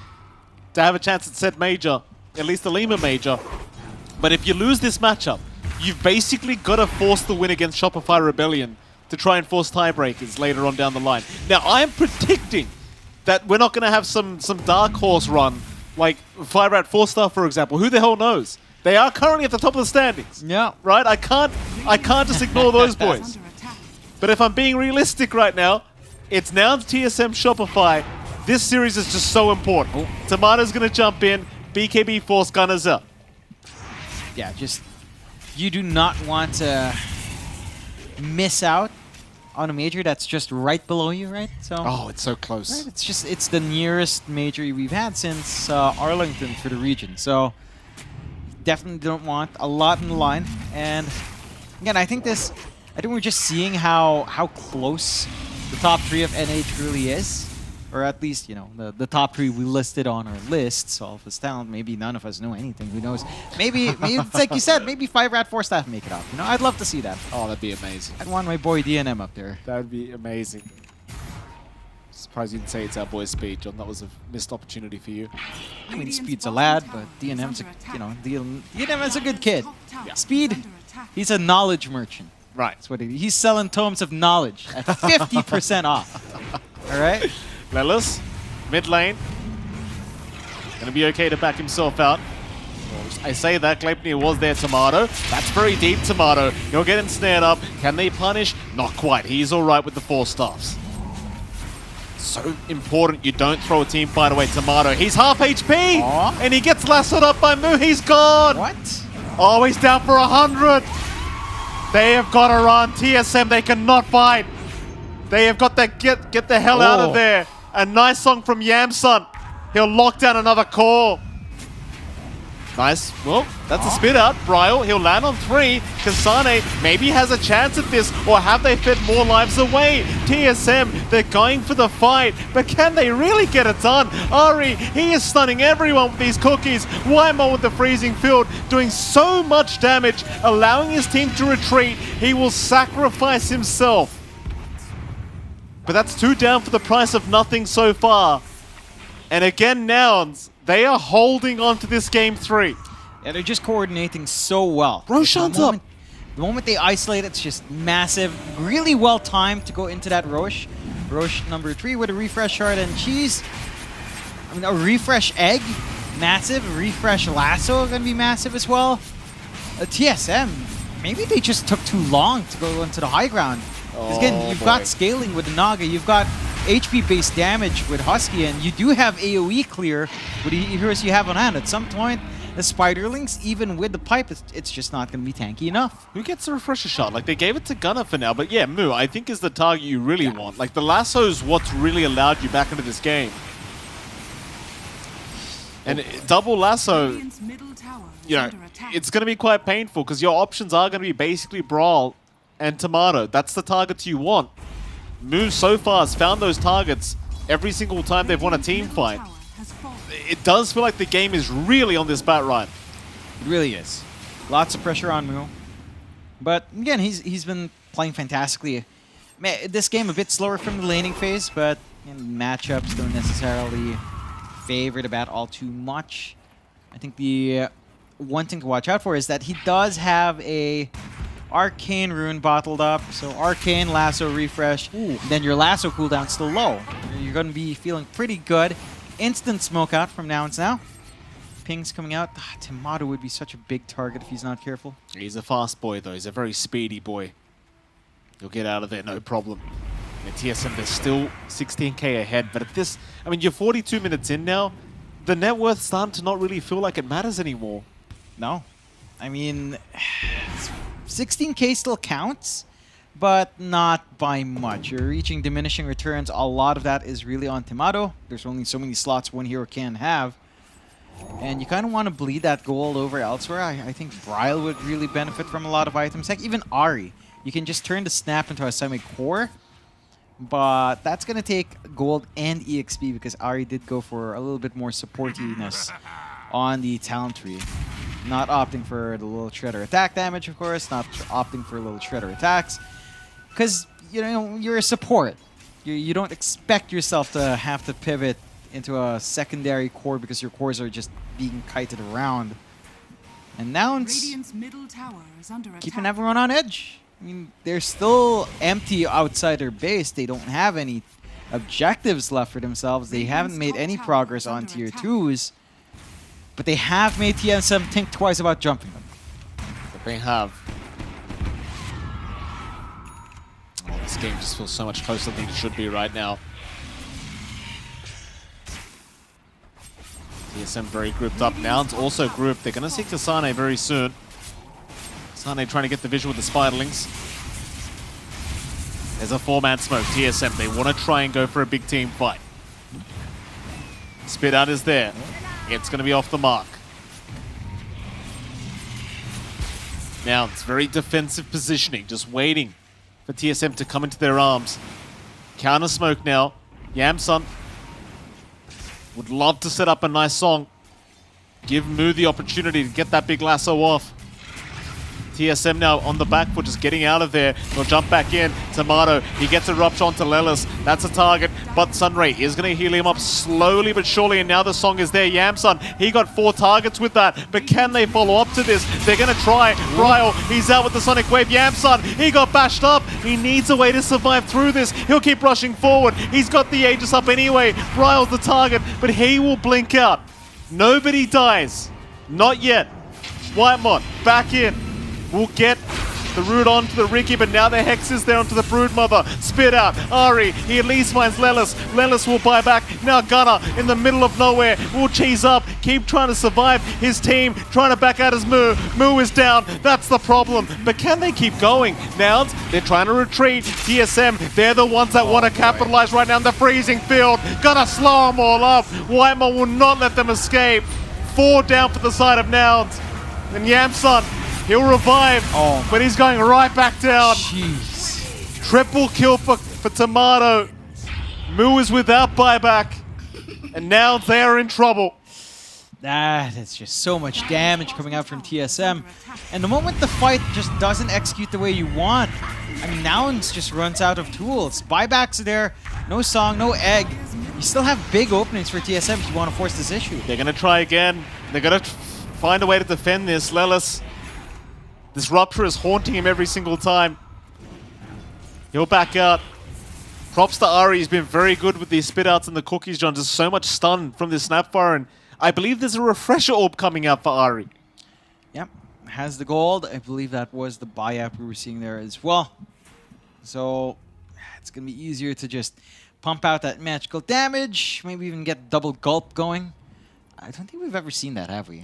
to have a chance at said major, at least the Lima major. But if you lose this matchup, you've basically got to force the win against Shopify Rebellion to try and force tiebreakers later on down the line. Now, I am predicting that we're not going to have some dark horse run, like Fiber at 4-star, for example. Who the hell knows? They are currently at the top of the standings. Yeah. Right? I can't just ignore those boys. But if I'm being realistic right now, it's now TSM Shopify. This series is just so important. Tomato's going to jump in. BKB force Gunners up. Yeah, just... You do not want to miss out on a major that's just right below you, right? So Oh, it's so close. right, it's the nearest major we've had since Arlington for the region. So definitely don't want a lot in the line. And again, I think we're just seeing how close the top 3 of NA truly is. Or at least, you know, the top 3 we listed on our lists of his talent. Maybe none of us know anything. Who knows? Maybe it's like you said, maybe 5 Rat 4 staff make it up. You know, I'd love to see that. Oh, that'd be amazing. I'd want my boy DNM up there. That'd be amazing. Surprised you didn't say it's our boy's speed, John. That was a missed opportunity for you. I mean, Speed's a lad, but DNM's DNM is a good kid. Speed, he's a knowledge merchant. Right. That's what he's selling tomes of knowledge at 50% off. All right. Lelis, mid lane. Gonna be okay to back himself out. I say that, Gleipnir was there, Tomato. That's very deep, Tomato. You're getting snared up. Can they punish? Not quite. He's alright with the 4 staffs. So important you don't throw a team fight away, Tomato. He's half HP! Aww. And he gets lassoed up by Moo. He's gone! What? Oh, he's down for 100! They have got to run. TSM, they cannot fight. They have got to get the hell out of there. A nice song from Yamsun. He'll lock down another core. Nice. Well, that's a spit out. Bryle, he'll land on 3. Kasane maybe has a chance at this, or have they fed more lives away? TSM, they're going for the fight, but can they really get it done? Ari, he is stunning everyone with these cookies. Wymo with the freezing field, doing so much damage, allowing his team to retreat. He will sacrifice himself. But that's 2 down for the price of nothing so far. And again, Nouns, they are holding on to this game 3. Yeah, they're just coordinating so well. Roshan's up. The moment they isolate, it's just massive. Really well timed to go into that Rosh. Rosh number 3 with a refresh shard and cheese. I mean, a refresh egg, massive. Refresh lasso gonna be massive as well. A TSM, maybe they just took too long to go into the high ground. Because again, you've got scaling with the Naga, you've got HP-based damage with Husky, and you do have AoE clear with the heroes you have on hand. At some point, the Spiderlings, even with the pipe, it's just not going to be tanky enough. Who gets a refresher shot? Like, they gave it to Gunner for now, but yeah, Moo, I think is the target you really want. Like, the lasso's what's really allowed you back into this game. And double lasso, you know, it's going to be quite painful because your options are going to be basically Brawl and Tomato. That's the targets you want. Moo so far has found those targets every single time they've won a team fight. It does feel like the game is really on this bat ride. It really is. Lots of pressure on Moo. But again, he's been playing fantastically. This game a bit slower from the laning phase, but matchups don't necessarily favor the bat all too much. I think the one thing to watch out for is that he does have a Arcane Rune bottled up, so Arcane, Lasso, Refresh, then your Lasso cooldown's still low. You're going to be feeling pretty good. Instant smoke out from Nouns now. Ping's coming out. Tomato would be such a big target if he's not careful. He's a fast boy, though. He's a very speedy boy. You'll get out of there, no problem. And TSM, they're still 16k ahead, but at this, I mean, you're 42 minutes in now. The net worth's starting to not really feel like it matters anymore. No. I mean, 16k still counts, but not by much. You're reaching diminishing returns. A lot of that is really on Tomato. There's only so many slots one hero can have. And you kind of want to bleed that gold over elsewhere. I think Bryle would really benefit from a lot of items. Heck, even Ari. You can just turn the Snap into a semi-core. But that's going to take gold and EXP because Ari did go for a little bit more supportiness on the talent tree. Not opting for the little shredder attack damage, of course. Not opting for little shredder attacks. Because, you know, you're a support. You don't expect yourself to have to pivot into a secondary core because your cores are just being kited around. And now it's keeping everyone on edge. I mean, they're still empty outside their base. They don't have any objectives left for themselves. They haven't made any progress on tier 2s. But they have made TSM think twice about jumping them. But they have. Oh, this game just feels so much closer than it should be right now. TSM very grouped up. Nouns also grouped. They're going to see Kasane very soon. Kasane trying to get the visual with the Spiderlings. There's a 4-man smoke. TSM, they want to try and go for a big team fight. Spit out is there. It's going to be off the mark. Now it's very defensive positioning, just waiting for TSM to come into their arms. Counter smoke now. Yamsun would love to set up a nice song. Give Mu the opportunity to get that big lasso off. TSM now on the back foot, just getting out of there. They'll jump back in. Tomato, he gets a rupture onto Lelis. That's a target, but Sunray is going to heal him up slowly but surely, and now the song is there. Yamsun, he got 4 targets with that, but can they follow up to this? They're going to try. Ryle, he's out with the Sonic Wave. Yamsun, he got bashed up. He needs a way to survive through this. He'll keep rushing forward. He's got the Aegis up anyway. Ryle's the target, but he will blink out. Nobody dies. Not yet. Whitemon, back in. We'll get the root onto the Ricky, but now the Hex is there onto the Broodmother. Spit out. Ari, he at least finds Lelis. Lelis will buy back. Now Gunner in the middle of nowhere will cheese up. Keep trying to survive. His team trying to back out his Mu. Mu is down. That's the problem. But can they keep going? Nouns, they're trying to retreat. TSM, they're the ones that want to capitalize right now in the freezing field. Gonna slow them all up. Whitemon will not let them escape. 4 down for the side of Nouns. And Yamsun, he'll revive, but he's going right back down. Jeez. Triple kill for Tomato. Mu is without buyback, and now they are in trouble. That is just so much damage coming out from TSM. And the moment the fight just doesn't execute the way you want, I mean, Nouns just runs out of tools. Buybacks are there, no song, no egg. You still have big openings for TSM if you want to force this issue. They're going to try again. They're going to find a way to defend this. Lelis, this rupture is haunting him every single time. He'll back out. Props to Ari, he's been very good with these spit outs and the cookies, John. Just so much stun from this Snapfire, and I believe there's a refresher orb coming out for Ari. Yep, has the gold. I believe that was the buyout we were seeing there as well. So it's going to be easier to just pump out that magical damage, maybe even get double gulp going. I don't think we've ever seen that, have we?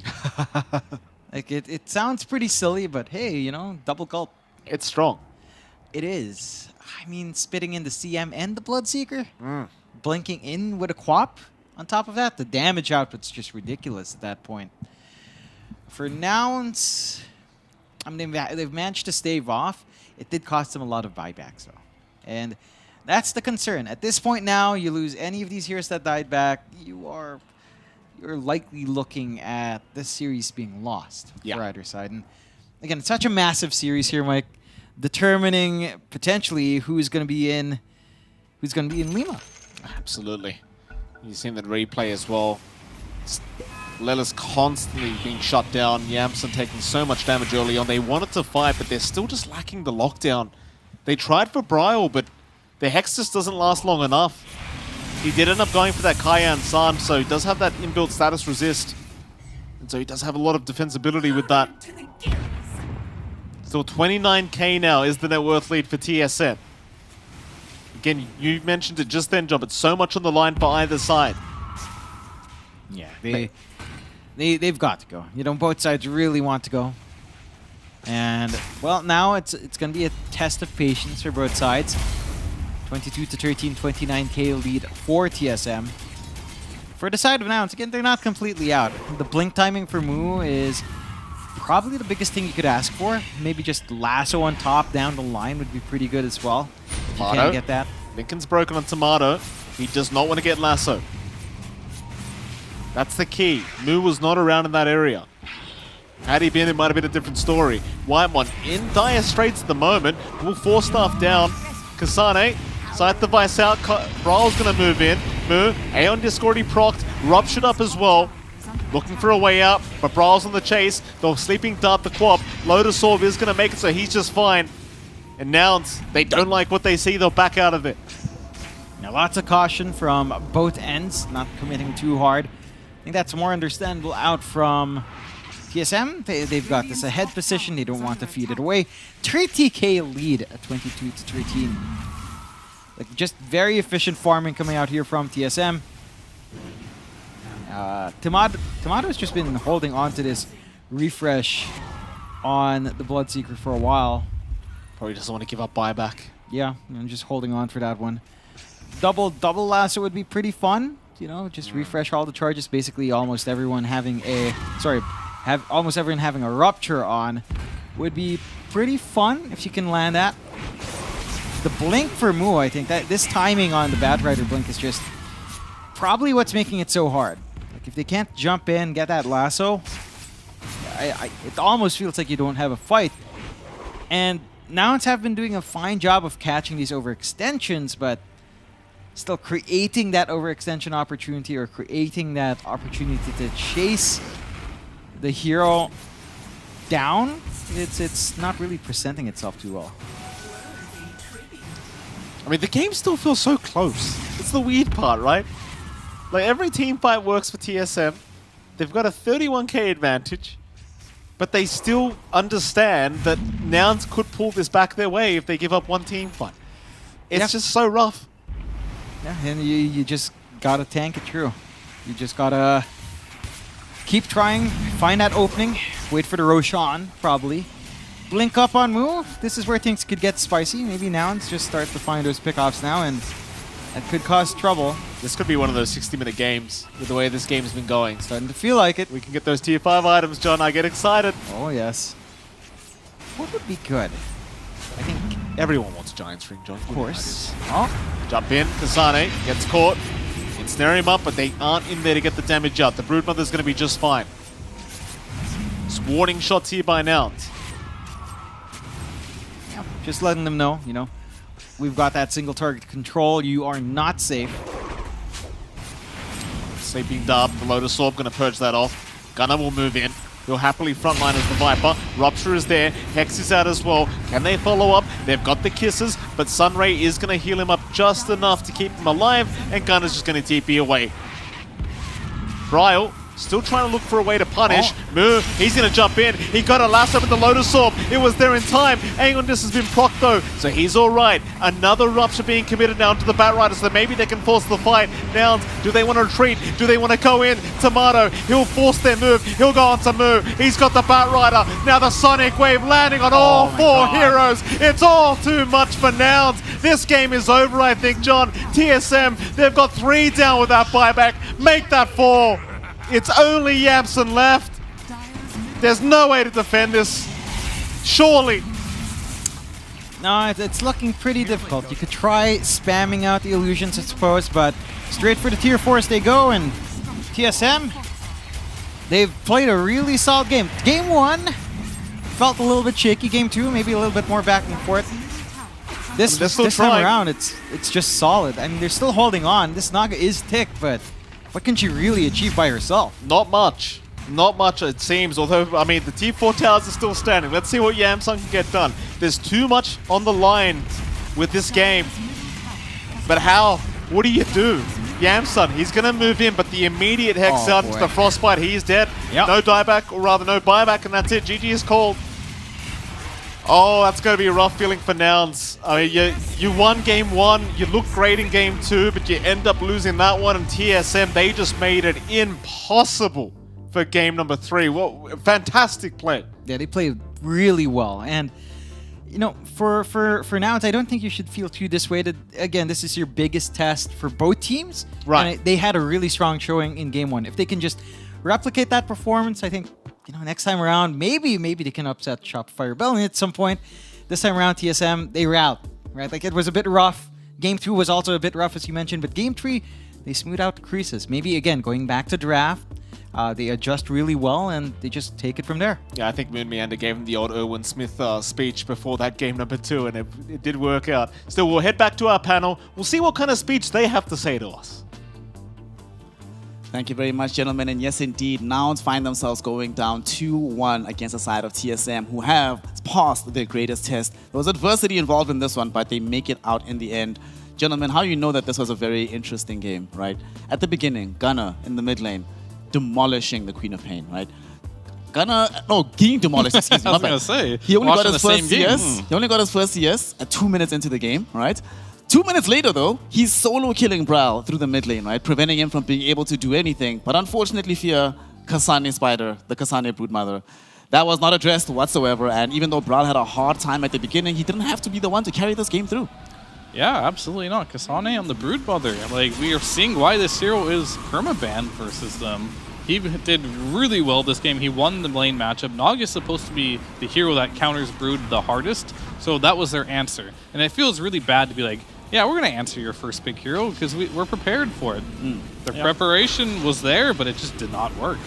Like, it sounds pretty silly, but hey, you know, double gulp. It's strong. It is. I mean, spitting in the CM and the Bloodseeker, blinking in with a Quap on top of that, the damage output's just ridiculous at that point. For Nouns, I mean, they've managed to stave off. It did cost them a lot of buybacks, though. And that's the concern. At this point now, you lose any of these heroes that died back, you're likely looking at this series being lost for either side. And again, it's such a massive series here, Mike, determining potentially who's going to be in Lima. Absolutely. You've seen that replay as well. Lelis constantly being shut down. Yamsun taking so much damage early on. They wanted to fight, but they're still just lacking the lockdown. They tried for Bryle, but the Hex just doesn't last long enough. He did end up going for that Kayan San, so he does have that inbuilt status resist. And so he does have a lot of defensibility with that. Still 29k now is the net worth lead for TSM. Again, you mentioned it just then, John, but so much on the line for either side. Yeah, they've got to go. You know, both sides really want to go. And, well, now it's going to be a test of patience for both sides. 22 to 13, 29k lead for TSM. For the side of Nouns, again, they're not completely out. The blink timing for Mu is probably the biggest thing you could ask for. Maybe just lasso on top down the line would be pretty good as well. If you can get that. Lincoln's broken on Tomato. He does not want to get lasso. That's the key. Mu was not around in that area. Had he been, it might have been a different story. Whitemon in dire straits at the moment. Will force staff down. Kasane, side device out. Bryle's going to move in. Mu, Aeon Disc already procced. Ruptured up as well. Looking for a way out, but Bryle's on the chase. The Sleeping Dart, the Quap. Lotus Orb is going to make it, so he's just fine. And Nouns, they don't like what they see. They'll back out of it. Now, lots of caution from both ends, not committing too hard. I think that's more understandable out from TSM. They've got this ahead position. They don't want to feed it away. 30k lead at 22 to 13. Like, just very efficient farming coming out here from TSM. Tomato's just been holding on to this refresh on the Bloodseeker for a while. Probably doesn't want to give up buyback. Yeah, I'm just holding on for that one. Double lasso would be pretty fun. You know, just refresh all the charges. Basically, almost everyone having a almost everyone having a rupture on would be pretty fun if you can land that. The blink for Mu, I think that this timing on the Batrider blink is just probably what's making it so hard. Like if they can't jump in, get that lasso, it almost feels like you don't have a fight. And Nouns have been doing a fine job of catching these overextensions, but still creating that overextension opportunity or creating that opportunity to chase the hero down, it's not really presenting itself too well. I mean, the game still feels so close. It's the weird part, right? Like, every team fight works for TSM. They've got a 31k advantage, but they still understand that Nouns could pull this back their way if they give up one team fight. It's just so rough. Yeah, and you just gotta tank it through. You just gotta keep trying, find that opening, wait for the Roshan, probably. Blink up on move. This is where things could get spicy. Maybe Nouns just start to find those pickoffs now, and that could cause trouble. This could be one of those 60-minute games with the way this game's been going. Starting to feel like it. We can get those tier 5 items, John. I get excited. Oh, yes. What would be good? I think everyone wants Giant's Ring, John. Of course. Oh. Jump in. Kasane gets caught. Ensnare him up, but they aren't in there to get the damage out. The Broodmother's going to be just fine. Just warning shots here by Nouns. Just letting them know, you know, we've got that single target control. You are not safe. Sleeping Dub, the Lotus Orb going to purge that off. Gunnar will move in. He'll happily frontline as the Viper. Rupture is there. Hex is out as well. Can they follow up? They've got the kisses, but Sunray is going to heal him up just enough to keep him alive, and Gunnar's just going to TP away. Bryle still trying to look for a way to punish. Mu, he's going to jump in. He got a lasso with the Lotus Orb. It was there in time. Aegon has been procced though, so he's all right. Another Rupture being committed now to the Batrider, so maybe they can force the fight. Nouns, do they want to retreat? Do they want to go in? Tomato, he'll force their move. He'll go on to Mu. He's got the Batrider. Now the Sonic Wave landing on all four heroes. It's all too much for Nouns. This game is over, I think, John. TSM, they've got 3 down with that buyback. Make that 4. It's only Yamson left. There's no way to defend this. Surely. No, it's looking pretty difficult. You could try spamming out the illusions, I suppose, but straight for the tier 4s they go, and TSM, they've played a really solid game. Game 1 felt a little bit shaky. Game 2, maybe a little bit more back and forth. This time around, it's just solid. I mean, they're still holding on. This Naga is tick, but what can she really achieve by herself? Not much. Not much, it seems. Although, I mean, the T4 towers are still standing. Let's see what Yamsun can get done. There's too much on the line with this game. But how? What do you do? Yamsun, he's going to move in, but the immediate Hex out into the Frostbite, he's dead. Yep. No dieback, or rather no buyback, and that's it. GG is called. Oh, that's going to be a rough feeling for Nouns. I mean, you won game 1, you look great in game 2, but you end up losing that one, and TSM, they just made it impossible for game number 3. Well, fantastic play. Yeah, they played really well. And, you know, for Nouns, I don't think you should feel too dissuaded. Again, this is your biggest test for both teams. Right. And they had a really strong showing in game 1. If they can just replicate that performance, I think, you know, next time around, maybe they can upset Shopify Rebellion at some point. This time around, TSM, they rallied, right? Like, it was a bit rough. Game 2 was also a bit rough, as you mentioned, but Game 3, they smooth out the creases. Maybe, again, going back to draft, they adjust really well, and they just take it from there. Yeah, I think Moon Meander gave him the old Erwin Smith speech before that game number 2, and it did work out. Still, we'll head back to our panel. We'll see what kind of speech they have to say to us. Thank you very much, gentlemen. And yes, indeed, Nouns find themselves going down 2-1 against the side of TSM, who have passed their greatest test. There was adversity involved in this one, but they make it out in the end. Gentlemen, how you know that this was a very interesting game, right? At the beginning, Gunnar in the mid lane, demolishing the Queen of Pain, right? Gunnar, no, getting demolished, excuse me. I was going to say, he only got his watching the first same game. CS. He only got his first CS at 2 minutes into the game, right? 2 minutes later, though, he's solo killing Brawl through the mid lane, right? Preventing him from being able to do anything. But unfortunately, fear Kasane Spider, the Kasane Broodmother. That was not addressed whatsoever, and even though Brawl had a hard time at the beginning, he didn't have to be the one to carry this game through. Yeah, absolutely not. Kasane on the Broodmother. Like, we are seeing why this hero is permabanned versus them. He did really well this game. He won the lane matchup. Nog is supposed to be the hero that counters Brood the hardest, so that was their answer. And it feels really bad to be like, yeah, we're going to answer your first pick hero because we're prepared for it. The preparation was there, but it just did not work.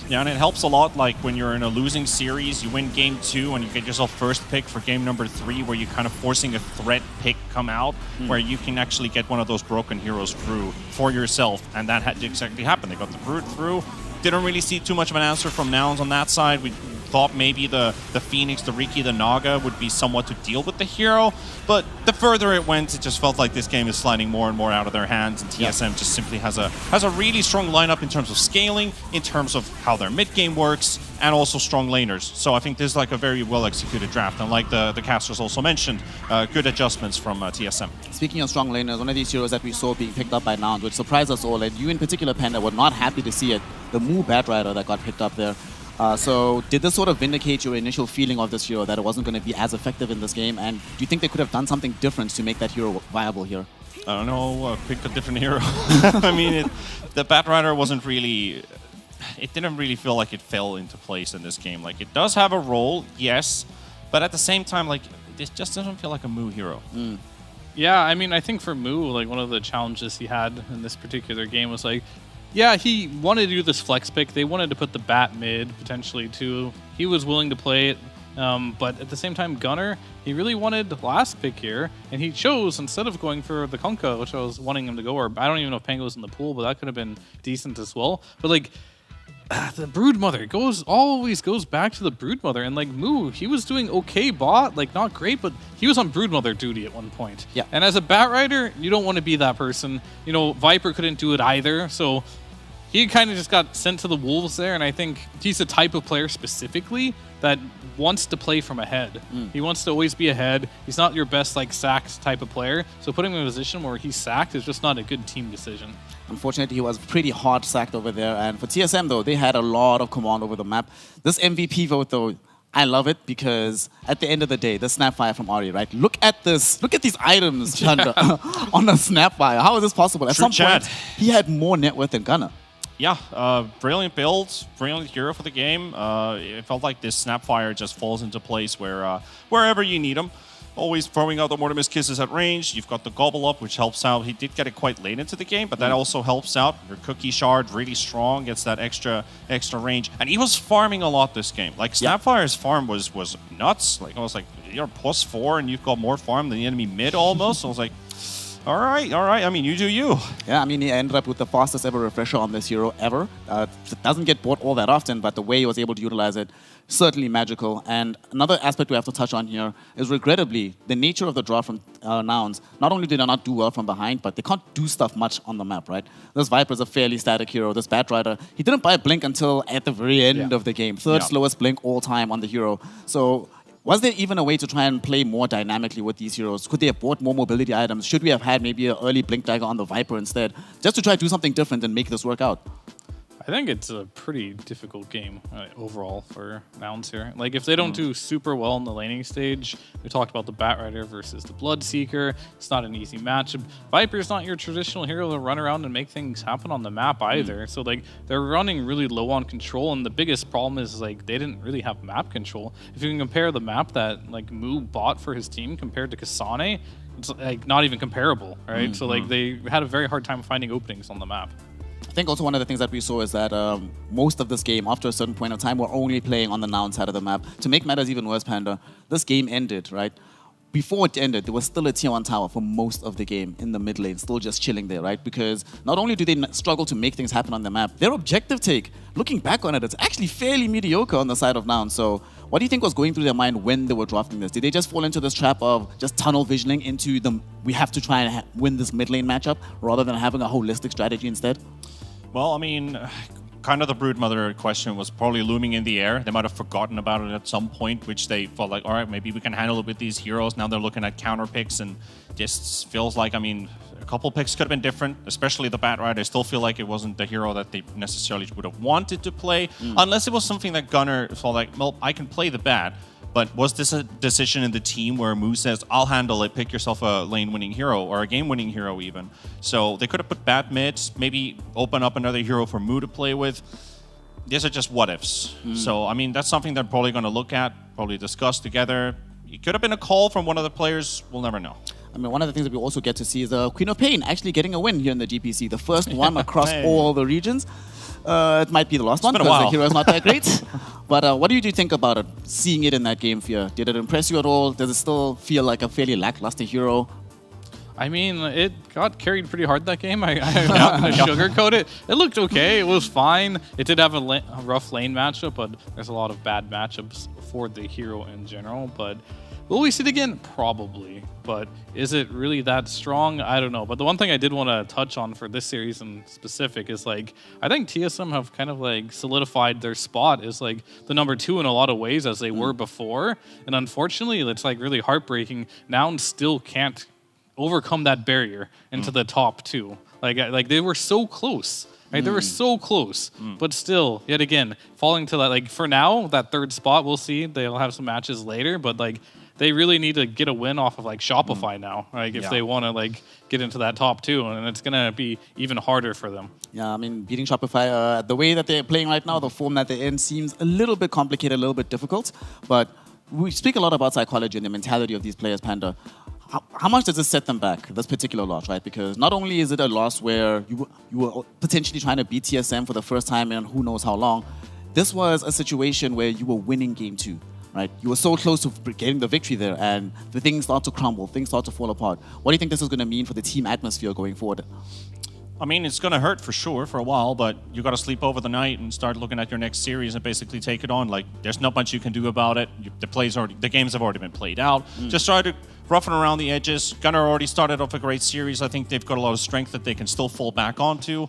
Yeah, and it helps a lot, like, when you're in a losing series, you win game 2 and you get yourself first pick for game number 3, where you're kind of forcing a threat pick come out, where you can actually get one of those broken heroes through for yourself, and that had to exactly happen. They got the Brood through. Didn't really see too much of an answer from Nouns on that side. We thought maybe the Phoenix, the Riki, the Naga would be somewhat to deal with the hero, but the further it went, it just felt like this game is sliding more and more out of their hands, and TSM just simply has a really strong lineup in terms of scaling, in terms of how their mid game works, and also strong laners. So I think this is like a very well executed draft, and like the casters also mentioned, good adjustments from TSM. Speaking of strong laners, one of these heroes that we saw being picked up by Nouns, which surprised us all, and you in particular, Panda, were not happy to see it, the Moo Batrider that got picked up there. So did this sort of vindicate your initial feeling of this hero, that it wasn't going to be as effective in this game? And do you think they could have done something different to make that hero viable here? I don't know, pick a different hero. I mean, the Batrider wasn't really... It didn't really feel like it fell into place in this game. Like, it does have a role, yes, but at the same time, like, this just doesn't feel like a Moo hero. Yeah, I mean, I think for Moo, like, one of the challenges he had in this particular game was like, yeah, he wanted to do this flex pick. They wanted to put the Bat mid, potentially, too. He was willing to play it. But at the same time, Gunnar, he really wanted the last pick here, and he chose, instead of going for the Kunkka, which I was wanting him to go, or I don't even know if Pango was in the pool, but that could have been decent as well. But, like, the Broodmother always goes back to the Broodmother, and like Moo, he was doing okay bot, like not great, but he was on Broodmother duty at one point. Yeah. And as a Batrider, you don't want to be that person. You know, Viper couldn't do it either, so he kind of just got sent to the wolves there, and I think he's the type of player specifically that wants to play from ahead. He wants to always be ahead. He's not your best like sacked type of player, so putting him in a position where he's sacked is just not a good team decision. Unfortunately, he was pretty hard sacked over there. And for TSM, though, they had a lot of command over the map. This MVP vote, though, I love it because at the end of the day, the Snapfire from Ari, right? Look at this. Look at these items, Chandra, on the Snapfire. How is this possible? At some point, he had more net worth than Gunnar. Yeah, brilliant build, brilliant hero for the game. It felt like this Snapfire just falls into place where wherever you need him. Always throwing out the Mortimer's Kisses at range. You've got the Gobble Up, which helps out. He did get it quite late into the game, but that also helps out. Your Cookie Shard, really strong, gets that extra range. And he was farming a lot this game. Like, Snapfire's farm was nuts. Like, I was like, you're +4 and you've got more farm than the enemy mid almost. So I was like, all right. I mean, you do you. Yeah, I mean, he ended up with the fastest ever refresher on this hero ever. It doesn't get bought all that often, but the way he was able to utilize it, certainly magical. And another aspect we have to touch on here is, regrettably, the nature of the draw from Nouns. Not only did they not do well from behind, but they can't do stuff much on the map, right? This Viper is a fairly static hero. This Batrider, he didn't buy a blink until at the very end of the game. Third slowest blink all time on the hero. So was there even a way to try and play more dynamically with these heroes? Could they have bought more mobility items? Should we have had maybe an early blink dagger on the Viper instead? Just to try to do something different and make this work out. I think it's a pretty difficult game overall for Nouns here. Like, if they don't do super well in the laning stage, we talked about the Batrider versus the Bloodseeker. It's not an easy matchup. Viper's not your traditional hero to run around and make things happen on the map either. So, like, they're running really low on control, and the biggest problem is, like, they didn't really have map control. If you can compare the map that, like, Moo bought for his team compared to Kasane, it's, like, not even comparable, right? So, like, they had a very hard time finding openings on the map. I think also one of the things that we saw is that most of this game, after a certain point of time, we're only playing on the Noun side of the map. To make matters even worse, Panda, this game ended, right? Before it ended, there was still a tier 1 tower for most of the game in the mid lane, still just chilling there, right? Because not only do they struggle to make things happen on the map, their objective take, looking back on it, it's actually fairly mediocre on the side of Noun. So what do you think was going through their mind when they were drafting this? Did they just fall into this trap of just tunnel visioning into we have to try and win this mid lane matchup rather than having a holistic strategy instead? Well, I mean, kind of the Broodmother question was probably looming in the air. They might have forgotten about it at some point, which they felt like, all right, maybe we can handle it with these heroes. Now they're looking at counter picks, and just feels like, I mean, A couple picks could have been different, especially the Bat Ride. I still feel like it wasn't the hero that they necessarily would have wanted to play, unless it was something that Gunnar felt like, well, I can play the Bat. But was this a decision in the team where Moose says, I'll handle it, pick yourself a lane-winning hero or a game-winning hero even? So they could have put Bat mids, maybe open up another hero for Moo to play with. These are just what-ifs. So, I mean, that's something they're probably going to look at, probably discuss together. It could have been a call from one of the players. We'll never know. I mean, one of the things that we also get to see is Queen of Pain actually getting a win here in the DPC. The first one across all the regions. It might be the last one been a because while. the hero is not that great. But what do you think about it, seeing it in that game, Fear? Did it impress you at all? Does it still feel like a fairly lackluster hero? I mean, it got carried pretty hard that game. I'm not going to sugarcoat it. It looked okay. It was fine. It did have a rough lane matchup, but there's a lot of bad matchups for the hero in general. But will we see it again? Probably. But is it really that strong? I don't know. But the one thing I did want to touch on for this series in specific is, like, I think TSM have kind of, like, solidified their spot as, like, the number 2 in a lot of ways as they were before. And unfortunately, it's, like, really heartbreaking. Noun still can't overcome that barrier into the top 2. Like they were so close. Right? They were so close, but still, yet again, falling to that. Like, for now, that 3rd spot, we'll see. They'll have some matches later, but, like, they really need to get a win off of, like, Shopify now, like, if they want to, like, get into that top 2, and it's gonna be even harder for them. Yeah, I mean, beating Shopify, the way that they're playing right now, the form that they're in seems a little bit complicated, a little bit difficult. But we speak a lot about psychology and the mentality of these players, Panda. How much does this set them back, this particular loss, right? Because not only is it a loss where you were potentially trying to beat TSM for the first time in who knows how long, this was a situation where you were winning game 2, right? You were so close to getting the victory there, and the things start to crumble, things start to fall apart. What do you think this is going to mean for the team atmosphere going forward? I mean, it's going to hurt for sure for a while, but you got to sleep over the night and start looking at your next series and basically take it on. Like, there's not much you can do about it. The games have already been played out. Just try to roughen around the edges. Gunnar already started off a great series. I think they've got a lot of strength that they can still fall back onto.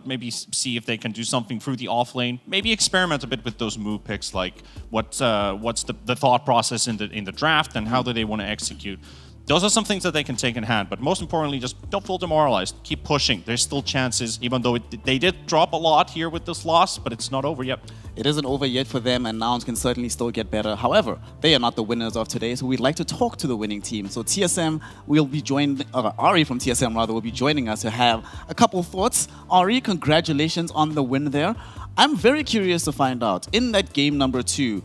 Maybe see if they can do something through the off lane. Maybe experiment a bit with those move picks, like what's the thought process in the draft and how do they want to execute. Those are some things that they can take in hand, but most importantly, just don't feel demoralized. Keep pushing. There's still chances, even though they did drop a lot here with this loss, but it's not over yet. It isn't over yet for them, and Nouns can certainly still get better. However, they are not the winners of today, so we'd like to talk to the winning team. So TSM will be joined, Ari from TSM rather, will be joining us to have a couple thoughts. Ari, congratulations on the win there. I'm very curious to find out, in that game number 2,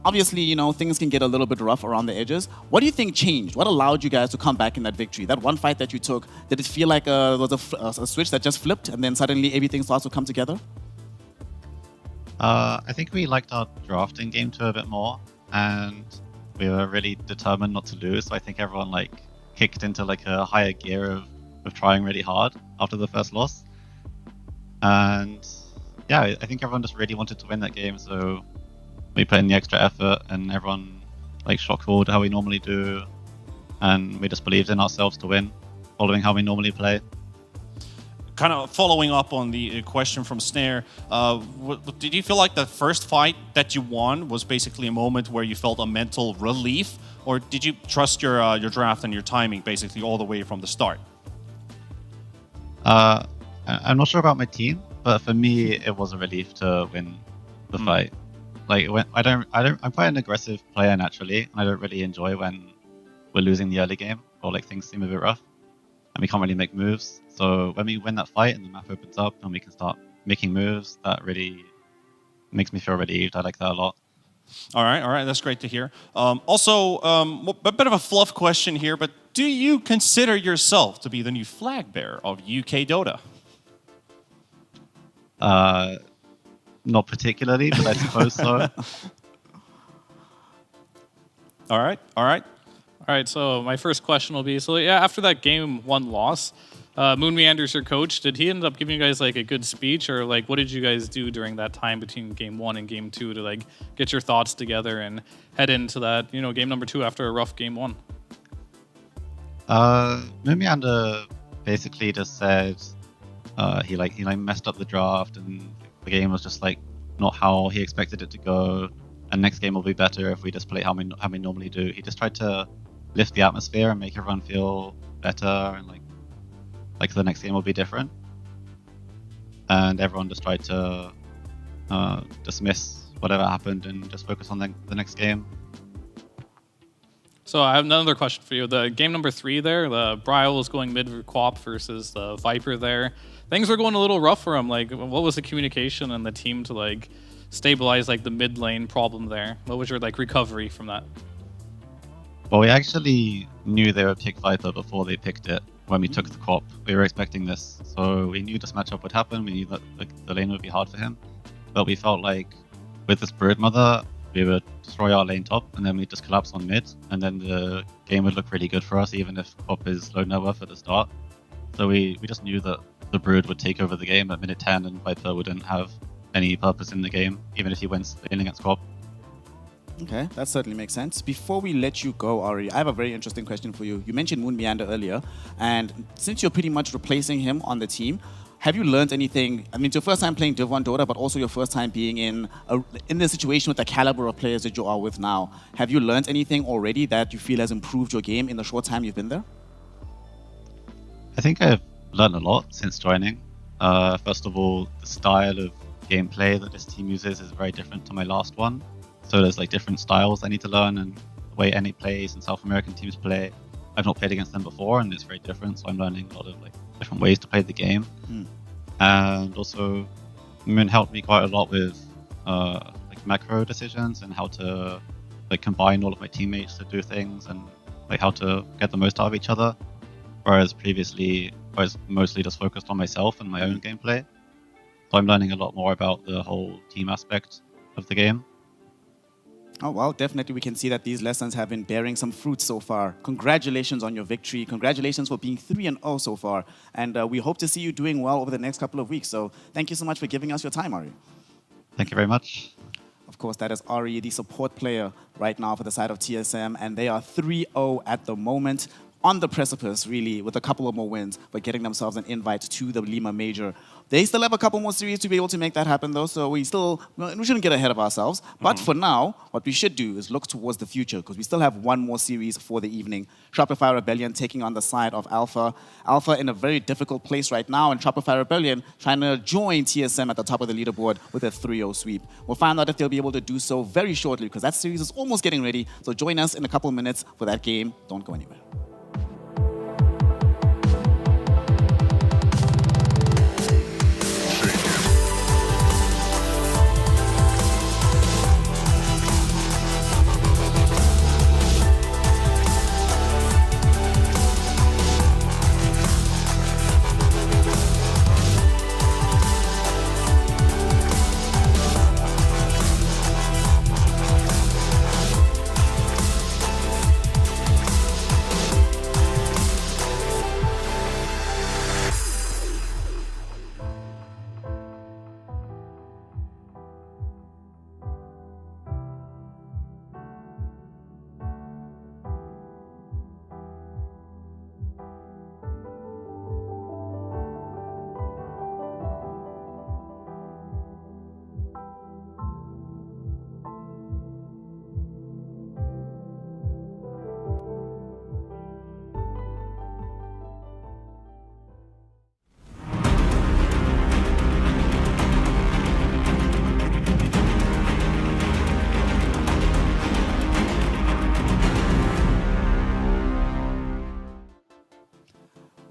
obviously, you know, things can get a little bit rough around the edges. What do you think changed? What allowed you guys to come back in that victory? That one fight that you took, did it feel like there was a switch that just flipped and then suddenly everything starts to come together? I think we liked our draft in game 2 a bit more, and we were really determined not to lose. So I think everyone, like, kicked into, like, a higher gear of trying really hard after the first loss. And yeah, I think everyone just really wanted to win that game, so we put in the extra effort, and everyone, like, shot forward how we normally do, and we just believed in ourselves to win, following how we normally play. Kind of following up on the question from Snare, did you feel like the first fight that you won was basically a moment where you felt a mental relief, or did you trust your draft and your timing basically all the way from the start? I'm not sure about my team, but for me, it was a relief to win the fight. Like, I'm quite an aggressive player naturally, and I don't really enjoy when we're losing the early game or, like, things seem a bit rough and we can't really make moves. So when we win that fight and the map opens up and we can start making moves, that really makes me feel relieved. I like that a lot. All right, that's great to hear. Also, a bit of a fluff question here, but do you consider yourself to be the new flag bearer of UK Dota? Not particularly, but I suppose so. All right, so my first question will be, so yeah, after that game 1 loss, Moon Meanders, your coach, did he end up giving you guys, like, a good speech, or, like, what did you guys do during that time between game 1 and game 2 to, like, get your thoughts together and head into that, you know, game number 2 after a rough game 1? Moon Meander basically just said he messed up the draft and the game was just, like, not how he expected it to go, and next game will be better if we just play how we normally do. He just tried to lift the atmosphere and make everyone feel better and, like, like the next game will be different, and everyone just tried to dismiss whatever happened and just focus on the next game. So I have another question for you. The game number 3 there, the Brile was going mid co-op versus the Viper there. Things were going a little rough for him. Like, what was the communication and the team to like stabilize like the mid lane problem there? What was your like recovery from that? Well, we actually knew they would pick Viper before they picked it when we took the co-op. We were expecting this, so we knew this matchup would happen. We knew that the lane would be hard for him, but we felt like with this Broodmother, we would destroy our lane top, and then we'd just collapse on mid, and then the game would look really good for us, even if co-op is low net worth at the start. So we just knew that the Brood would take over the game at minute 10, and Viper wouldn't have any purpose in the game, even if he wins in against co-op. Okay, that certainly makes sense. Before we let you go, Ari, I have a very interesting question for you. You mentioned Moon Meander earlier, and since you're pretty much replacing him on the team, have you learned anything? I mean, it's your first time playing Div 1 Dota, but also your first time being in the situation with the caliber of players that you are with now. Have you learned anything already that you feel has improved your game in the short time you've been there? I think I've learned a lot since joining. First of all, the style of gameplay that this team uses is very different to my last one. So there's like different styles I need to learn, and the way NA plays and South American teams play. I've not played against them before, and it's very different. So I'm learning a lot of like different ways to play the game. And also, Moon helped me quite a lot with like macro decisions and how to like combine all of my teammates to do things and like how to get the most out of each other. Whereas previously, I was mostly just focused on myself and my own gameplay. So I'm learning a lot more about the whole team aspect of the game. Oh, well, definitely we can see that these lessons have been bearing some fruit so far. Congratulations on your victory. Congratulations for being 3-0 so far. And we hope to see you doing well over the next couple of weeks. So thank you so much for giving us your time, Ari. Thank you very much. Of course, that is Ari, the support player right now for the side of TSM. And they are 3-0 at the moment. On the precipice, really, with a couple of more wins, but getting themselves an invite to the Lima Major. They still have a couple more series to be able to make that happen, though, so we shouldn't get ahead of ourselves. But for now, what we should do is look towards the future, because we still have one more series for the evening. Shopify Rebellion taking on the side of Alpha. Alpha in a very difficult place right now, and Shopify Rebellion trying to join TSM at the top of the leaderboard with a 3-0 sweep. We'll find out if they'll be able to do so very shortly, because that series is almost getting ready. So join us in a couple of minutes for that game. Don't go anywhere.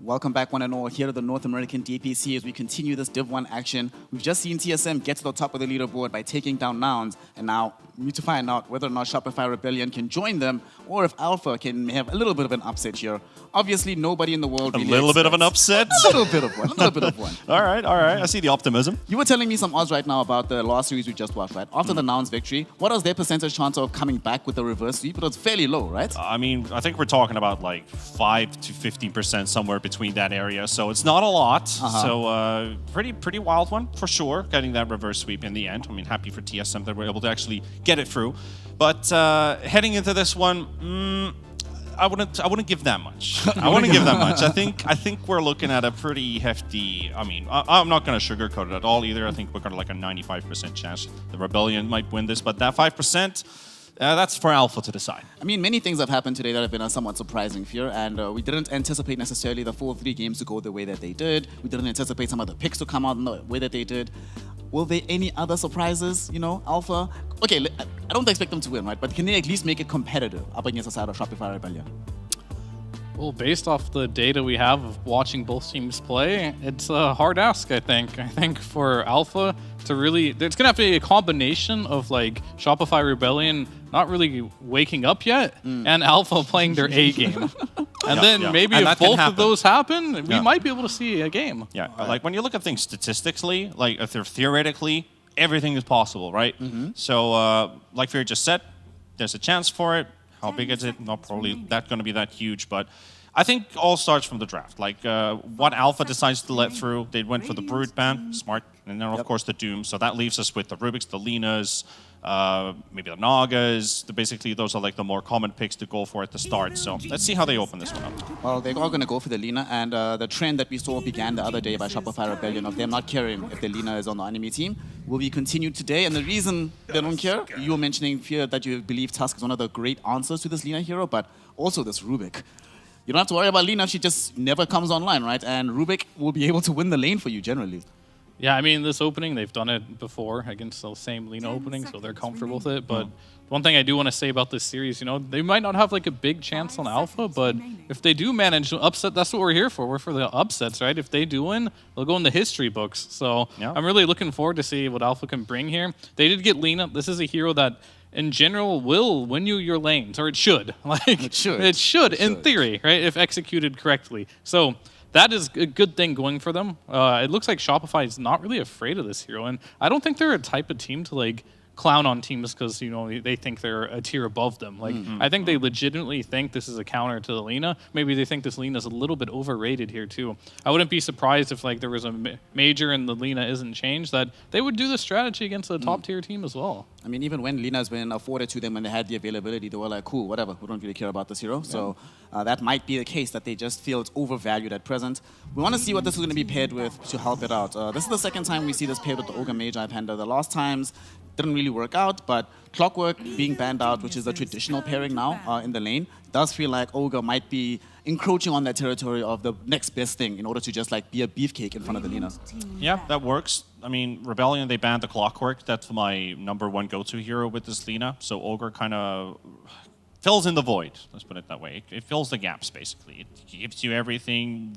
Welcome back, one and all, here to the North American DPC as we continue this Div 1 action. We've just seen TSM get to the top of the leaderboard by taking down Nouns, and now we need to find out whether or not Shopify Rebellion can join them, or if Alpha can have a little bit of an upset here. Obviously, nobody in the world really little bit of an upset? A little bit of one, a little bit of one. All right. I see the optimism. You were telling me some odds right now about the last series we just watched, right? After the Nouns victory, what was their percentage chance of coming back with the reverse sweep? It was fairly low, right? I mean, I think we're talking about like 5 to 15%, somewhere between that area. So it's not a lot. So pretty wild one for sure. Getting that reverse sweep in the end. I mean, happy for TSM that we're able to actually get it through. But heading into this one, I wouldn't give that much. I wouldn't give that much. I think we're looking at a pretty hefty. I mean, I'm not going to sugarcoat it at all either. I think we're got like a 95% chance the Rebellion might win this, but that 5%. That's for Alpha to decide. I mean, many things have happened today that have been somewhat surprising here, and we didn't anticipate necessarily the full 3 games to go the way that they did. We didn't anticipate some of the picks to come out in the way that they did. Will there any other surprises, Alpha? Okay, I don't expect them to win, right? But can they at least make it competitive up against the side of Shopify Rebellion? Well, based off the data we have of watching both teams play, it's a hard ask, I think. I think for Alpha to really... There's going to have to be a combination of, Shopify Rebellion not really waking up yet and Alpha playing their A game. And then maybe And if that can both of happen. those happen, we might be able to see a game. Yeah, when you look at things statistically, if they're theoretically, everything is possible, right? So, like Fear just said, there's a chance for it. How big is it? Not probably that going to be that huge, but I think all starts from the draft. What Alpha decides to let through, they went for the Brood ban, smart, and then of course the Doom. So that leaves us with the Rubiks, the Linas, maybe the Nagas. Basically, those are the more common picks to go for at the start. So let's see how they open this one up. Well, they're all going to go for the Lina, and the trend that we saw began the other day by Shopify Rebellion of them not caring if the Lina is on the enemy team will be continued today. And the reason they don't care, you were mentioning, Fear, that you believe Tusk is one of the great answers to this Lina hero, but also this Rubik. You don't have to worry about Lina if she just never comes online, right? And Rubik will be able to win the lane for you generally. Yeah, I mean, this opening, they've done it before against the same Lina opening, so they're comfortable with it. But one thing I do want to say about this series, they might not have a big chance on Alpha, but if they do manage to upset, that's what we're here for. We're for the upsets, right? If they do win, they'll go in the history books. So I'm really looking forward to see what Alpha can bring here. They did get Lina. This is a hero that, in general, will win you your lanes, or it should. It should, in theory, right? If executed correctly. So that is a good thing going for them. It looks like Shopify is not really afraid of this hero, and I don't think they're a type of team to clown on teams because they think they're a tier above them. I think they legitimately think this is a counter to the Lina. Maybe they think this Lina is a little bit overrated here too. I wouldn't be surprised if there was a major and the Lina isn't changed, that they would do the strategy against a top tier team as well. I mean, even when Lina's been afforded to them when they had the availability, they were like, cool, whatever, we don't really care about this hero. Yeah. So that might be the case, that they just feel it's overvalued at present. We want to see what this is going to be paired with to help it out. This is the second time we see this paired with the Ogre Magi Panda. The last times didn't really work out, but Clockwork being banned out, which is the traditional pairing now in the lane, does feel like Ogre might be encroaching on that territory of the next best thing in order to just be a beefcake in front of the Lina. Yeah, that works. I mean, Rebellion, they banned the Clockwork. That's my #1 go-to hero with this Lina. So Ogre kind of fills in the void, let's put it that way. It fills the gaps, basically. It gives you everything.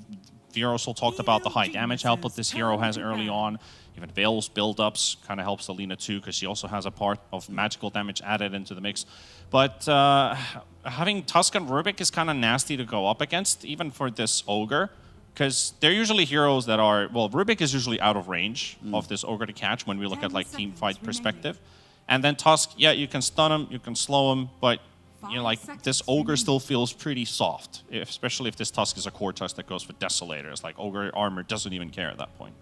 Veer also talked about the high damage output this hero has early on. Even Veil's build-ups kind of helps Alina too, because she also has a part of magical damage added into the mix. But having Tusk and Rubik is kind of nasty to go up against, even for this Ogre, because they're usually heroes that are... Well, Rubik is usually out of range of this Ogre to catch when we look at team fight perspective. And then Tusk, yeah, you can stun him, you can slow him, but this Ogre still feels pretty soft, especially if this Tusk is a core Tusk that goes for Desolators. Ogre armor doesn't even care at that point.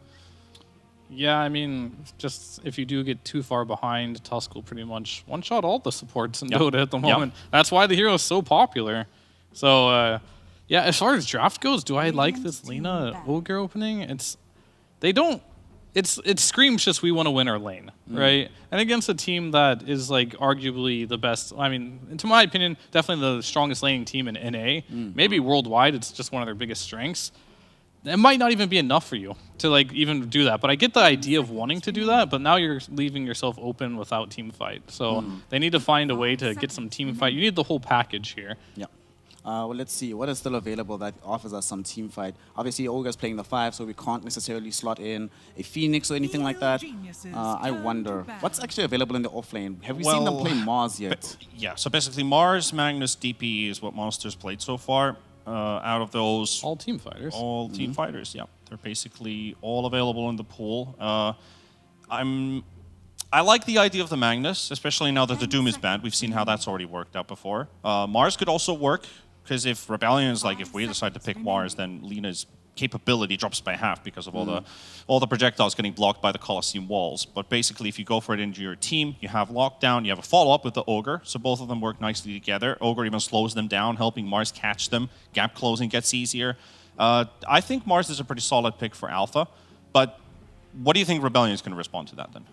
Yeah, I mean, just if you do get too far behind, Tusk will pretty much one-shot all the supports in Dota at the moment. That's why the hero is so popular. So, yeah, as far as draft goes, do I like this Lina Ogre opening? It screams just we want to win our lane, right? And against a team that is arguably the best, I mean, to my opinion, definitely the strongest laning team in NA. Maybe worldwide, it's just one of their biggest strengths. It might not even be enough for you to even do that, but I get the idea of wanting to do that, but now you're leaving yourself open without team fight. So they need to find a way to get some team fight. You need the whole package here. Yeah. Well, let's see. What is still available that offers us some team fight? Obviously, Ogre's playing the 5, so we can't necessarily slot in a Phoenix or anything like that. I wonder. What's actually available in the offlane? Have we seen them play Mars yet? Yeah, so basically Mars, Magnus, DP is what Monsters played so far. Out of those... All team fighters. All team fighters, yeah. They're basically all available in the pool. I like the idea of the Magnus, especially now that the Doom is banned. We've seen how that's already worked out before. Mars could also work, because if Rebellion is if we decide to pick Mars, then Lina's capability drops by half because of all the projectiles getting blocked by the Colosseum walls. But basically, if you go for it into your team, you have lockdown, you have a follow-up with the Ogre, so both of them work nicely together. Ogre even slows them down, helping Mars catch them. Gap closing gets easier. I think Mars is a pretty solid pick for Alpha, but what do you think Rebellion is going to respond to that then?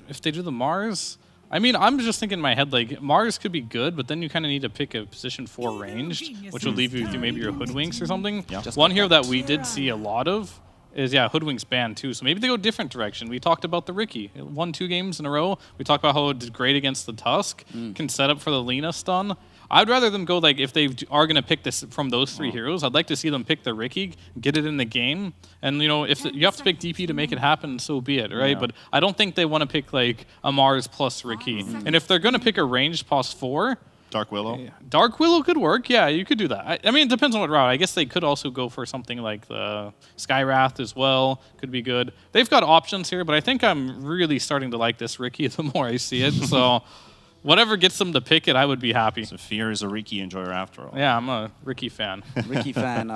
If they do the Mars, I mean, I'm just thinking in my head, like, Mars could be good, but then you kind of need to pick a position 4 ranged, which would leave you with maybe your Hoodwinks or something. Yeah. Just One like hero that. that we did see a lot of is, Hoodwinks banned too. So maybe they go a different direction. We talked about the Ricky. It won 2 games in a row. We talked about how it did great against the Tusk. Can set up for the Lina stun. I'd rather them go, like, if they are going to pick this from those 3 heroes, I'd like to see them pick the Ricky, get it in the game. And, you know, if you have to pick DP to make it happen, so be it, right? Yeah. But I don't think they want to pick, like, a Mars plus Ricky. And if they're going to pick a ranged plus 4, Dark Willow. Dark Willow could work. Yeah, you could do that. I mean, it depends on what route. I guess they could also go for something like the Skywrath as well. Could be good. They've got options here, but I think I'm really starting to like this Ricky the more I see it. So whatever gets them to pick it, I would be happy. So Fear is a Riki enjoyer after all. Yeah, I'm a Ricky fan. Ricky fan,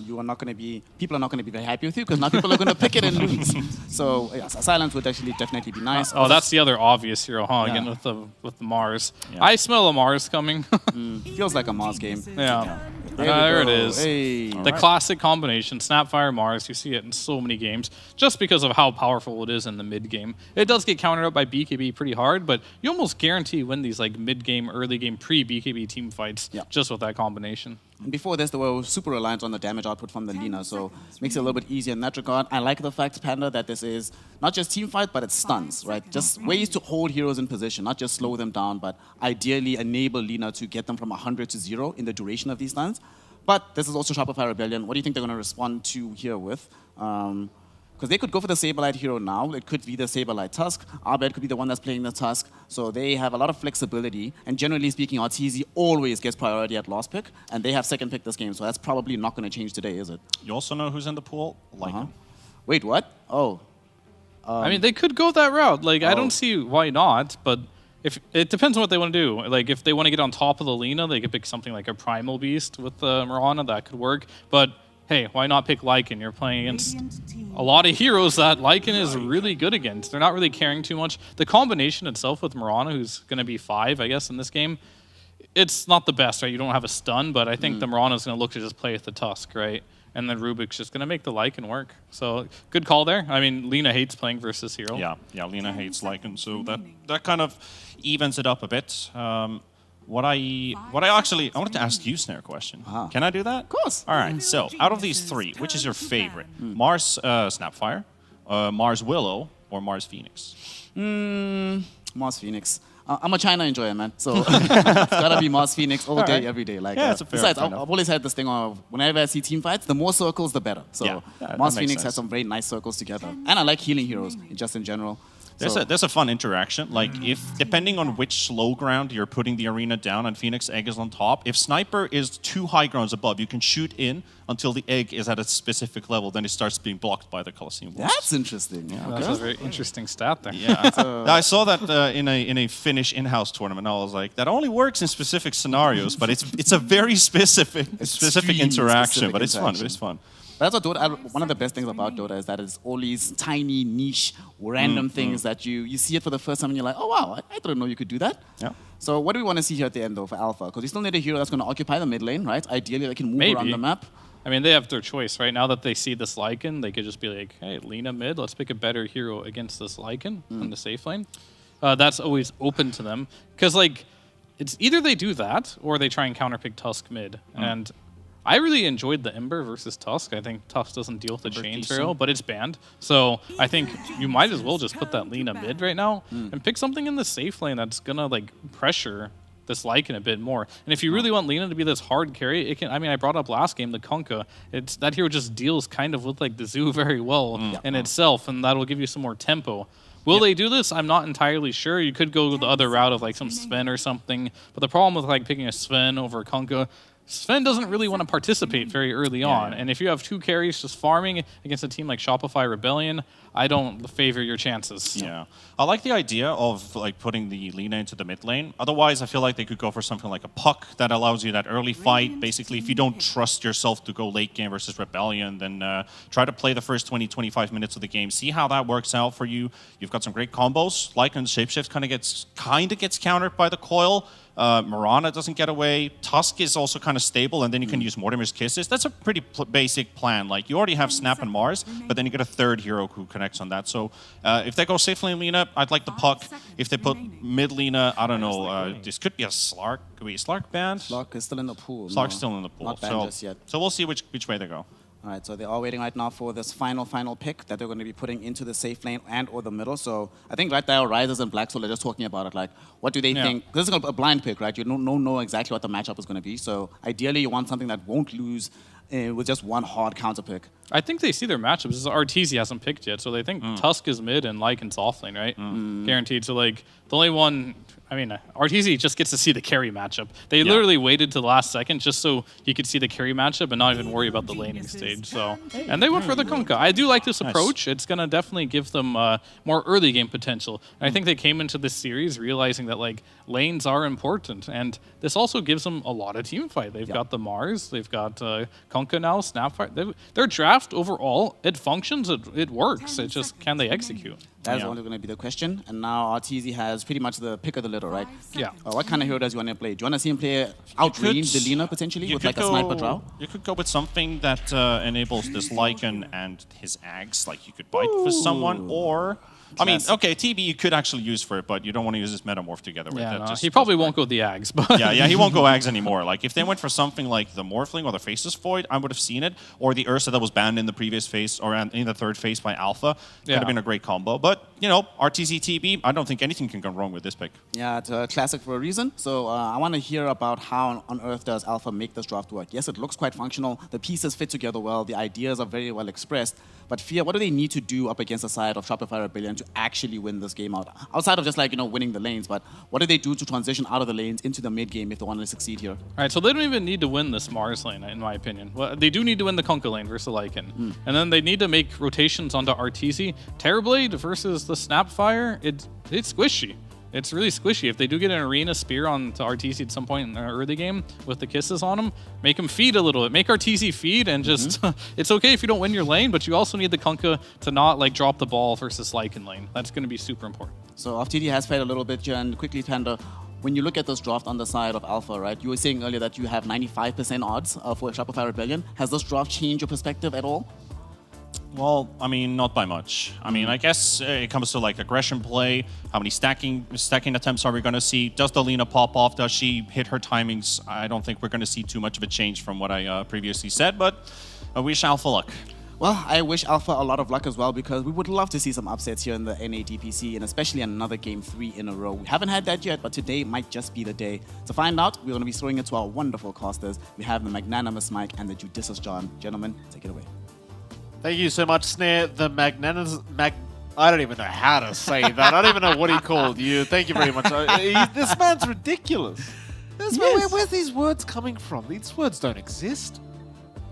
you are not going to be. People are not going to be very happy with you because now people are going to pick it and lose. So silence would actually definitely be nice. Oh, that's the other obvious hero, huh? Yeah. Again with the Mars. Yeah. I smell a Mars coming. Feels like a Mars game. Yeah. we There it go. is. Hey. The classic combination, Snapfire Mars. You see it in so many games just because of how powerful it is in the mid game. It does get countered up by BKB pretty hard, but you almost guarantee win these like mid game, early game, pre BKB team fights just with that combination. And before this, they were super reliant on the damage output from the Lina, so makes it a little bit easier in that regard. I like the fact, Panda, that this is not just team fight, but it's stuns, right? Just ways to hold heroes in position, not just slow them down, but ideally enable Lina to get them from 100 to 0 in the duration of these stuns. But this is also Shopify Rebellion. What do you think they're going to respond to here with? Because they could go for the Saberlight hero now. It could be the Saberlight Tusk. Arbed could be the one that's playing the Tusk. So they have a lot of flexibility. And generally speaking, Arteezy always gets priority at last pick. And they have second pick this game. So that's probably not going to change today, is it? You also know who's in the pool? Lycan. Wait, what? Oh. I mean, they could go that route. Like, I don't see why not, but if it depends on what they want to do. Like, if they want to get on top of the Lina, they could pick something like a Primal Beast with Mirana. That could work. But hey, why not pick Lycan? You're playing against a lot of heroes that Lycan is really good against. They're not really caring too much. The combination itself with Mirana, who's going to be 5, I guess, in this game, it's not the best, right? You don't have a stun, but I think the Mirana's going to look to just play with the Tusk, right? And then Rubik's just going to make the Lycan work. So good call there. I mean, Lina hates playing versus hero. Yeah, Lina hates Lycan, so that kind of evens it up a bit. What I wanted to ask you, Snare, a question. Can I do that? Of course. All right. So, out of these 3, which is your favorite? Mars Snapfire, Mars Willow, or Mars Phoenix? Mars Phoenix. I'm a China enjoyer, man. So it's gotta be Mars Phoenix all day, every day. Like, Yeah, that's a fair besides, enough. I've always had this thing of whenever I see team fights, the more circles, the better. So Yeah, that Mars makes Phoenix sense. has some very nice circles together, and I like healing heroes just in general. So, There's a fun interaction. Like, if depending on which slow ground you're putting the arena down and Phoenix Egg is on top, if Sniper is 2 high grounds above, you can shoot in until the egg is at a specific level. Then it starts being blocked by the Colosseum walls. that's interesting. Yeah, That's a very interesting stat there. Yeah, I saw that in a Finnish in-house tournament. I was like, that only works in specific scenarios, but it's a very specific Extreme interaction. specific But it's fun. interaction. It's fun. That's what Dota. One of the best things about Dota is that it's all these tiny, niche, random things that you see it for the first time and you're like, oh wow, I didn't know you could do that. Yeah. So what do we want to see here at the end though for Alpha? Because we still need a hero that's going to occupy the mid lane, right? Ideally, they can move around Maybe. the map. I mean, they have their choice, right? Now that they see this Lycan, they could just be like, hey, Lina mid, let's pick a better hero against this Lycan in the safe lane. That's always open to them. Because, like, it's either they do that or they try and counterpick Tusk mid. And I really enjoyed the Ember versus Tusk. I think Tusk doesn't deal with the chains very well, but it's banned. So I think you might as well just put that Lina mid right now and pick something in the safe lane that's going to, like, pressure this Lycan a bit more. And if you really want Lina to be this hard carry, it can. I mean, I brought up last game the Kunkka. It's that hero just deals kind of with like the zoo very well in itself, and that'll give you some more tempo. Will they do this? I'm not entirely sure. You could go the other route of like some Sven or something. But the problem with like picking a Sven over a Kunkka, Sven doesn't really want to participate very early on. And if you have 2 carries just farming against a team like Shopify Rebellion, I don't favor your chances. Yeah, I like the idea of like putting the Lina into the mid lane. Otherwise, I feel like they could go for something like a Puck that allows you that early fight. Basically, if you don't trust yourself to go late game versus Rebellion, then try to play the first 20-25 minutes of the game. See how that works out for you. You've got some great combos. Lycan's shapeshift kind of gets countered by the coil. Mirana doesn't get away. Tusk is also kind of stable, and then you can use Mortimer's Kisses. That's a pretty basic plan. Like, you already have Snap and Mars, but then you get a third hero who connects on that. So if they go safe lane Lina, I'd like the puck. If they put mid Lina, I don't know. This could be a Slark. Could be a Slark banned? Slark is still in the pool. Slark's still in the pool. Not banned just yet. So we'll see which way they go. All right, so they are waiting right now for this final pick that they're going to be putting into the safe lane and or the middle. So I think right now, Risers and Black Soul are just talking about it. Like, what do they think? This is a blind pick, right? You don't know exactly what the matchup is going to be. So ideally, you want something that won't lose with just one hard counter pick. I think they see their matchups. RTZ hasn't picked yet, so they think Tusk is mid and Lycan's off lane, right? Guaranteed. So, like, the only one... I mean, RTZ just gets to see the carry matchup. They literally waited to the last second just so he could see the carry matchup and not even worry about the laning stage. So, and they went for the Kunkka. I do like this approach. It's going to definitely give them more early game potential. And I think they came into this series realizing that, like, lanes are important. And this also gives them a lot of team fight. They've got the Mars. They've got Kunkka now, Snapfire. Their draft overall, it functions. It works. It's just, can they execute? That's only going to be the question. And now RTZ has pretty much the pick of the litter, right? Yeah. What kind of hero does you want to play? Do you want to see him play outrange the Lina potentially with like a sniper draw? You could go with something that enables this Lycan and his Ags. Like, you could bite for someone, or... I mean, okay, TB you could actually use for it, but you don't want to use this Metamorph together with it. No, he probably won't go the Ags. But yeah, he won't go Ags anymore. Like, if they went for something like the Morphling or the Faceless Void, I would have seen it. Or the Ursa that was banned in the previous phase, or in the third phase by Alpha. Could have been a great combo. But, you know, RTZ TB, I don't think anything can go wrong with this pick. Yeah, it's a classic for a reason. So I want to hear about how on earth does Alpha make this draft work. Yes, it looks quite functional. The pieces fit together well. The ideas are very well expressed. But Fear, what do they need to do up against the side of Shopify Rebellion to actually win this game out? Outside of just, like, winning the lanes, but what do they do to transition out of the lanes into the mid game if they want to succeed here? All right, so they don't even need to win this Mars lane, in my opinion. Well, they do need to win the Kunkka lane versus Lycan. And then they need to make rotations onto RTZ. Terrorblade versus the Snapfire, it's squishy. It's really squishy. If they do get an Arena Spear onto RTZ at some point in the early game with the kisses on him, make him feed a little bit. Make RTZ feed and just... it's okay if you don't win your lane, but you also need the Kunkka to not, like, drop the ball versus Lycan lane. That's going to be super important. So FTD has played a little bit here, and quickly, Panda, when you look at this draft on the side of Alpha, right, you were saying earlier that you have 95% odds for Shopify Rebellion. Has this draft changed your perspective at all? Well, I mean, not by much. I mean, I guess it comes to, like, aggression play. How many stacking attempts are we going to see? Does the Lina pop off? Does she hit her timings? I don't think we're going to see too much of a change from what I previously said, but I wish Alpha luck. Well, I wish Alpha a lot of luck as well, because we would love to see some upsets here in the NA DPC, and especially another Game 3 in a row. We haven't had that yet, but today might just be the day. To find out, we're going to be throwing it to our wonderful casters. We have the magnanimous Mike and the judicious John. Gentlemen, take it away. Thank you so much, Snare. The magnanimous... I don't even know how to say that. I don't even know what he called you. Thank you very much. This man's ridiculous. Where's these words coming from? These words don't exist.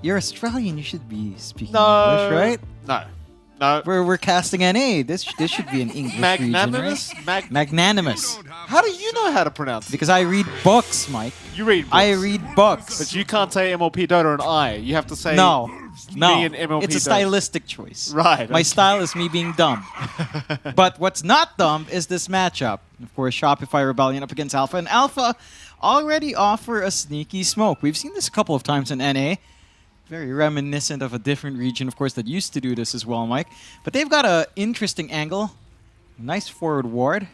You're Australian. You should be speaking English, right? No. We're casting NA. This should be an English Magnanimous? region, right? Magnanimous. How do you know how to pronounce it? Because I read books, Mike. You read books. I read books. But you can't say MLP Dota and I. You have to say... No. Me and MLP It's a Dota. stylistic choice. Right. My style is me being dumb. But what's not dumb is this matchup. Of course, Shopify Rebellion up against Alpha. And Alpha already offer a sneaky smoke. We've seen this a couple of times in NA. Very reminiscent of a different region, of course, that used to do this as well, Mike. But they've got an interesting angle. Nice forward ward.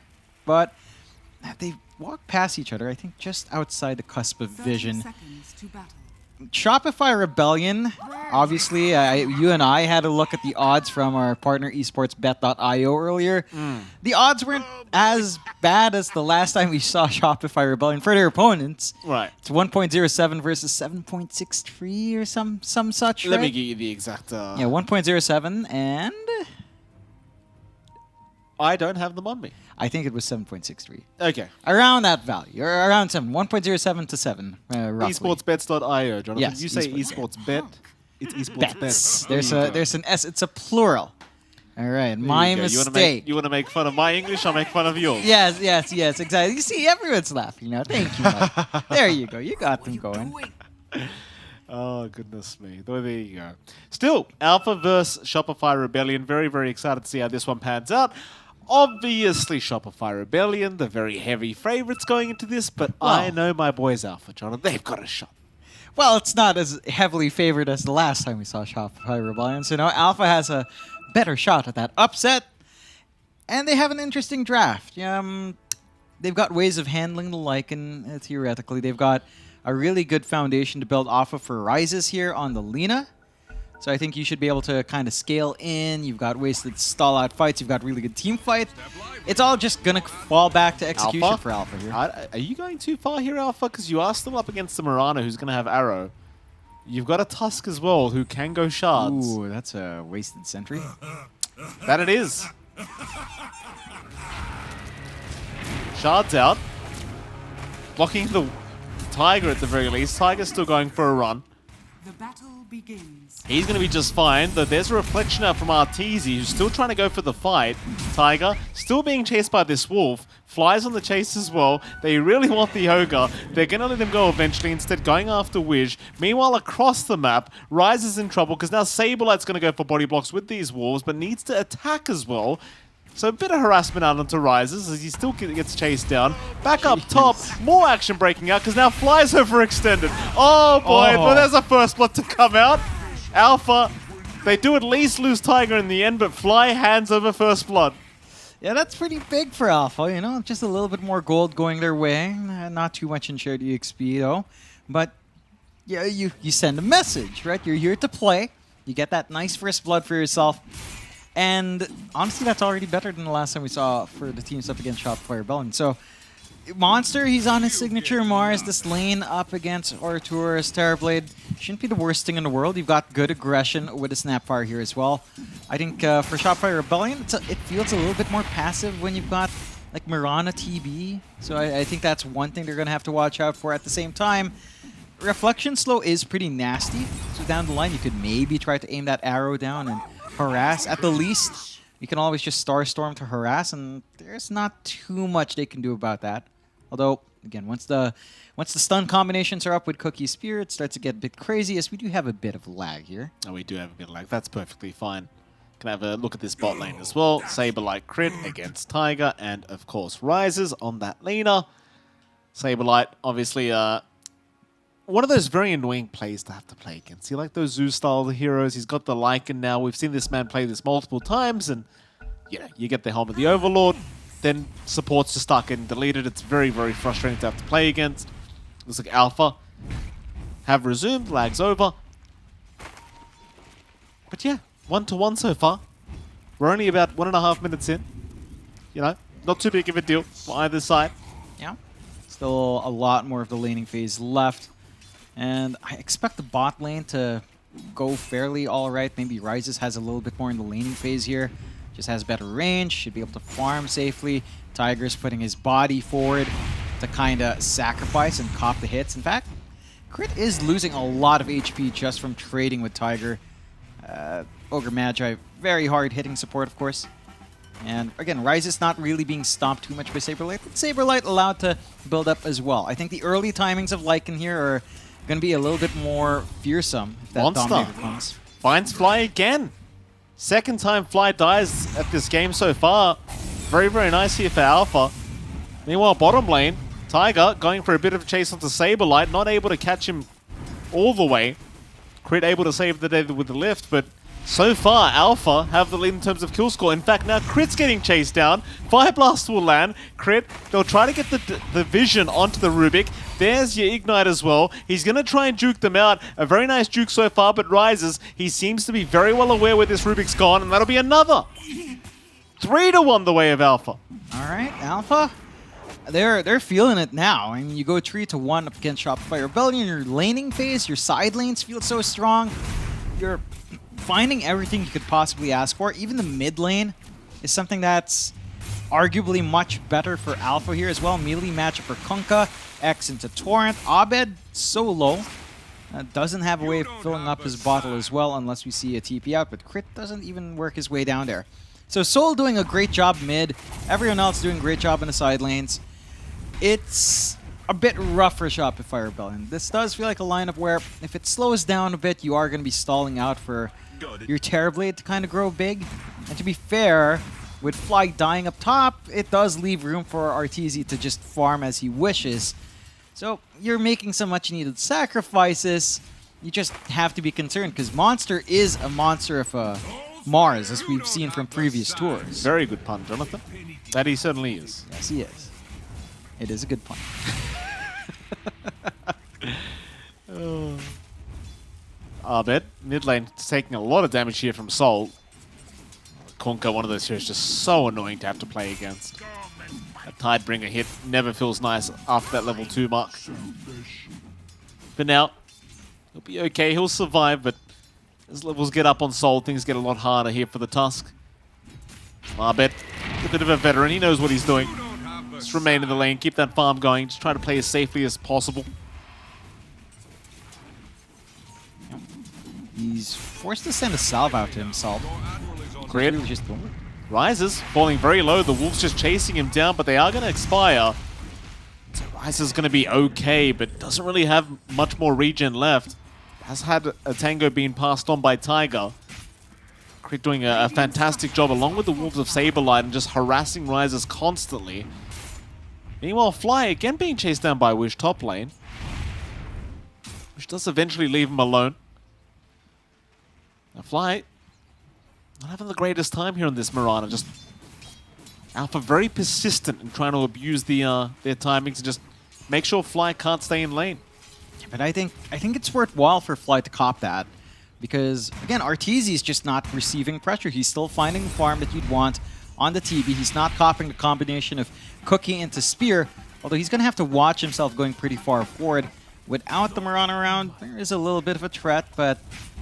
But they walk past each other, I think, just outside the cusp of vision. Shopify Rebellion, obviously, you and I had a look at the odds from our partner esportsbet.io earlier. The odds weren't as bad as the last time we saw Shopify Rebellion for their opponents. Right. It's 1.07 versus 7.63 or some such, Let right? me get you the exact... Yeah, 1.07 and... I don't have them on me. I think it was 7.63. Okay. Around that value, or around 7. 1.07 to 7, roughly. Esportsbets.io, Jonathan. Yes, You say esports. esports bet. It's esports Bets. bet. There's an S. It's a plural. All right, my mistake. You want to make fun of my English? I'll make fun of yours. Yes, exactly. You see, everyone's laughing now. Thank you, Mike. There you go. You got them going. Oh, goodness me. There you go. Still, Alpha versus Shopify Rebellion. Very, very excited to see how this one pans out. Obviously, Shopify Rebellion, the very heavy favorites going into this, but I know my boys Alpha, John, and they've got a shot. Well, it's not as heavily favored as the last time we saw Shopify Rebellion, so now Alpha has a better shot at that upset, and they have an interesting draft. They've got ways of handling the Lycan, theoretically. They've got a really good foundation to build off of for Rises here on the Lina. So I think you should be able to kind of scale in. You've got ways to stall out fights. You've got really good team fights. It's all just going to fall back to execution for Alpha here. Are you going too far here, Alpha? Because you are still up against the Mirana, who's going to have Arrow. You've got a Tusk as well, who can go shards. Ooh, that's a wasted sentry. That it is. Shards out. Blocking the Tiger at the very least. Tiger's still going for a run. The battle begins. He's going to be just fine, though there's a reflection out from Arteezy, who's still trying to go for the fight. Tiger, still being chased by this wolf, flies on the chase as well. They really want the Ogre. They're going to let him go eventually, instead going after Wish. Meanwhile, across the map, Rise is in trouble, because now Saberlight's going to go for body blocks with these wolves, but needs to attack as well. So a bit of harassment out onto Rises as he still gets chased down. Back up top, more action breaking out because now Fly's overextended. Oh boy, but there's a first blood to come out. Alpha, they do at least lose Tiger in the end, but Fly hands over first blood. Yeah, that's pretty big for Alpha, just a little bit more gold going their way. Not too much in shared EXP though. But yeah, you send a message, right? You're here to play. You get that nice first blood for yourself. And honestly, that's already better than the last time we saw for the teams up against Shopify Rebellion. So, Monster, he's on his signature Mars. This lane up against Arturus, Terrorblade shouldn't be the worst thing in the world. You've got good aggression with a Snapfire here as well. I think for Shopify Rebellion, it feels a little bit more passive when you've got like Mirana TB. So I think that's one thing they're going to have to watch out for. At the same time, Reflection Slow is pretty nasty. So down the line, you could maybe try to aim that arrow down and harass. At the least, you can always just Star Storm to harass, and there's not too much they can do about that. Although, again, once the stun combinations are up with Cookie Spear, it starts to get a bit crazy, as we do have a bit of lag here. Oh, we do have a bit of lag. That's perfectly fine. Can have a look at this bot lane as well. Saberlight crit against Tiger, and of course Rises on that Lina. Saberlight, obviously, one of those very annoying plays to have to play against. You like those Zeus-style heroes. He's got the Lycan now. We've seen this man play this multiple times, and you get the Helm of the Overlord. Then supports just start getting deleted. It's very, very frustrating to have to play against. Looks like Alpha have resumed. Lag's over. But yeah, 1-1 so far. We're only about 1.5 minutes in. Not too big of a deal for either side. Yeah. Still a lot more of the laning phase left. And I expect the bot lane to go fairly all right. Maybe Rises has a little bit more in the laning phase here. Just has better range, should be able to farm safely. Tiger's putting his body forward to kind of sacrifice and cop the hits. In fact, Crit is losing a lot of HP just from trading with Tiger. Ogre Magi, very hard hitting support, of course. And again, Rises not really being stopped too much by Saberlight, but Saberlight allowed to build up as well. I think the early timings of Lycan here are going to be a little bit more fearsome if that Dominator comes. Finds Fly again. Second time Fly dies at this game so far. Very, very nice here for Alpha. Meanwhile, bottom lane, Tiger going for a bit of a chase onto Saberlight, not able to catch him all the way. Crit able to save the day with the lift, but so far, Alpha have the lead in terms of kill score. In fact, now Crit's getting chased down. Fire Blast will land. Crit, they'll try to get the vision onto the Rubik. There's your Ignite as well. He's going to try and juke them out. A very nice juke so far, but Rises, he seems to be very well aware where this Rubik's gone, and that'll be another 3-1 the way of Alpha. All right, Alpha, they're feeling it now. I mean, you go 3-1 up against Shopify Rebellion. Your laning phase, your side lanes feel so strong. You're finding everything you could possibly ask for. Even the mid lane is something that's arguably much better for Alpha here as well. Melee matchup for Kunkka, X into Torrent. Abed, so low. Doesn't have a way of filling up his bottle as well unless we see a TP out, but Crit doesn't even work his way down there. So Soul doing a great job mid. Everyone else doing a great job in the side lanes. It's a bit rough for Shopify Rebellion. This does feel like a lineup where if it slows down a bit, you are going to be stalling out for your Terrorblade to kind of grow big. And to be fair, With Fly dying up top, it does leave room for Arteezy to just farm as he wishes. So you're making some much needed sacrifices. You just have to be concerned because Monster is a monster of Mars, as we've seen from previous tours. Very good pun, Jonathan. That he certainly is. Yes, he is. It is a good pun. Arbet, mid lane, taking a lot of damage here from Sol. Kunkka, one of those heroes, just so annoying to have to play against. A Tidebringer hit never feels nice after that level 2 mark. But now, he'll be okay, he'll survive, but as levels get up on Sol, things get a lot harder here for the Tusk. Arbet, a bit of a veteran, he knows what he's doing. Just remain in the lane, keep that farm going, just try to play as safely as possible. He's forced to send a salve out to himself. Grid Really just don't. Rises, falling very low. The Wolves just chasing him down, but they are going to expire. So Rise is going to be okay, but doesn't really have much more regen left. Has had a Tango being passed on by Tiger. Crit doing a fantastic job, along with the Wolves of Saberlight, and just harassing Rises constantly. Meanwhile, Fly again being chased down by Wish top lane, which does eventually leave him alone. Now Fly, not having the greatest time here on this Mirana. Just Alpha very persistent in trying to abuse their timing to just make sure Fly can't stay in lane. Yeah, but I think it's worthwhile for Fly to cop that. Because, again, Arteezy is just not receiving pressure. He's still finding the farm that you'd want on the TB. He's not copying the combination of Cookie into Spear. Although he's going to have to watch himself going pretty far forward. Without the Mirana around, there is a little bit of a threat, but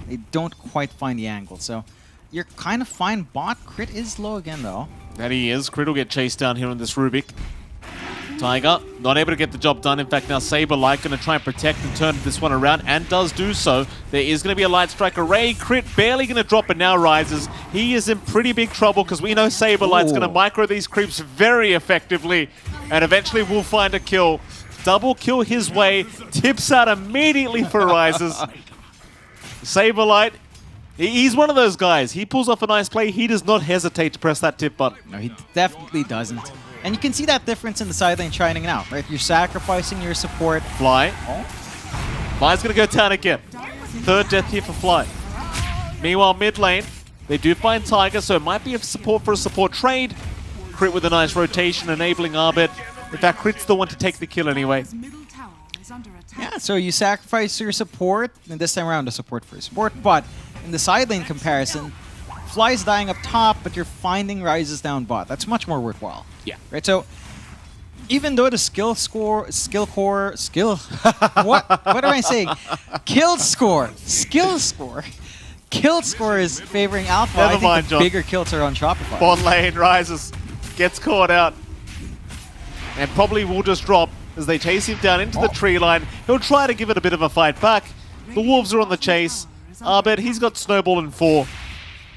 they don't quite find the angle. So you're kind of fine. Bot crit is low again, though. That he is. Crit will get chased down here on this Rubik. Tiger, not able to get the job done. In fact, now Saberlight going to try and protect and turn this one around, and does do so. There is going to be a Light Strike array. Crit barely going to drop, but now Rises. He is in pretty big trouble because we know Saberlight's going to micro these creeps very effectively, and eventually will find a kill. Double kill his way, tips out immediately for Rises. Saberlight, he's one of those guys. He pulls off a nice play. He does not hesitate to press that tip button. No, he definitely doesn't. And you can see that difference in the side lane shining out, right? You're sacrificing your support. Fly. Fly's going to go down again. Third death here for Fly. Meanwhile, mid lane, they do find Tiger, so it might be a support for a support trade. Crit with a nice rotation, enabling Arbet. In fact, Crit's the one to take the kill anyway. Yeah, so you sacrifice your support, and this time around a support for support, but in the side lane comparison, Fly's dying up top, but you're finding Rises down bot. That's much more worthwhile. Yeah. Right, so even though the skill core, what am I saying? Kill score is favoring Alpha. Never I think mind, the John. bigger kills are on Shopify. Bot lane, Rises, gets caught out. And probably will just drop as they chase him down into the tree line. He'll try to give it a bit of a fight back. The Wolves are on the chase. Arbet, he's got Snowball in 4.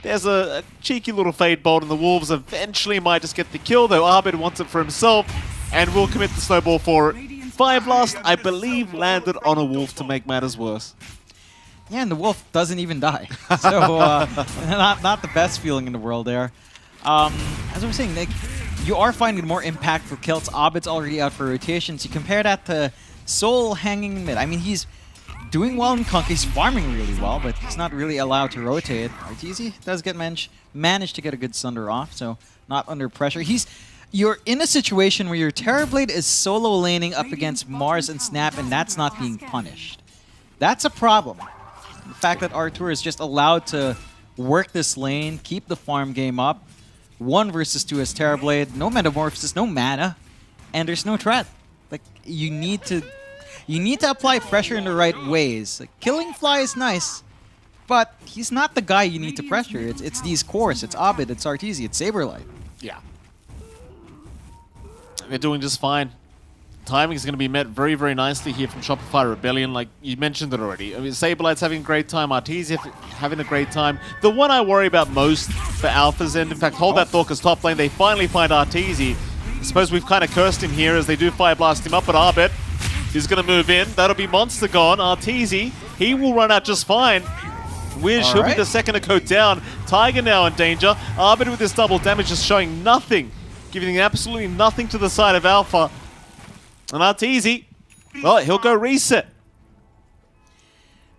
There's a cheeky little Fade Bolt, and the Wolves eventually might just get the kill, though Arbet wants it for himself and will commit the Snowball for it. Fire Blast, I believe, landed on a Wolf to make matters worse. Yeah, and the Wolf doesn't even die. So, not the best feeling in the world there. As I was saying, Nick, you are finding more impactful kills. Abed's already out for rotations. You compare that to Soul hanging in mid. I mean, he's doing well in Conk. He's farming really well, but he's not really allowed to rotate. Arteezy does get managed to get a good Sunder off, so not under pressure. You're in a situation where your Terrorblade is solo laning up against Mars and Snap, and that's not being punished. That's a problem. The fact that Artur is just allowed to work this lane, keep the farm game up. 1 versus 2 as Terrorblade, no Metamorphosis, no mana, and there's no threat. Like, you need to apply pressure in the right ways. Like, killing Fly is nice, but he's not the guy you need to pressure. It's these cores, it's Abed, it's Arteezy, it's Saberlight. Yeah. They're doing just fine. Timing is going to be met very, very nicely here from Shopify Rebellion. Like you mentioned it already. I mean, Saberlight's having a great time. Arteezy having a great time. The one I worry about most for Alpha's end, in fact, hold that thought, because top lane, they finally find Arteezy. I suppose we've kind of cursed him here as they do Fire Blast him up, but Arbet is going to move in. That'll be Monster gone. Arteezy, he will run out just fine. Wish, he'll be the second to go down. Tiger now in danger. Arbit with this double damage just showing nothing. Giving absolutely nothing to the side of Alpha. And that's easy. Well, he'll go reset.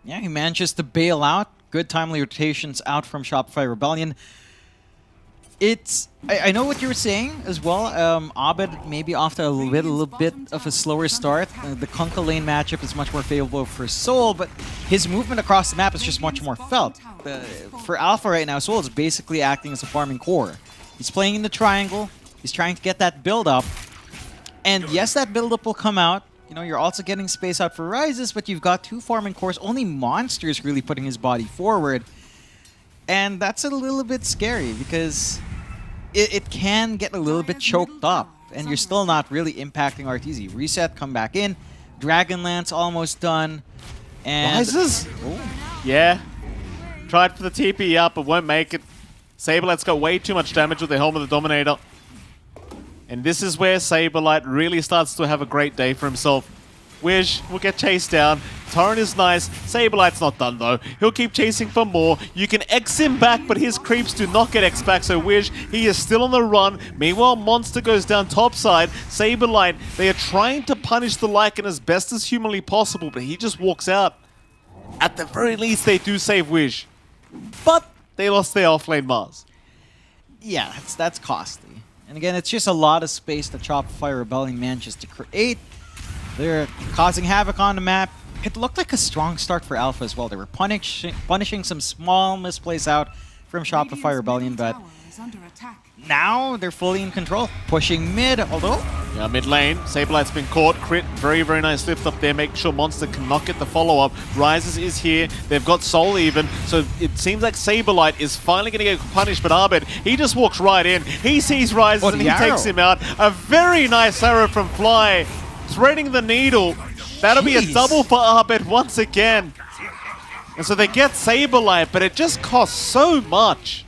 Yeah, he manages to bail out. Good timely rotations out from Shopify Rebellion. I know what you were saying as well. Abed maybe off to a little bit of a slower start. The Kunkka lane matchup is much more favorable for Soul, but his movement across the map is just much more felt. For Alpha right now, Soul is basically acting as a farming core. He's playing in the triangle. He's trying to get that build up. And yes, that build up will come out. You know, you're also getting space out for Rises, but you've got two farming cores. Only Monster's really putting his body forward. And that's a little bit scary because it can get a little bit choked up, and you're still not really impacting RTZ. Reset, come back in. Dragonlance almost done. And Rises? Yeah. Tried for the TP up, but won't make it. Saberlight's got way too much damage with the Helm of the Dominator. And this is where Saberlight really starts to have a great day for himself. Wish will get chased down. Torrent is nice. Saberlight's not done though. He'll keep chasing for more. You can X him back, but his creeps do not get X back, so Wish, he is still on the run. Meanwhile, Monster goes down topside. Saberlight, they are trying to punish the Lycan as best as humanly possible, but he just walks out. At the very least, they do save Wish. But they lost their offlane Mars. yeah, that's costly. And again, it's just a lot of space that Shopify Rebellion manages to create. They're causing havoc on the map. It looked like a strong start for Alpha as well. They were punishing some small misplays out from Shopify Rebellion, but now they're fully in control. Pushing mid, although... Yeah, mid lane. Saberlight's been caught. Crit, very, very nice lift up there. Make sure Monster cannot get the follow-up. Rises is here. They've got Soul even. So it seems like Saberlight is finally going to get punished, but Abed, he just walks right in. He sees Rises and he takes him out. A very nice arrow from Fly. Threading the needle. That'll be a double for Abed once again. And so they get Saberlight, but it just costs so much.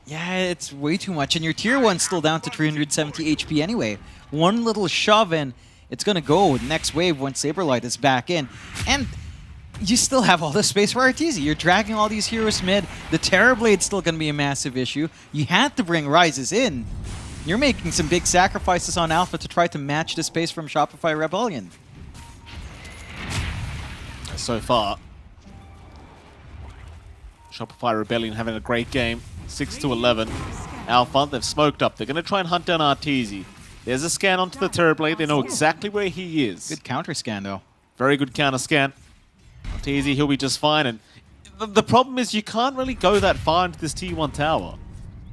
Yeah, it's way too much. And your tier 1's still down to 370 HP anyway. One little shove and it's going to go next wave once Saberlight is back in. And you still have all the space for Arteezy. You're dragging all these heroes mid. The Terrorblade's still going to be a massive issue. You had to bring Rises in. You're making some big sacrifices on Alpha to try to match the space from Shopify Rebellion. So far, Shopify Rebellion having a great game. 6-11. Alpha, they've smoked up. They're going to try and hunt down Arteezy. There's a scan onto the Terrorblade. They know exactly where he is. Good counter scan, though. Very good counter scan. Arteezy, he'll be just fine. And the problem is you can't really go that far into this T1 tower.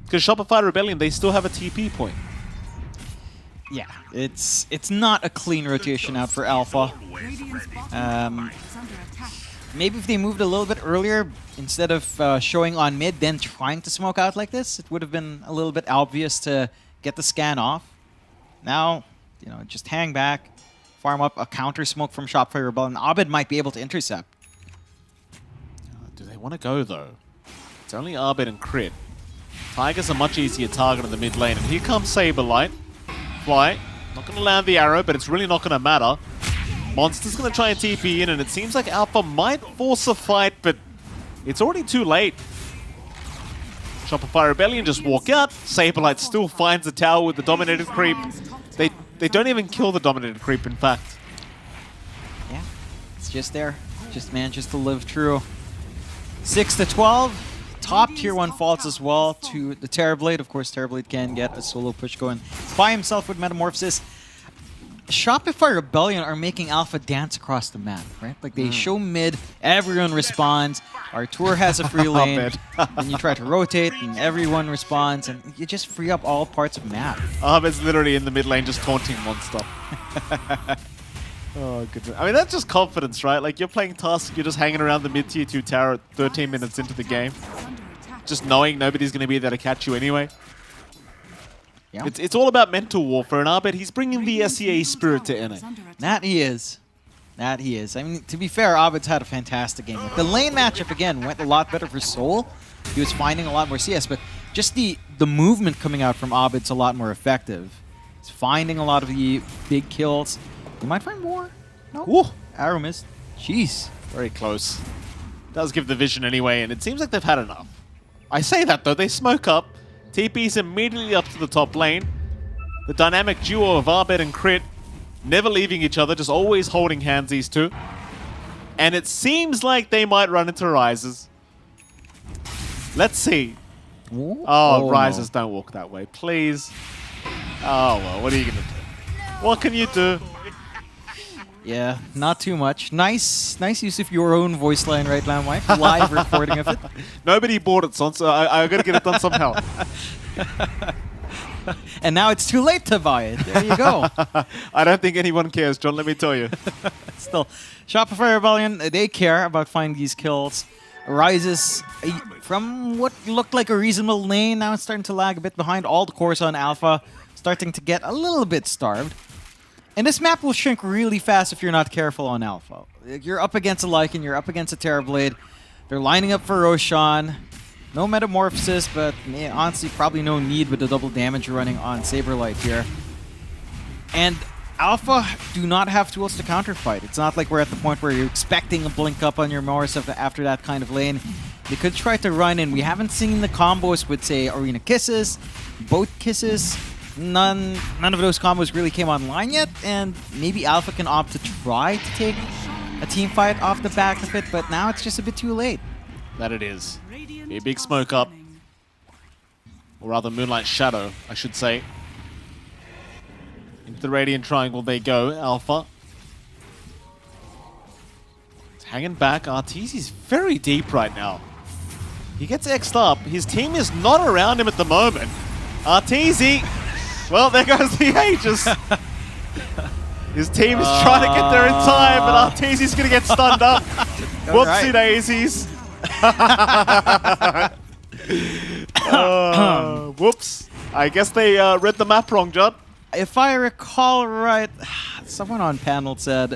Because Shopify Rebellion, they still have a TP point. Yeah, it's not a clean rotation out for Alpha. Maybe if they moved a little bit earlier, instead of showing on mid, then trying to smoke out like this, it would have been a little bit obvious to get the scan off. Now, you know, just hang back, farm up a counter smoke from Shopify Rebellion. Abed might be able to intercept. Do they want to go, though? It's only Abed and Crit. Tiger's a much easier target in the mid lane. And here comes Saberlight. Fly. Not going to land the arrow, but it's really not going to matter. Monster's going to try and TP in, and it seems like Alpha might force a fight, but it's already too late. Shopify Rebellion just walk out. Saberlight still finds the tower with the dominated creep. They don't even kill the dominated creep, in fact. Yeah, it's just there. Just manages to live true. 6-12. Top tier 1 faults as well to the Terrorblade. Of course, Terrorblade can get a solo push going by himself with Metamorphosis. Shopify Rebellion are making Alpha dance across the map, right? Like they show mid, everyone responds. Artur has a free lane, and you try to rotate, and everyone responds, and you just free up all parts of map. Abed's literally in the mid lane just taunting Monster. Oh, goodness. I mean, that's just confidence, right? Like, you're playing Tusk, you're just hanging around the mid-tier 2 tower 13 minutes into the game. Just knowing nobody's going to be there to catch you anyway. Yeah. It's all about mental warfare, and Abed, he's bringing the SEA spirit to NA. That he is. That he is. I mean, to be fair, Abed's had a fantastic game. The lane matchup, again, went a lot better for Soul. He was finding a lot more CS, but just the movement coming out from Abed's a lot more effective. He's finding a lot of the big kills. You might find more. No. Ooh. Arrow missed. Jeez. Very close. Does give the vision anyway, and it seems like they've had enough. I say that though, they smoke up. TP's immediately up to the top lane. The dynamic duo of Arbed and Crit never leaving each other, just always holding hands, these two. And it seems like they might run into Rises. Let's see. Oh, Rises, don't walk that way, please. Oh, well, what are you going to do? What can you do? Yeah, not too much. Nice use of your own voice line right now, Mike. Live recording of it. Nobody bought it, son, so I got to get it done somehow. And now it's too late to buy it. There you go. I don't think anyone cares, John, let me tell you. Still, Shopify Rebellion, they care about finding these kills. Rises from what looked like a reasonable lane, now it's starting to lag a bit behind. All the cores on Alpha starting to get a little bit starved. And this map will shrink really fast if you're not careful on Alpha. You're up against a Lycan, you're up against a Terrorblade. They're lining up for Roshan. No Metamorphosis, but honestly, probably no need with the double damage running on Saberlight here. And Alpha do not have tools to counterfight. It's not like we're at the point where you're expecting a blink up on your Morris after that kind of lane. They could try to run in. We haven't seen the combos with, say, Arena Kisses, Boat Kisses. None of those combos really came online yet, and maybe Alpha can opt to try to take a team fight off the back of it, but now it's just a bit too late. That it is. A big smoke up. Or rather, Moonlight Shadow, I should say. Into the Radiant Triangle they go, Alpha. It's hanging back. Arteezy's very deep right now. He gets X'd up. His team is not around him at the moment. Arteezy, well, there goes the Aegis. His team is trying to get there in time, but Arteezy's going to get stunned up. Whoopsie daisies. Whoops. I guess they read the map wrong, John. If I recall right, someone on panel said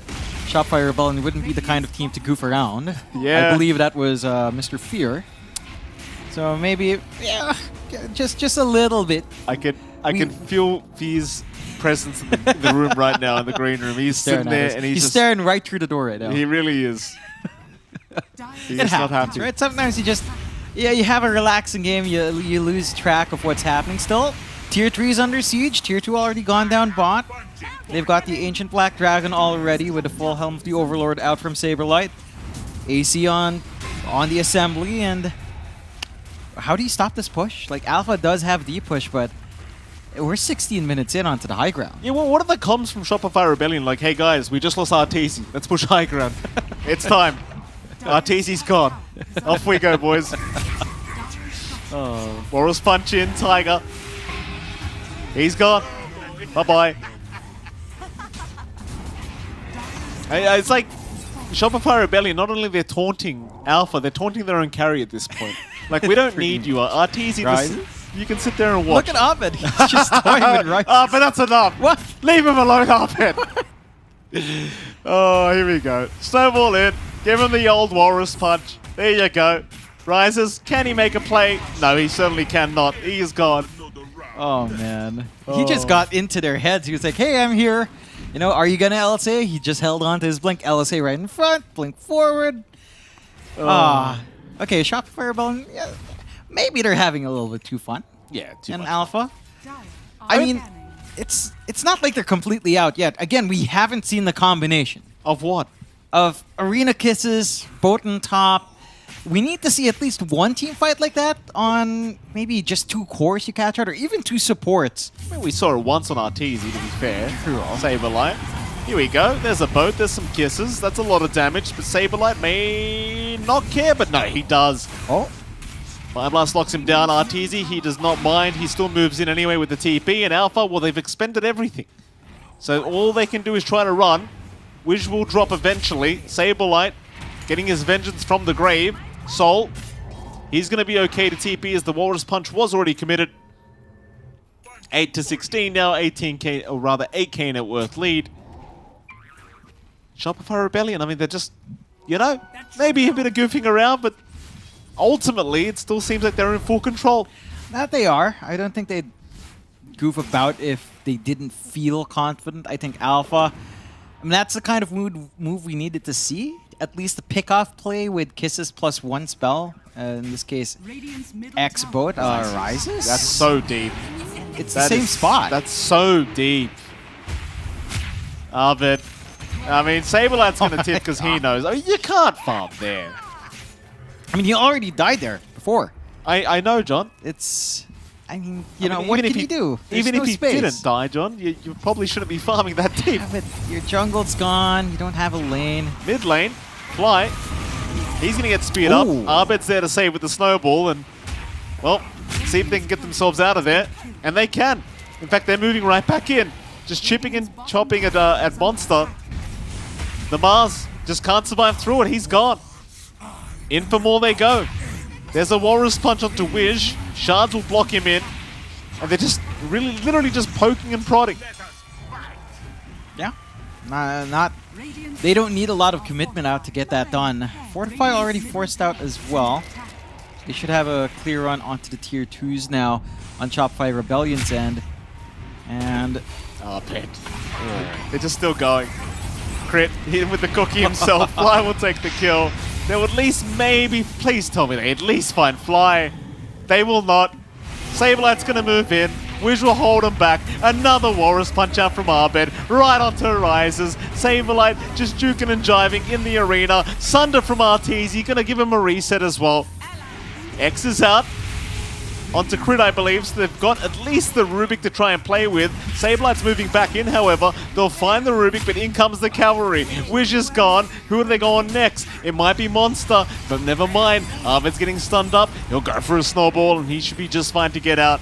Shopify Rebellion wouldn't be the kind of team to goof around. Yeah. I believe that was Mr. Fear. So maybe, yeah, just a little bit. I can feel Fear's presence in the room right now, in the green room. He's sitting there and he's staring right through the door right now. He really is. He's It not happens, happy. right? Sometimes you just, you have a relaxing game, you lose track of what's happening. Still, Tier 3 is under siege. Tier 2 already gone down bot. They've got the Ancient Black Dragon already with the full Helm of the Overlord out from Saberlight. AC on the assembly, and how do you stop this push? Like, Alpha does have the push, but we're 16 minutes in onto the high ground. Yeah, well, what are the comms from Shopify Rebellion? Like, hey guys, we just lost Arteezy. Let's push high ground. It's time. Arteezy's gone. Off we go, boys. Oh. Boros punch in, Tiger. He's gone. Bye-bye. It's like Shopify Rebellion, not only they're taunting Alpha, they're taunting their own carry at this point. Like, we don't need you. Arteezy, you can sit there and watch. Look at Abed. He's just toying with Rice. But that's enough. What? Leave him alone, Abed. Oh, here we go. Snowball in. Give him the old Walrus punch. There you go. Rises. Can he make a play? No, he certainly cannot. He is gone. Oh, man. He just got into their heads. He was like, hey, I'm here. You know, are you going to LSA? He just held on to his blink. LSA right in front. Blink forward. Okay, Shopify Rebellion. Yeah, maybe they're having a little bit too fun. Yeah, too in much. Alpha. I mean, it's not like they're completely out yet. Again, we haven't seen the combination. Of what? Of Arena Kisses, Boat and Top. We need to see at least one team fight like that on maybe just 2 cores you catch out, or even 2 supports. I mean, we saw it once on Arteezy, to be fair. Saberlight. Here we go. There's a boat. There's some kisses. That's a lot of damage, but Saberlight may not care, but no, he does. Oh. Fire Blast locks him down. Arteezy, he does not mind. He still moves in anyway with the TP. And Alpha, well, they've expended everything. So all they can do is try to run. Wiz will drop eventually. Saberlight getting his vengeance from the grave. Soul, he's going to be okay to TP as the Walrus Punch was already committed. 8-16 now, 18k, or rather 8k net worth lead. Shopify Rebellion, I mean, they're just, you know, maybe a bit of goofing around, but ultimately it still seems like they're in full control. That they are. I don't think they'd goof about if they didn't feel confident. I think Alpha, I mean, that's the kind of move we needed to see. at least a pick-off play with Kisses +1 spell. In this case, X boat rises. That's so deep. It's the same spot. That's so deep. But I mean, Saberlight's going to tip because he knows. I mean, you can't farm there. I mean, he already died there before. I know, John. It's... I mean, you know, what can you do? There's Even no if he space. didn't die, John, you probably shouldn't be farming that deep. Yeah, but your jungle's gone. You don't have a lane. Mid lane, Fly. He's going to get speed up. Ooh. Arbet's there to save with the snowball. And, well, see if they can get themselves out of there. And they can. In fact, they're moving right back in. Just chipping and chopping at Monster. The Mars just can't survive through it. He's gone. In for more they go. There's a Walrus Punch onto Wish. Shards will block him in. And they're just really, literally just poking and prodding. Yeah. They don't need a lot of commitment out to get that done. Fortify already forced out as well. They should have a clear run onto the tier 2s now on Shopify Rebellion's end. And... Oh, Pet. They're just still going. Crit, hit him with the cookie himself. Fly will take the kill. They'll at least maybe, please tell me they at least find Fly. They will not. Saberlight's going to move in. Wiz will hold him back. Another Walrus Punch out from Arbed. Right onto Rises. Saberlight just juking and jiving in the arena. Sunder from Arteezy going to give him a reset as well. X is out. Onto Crit, I believe, so they've got at least the Rubik to try and play with. Saberlight's moving back in, however. They'll find the Rubik, but in comes the cavalry. Wish is gone. Who are they going next? It might be Monster, but never mind. Arvid's getting stunned up. He'll go for a snowball, and he should be just fine to get out.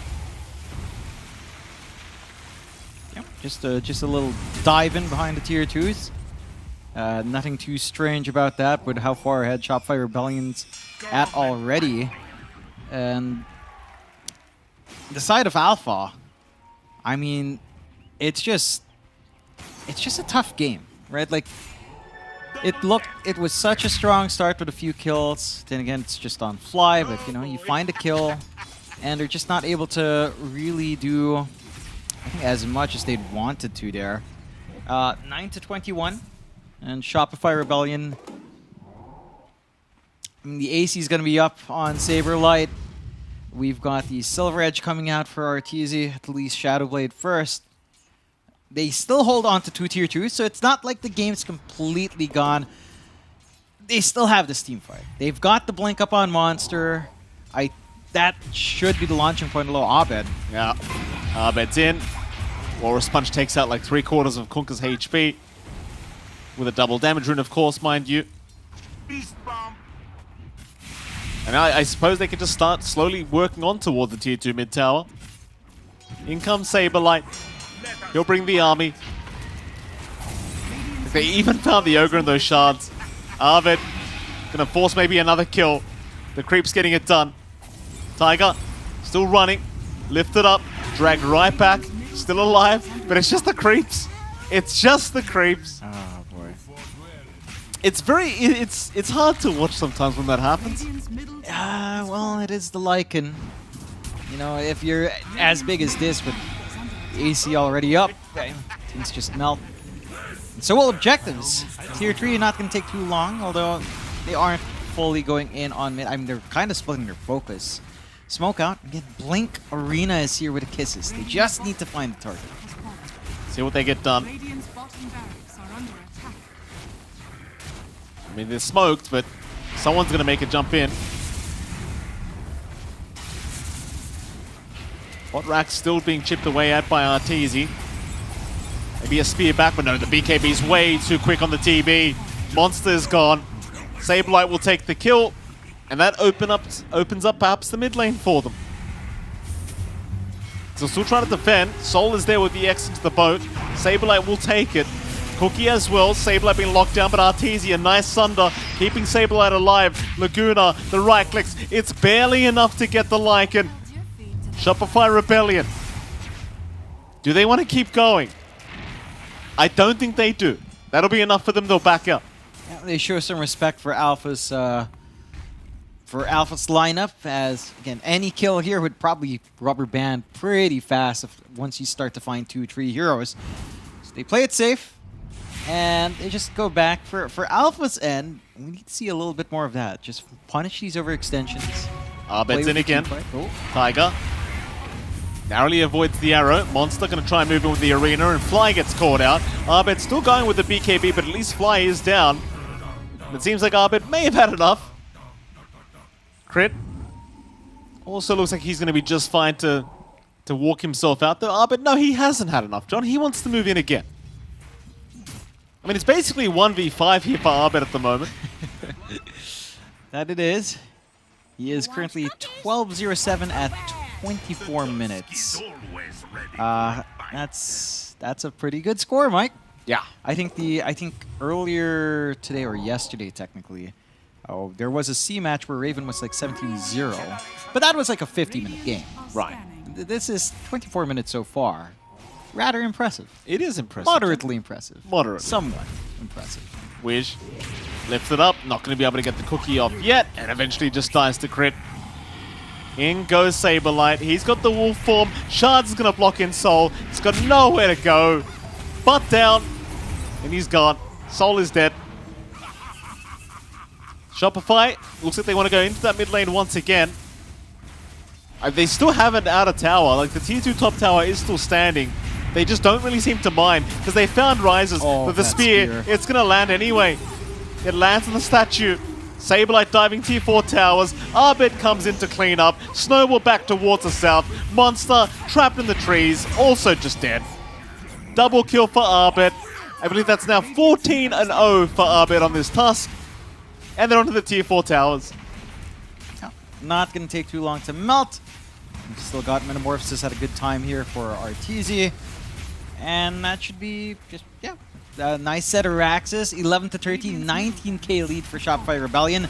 Yep, just a little dive in behind the tier 2s. Nothing too strange about that, with how far ahead Shopify Rebellion's at already. And the side of Alpha, I mean, it's just a tough game, right? Like, it was such a strong start with a few kills. Then again, it's just on Fly, but you know, you find a kill, and they're just not able to really do, I think, as much as they'd wanted to there. 9-21, and Shopify Rebellion. I mean, the AC is going to be up on Saberlight. We've got the Silver Edge coming out for Arteezy, at least Shadowblade first. They still hold on to 2 tier 2s, so it's not like the game's completely gone. They still have this team fight. They've got the blink up on Monster. That should be the launching point below Abed. Yeah, Abed's in. Walrus Punch takes out like 3/4 of Kunka's HP. With a double damage rune, of course, mind you. And I suppose they can just start slowly working on toward the tier 2 mid tower. In comes Saberlight. He'll bring the army. They even found the Ogre in those shards. Arvid gonna force maybe another kill. The creep's getting it done. Tiger still running. Lifted up. Dragged right back. Still alive. But it's just the creeps. It's just the creeps. Oh boy. It's hard to watch sometimes when that happens. Well, it is the Lycan. You know, if you're as big as this with AC already up, things just melt. And so will objectives. Tier 3 not going to take too long, although they aren't fully going in on mid. I mean, they're kind of splitting their focus. Smoke out. Again, Blink Arena is here with the Kisses. They just need to find the target. See what they get done. I mean, they're smoked, but someone's going to make a jump in. Bot Rack's still being chipped away at by Arteezy. Maybe a spear back, but no, the BKB's way too quick on the TB. Monster's gone. Saberlight will take the kill, and that opens up perhaps the mid lane for them. So still trying to defend. Soul is there with the X into the boat. Saberlight will take it. Cookie as well. Saberlight being locked down, but Arteezy, a nice Sunder, keeping Saberlight alive. Laguna, the right clicks. It's barely enough to get the Lycan. Shopify Rebellion. Do they want to keep going? I don't think they do. That'll be enough for them. They'll back up. Yeah, they show some respect for Alpha's lineup, as again, any kill here would probably rubber band pretty fast once you start to find 2-3 heroes. So they play it safe. And they just go back for Alpha's end. We need to see a little bit more of that. Just punish these overextensions. Abed's in again. Oh. Tiger narrowly avoids the arrow. Monster going to try and move in with the arena, and Fly gets caught out. Abed still going with the BKB, but at least Fly is down. It seems like Abed may have had enough. Crit also looks like he's going to be just fine to walk himself out, though. Abed, no, he hasn't had enough, John. He wants to move in again. I mean, it's basically 1v5 here for Abed at the moment. That it is. He is currently 12:07 at 24 minutes. That's a pretty good score, Mike. Yeah. I think earlier today or yesterday technically, there was a C match where Raven was like 17-0, but that was like a 50-minute game. Right. This is 24 minutes so far. Rather impressive. It is impressive. Moderately impressive. Moderately. Somewhat impressive. Wish lifts it up, not going to be able to get the cookie off yet, and eventually just dies to crit. In goes Saberlight. He's got the wolf form. Shards is going to block in Soul. He's got nowhere to go. Butt down, and he's gone. Soul is dead. Shopify looks like they want to go into that mid lane once again. They still haven't out a tower. Like, the tier 2 top tower is still standing. They just don't really seem to mind because they found rises. But the spear, it's going to land anyway. It lands on the statue. Saberlight diving tier 4 towers. Abed comes in to clean up. Snowball back towards the south. Monster trapped in the trees. Also just dead. Double kill for Abed. I believe that's now 14-0 for Abed on this Tusk. And then onto the tier 4 towers. Not going to take too long to melt. We've still got Metamorphosis. Had a good time here for Arteezy. And that should be just, yeah. A nice set of Raxus. 11-13, 19k lead for Shopify Rebellion.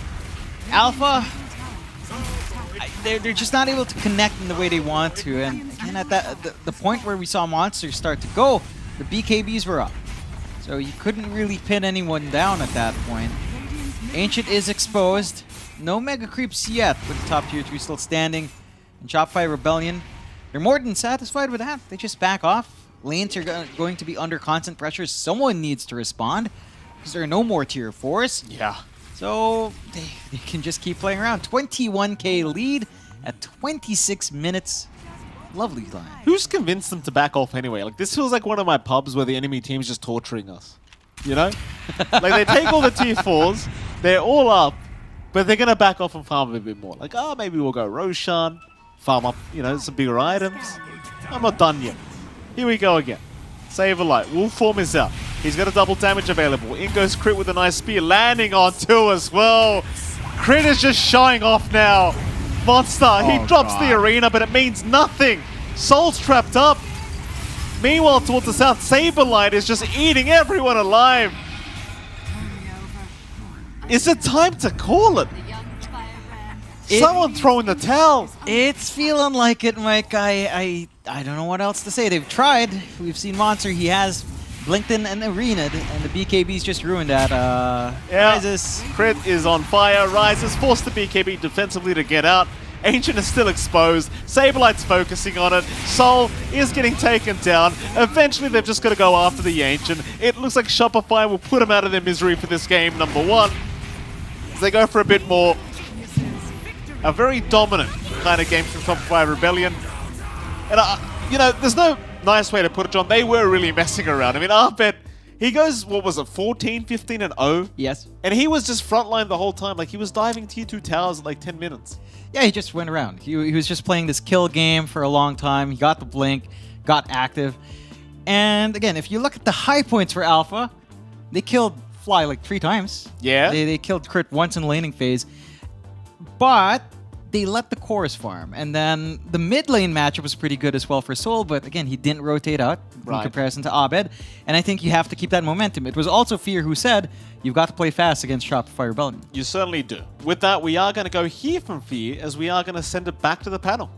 Alpha, they're just not able to connect in the way they want to. And again, at the point where we saw monsters start to go, the BKBs were up. So you couldn't really pin anyone down at that point. Ancient is exposed. No mega creeps yet, with the top tier 2 still standing. And Shopify Rebellion, they're more than satisfied with that. They just back off. Lanes are going to be under constant pressure. Someone needs to respond because there are no more tier 4s. Yeah. So they can just keep playing around. 21k lead at 26 minutes. Lovely line. Who's convinced them to back off anyway? Like, this feels like one of my pubs where the enemy team's just torturing us. You know? Like, they take all the tier 4s, they're all up, but they're going to back off and farm a bit more. Like, oh, maybe we'll go Roshan, farm up, you know, some bigger items. I'm not done yet. Here we go again. Saberlight. Wolf form is out. He's got a double damage available. In goes Crit with a nice spear, landing on 2 as well. Crit is just showing off now. Monster, he drops the arena, but it means nothing. Soul's trapped up. Meanwhile, towards the south, Saberlight is just eating everyone alive. Is it time to call it? Someone throwing the towel. It's feeling like it, Mike. I don't know what else to say. They've tried. We've seen Monster. He has blinked in and arena'd, and the BKB's just ruined that. Yeah. Rises. Crit is on fire. Rises forced the BKB defensively to get out. Ancient is still exposed. Saberlight's focusing on it. Soul is getting taken down. Eventually, they've just got to go after the Ancient. It looks like Shopify will put them out of their misery for this game, number 1. As they go for a bit more. A very dominant kind of game from Shopify Rebellion. And, you know, there's no nice way to put it, John. They were really messing around. I mean, Abed, he goes, what was it, 14, 15, and 0? Yes. And he was just frontline the whole time. Like, he was diving tier 2 towers in like 10 minutes. Yeah, he just went around. He was just playing this kill game for a long time. He got the blink, got active. And again, if you look at the high points for Alpha, they killed Fly like 3 times. Yeah. They killed Crit once in laning phase. But they let the chorus farm. And then the mid lane matchup was pretty good as well for Soul, but again, he didn't rotate out in comparison to Abed. And I think you have to keep that momentum. It was also Fear who said, you've got to play fast against Shopify Rebellion. You certainly do. With that, we are going to go hear from Fear as we are going to send it back to the panel.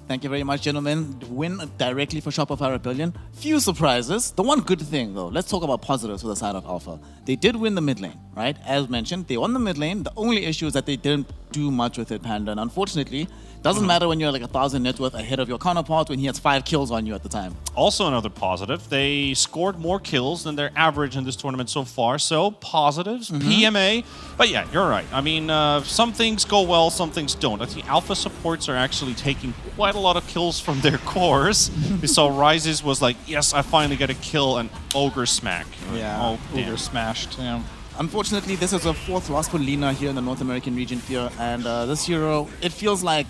Thank you very much, gentlemen. Win directly for Shopify Rebellion. Few surprises. The one good thing, though, let's talk about positives for the side of Alpha. They did win the mid lane, right? right? As mentioned, they won the mid lane. The only issue is that they didn't do much with it, Panda. And unfortunately, doesn't matter when you're like 1,000 net worth ahead of your counterpart when he has 5 kills on you at the time. Also another positive, they scored more kills than their average in this tournament so far, so positives, PMA. But yeah, you're right. I mean, some things go well, some things don't. I think Alpha supports are actually taking quite a lot of kills from their cores. We saw Rises was like, yes, I finally get a kill, and Ogre smack. Yeah. Oh, damn. Ogre smashed. Yeah. Unfortunately, this is a 4th loss for Lina here in the North American region here, and this hero, it feels like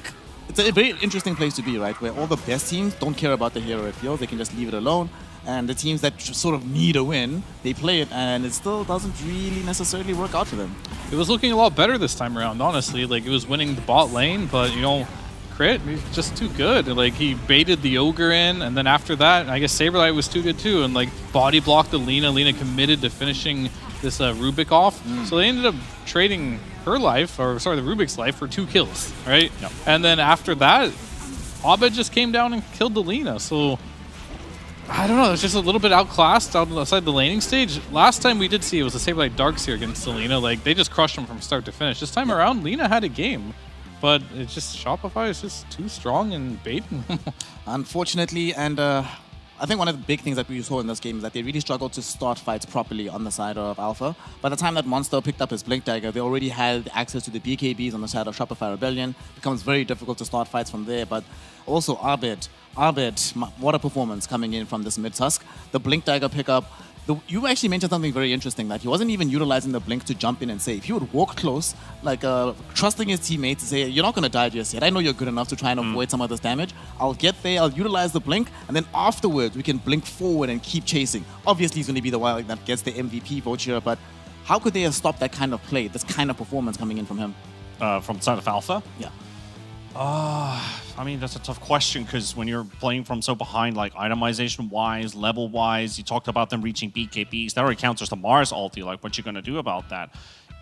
it's a very interesting place to be, right? Where all the best teams don't care about the hero it feels, they can just leave it alone, and the teams that sort of need a win, they play it, and it still doesn't really necessarily work out for them. It was looking a lot better this time around, honestly. Like, it was winning the bot lane, but, you know, Crit, he's just too good. Like, he baited the Ogre in, and then after that, I guess Saberlight was too good too, and, like, body blocked the Lina. Lina committed to finishing this Rubik off. So they ended up trading her life, or sorry, the Rubik's life for 2 kills, right? Yep. And then after that, Abed just came down and killed the Lina. So I don't know, it's just a little bit outclassed outside the laning stage. Last time we did see it was a Saberlight Darkseer against the Lina. Like, they just crushed him from start to finish. This time around, Lina had a game. But it's just Shopify is just too strong and baiting. Unfortunately, and I think one of the big things that we saw in this game is that they really struggled to start fights properly on the side of Alpha. By the time that Monster picked up his Blink Dagger, they already had access to the BKBs on the side of Shopify Rebellion. It becomes very difficult to start fights from there. But also Abed, what a performance coming in from this mid-tusk. The Blink Dagger pickup. You actually mentioned something very interesting, that he wasn't even utilizing the blink to jump in and save. He would walk close, like trusting his teammates to say, you're not going to die just yet. I know you're good enough to try and avoid some of this damage. I'll get there, I'll utilize the blink, and then afterwards we can blink forward and keep chasing. Obviously he's going to be the one that gets the MVP vote here, but how could they have stopped that kind of play, this kind of performance coming in from him? From the side of Alpha? Yeah. I mean, that's a tough question, because when you're playing from so behind, like itemization-wise, level-wise, you talked about them reaching BKBs. That already counts as the Mars ulti. Like, what you going to do about that?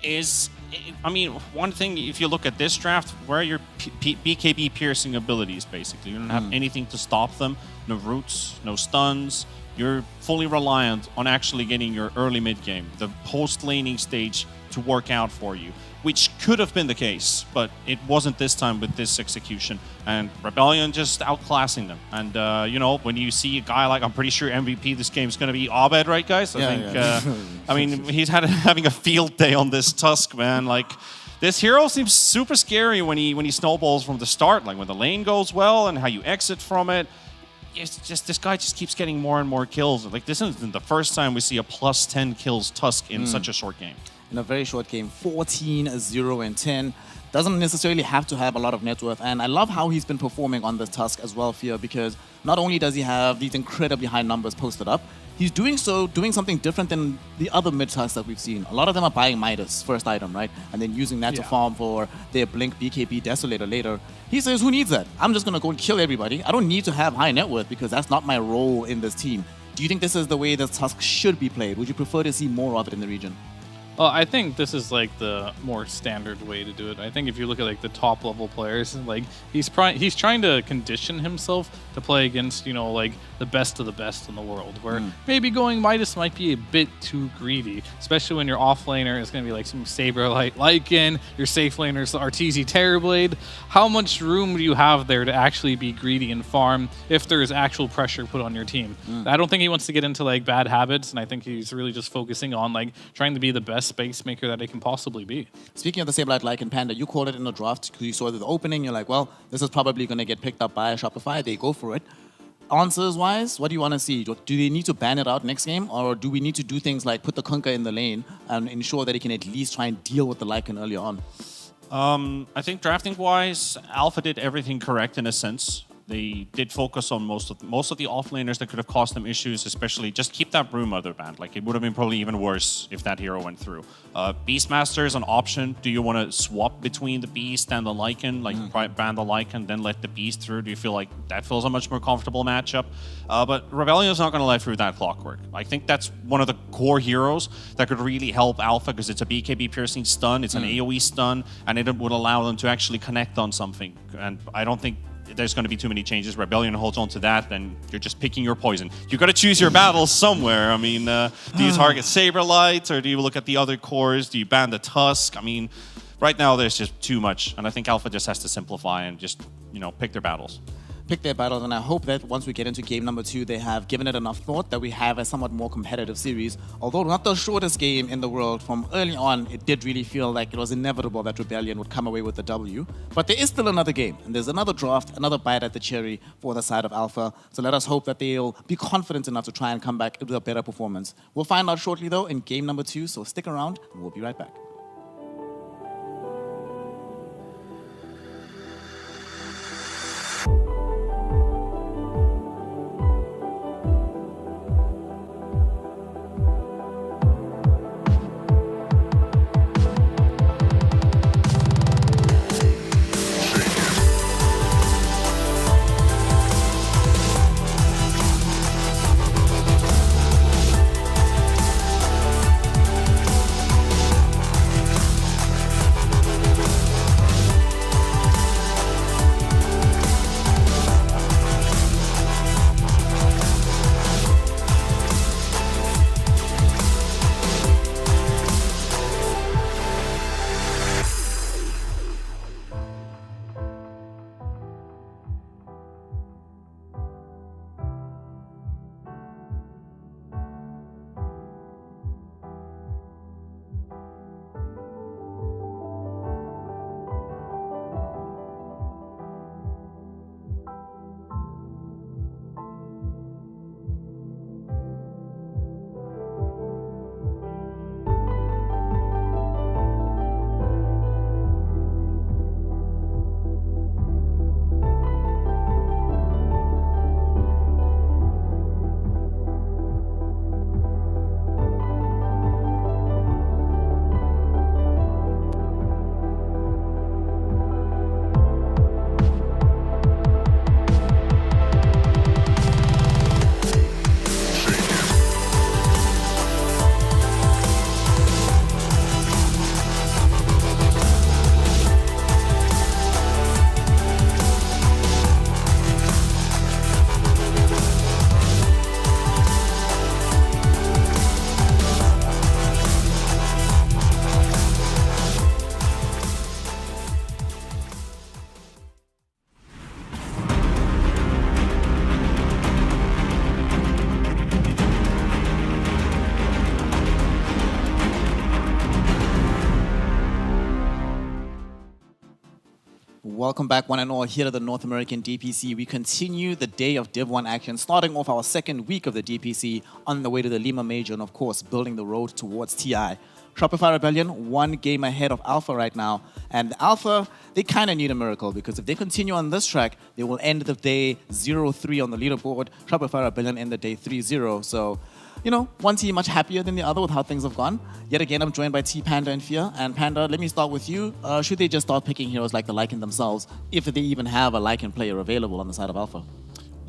I mean, one thing, if you look at this draft, where are your BKB piercing abilities, basically? You don't have anything to stop them. No roots, no stuns. You're fully reliant on actually getting your early mid-game, the post-laning stage, to work out for you, which could have been the case, but it wasn't this time with this execution. And Rebellion just outclassing them. And, you know, when you see a guy like, I'm pretty sure MVP this game is going to be Abed, right, guys? I mean, he's having a field day on this Tusk, man. Like, this hero seems super scary when he snowballs from the start, like when the lane goes well and how you exit from it. It's just, this guy just keeps getting more and more kills. Like, this isn't the first time we see a plus 10 kills Tusk in such a short game. In a very short game, 14, 0, and 10. Doesn't necessarily have to have a lot of net worth. And I love how he's been performing on this Tusk as well, Fear, because not only does he have these incredibly high numbers posted up, he's doing something different than the other mid-tusks that we've seen. A lot of them are buying Midas, first item, right? And then using that to farm for their Blink BKB Desolator later. He says, who needs that? I'm just going to go and kill everybody. I don't need to have high net worth because that's not my role in this team. Do you think this is the way the Tusk should be played? Would you prefer to see more of it in the region? Well, I think this is like the more standard way to do it. I think if you look at like the top level players, like he's trying to condition himself to play against, you know, like the best of the best in the world, where maybe going Midas might be a bit too greedy, especially when your offlaner is going to be like some Saberlight Lycan, your safe laner is Arteezy Terrorblade. How much room do you have there to actually be greedy and farm if there is actual pressure put on your team? I don't think he wants to get into like bad habits, and I think he's really just focusing on like trying to be the best space maker that it can possibly be. Speaking of the Saberlight Lycan Panda, you called it in the draft because you saw the opening. You're like, well, this is probably going to get picked up by Shopify. They go for it. Answers-wise, what do you want to see? Do they need to ban it out next game, or do we need to do things like put the Kunkka in the lane and ensure that he can at least try and deal with the Lycan earlier on? I think drafting-wise, Alpha did everything correct in a sense. They did focus on most of the offlaners that could have caused them issues, especially just keep that Broom other banned. Like, it would have been probably even worse if that hero went through. Beastmaster is an option. Do you want to swap between the Beast and the Lycan? Like, ban the Lycan, then let the Beast through? Do you feel like that feels a much more comfortable matchup? But Rebellion is not going to let through that clockwork. I think that's one of the core heroes that could really help Alpha, because it's a BKB piercing stun, it's an AoE stun, and it would allow them to actually connect on something. And I don't think there's going to be too many changes, Rebellion holds on to that, then you're just picking your poison. You got to choose your battles somewhere. I mean, do you target Saberlight, or do you look at the other cores? Do you ban the Tusk? I mean, right now there's just too much, and I think Alpha just has to simplify and just, pick their battles. Pick their battles, and I hope that once we get into game number 2, they have given it enough thought that we have a somewhat more competitive series. Although not the shortest game in the world, from early on, it did really feel like it was inevitable that Rebellion would come away with the W. But there is still another game, and there's another draft, another bite at the cherry for the side of Alpha. So let us hope that they'll be confident enough to try and come back with a better performance. We'll find out shortly, though, in game number 2, so stick around, and we'll be right back. Welcome back, one and all, here to the North American DPC. We continue the day of Div 1 action, starting off our second week of the DPC on the way to the Lima Major, and of course, building the road towards TI. Shopify Rebellion, one game ahead of Alpha right now. And Alpha, they kind of need a miracle, because if they continue on this track, they will end the day 0-3 on the leaderboard. Shopify Rebellion end the day 3-0. So, one team much happier than the other with how things have gone. Yet again, I'm joined by T Panda and Fear. And Panda, let me start with you. Should they just start picking heroes like the Lycan themselves, if they even have a Lycan player available on the side of Alpha?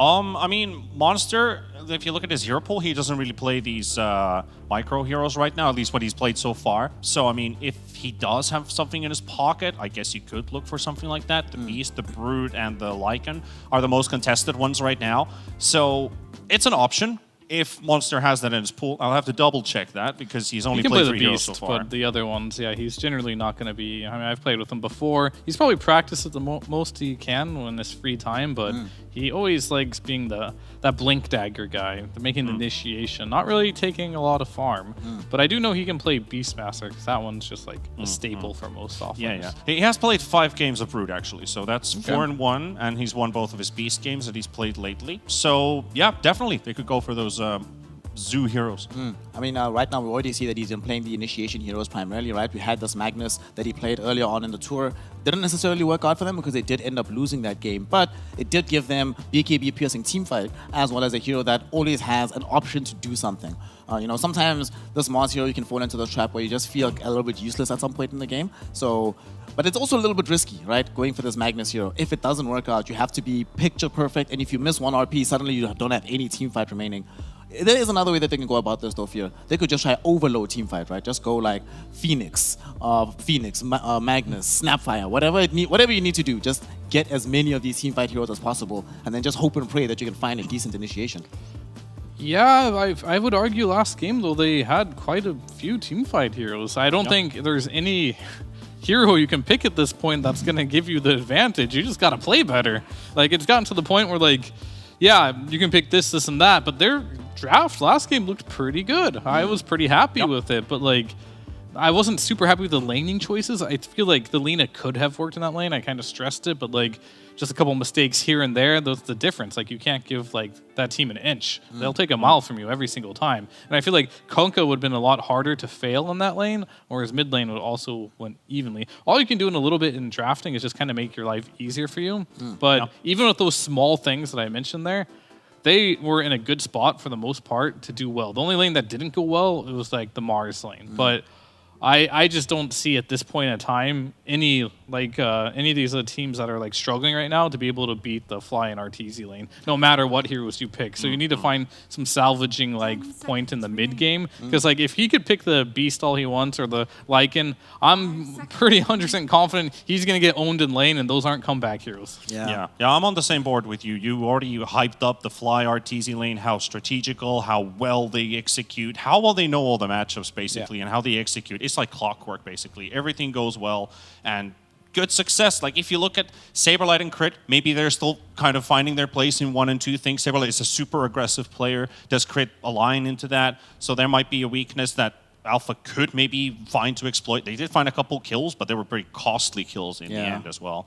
I mean, Monster, if you look at his hero pool, he doesn't really play these micro heroes right now, at least what he's played so far. So, I mean, if he does have something in his pocket, I guess you could look for something like that. The Beast, the Brood, and the Lycan are the most contested ones right now. So, it's an option. If Monster has that in his pool, I'll have to double check that, because he's only played 3 heroes so far. But the other ones, yeah, he's generally not going to be. I mean, I've played with him before. He's probably practiced at the most he can when his free time, but he always likes being that blink dagger guy, making the initiation, not really taking a lot of farm. But I do know he can play Beastmaster, because that one's just like a staple for most offense. Yeah. He has played 5 games of Brood, actually, so that's 4-1, and he's won both of his Beast games that he's played lately. So, yeah, definitely, they could go for those zoo heroes. I mean, right now we already see that he's been playing the initiation heroes primarily, right? We had this Magnus that he played earlier on in the tour. Didn't necessarily work out for them, because they did end up losing that game, but it did give them BKB piercing teamfight, as well as a hero that always has an option to do something. Sometimes this Mars hero, you can fall into the trap where you just feel a little bit useless at some point in the game. So, but it's also a little bit risky, right? Going for this Magnus hero. If it doesn't work out, you have to be picture perfect, and if you miss one RP, suddenly you don't have any teamfight remaining. There is another way that they can go about this, though, Fear. They could just try overload teamfight, right? Just go like Phoenix, Magnus, Snapfire, whatever you need to do. Just get as many of these teamfight heroes as possible, and then just hope and pray that you can find a decent initiation. Yeah, I would argue last game, though, they had quite a few teamfight heroes. I don't think there's any hero you can pick at this point that's going to give you the advantage. You just got to play better. Like, it's gotten to the point where, like, yeah, you can pick this, and that, but their draft last game looked pretty good. I was pretty happy with it, but, like, I wasn't super happy with the laning choices. I feel like the Lina could have worked in that lane. I kind of stressed it, but, like, just a couple mistakes here and there, that's the difference. Like, you can't give, like, that team an inch. They'll take a mile from you every single time. And I feel like Kunkka would have been a lot harder to fail in that lane, whereas mid lane would also went evenly. All you can do in a little bit in drafting is just kind of make your life easier for you. But even with those small things that I mentioned there, they were in a good spot for the most part to do well. The only lane that didn't go well, it was, like, the Mars lane. But I just don't see at this point in time any of these teams that are like struggling right now to be able to beat the Fly and RTZ lane, no matter what heroes you pick. So you need to find some salvaging like point in the mid game, because like if he could pick the Beast all he wants or the Lycan, I'm pretty 100% confident he's gonna get owned in lane, and those aren't comeback heroes. Yeah, I'm on the same board with you. You already hyped up the Fly RTZ lane, how strategical, how well they execute, how well they know all the matchups basically, and how they execute. It's like clockwork basically. Everything goes well and good success. Like if you look at Saberlight and Crit, maybe they're still kind of finding their place in 1 and 2 things. Saberlight is a super aggressive player. Does Crit align into that? So there might be a weakness that Alpha could maybe find to exploit. They did find a couple kills, but they were pretty costly kills in the end as well.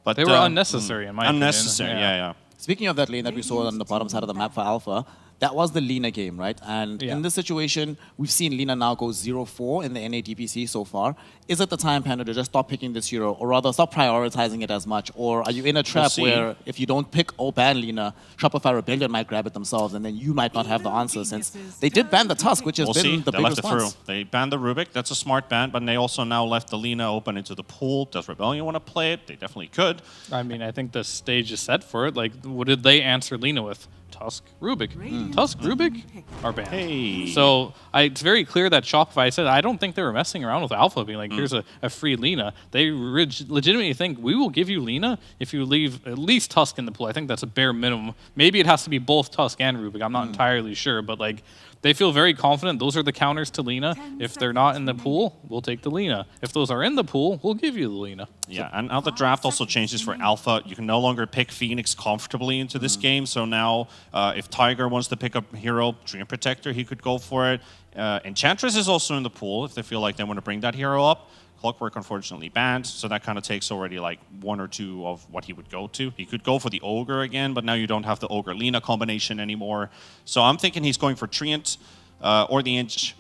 But they were unnecessary in my opinion. Unnecessary, yeah. Speaking of that lane that we saw on the bottom side of the map for Alpha, that was the Lina game, right? And in this situation, we've seen Lina now go 0-4 in the NA DPC so far. Is it the time, Panda, to just stop picking this hero, or rather stop prioritizing it as much? Or are you in a trap where if you don't pick or ban Lina, Shopify Rebellion might grab it themselves, and then you might not have the answer, since they did ban the Tusk, which has been the big response. They banned the Rubik. That's a smart ban, but they also now left the Lina open into the pool. Does Rebellion want to play it? They definitely could. I mean, I think the stage is set for it. Like, what did they answer Lina with? Tusk, Rubik. Tusk, Rubik are banned. Hey. So it's very clear that Shopify said, I don't think they were messing around with Alpha, being like, here's a free Lina. They legitimately think, we will give you Lina if you leave at least Tusk in the pool. I think that's a bare minimum. Maybe it has to be both Tusk and Rubik. I'm not entirely sure, but like, they feel very confident those are the counters to Lina. If they're not in the pool, we'll take the Lina. If those are in the pool, we'll give you the Lina. Yeah, and now the draft also changes for Alpha. You can no longer pick Phoenix comfortably into this game. So now, if Tiger wants to pick a hero, Dream Protector, he could go for it. Enchantress is also in the pool if they feel like they want to bring that hero up. Clockwork unfortunately banned, so that kind of takes already like 1 or 2 of what he would go to. He could go for the Ogre again, but now you don't have the Ogre-Lina combination anymore. So I'm thinking he's going for Treant or the Inch,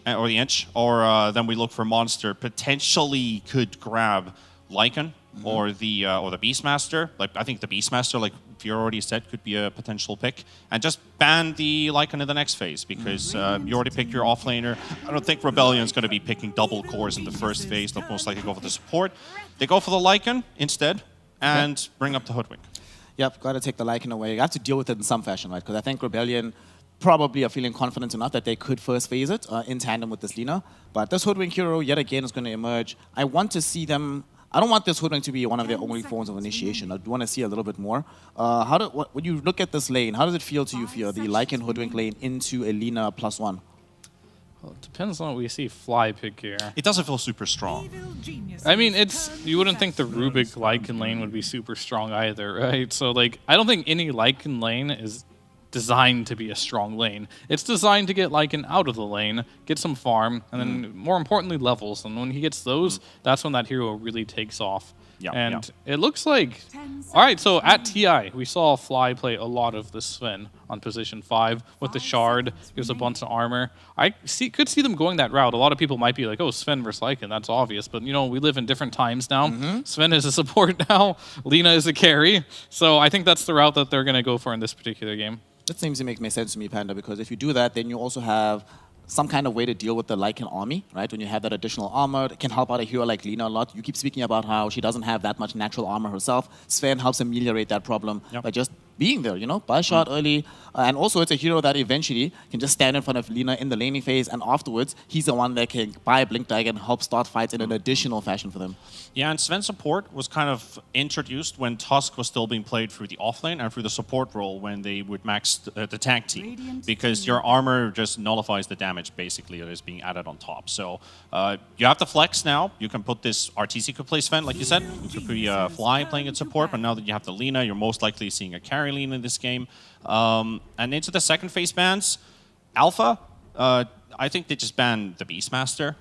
or then we look for Monster. Potentially could grab Lycan or the Beastmaster. Like I think the Beastmaster, like Fiora already said, could be a potential pick, and just ban the Lycan in the next phase because you already picked your offlaner. I don't think Rebellion's going to be picking double cores in the first phase. They'll most likely go for the support. They go for the Lycan instead and bring up the Hoodwink. Yep, got to take the Lycan away. You have to deal with it in some fashion, right? Because I think Rebellion probably are feeling confident enough that they could first phase it in tandem with this Lina. But this Hoodwink hero, yet again, is going to emerge. I want to see them. I don't want this Hoodwink to be one of their only forms of initiation. I want to see a little bit more. When you look at this lane, how does it feel to you, Fia, the Lycan Hoodwink lane into a Lina +1? Well, it depends on what we see Fly pick here. It doesn't feel super strong. I mean, you wouldn't think the Rubik Lycan lane would be super strong either, right? So, like, I don't think any Lycan lane is designed to be a strong lane. It's designed to get Lycan out of the lane, get some farm, and then more importantly levels. And when he gets those, that's when that hero really takes off. It looks like, all right, so at TI, we saw Fly play a lot of the Sven on position 5 with the Shard, gives a bunch of armor. I could see them going that route. A lot of people might be like, oh, Sven versus Lycan, that's obvious. But, you know, we live in different times now. Sven is a support now. Lina is a carry. So I think that's the route that they're going to go for in this particular game. That seems to make sense to me, Panda, because if you do that, then you also have some kind of way to deal with the Lycan army, right? When you have that additional armor, it can help out a hero like Lina a lot. You keep speaking about how she doesn't have that much natural armor herself. Sven helps ameliorate that problem by just being there, buy a shot early. And also, it's a hero that eventually can just stand in front of Lina in the laning phase, and afterwards, he's the one that can buy a Blink Dagger and help start fights in an additional fashion for them. Yeah, and Sven's support was kind of introduced when Tusk was still being played through the offlane and through the support role when they would max the tank team, because your armor just nullifies the damage basically that is being added on top. So you have the flex now. You can put this RTC could play Sven, like you said. You could be Fly playing at support, but now that you have the Lina, you're most likely seeing a carry Lina in this game. And into the second phase bans, Alpha, I think they just banned the Beastmaster.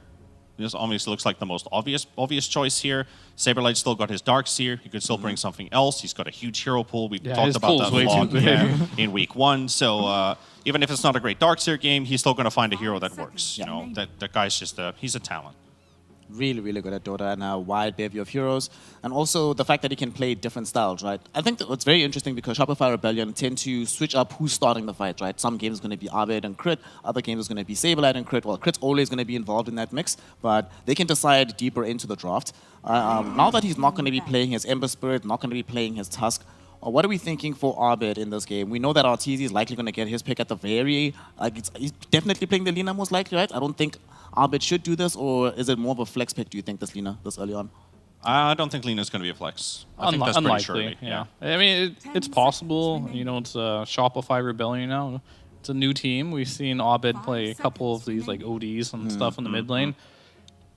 This obviously looks like the most obvious choice here. Saberlight still got his Darkseer. He could still bring something else. He's got a huge hero pool. We talked about that a lot in week 1. So even if it's not a great Darkseer game, he's still going to find a hero that works. You know, that guy's just he's a talent. Really, really good at Dota and a wide bevy of heroes. And also the fact that he can play different styles, right? I think that what's very interesting because Shopify Rebellion tend to switch up who's starting the fight, right? Some games is going to be Abed and Crit, other games is going to be Saberlight and Crit. Well, Crit's always going to be involved in that mix, but they can decide deeper into the draft. Now that he's not going to be playing his Ember Spirit, not going to be playing his Tusk, what are we thinking for Abed in this game? We know that Arteezy is likely going to get his pick at the very... he's definitely playing the Lina most likely, right? I don't think Abed should do this, or is it more of a flex pick, do you think, this Lina, this early on? I don't think Lina's going to be a flex. I think that's pretty surely. Yeah. I mean, it's possible. You know, it's a Shopify Rebellion now. It's a new team. We've seen Abed play a couple of these like ODs and stuff in the mid lane.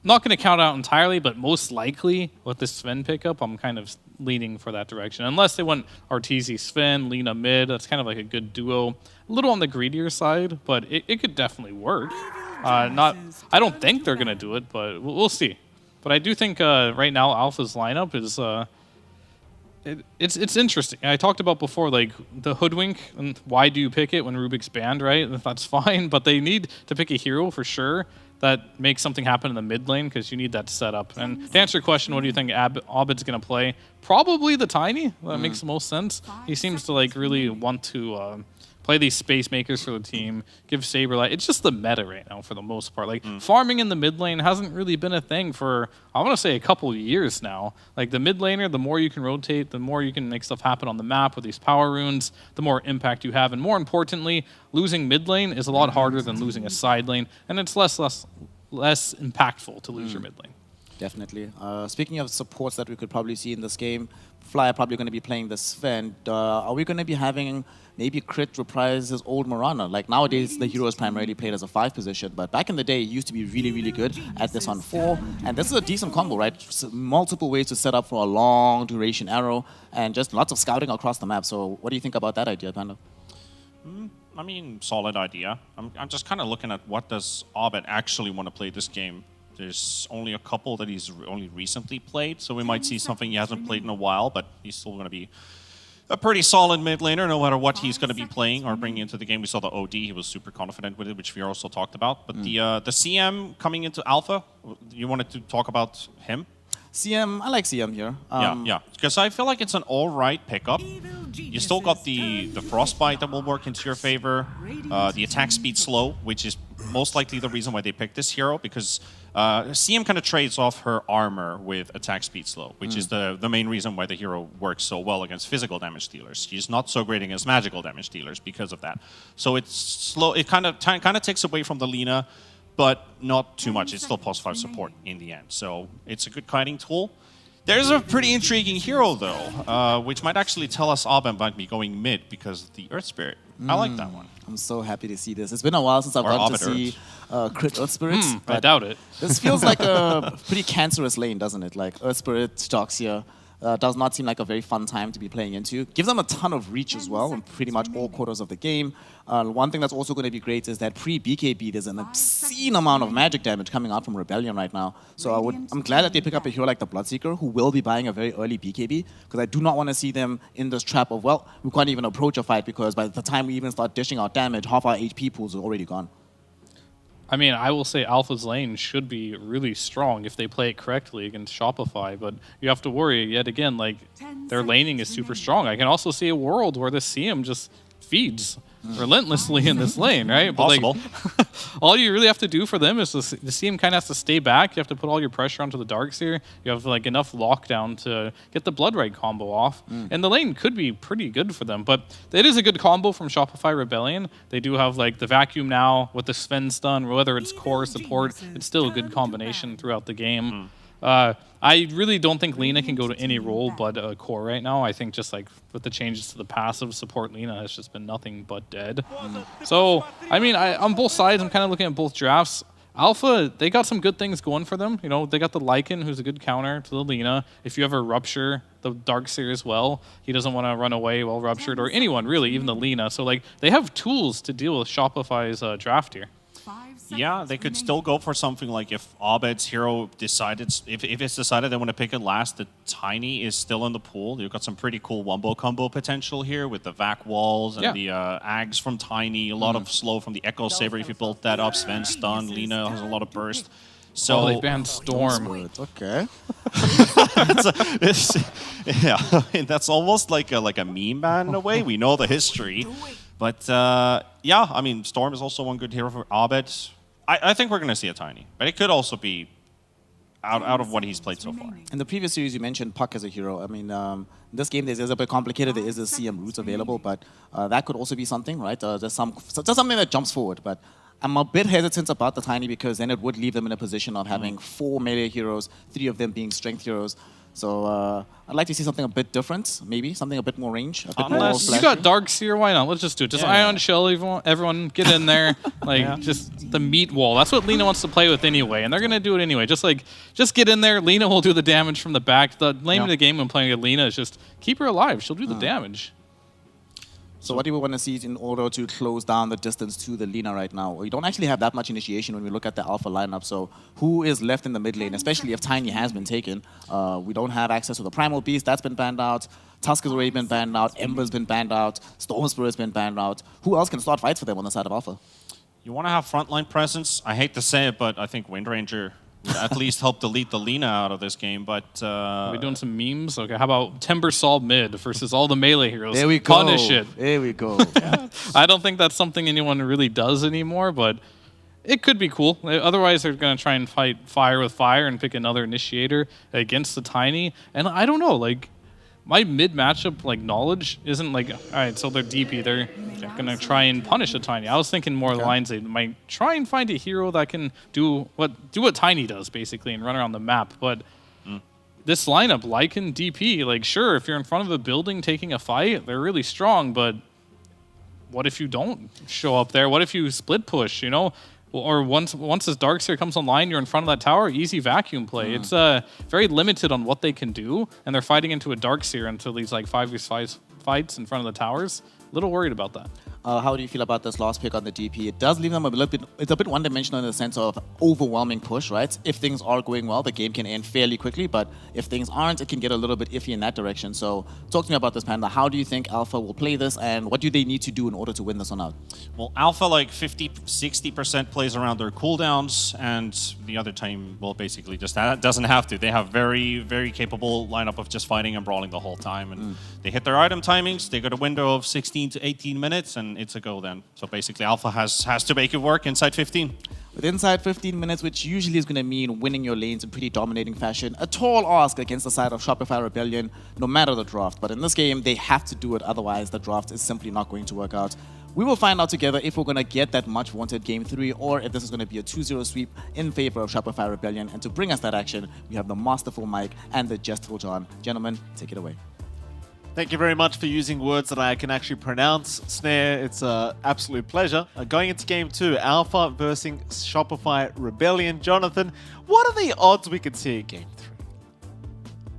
Not going to count out entirely, but most likely with this Sven pickup, I'm kind of leaning for that direction. Unless they went Arteezy Sven, Lina mid, that's kind of like a good duo. A little on the greedier side, but it could definitely work. I don't think they're going to do it, but we'll see. But I do think right now Alpha's lineup is it's interesting. I talked about before, like the Hoodwink and why do you pick it when Rubik's banned, right? That's fine, but they need to pick a hero for sure that makes something happen in the mid lane because you need that setup. And to answer your question, what do you think Abed's going to play? Probably the Tiny. That makes the most sense. He seems to like really want to play these space makers for the team, give Saberlight. It's just the meta right now for the most part. Like farming in the mid lane hasn't really been a thing for, I want to say, a couple of years now. Like the mid laner, the more you can rotate, the more you can make stuff happen on the map with these power runes, the more impact you have. And more importantly, losing mid lane is a lot harder than losing a side lane, and it's less impactful to lose your mid lane. Definitely. Speaking of supports that we could probably see in this game, Fly are probably going to be playing the Sven. Are we going to be having maybe Crit reprise his old Morana? Like nowadays, the hero is primarily played as a 5 position, but back in the day, he used to be really, really good at this on 4. And this is a decent combo, right? Multiple ways to set up for a long duration arrow and just lots of scouting across the map. So what do you think about that idea, Panda? I mean, solid idea. I'm just kind of looking at what does Abed actually want to play this game. There's only a couple that he's only recently played, so we might see something he hasn't played in a while, but he's still going to be a pretty solid mid laner no matter what he's going to be playing or bringing into the game. We saw the OD, he was super confident with it, which we also talked about. But the CM coming into Alpha, you wanted to talk about him? CM, I like CM here. Yeah, because I feel like it's an all-right pickup. You still got the Frostbite that will work into your favor, the attack speed slow, which is most likely the reason why they picked this hero, because CM kind of trades off her armor with attack speed slow, which is the main reason why the hero works so well against physical damage dealers. She's not so great against magical damage dealers because of that. So it's slow. It kind of takes away from the Lina, but not too much. It's still +5 support in the end. So it's a good kiting tool. There's a pretty intriguing hero, though, which might actually tell us Abed might be going mid because of the Earth Spirit. I like that one. I'm so happy to see this. It's been a while since I've gotten to see Crit Earth Spirits. I doubt it. This feels like a pretty cancerous lane, doesn't it? Like Earth Spirit, Darkseer. Does not seem like a very fun time to be playing into. Gives them a ton of reach as well in pretty much all quarters of the game. One thing that's also going to be great is that pre-BKB, there's an obscene amount of magic damage coming out from Rebellion right now. So I'm glad that they pick up a hero like the Bloodseeker, who will be buying a very early BKB, because I do not want to see them in this trap of, well, we can't even approach a fight, because by the time we even start dishing out damage, half our HP pools are already gone. I mean, I will say Alpha's lane should be really strong if they play it correctly against Shopify, but you have to worry yet again, like, their laning is super strong. I can also see a world where the CM just feeds. relentlessly in this lane, right? But Possible. like, all you really have to do for them is the team kind of has to stay back. You have to put all your pressure onto the Darkseer. You have like enough lockdown to get the Blood Right combo off, and the lane could be pretty good for them. But it is a good combo from Shopify Rebellion. They do have like the vacuum now with the Sven stun, whether it's core support, it's still a good combination throughout the game. I really don't think Lina can go to any role but core right now. I think just like with the changes to the passive support, Lina has just been nothing but dead. So, I mean, on both sides, I'm kind of looking at both drafts. Alpha, they got some good things going for them. You know, they got the Lycan, who's a good counter to the Lina. If you ever rupture the Darkseer as well, he doesn't want to run away while ruptured, or anyone really, even the Lina. So like, they have tools to deal with Shopify's draft here. Yeah, they could still go for something like if Abed's hero decided, if it's decided they want to pick it last, the Tiny is still in the pool. You've got some pretty cool wombo combo potential here with the Vac walls and the Ags from Tiny, a lot of slow from the Echo Saber if you built that up. Sven stun, Lina has a lot of burst. So they banned Storm. Okay. Yeah, that's almost like a meme ban in a way. We know the history. But yeah, I mean, Storm is also one good hero for Abed. I think we're going to see a Tiny, but it could also be out of what he's played so far. In the previous series, you mentioned Puck as a hero. I mean, in this game, this is a bit complicated. There is a CM roots available, but that could also be something, right? Just something that jumps forward. But I'm a bit hesitant about the Tiny because then it would leave them in a position of having 4 melee heroes, 3 of them being strength heroes. So I'd like to see something a bit different, maybe something a bit more range, a bit more Unless you flashy. got Darkseer, why not? Let's just do it. Just Ion Shell, everyone get in there. Like, just the meat wall. That's what Lina wants to play with anyway, and they're going to do it anyway. Just get in there. Lina will do the damage from the back. The name of the game when playing with Lina is just keep her alive. She'll do the damage. So what do we want to see in order to close down the distance to the Lina right now? We don't actually have that much initiation when we look at the Alpha lineup. So who is left in the mid lane, especially if Tiny has been taken? We don't have access to the Primal Beast. That's been banned out. Tusk has already been banned out. Ember's been banned out. Storm Spirit's been banned out. Who else can start fights for them on the side of Alpha? You want to have frontline presence? I hate to say it, but I think Windranger would at least help delete the Lina out of this game. But Are we doing some memes? Okay, how about Timbersaw mid versus all the melee heroes? There we go. Punish it. There we go. I don't think that's something anyone really does anymore, but it could be cool. Otherwise, they're going to try and fight fire with fire and pick another initiator against the Tiny. And I don't know, like, my mid matchup like knowledge isn't like, all right, so they're DP, they're gonna try and punish a Tiny. I was thinking more lines they might try and find a hero that can do what Tiny does basically and run around the map. But this lineup, Lycan, DP, like sure, if you're in front of a building taking a fight, they're really strong. But what if you don't show up there? What if you split push? You know. Or once this Darkseer comes online, you're in front of that tower, easy vacuum play. It's very limited on what they can do, and they're fighting into a Darkseer until these like 5v5 fights in front of the towers. A little worried about that. How do you feel about this last pick on the DP? It does leave them a little bit, it's a bit one-dimensional in the sense of overwhelming push, right? If things are going well, the game can end fairly quickly, but if things aren't, it can get a little bit iffy in that direction. So talk to me about this, Panda. How do you think Alpha will play this, and what do they need to do in order to win this one out? Well, Alpha like 50-60% plays around their cooldowns, and the other team will basically just doesn't have to. They have very, very capable lineup of just fighting and brawling the whole time, and they hit their item timings. They got a window of 16 to 18 minutes, and it's a go then. So basically, Alpha has to make it work inside 15. With inside 15 minutes, which usually is going to mean winning your lanes in pretty dominating fashion. A tall ask against the side of Shopify Rebellion, no matter the draft. But in this game, they have to do it, otherwise the draft is simply not going to work out. We will find out together if we're going to get that much wanted Game 3 or if this is going to be a 2-0 sweep in favor of Shopify Rebellion. And to bring us that action, we have the masterful Mike and the jestful John. Gentlemen, take it away. Thank you very much for using words that I can actually pronounce. Snare, it's an absolute pleasure. Going into Game 2, Alpha versus Shopify Rebellion. Jonathan, what are the odds we could see a Game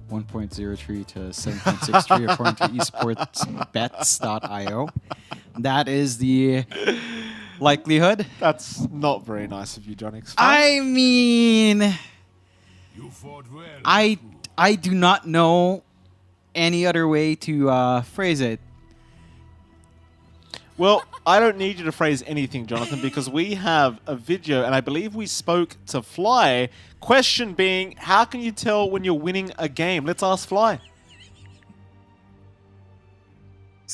3? 1.03 to 7.63 according to esportsbets.io. That is the likelihood. That's not very nice of you, John. I mean, I do not know any other way to phrase it. Well, I don't need you to phrase anything, Jonathan, because we have a video, and I believe we spoke to Fly. Question being, how can you tell when you're winning a game? Let's ask Fly.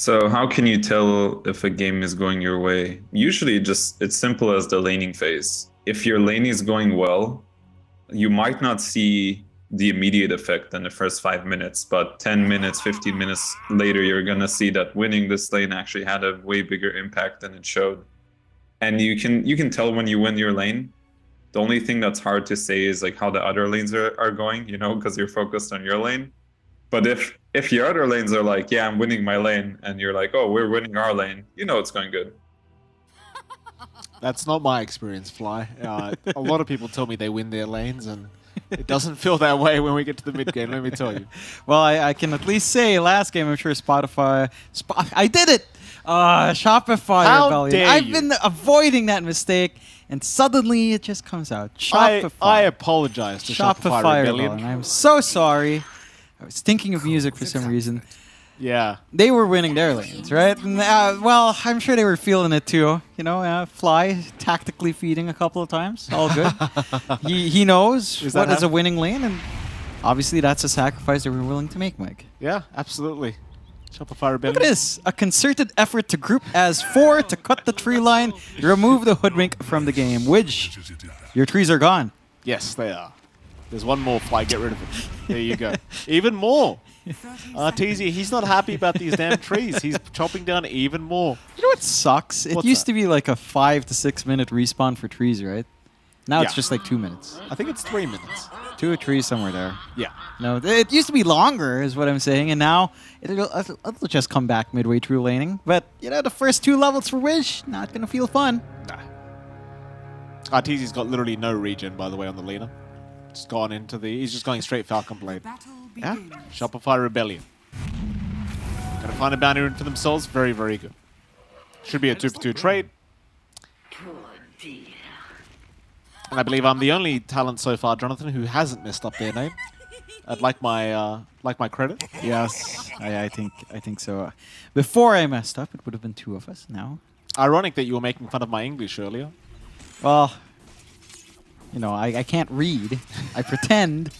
So how can you tell if a game is going your way? Usually it's simple as the laning phase. If your lane is going well, you might not see the immediate effect in the first 5 minutes, but 10 minutes, 15 minutes later, you're gonna see that winning this lane actually had a way bigger impact than it showed. And you can tell when you win your lane. The only thing that's hard to say is like how the other lanes are going, you know, because you're focused on your lane. But if your other lanes are like, yeah, I'm winning my lane, and you're like, oh, we're winning our lane, you know it's going good. That's not my experience, Fly. A lot of people tell me they win their lanes, and it doesn't feel that way when we get to the mid game, let me tell you. Well, I can at least say last game, I'm sure I did it! Shopify How Rebellion. dare I've you. been avoiding that mistake, and suddenly it just comes out. Shopify. I apologize to Shopify Rebellion. I'm so sorry. I was thinking of music for some reason. Yeah. They were winning their lanes, right? And, well, I'm sure they were feeling it too. You know, Fly tactically feeding a couple of times. All good. he knows what is a winning lane, and obviously that's a sacrifice that we're willing to make, Mike. Yeah, absolutely. Shopify Rebellion. Look at this. A concerted effort to group as 4 to cut the tree line, remove the hoodwink from the game. Widge, your trees are gone. Yes, they are. There's one more, Fly. Get rid of it. There you go. Even more. TZ, he's not happy about these damn trees. He's chopping down even more. You know what sucks? It used to be like a 5 to 6 minute respawn for trees, right? Now it's just like 2 minutes. I think it's 3 minutes. 2 trees somewhere there. Yeah. No, it used to be longer, is what I'm saying, and now it'll just come back midway through laning. But you know, the first 2 levels for Wish, not gonna feel fun. Nah. TZ's got literally no regen, by the way, on the leader. Just gone into he's just going straight Falcon Blade. Yeah. Shopify Rebellion. Gonna find a bounty rune for themselves. Very, very good. Should be a 2-for-2 trade. And I believe I'm the only talent so far, Jonathan, who hasn't messed up their name. I'd like my credit. Yes, I think so. Before I messed up, it would have been 2 of us. Now, ironic that you were making fun of my English earlier. Well, you know, I can't read. I pretend.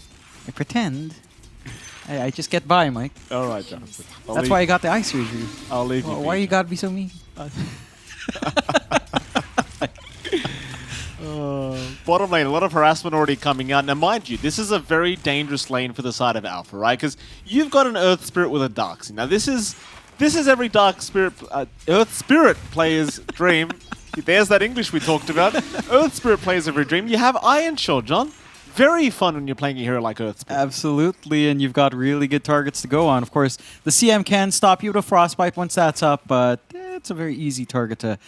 I just get by, Mike. All right, Jonathan. That's why I got the eye surgery. I'll leave you. Why you gotta be so mean? Bottom lane, a lot of harassment already coming out. Now, mind you, this is a very dangerous lane for the side of Alpha, right? Because you've got an Earth Spirit with a Dark Sea. Now, this is every Dark Spirit, Earth Spirit player's dream. There's that English we talked about. Earth Spirit players every dream. You have Iron Shore, John. Very fun when you're playing a hero like Earth Spirit. Absolutely, and you've got really good targets to go on. Of course, the CM can stop you with a Frostbite once that's up, but it's a very easy target to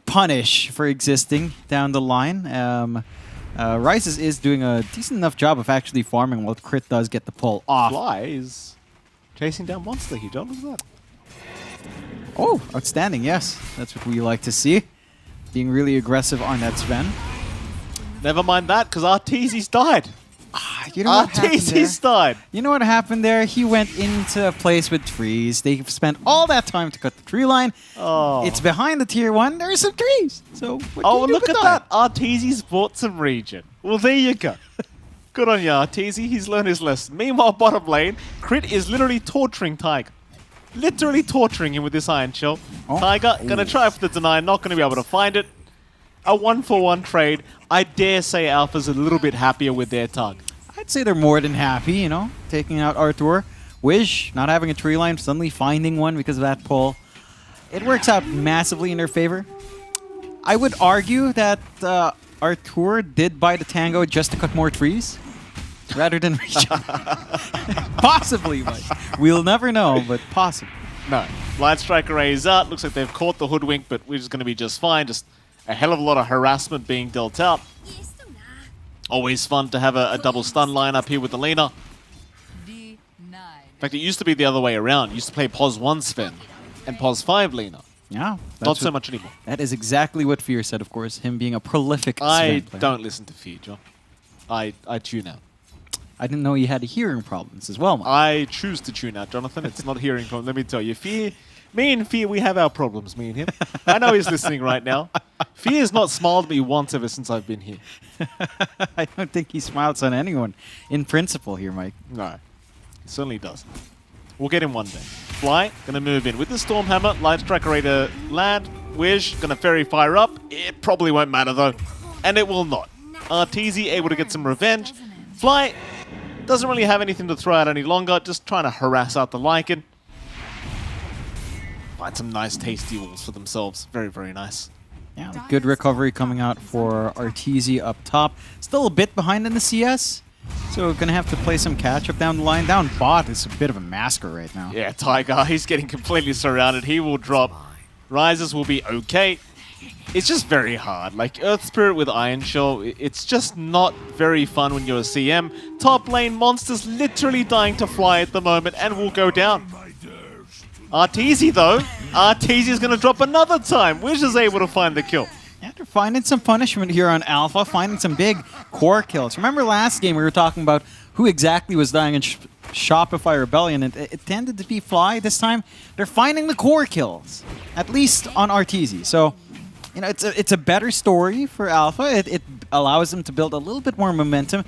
punish for existing down the line. Rises is doing a decent enough job of actually farming while Crit does get the pull off. Fly is chasing down Monster here, John. Look at that. Oh, outstanding, yes. That's what we like to see. Being really aggressive on that Sven. Never mind that, because Arteezy's died. You know what happened there? Arteezy's died. You know what happened there? He went into a place with trees. They spent all that time to cut the tree line. Oh. It's behind the tier 1. There are some trees. So what Oh, can you do look with at that. Arteezy's bought some regen. Well, there you go. Good on you, Arteezy. He's learned his lesson. Meanwhile, bottom lane, Crit is literally torturing Tiger. Literally torturing him with this Iron Shell. Oh. Tiger, gonna try for the deny, not gonna be able to find it. A 1-for-1 trade. I dare say Alpha's a little bit happier with their target. I'd say they're more than happy, you know, taking out Arthur. Wish, not having a tree line, suddenly finding one because of that pull. It works out massively in their favor. I would argue that Arthur did buy the Tango just to cut more trees rather than reach. Possibly, Mike. We'll never know, but possibly. No. Light Strike Array is out. Looks like they've caught the hoodwink, but we're just going to be just fine. Just a hell of a lot of harassment being dealt out. Always fun to have a double stun line up here with the Lena. In fact, it used to be the other way around. You used to play POS 1 Sven and POS 5 Lena. Yeah. Not so much anymore. That is exactly what Fear said, of course, him being a prolific I Sven player. don't listen to Fear, John. I tune out. I didn't know you had hearing problems as well, Mike. I choose to tune out, Jonathan. It's not hearing problem. Let me tell you. Fear, me and Fear, we have our problems, me and him. I know he's listening right now. Fear has not smiled at me once ever since I've been here. I don't think he smiles on anyone in principle here, Mike. No, he certainly doesn't. We'll get him one day. Fly, gonna move in with the Stormhammer. Light Striker ready to land. Wish, gonna Fairy Fire up. It probably won't matter though. And it will not. Arteezy able to get some revenge. Fly doesn't really have anything to throw out any longer, just trying to harass out the Lycan. Find some nice tasty walls for themselves. Very, very nice. Yeah, good recovery coming out for Arteezy up top. Still a bit behind in the CS, so gonna have to play some catch-up down the line. Down bot is a bit of a massacre right now. Yeah, Tiger, he's getting completely surrounded. He will drop. Rises will be okay. It's just very hard. Like, Earth Spirit with Iron Shell, it's just not very fun when you're a CM. Top lane, Monster's literally dying to fly at the moment and will go down. Arteezy, though. Arteezy's going to drop another time. Wish is able to find the kill. Yeah, they're finding some punishment here on Alpha, finding some big core kills. Remember last game we were talking about who exactly was dying in Shopify Rebellion, and it tended to be Fly. This time, they're finding the core kills, at least on Arteezy. So, you know, it's a better story for Alpha. It allows them to build a little bit more momentum.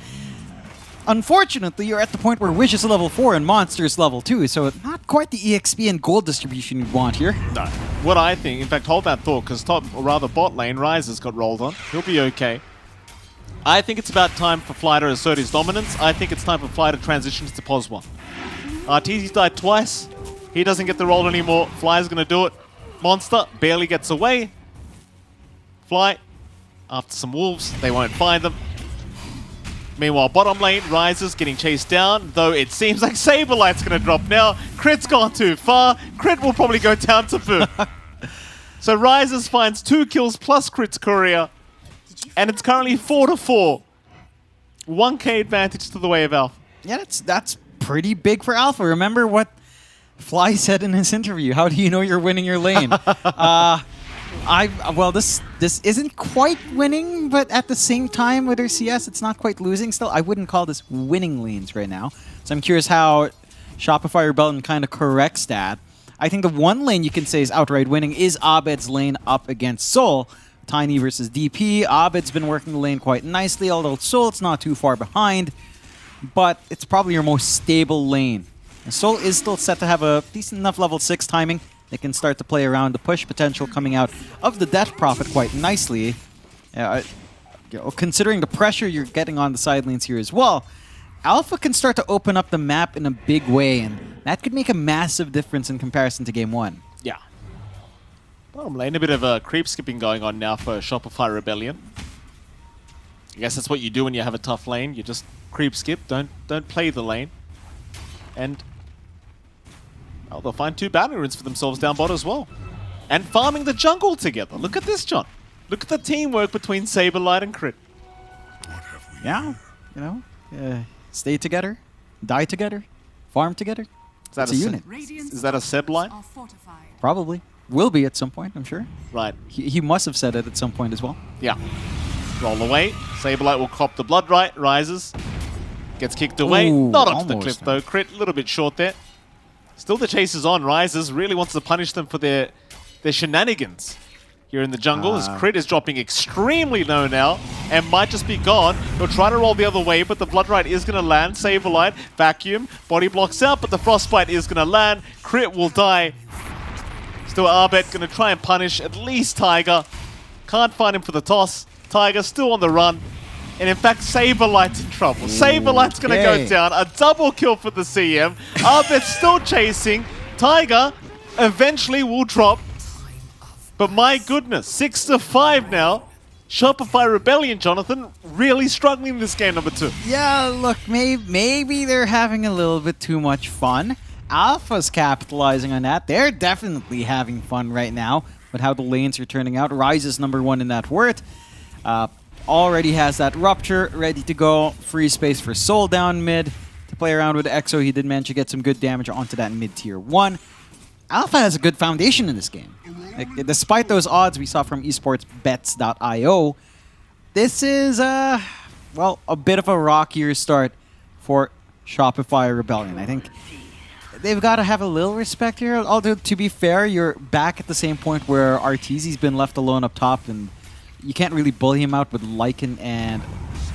Unfortunately, you're at the point where Wish is level 4 and Monster is level 2, so not quite the EXP and gold distribution you'd want here. No. What I think, in fact, hold that thought, because top, or rather bot lane, Rise has got rolled on. He'll be okay. I think it's about time for Fly to assert his dominance. I think it's time for Fly to transition to Pos 1. Arteezy's died twice. He doesn't get the roll anymore. Fly's going to do it. Monster barely gets away. Fly, after some wolves, they won't find them. Meanwhile, bottom lane, Rises getting chased down, though it seems like Saberlight's going to drop now. Crit's gone too far. Crit will probably go down to Boo. So Rises finds 2 kills plus Crit's courier, and it's currently 4-4. 1k advantage to the way of Alpha. Yeah, that's pretty big for Alpha. Remember what Fly said in his interview. How do you know you're winning your lane? Well, this isn't quite winning, but at the same time with their CS, it's not quite losing still. I wouldn't call this winning lanes right now. So I'm curious how Shopify Rebellion kind of corrects that. I think the one lane you can say is outright winning is Abed's lane up against Soul. Tiny versus DP. Abed's been working the lane quite nicely, although Soul's not too far behind. But it's probably your most stable lane. And Soul is still set to have a decent enough level 6 timing. They can start to play around the push potential coming out of the Death Prophet quite nicely. Considering the pressure you're getting on the side lanes here as well, Alpha can start to open up the map in a big way, and that could make a massive difference in comparison to Game 1. Yeah. Bottom lane, a bit of a creep skipping going on now for Shopify Rebellion. I guess that's what you do when you have a tough lane. You just creep skip, don't play the lane. And well, they'll find 2 boundary runes for themselves down bot as well. And farming the jungle together. Look at this, John. Look at the teamwork between Saberlight and Crit. Yeah, you know, stay together, die together, farm together. It's a unit. Is that a Seb line? Probably. Will be at some point, I'm sure. Right. He must have said it at some point as well. Yeah. Roll away. Saberlight will cop the blood right. Rises. Gets kicked away. Ooh, not onto the cliff, now. though. Crit, a little bit short there. Still the chase is on. Rises really wants to punish them for their shenanigans here in the jungle. As Crit is dropping extremely low now and might just be gone. He'll try to roll the other way, but the Blood Right is going to land. Saberlight, vacuum, body blocks out, but the Frostbite is going to land. Crit will die. Still Arbet going to try and punish at least Tiger. Can't find him for the toss. Tiger still on the run. And in fact, Saberlight's in trouble. Saberlight's going to go down. A double kill for the CM. Arbet's still chasing. Tiger eventually will drop. But my goodness, 6-5 now. Shopify Rebellion, Jonathan, really struggling in this game number 2. Yeah, look, maybe they're having a little bit too much fun. Alpha's capitalizing on that. They're definitely having fun right now with how the lanes are turning out. Rise is #1 in that word. Already has that Rupture ready to go. Free space for Soul down mid to play around with Exo. He did manage to get some good damage onto that mid-tier 1. Alpha has a good foundation in this game. Like, despite those odds we saw from esportsbets.io, this is, well, a bit of a rockier start for Shopify Rebellion. I think they've got to have a little respect here. Although, to be fair, you're back at the same point where Arteezy's been left alone up top, and you can't really bully him out with Lycan and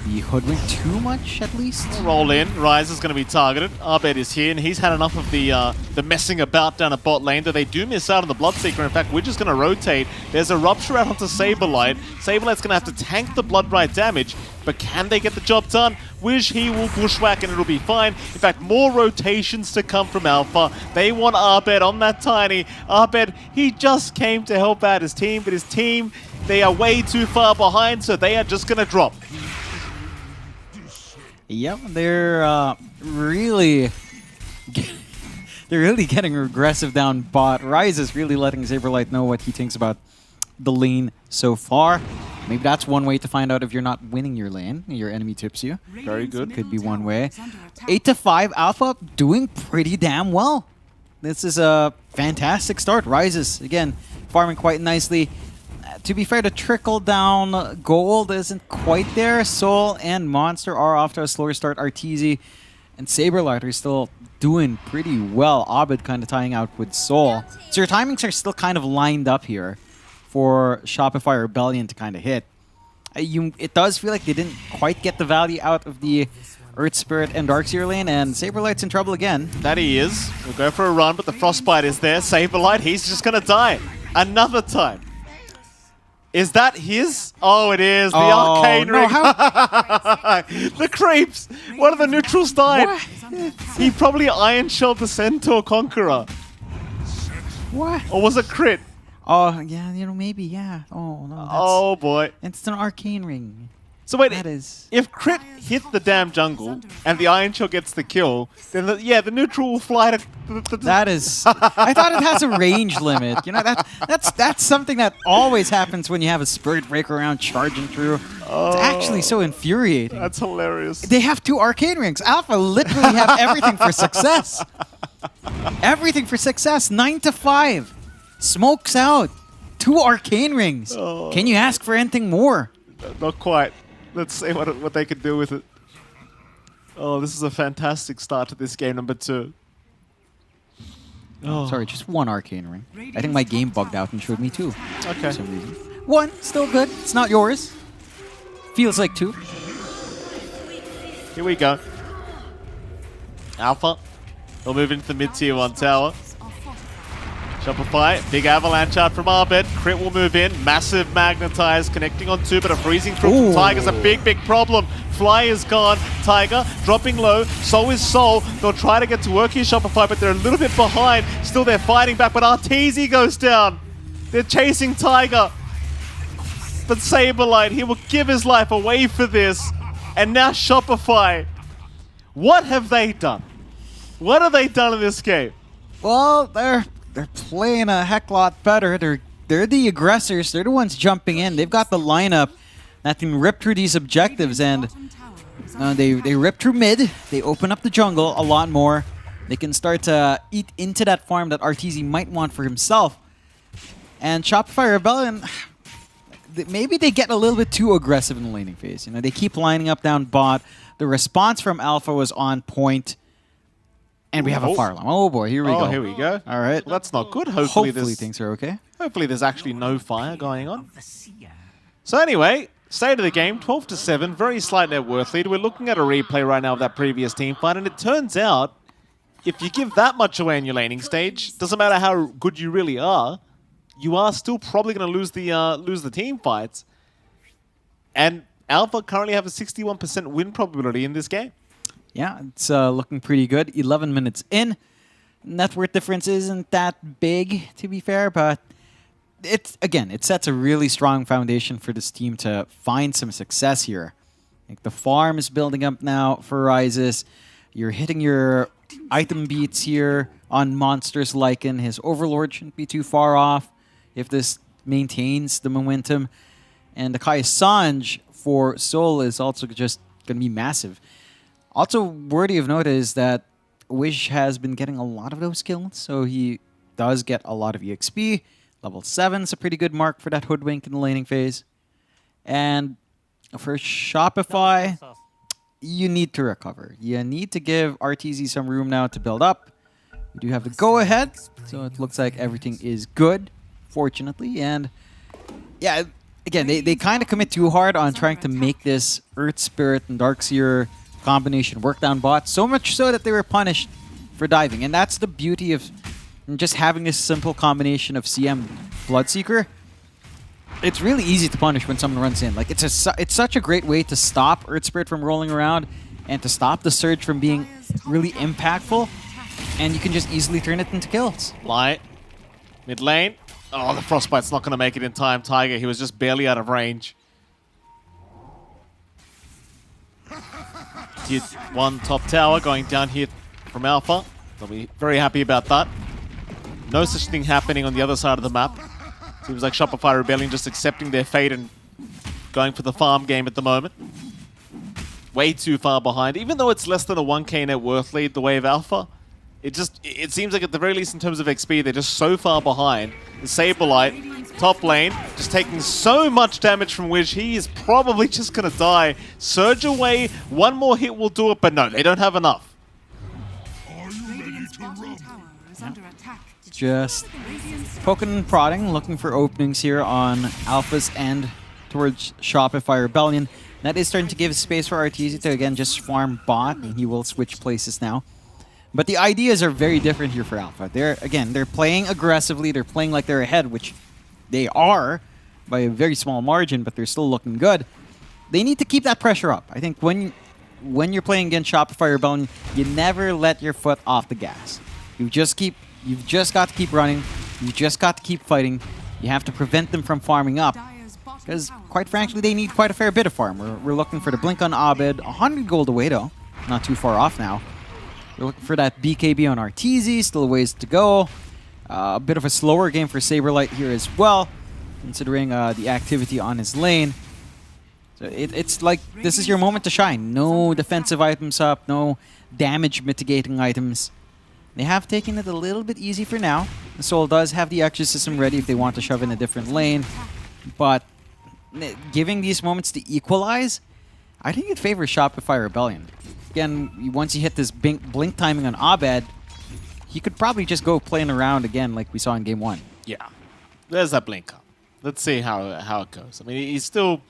be hoodwinked too much, at least. Roll in. Ryze is going to be targeted. Abed is here, and he's had enough of the messing about down at bot lane, though they do miss out on the Bloodseeker. In fact, we're just going to rotate. There's a Rupture out onto Saberlight. Saberlight's going to have to tank the Blood Right damage, but can they get the job done? Wish he will bushwhack and it'll be fine. In fact, more rotations to come from Alpha. They want Abed on that Tiny. Abed, he just came to help out his team, but his team, they are way too far behind, so they are just going to drop. Yep, they're really getting aggressive down bot. Ryze is really letting Saberlight know what he thinks about the lane so far. Maybe that's one way to find out if you're not winning your lane. Your enemy tips you. Very good. Could be one way. 8-5, Alpha doing pretty damn well. This is a fantastic start. Ryze is, again, farming quite nicely. To be fair, the trickle-down gold isn't quite there. Soul and Monster are off to a slower start. Arteezy and Saberlight are still doing pretty well. Abed kind of tying out with Soul. So your timings are still kind of lined up here for Shopify Rebellion to kind of hit. It does feel like they didn't quite get the value out of the Earth Spirit and Darkseer lane, and Saberlight's in trouble again. That he is. We'll go for a run, but the Frostbite is there. Saberlight, he's just going to die. Another time. Is that his? Oh, it is. The arcane ring. The creeps. One of the neutrals died. What? He probably Iron Shelled the Centaur Conqueror. What? Or was it crit? Oh, yeah, maybe, yeah. Oh, no. Oh, boy. It's an arcane ring. So wait, that is... if crit hit the damn jungle and the Iron Shell gets the kill, then the neutral will fly to... That is... I thought it has a range limit. That's something that always happens when you have a Spirit Breaker around charging through. It's actually so infuriating. That's hilarious. They have 2 arcane rings. Alpha literally have everything for success. Everything for success. 9-5. Smokes out. 2 arcane rings. Can you ask for anything more? Not quite. Let's see what they can do with it. Oh, this is a fantastic start to this game, number 2. Oh. Sorry, just 1 arcane ring. I think my game bugged out and showed me 2. Okay. For some reason. 1, still good. It's not yours. Feels like 2. Here we go. Alpha. They'll move into the mid-tier 1 tower. Shopify, big avalanche out from Abed. Crit will move in. Massive magnetize connecting on 2, but a freezing through from Tiger's a big problem. Fly is gone. Tiger dropping low. So is Soul. They'll try to get to work here, Shopify, but they're a little bit behind. Still, they're fighting back, but Arteezy goes down. They're chasing Tiger. But Saberlight, he will give his life away for this. And now Shopify. What have they done? What have they done in this game? Well, they're playing a heck lot better. They're the aggressors. They're the ones jumping in. They've got the lineup that can rip through these objectives, and they rip through mid. They open up the jungle a lot more. They can start to eat into that farm that Arteezy might want for himself. And Shopify Rebellion, maybe they get a little bit too aggressive in the laning phase. They keep lining up down bot. The response from Alpha was on point. And we have a fire alarm. Oh boy, here we go. Oh, here we go. All right. Well, that's not good. Hopefully things are okay. Hopefully there's actually no fire going on. So anyway, state of the game, 12-7, very slight net worth lead. We're looking at a replay right now of that previous team fight, and it turns out if you give that much away in your laning stage, doesn't matter how good you really are, you are still probably going to lose the team fights. And Alpha currently have a 61% win probability in this game. Yeah, it's looking pretty good. 11 minutes in. Net worth difference isn't that big, to be fair, but it sets a really strong foundation for this team to find some success here. Like the farm is building up now for Ryzes. You're hitting your item beats here on Monsters Lycan. His Overlord shouldn't be too far off if this maintains the momentum. And the Kai Sanj for Soul is also just going to be massive. Also worthy of note is that Wish has been getting a lot of those kills, so he does get a lot of EXP. Level 7 is a pretty good mark for that Hoodwink in the laning phase. And for Shopify, you need to recover. You need to give Arteezy some room now to build up. You do have the go-ahead, so it looks like everything is good, fortunately. And yeah, again, they kind of commit too hard on trying to make this Earth Spirit and Darkseer combination work down bot, so much so that they were punished for diving. And that's the beauty of just having this simple combination of CM Bloodseeker. It's really easy to punish when someone runs in. Like it's such a great way to stop Earth Spirit from rolling around and to stop the Surge from being really impactful. And you can just easily turn it into kills. Light. Mid lane. Oh, the Frostbite's not going to make it in time. Tiger, he was just barely out of range. Tier 1 top tower going down here from Alpha. They'll be very happy about that. No such thing happening on the other side of the map. Seems like Shopify Rebellion just accepting their fate and going for the farm game at the moment. Way too far behind. Even though it's less than a 1k net worth lead, the way of Alpha, it seems like at the very least in terms of XP, they're just so far behind. The Saberlight, top lane, just taking so much damage from Wish. He is probably just going to die. Surge away, one more hit will do it, but no, they don't have enough. Just poking and prodding, looking for openings here on Alpha's end towards Shopify Rebellion. That is starting to give space for Arteezy to again just farm bot, and he will switch places now. But the ideas are very different here for Alpha. They're playing aggressively, they're playing like they're ahead, which they are by a very small margin, but they're still looking good. They need to keep that pressure up. I think when you're playing against Shopify Rebellion, you never let your foot off the gas. You've just got to keep running. You've just got to keep fighting. You have to prevent them from farming up. Because, quite frankly, they need quite a fair bit of farm. We're looking for the Blink on Abed. 100 gold away, though. Not too far off now. We're looking for that BKB on Arteezy. Still a ways to go. A bit of a slower game for Saberlight here as well, considering the activity on his lane. So it's like this is your moment to shine. No defensive items up. No damage mitigating items. They have taken it a little bit easy for now. The Soul does have the exorcism ready if they want to shove in a different lane. But giving these moments to equalize, I think it favors Shopify Rebellion. Again, once you hit this blink timing on Abed, he could probably just go playing around again like we saw in Game 1. Yeah. There's that blink up. Let's see how it goes. I mean, he still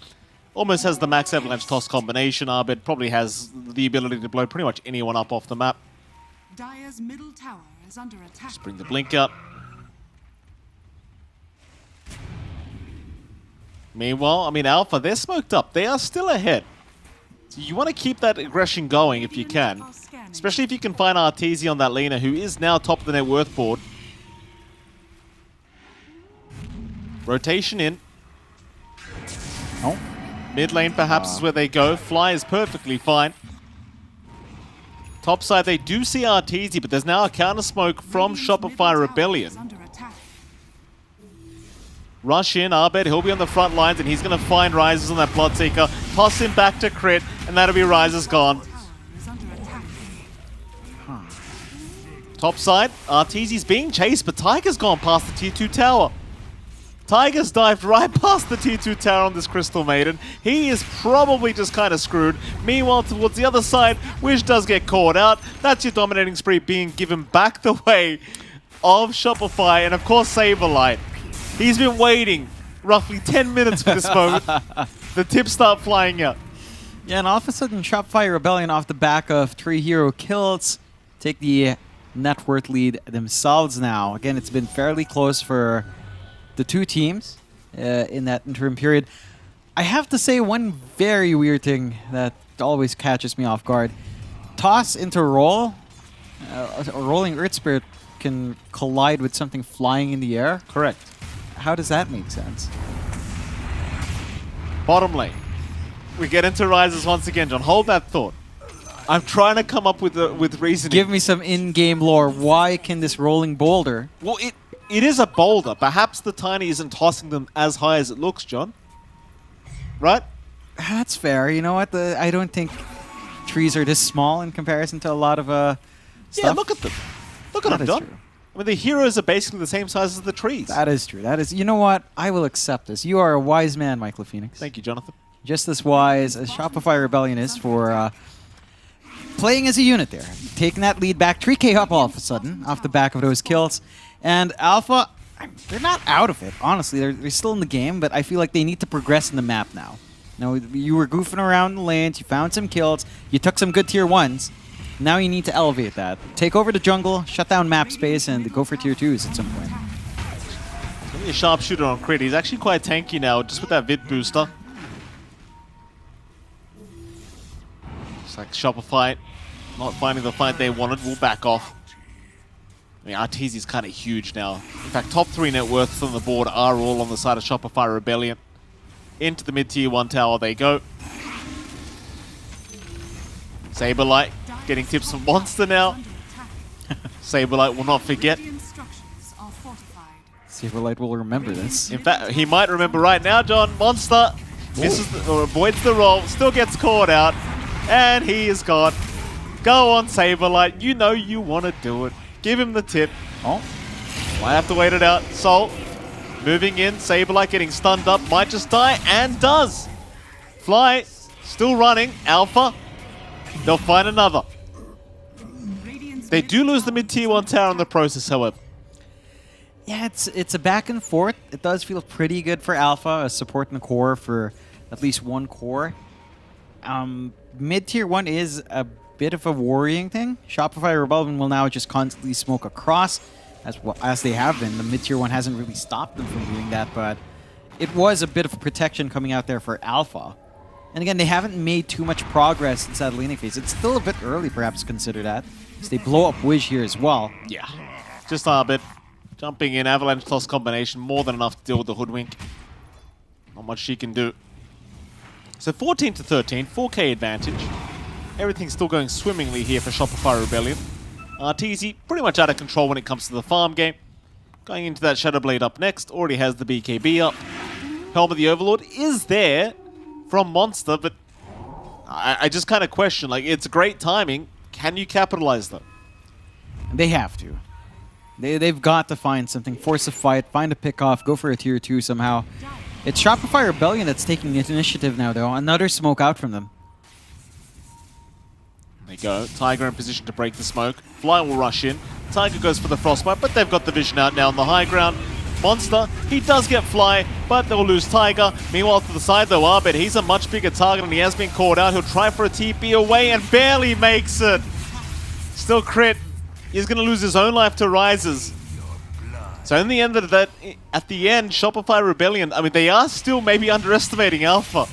almost has the max avalanche toss combination. Abed probably has the ability to blow pretty much anyone up off the map. Dire's middle tower is under attack. Just bring the blink up. Meanwhile, I mean, Alpha, they're smoked up. They are still ahead. So you want to keep that aggression going if you can. Especially if you can find Arteezy on that laner, who is now top of the net worth board. Rotation in. Oh. Mid lane perhaps is where they go. Fly is perfectly fine. Top side, they do see Arteezy, but there's now a counter smoke from Shopify Rebellion. Rush in, Abed, he'll be on the front lines, and he's going to find Rises on that Bloodseeker. Toss him back to crit, and that'll be Rises gone. Top side, Arteezy's being chased, but Tiger's gone past the tier 2 tower. Tiger's dived right past the tier 2 tower on this Crystal Maiden. He is probably just kind of screwed. Meanwhile, towards the other side, Wish does get caught out. That's your dominating spree being given back the way of Shopify, and of course Saberlight. He's been waiting roughly 10 minutes for this moment. The tips start flying out. Yeah, and all of a sudden, Shopify Rebellion off the back of 3 hero kills take the net worth lead themselves now. Again, it's been fairly close for the two teams in that interim period. I have to say one very weird thing that always catches me off guard. Toss into roll. A rolling Earth Spirit can collide with something flying in the air. Correct. How does that make sense? Bottom lane. We get into Rises once again, John. Hold that thought. I'm trying to come up with reasoning. Give me some in-game lore. Why can this rolling boulder... Well, it is a boulder. Perhaps the Tiny isn't tossing them as high as it looks, John. Right? That's fair. You know what? I don't think trees are this small in comparison to a lot of stuff. Yeah, look at them. Look at them, John. True. I mean, the heroes are basically the same size as the trees. That is true. That is. You know what? I will accept this. You are a wise man, Michael Phoenix. Thank you, Jonathan. Just as wise as Shopify Rebellion is for playing as a unit there. Taking that lead back. 3K up all of a sudden off the back of those kills. And Alpha, They're not out of it, honestly. They're still in the game, but I feel like they need to progress in the map now. You were goofing around the lanes, you found some kills, you took some good tier 1s. Now you need to elevate that. Take over the jungle, shut down map space, and go for tier 2s at some point. A sharpshooter on Crit. He's actually quite tanky now, just with that Vid booster. It's like Shopify not finding the fight they wanted, will back off. I mean, Arteezy's kind of huge now. In fact, top 3 net worths on the board are all on the side of Shopify Rebellion. Into the mid-tier 1 tower they go. Saberlight getting tips from Monster now. Saberlight will not forget. Saberlight will remember this. In fact, he might remember right now, John. Monster misses or avoids the roll, still gets caught out, and he is gone. Go on, Saberlight. You know you want to do it. Give him the tip. Oh. Might have to wait it out. Sol moving in. Saberlight getting stunned up. Might just die, and does. Fly still running. Alpha. They'll find another. They do lose the mid-tier 1 tower in the process, however. Yeah, it's a back and forth. It does feel pretty good for Alpha, a support in the core for at least 1 core. Mid-tier 1 is a bit of a worrying thing. Shopify Rebellion will now just constantly smoke across, as they have been. The mid-tier 1 hasn't really stopped them from doing that, but it was a bit of a protection coming out there for Alpha. And again, they haven't made too much progress inside the laning phase. It's still a bit early, perhaps, to consider that. So they blow up Wish here as well. Yeah, just a bit. Jumping in, Avalanche toss combination, more than enough to deal with the Hoodwink. Not much she can do. So 14 to 13, 4K advantage. Everything's still going swimmingly here for Shopify Rebellion. Arteezy pretty much out of control when it comes to the farm game. Going into that Shadowblade up next, already has the BKB up. Helm of the Overlord is there from Monster, but I just kind of question, like, it's great timing. Can you capitalize though? They have to. They've got to find something, force a fight, find a pick-off, go for a tier 2 somehow. It's Shopify Rebellion that's taking the initiative now, though. Another smoke out from them. There you go. Tiger in position to break the smoke. Fly will rush in. Tiger goes for the Frostbite, but they've got the vision out now on the high ground. Monster, he does get Fly, but they'll lose Tiger. Meanwhile, to the side, though, Arbit, he's a much bigger target, and he has been called out. He'll try for a TP away and barely makes it. Still crit. He's going to lose his own life to Rises. So in the end of that, at the end, Shopify Rebellion, I mean, they are still maybe underestimating Alpha.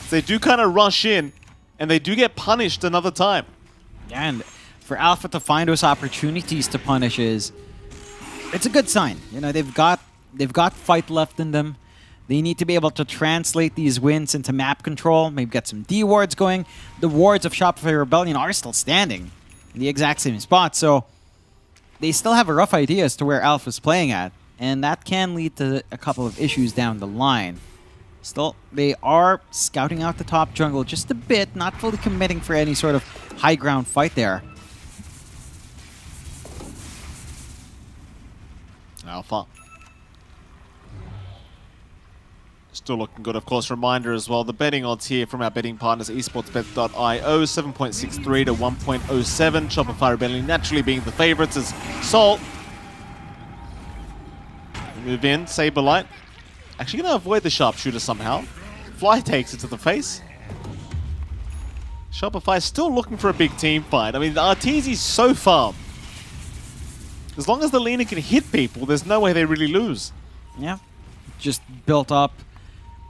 They do kind of rush in, and they do get punished another time. Yeah, and for Alpha to find those opportunities to punish it's a good sign. You know, they've got fight left in them. They need to be able to translate these wins into map control, maybe get some D wards going. The wards of Shopify Rebellion are still standing in the exact same spot, so they still have a rough idea as to where Alpha's playing at, and that can lead to a couple of issues down the line. Still, they are scouting out the top jungle just a bit, not fully committing for any sort of high ground fight there. Alpha. Still looking good, of course. Reminder as well, the betting odds here from our betting partners, esportsbet.io, 7.63 to 1.07. Shopify Rebellion naturally being the favorites as Sol. Move in, Saberlight. Actually going to avoid the sharpshooter somehow. Fly takes it to the face. Shopify still looking for a big team fight. I mean, Arteezy's so far. As long as the laner can hit people, there's no way they really lose. Yeah, just built up.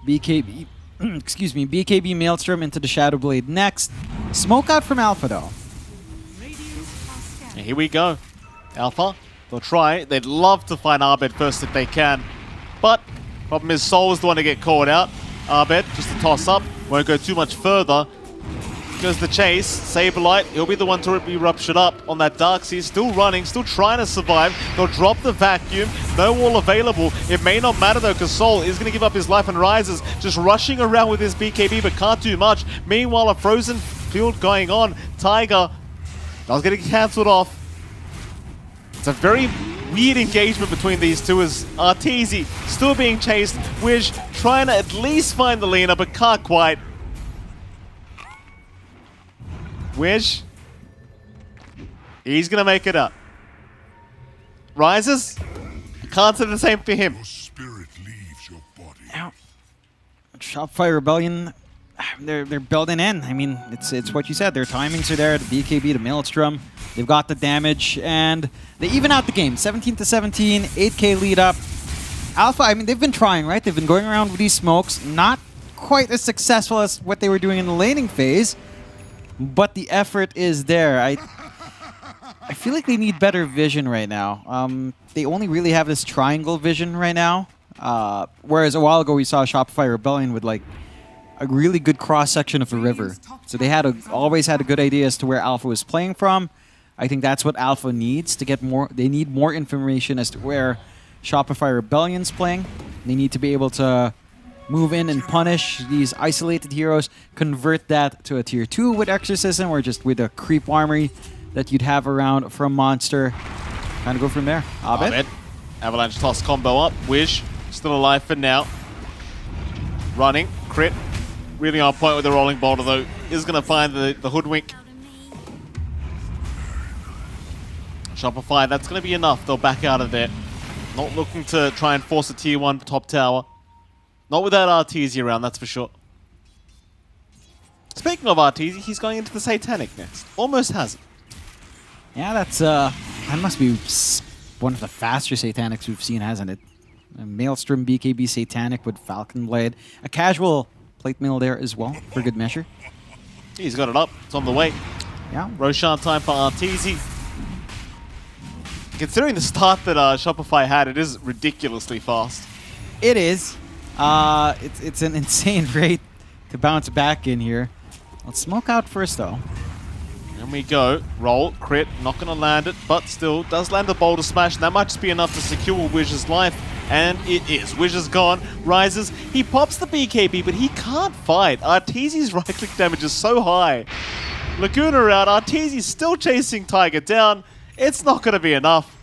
BKB, excuse me, BKB Maelstrom into the Shadowblade next. Smoke out from Alpha, though. And here we go. Alpha, they'll try. They'd love to find Arbed first if they can. But, problem is Sol is the one to get caught out. Arbed, just a toss up. Won't go too much further. Goes the chase. Saberlight, he'll be the one to be ruptured up on that Darkseer. Still running, still trying to survive. They'll drop the vacuum. No wall available. It may not matter though, because Sol is going to give up his life and Rises. Just rushing around with his BKB, but can't do much. Meanwhile, a frozen field going on. Tiger does get cancelled off. It's a very weird engagement between these two as Arteezy still being chased. Wish trying to at least find the laner, but can't quite. Wish. He's going to make it up. Rises. Can't say the same for him. Now, Shopify Rebellion, they're building in. I mean, it's what you said. Their timings are there. The BKB, the Maelstrom. They've got the damage, and they even out the game. 17-17, 8K lead up. Alpha, I mean, they've been trying, right? They've been going around with these smokes. Not quite as successful as what they were doing in the laning phase, but the effort is there. I feel like they need better vision right now. They only really have this triangle vision right now, whereas a while ago we saw Shopify Rebellion with like a really good cross-section of the river. So they had always had a good idea as to where Alpha was playing from. I think that's what Alpha needs to get more. They need more information as to where Shopify Rebellion's playing. They need to be able to move in and punish these isolated heroes, convert that to a tier 2 with Exorcism or just with a creep armory that you'd have around from Monster. Kind of go from there. Abed. Avalanche toss combo up. Wish still alive for now. Running. Crit. Really on point with the rolling boulder though. Is going to find the hoodwink. Shopify, that's going to be enough. They'll back out of there. Not looking to try and force a tier 1 top tower. Not without Arteezy around, that's for sure. Speaking of Arteezy, he's going into the Satanic next. Almost has it. Yeah, that must be one of the faster Satanics we've seen, hasn't it? A Maelstrom BKB Satanic with Falcon Blade. A casual plate mill there as well, for good measure. He's got it up. It's on the way. Yeah. Roshan time for Arteezy. Considering the start that Shopify had, it is ridiculously fast. It is. It's an insane rate to bounce back in here. Let's smoke out first, though. And we go. Roll, crit, not going to land it, but still does land the boulder smash. That might just be enough to secure Wiz's life, and it is. Wiz is gone, rises, he pops the BKB, but he can't fight. Arteezy's right-click damage is so high. Laguna out, Arteezy's still chasing Tiger down. It's not going to be enough.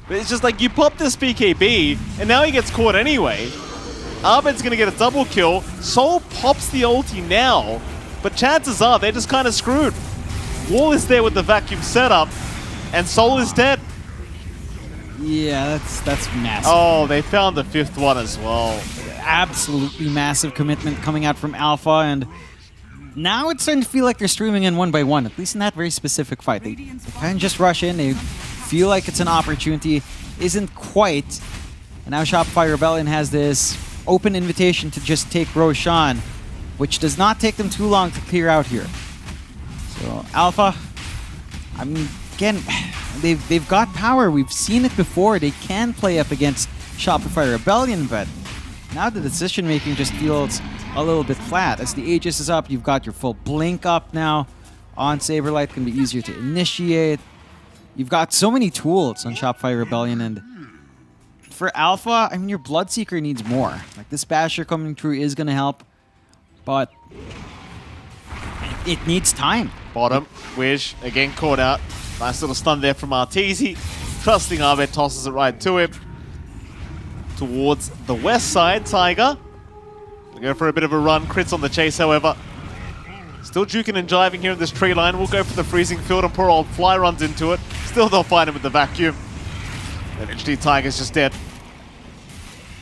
But it's just like, you pop this BKB, and now he gets caught anyway. Abed's going to get a double kill. Soul pops the ulti now, but chances are they're just kind of screwed. Wall is there with the vacuum setup, and Soul is dead. Yeah, that's massive. Oh, they found the 5th one as well. Absolutely massive commitment coming out from Alpha, and now it's starting to feel like they're streaming in one by one, at least in that very specific fight. They kind of just rush in, they feel like it's an opportunity, isn't quite. And now Shopify Rebellion has this open invitation to just take Roshan, which does not take them too long to clear out here. So Alpha, I mean, again, they've got power. We've seen it before. They can play up against Shopify Rebellion, but now the decision making just feels a little bit flat. As the Aegis is up, you've got your full blink up now. On Saberlight can be easier to initiate. You've got so many tools on Shopify Rebellion, and for Alpha, I mean, your Bloodseeker needs more. Like, this Basher coming through is going to help, but it needs time. Bottom, Wish, again caught out. Nice little stun there from Arteezy. Trusting Abed tosses it right to him. Towards the west side, Tiger. Go for a bit of a run. Crits on the chase, however. Still juking and jiving here in this tree line. We'll go for the freezing field, and poor old Fly runs into it. Still they'll find him with the vacuum. Eventually Tiger's just dead.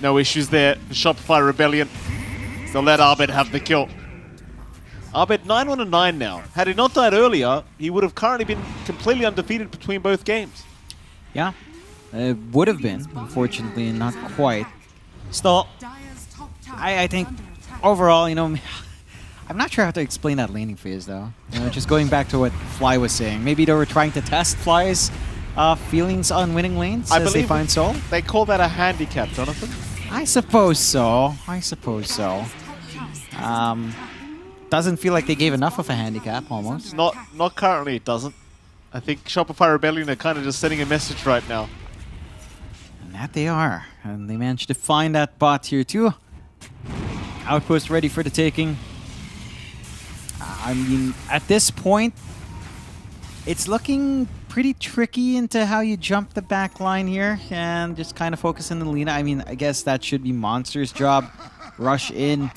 No issues there. The Shopify Rebellion. So let Abed have the kill. Abed 9-1-9 now. Had he not died earlier, he would have currently been completely undefeated between both games. Yeah, it would have been, unfortunately, not quite. Still, I think overall, you know, I'm not sure how to explain that laning phase, though. You know, just going back to what Fly was saying. Maybe they were trying to test Fly's feelings on winning lanes as they find Soul. They call that a handicap, Jonathan. I suppose so. I suppose so. Doesn't feel like they gave enough of a handicap, almost. Not currently, it doesn't. I think Shopify Rebellion are kind of just sending a message right now. And that they are. And they managed to find that bot here, too. Outpost ready for the taking. I mean, at this point, it's looking pretty tricky into how you jump the back line here and just kind of focus on the Lina. I mean, I guess that should be Monster's job. Rush in,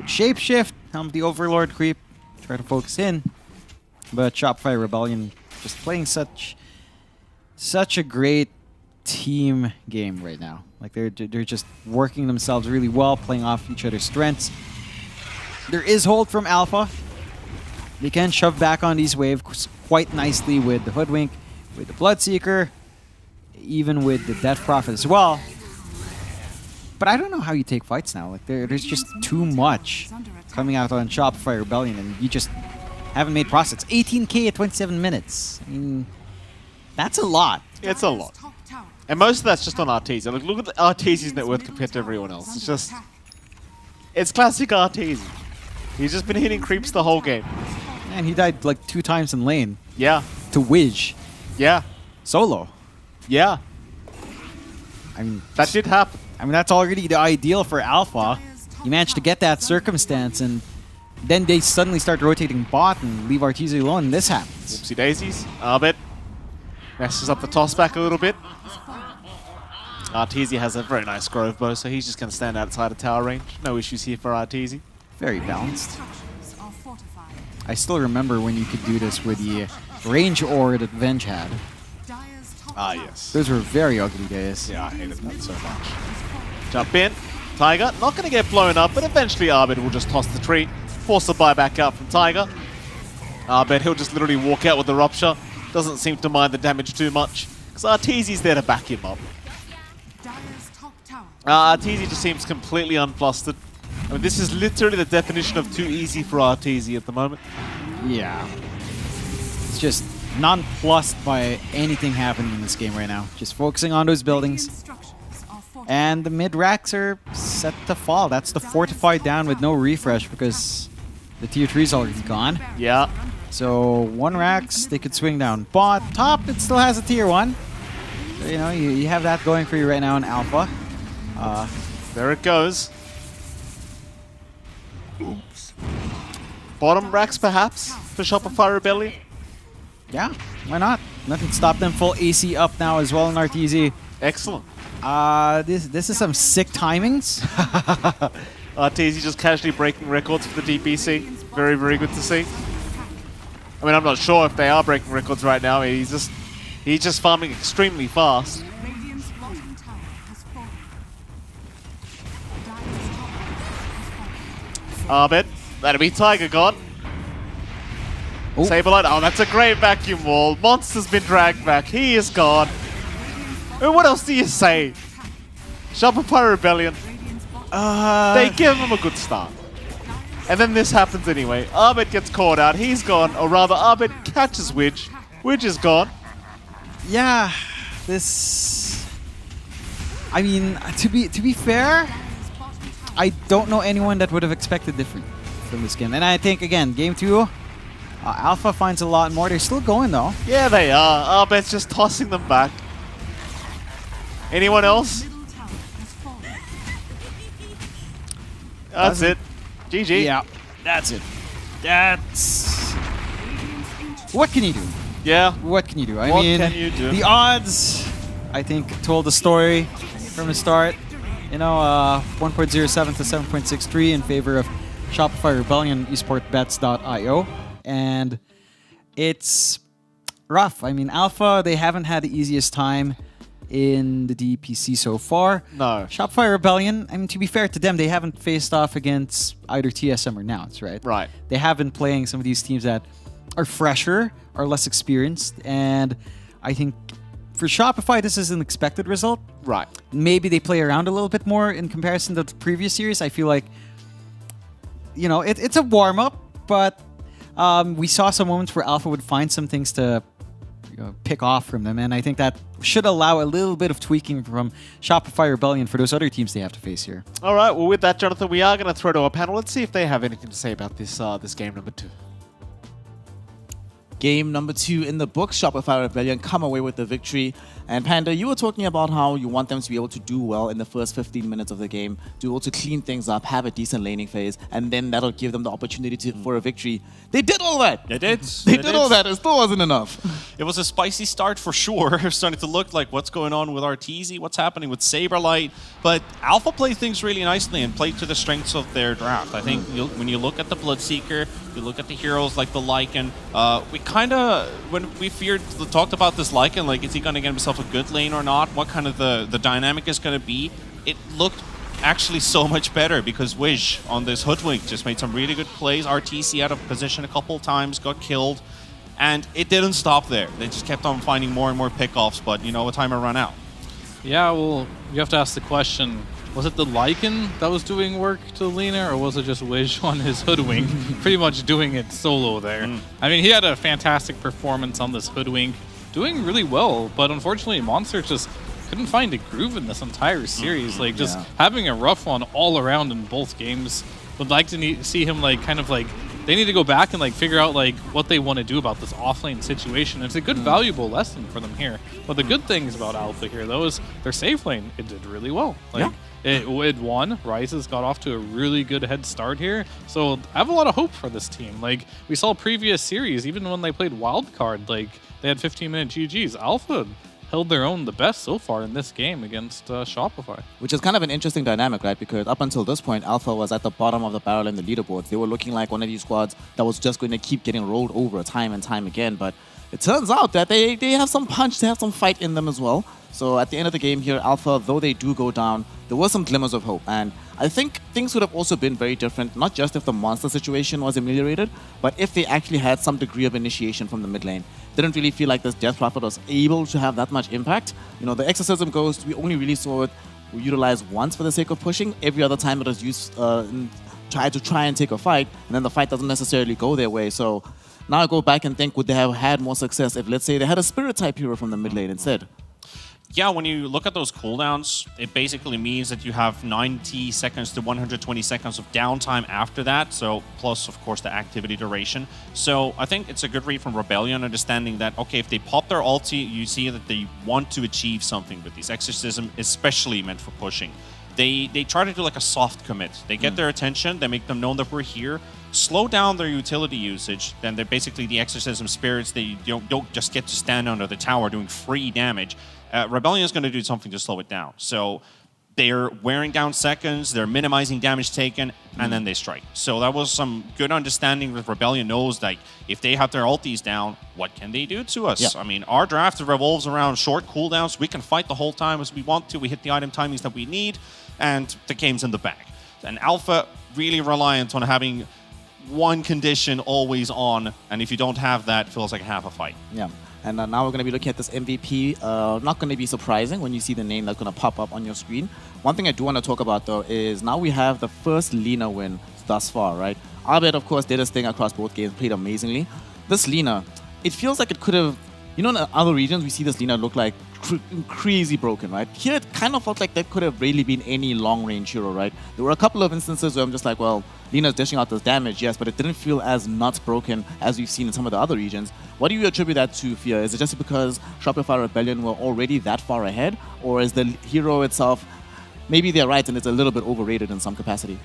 shapeshift, the Overlord creep, try to focus in. But Shopify Rebellion just playing such a great team game right now. Like they're just working themselves really well, playing off each other's strengths. There is hold from Alpha. They can shove back on these waves quite nicely with the Hoodwink, with the Bloodseeker, even with the Death Prophet as well. But I don't know how you take fights now. Like there's just too much coming out on Shopify Rebellion, and you just haven't made process. 18k at 27 minutes. I mean, that's a lot. It's a lot. And most of that's just on Arteezy. Look at the Arteezy's net worth compared to everyone else. It's just... It's classic Arteezy. He's just been hitting creeps the whole game. And he died like 2 times in lane. Yeah. To Widge. Yeah. Solo. Yeah. I mean... That did happen. I mean, that's already the ideal for Alpha. You managed to get that circumstance, and then they suddenly start rotating bot and leave Arteezy alone, and this happens. Whoopsie daisies. Arbit messes up the toss back a little bit. Arteezy has a very nice Grove Bow, so he's just going to stand outside of tower range. No issues here for Arteezy. Very balanced. I still remember when you could do this with the range aura that Venge had. Ah, yes. Those were very ugly days. Yeah, I hated that so much. Jump in. Tiger, not going to get blown up, but eventually Arbit will just toss the tree, force a buyback out from Tiger. Arbit, he'll just literally walk out with the Rupture. Doesn't seem to mind the damage too much, because Arteezy's there to back him up. Arteezy just seems completely unflustered. I mean, this is literally the definition of too easy for Arteezy at the moment. Yeah. It's just nonplussed by anything happening in this game right now. Just focusing on those buildings. And the mid-racks are set to fall. That's the fortified down with no refresh because the tier 3 is already gone. Yeah. So 1 racks, they could swing down. Bot, top, it still has a tier 1. So, you know, you have that going for you right now in Alpha. There it goes. Oops. Bottom racks, perhaps, for Shopify Rebellion? Yeah, why not? Nothing stopped them. Full AC up now as well in Arteezy. Excellent. This is some sick timings. Arteezy just casually breaking records for the DPC. Very, very good to see. I mean, I'm not sure if they are breaking records right now. He's just farming extremely fast. Arbit, that'll be Tiger gone. Oh. Saberlight, oh, that's a great vacuum wall. Monster's been dragged back. He is gone. And what else do you say? Shopify Rebellion. They give him a good start. And then this happens anyway. Arbit gets caught out. He's gone. Or rather, Arbit catches Widge. Widge is gone. Yeah, this... I mean, to be fair, I don't know anyone that would have expected different from this game. And I think, again, game 2, Alpha finds a lot more. They're still going, though. Yeah, they are. Arbit's just tossing them back. Anyone else? That's it. GG. Yeah, that's it. That's... What can you do? Yeah. What can you do? I What mean, can you do? The odds, I think, told the story from the start. You know, 1.07 to 7.63 in favor of Shopify Rebellion esportbets.io. And it's rough. I mean, Alpha, they haven't had the easiest time in the DPC so far. No. Shopify Rebellion, I mean, to be fair to them, they haven't faced off against either TSM or Nouns, right? Right. They have been playing some of these teams that are fresher, are less experienced, and I think for Shopify, this is an expected result. Right. Maybe they play around a little bit more in comparison to the previous series. I feel like, you know, it's a warm-up, but we saw some moments where Alpha would find some things to pick off from them, and I think that should allow a little bit of tweaking from Shopify Rebellion for those other teams they have to face here. All right, well, with that, Jonathan, we are going to throw to our panel. Let's see if they have anything to say about this this game number 2. Game number 2 in the books, Shopify Rebellion come away with the victory. And Panda, you were talking about how you want them to be able to do well in the first 15 minutes of the game, to be able to clean things up, have a decent laning phase, and then that'll give them the opportunity for a victory. They did all that. They did. They did all that. It still wasn't enough. it was a spicy start for sure. Starting to look like what's going on with Arteezy, what's happening with Saberlight. But Alpha played things really nicely and played to the strengths of their draft. I think when you look at the Bloodseeker, you look at the heroes like the Lycan. We kind of, when we talked about this Lycan, like, is he going to get himself a good lane or not? What kind of the dynamic is going to be? It looked actually so much better because Wish on this Hoodwink just made some really good plays. RTC out of position a couple times, got killed, and it didn't stop there. They just kept on finding more and more pickoffs, but you know, a timer ran out. Yeah, well, you have to ask the question, was it the Lycan that was doing work to Lina, or was it just Wish on his Hoodwink, pretty much doing it solo there? I mean, he had a fantastic performance on this Hoodwink, doing really well, but unfortunately, Monster just couldn't find a groove in this entire series. Like, just having a rough one all around in both games. Would like to see him, like, kind of like, they need to go back and, like, figure out, like, what they want to do about this offlane situation. It's a good, valuable lesson for them here. But the good things about Alpha here, though, is their safe lane, it did really well. Like, it won. Rises got off to a really good head start here. So I have a lot of hope for this team. Like, we saw previous series, even when they played Wildcard, like, they had 15-minute GGs. Alpha held their own the best so far in this game against Shopify. Which is kind of an interesting dynamic, right? Because up until this point, Alpha was at the bottom of the barrel in the leaderboards. They were looking like one of these squads that was just going to keep getting rolled over time and time again. But it turns out that they have some punch, they have some fight in them as well. So at the end of the game here, Alpha, though they do go down, there were some glimmers of hope. And I think things would have also been very different, not just if the monster situation was ameliorated, but if they actually had some degree of initiation from the mid lane. Didn't really feel like this Death Prophet was able to have that much impact. You know, the Exorcism Ghost, we only really saw it utilized once for the sake of pushing. Every other time it was used try and take a fight, and then the fight doesn't necessarily go their way. So now I go back and think, would they have had more success if, let's say, they had a Spirit type hero from the mid lane instead? Yeah, when you look at those cooldowns, it basically means that you have 90 seconds to 120 seconds of downtime after that, so plus, of course, the activity duration. So I think it's a good read from Rebellion, understanding that, okay, if they pop their ulti, you see that they want to achieve something with these. Exorcism especially meant for pushing. They try to do like a soft commit. They get their attention, they make them know that we're here, slow down their utility usage, then they're basically the Exorcism spirits. They don't just get to stand under the tower doing free damage. Rebellion is going to do something to slow it down. So they're wearing down seconds, they're minimizing damage taken, and then they strike. So that was some good understanding that Rebellion knows, like, if they have their ultis down, what can they do to us? I mean, our draft revolves around short cooldowns. We can fight the whole time as we want to. We hit the item timings that we need, and the game's in the bag. And Alpha, really reliant on having one condition always on, and if you don't have that, it feels like half a fight. Yeah. And now we're going to be looking at this MVP. Not going to be surprising when you see the name that's going to pop up on your screen. One thing I do want to talk about, though, is now we have the first Lina win thus far, right? Abed, of course, did his thing across both games, played amazingly. This Lina, it feels like it could have... You know, in other regions, we see this Lina look like crazy broken, right? Here, it kind of felt like there could have really been any long-range hero, right? There were a couple of instances where I'm just like, well, Lina's dishing out this damage, yes, but it didn't feel as nuts broken as we've seen in some of the other regions. What do you attribute that to, Fia? Is it just because Shopify Rebellion were already that far ahead? Or is the hero itself, maybe they're right and it's a little bit overrated in some capacity?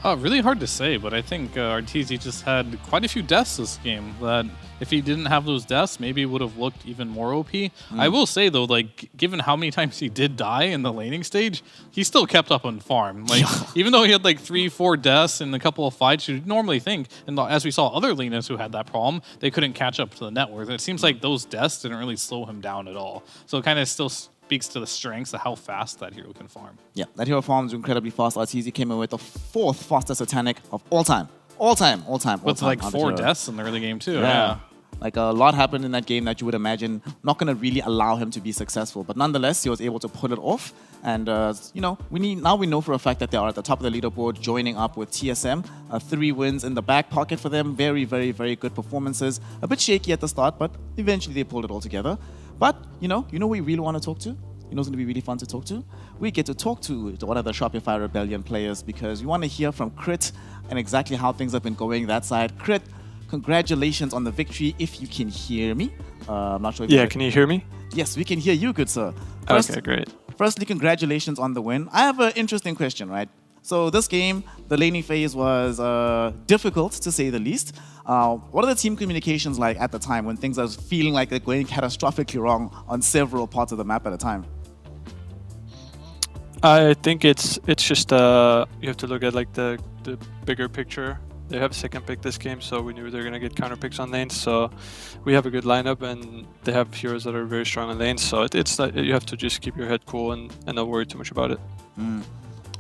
Really hard to say, but I think Arteezy just had quite a few deaths this game that if he didn't have those deaths, maybe it would have looked even more OP. I will say, though, like, given how many times he did die in the laning stage, he still kept up on farm. Like, even though he had like 3-4 deaths in a couple of fights, you'd normally think, and as we saw other laners who had that problem, they couldn't catch up to the net worth. It seems like those deaths didn't really slow him down at all. So it kind of still speaks to the strengths of how fast that hero can farm. Yeah, that hero farms incredibly fast. Arteezy came in with the 4th fastest Satanic of all time. All time. With like 4 deaths in the early game too. Yeah. Like a lot happened in that game that you would imagine not going to really allow him to be successful. But nonetheless, he was able to pull it off. And, you know, we know for a fact that they are at the top of the leaderboard, joining up with TSM. 3 wins in the back pocket for them. Very, very, very good performances. A bit shaky at the start, but eventually they pulled it all together. But, you know who we really want to talk to? You know who's going to be really fun to talk to? We get to talk to one of the Shopify Rebellion players because we want to hear from Crit and exactly how things have been going that side. Crit, congratulations on the victory, if you can hear me. I'm not sure if can you hear me? Yes, we can hear you, good sir. Okay, great. Firstly, congratulations on the win. I have an interesting question, right? So this game, the laning phase was difficult to say the least. What are the team communications like at the time when things are feeling like they're going catastrophically wrong on several parts of the map at a time? I think it's just you have to look at like the bigger picture. They have second pick this game, so we knew they're gonna get counter picks on lanes. So we have a good lineup, and they have heroes that are very strong on lanes. So it's not, you have to just keep your head cool and not worry too much about it.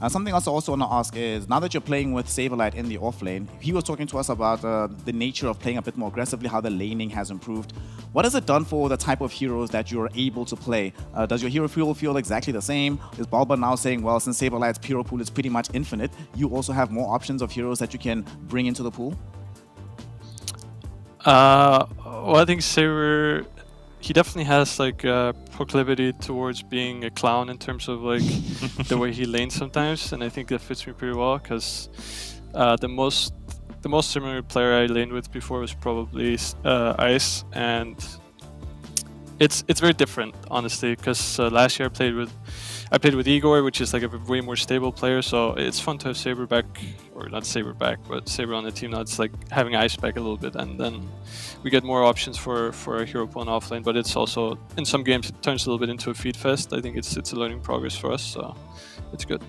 Something else I also want to ask is, now that you're playing with Saberlight in the off lane, he was talking to us about the nature of playing a bit more aggressively, how the laning has improved. What has it done for the type of heroes that you're able to play? Does your hero pool feel exactly the same? Is Balba now saying, well, since Saberlight's hero pool is pretty much infinite, you also have more options of heroes that you can bring into the pool? Well, I think Saber, he definitely has like a proclivity towards being a clown in terms of like the way he lanes sometimes, and I think that fits me pretty well because the most similar player I laned with before was probably Ice, and it's very different honestly because last year I played with Igor, which is like a way more stable player, so it's fun to have Saber back, or not Saber back, but Saber on the team now. It's like having Ice back a little bit, and then we get more options for a hero pool in offlane, but it's also, in some games, it turns a little bit into a feed fest. I think it's a learning progress for us, so it's good.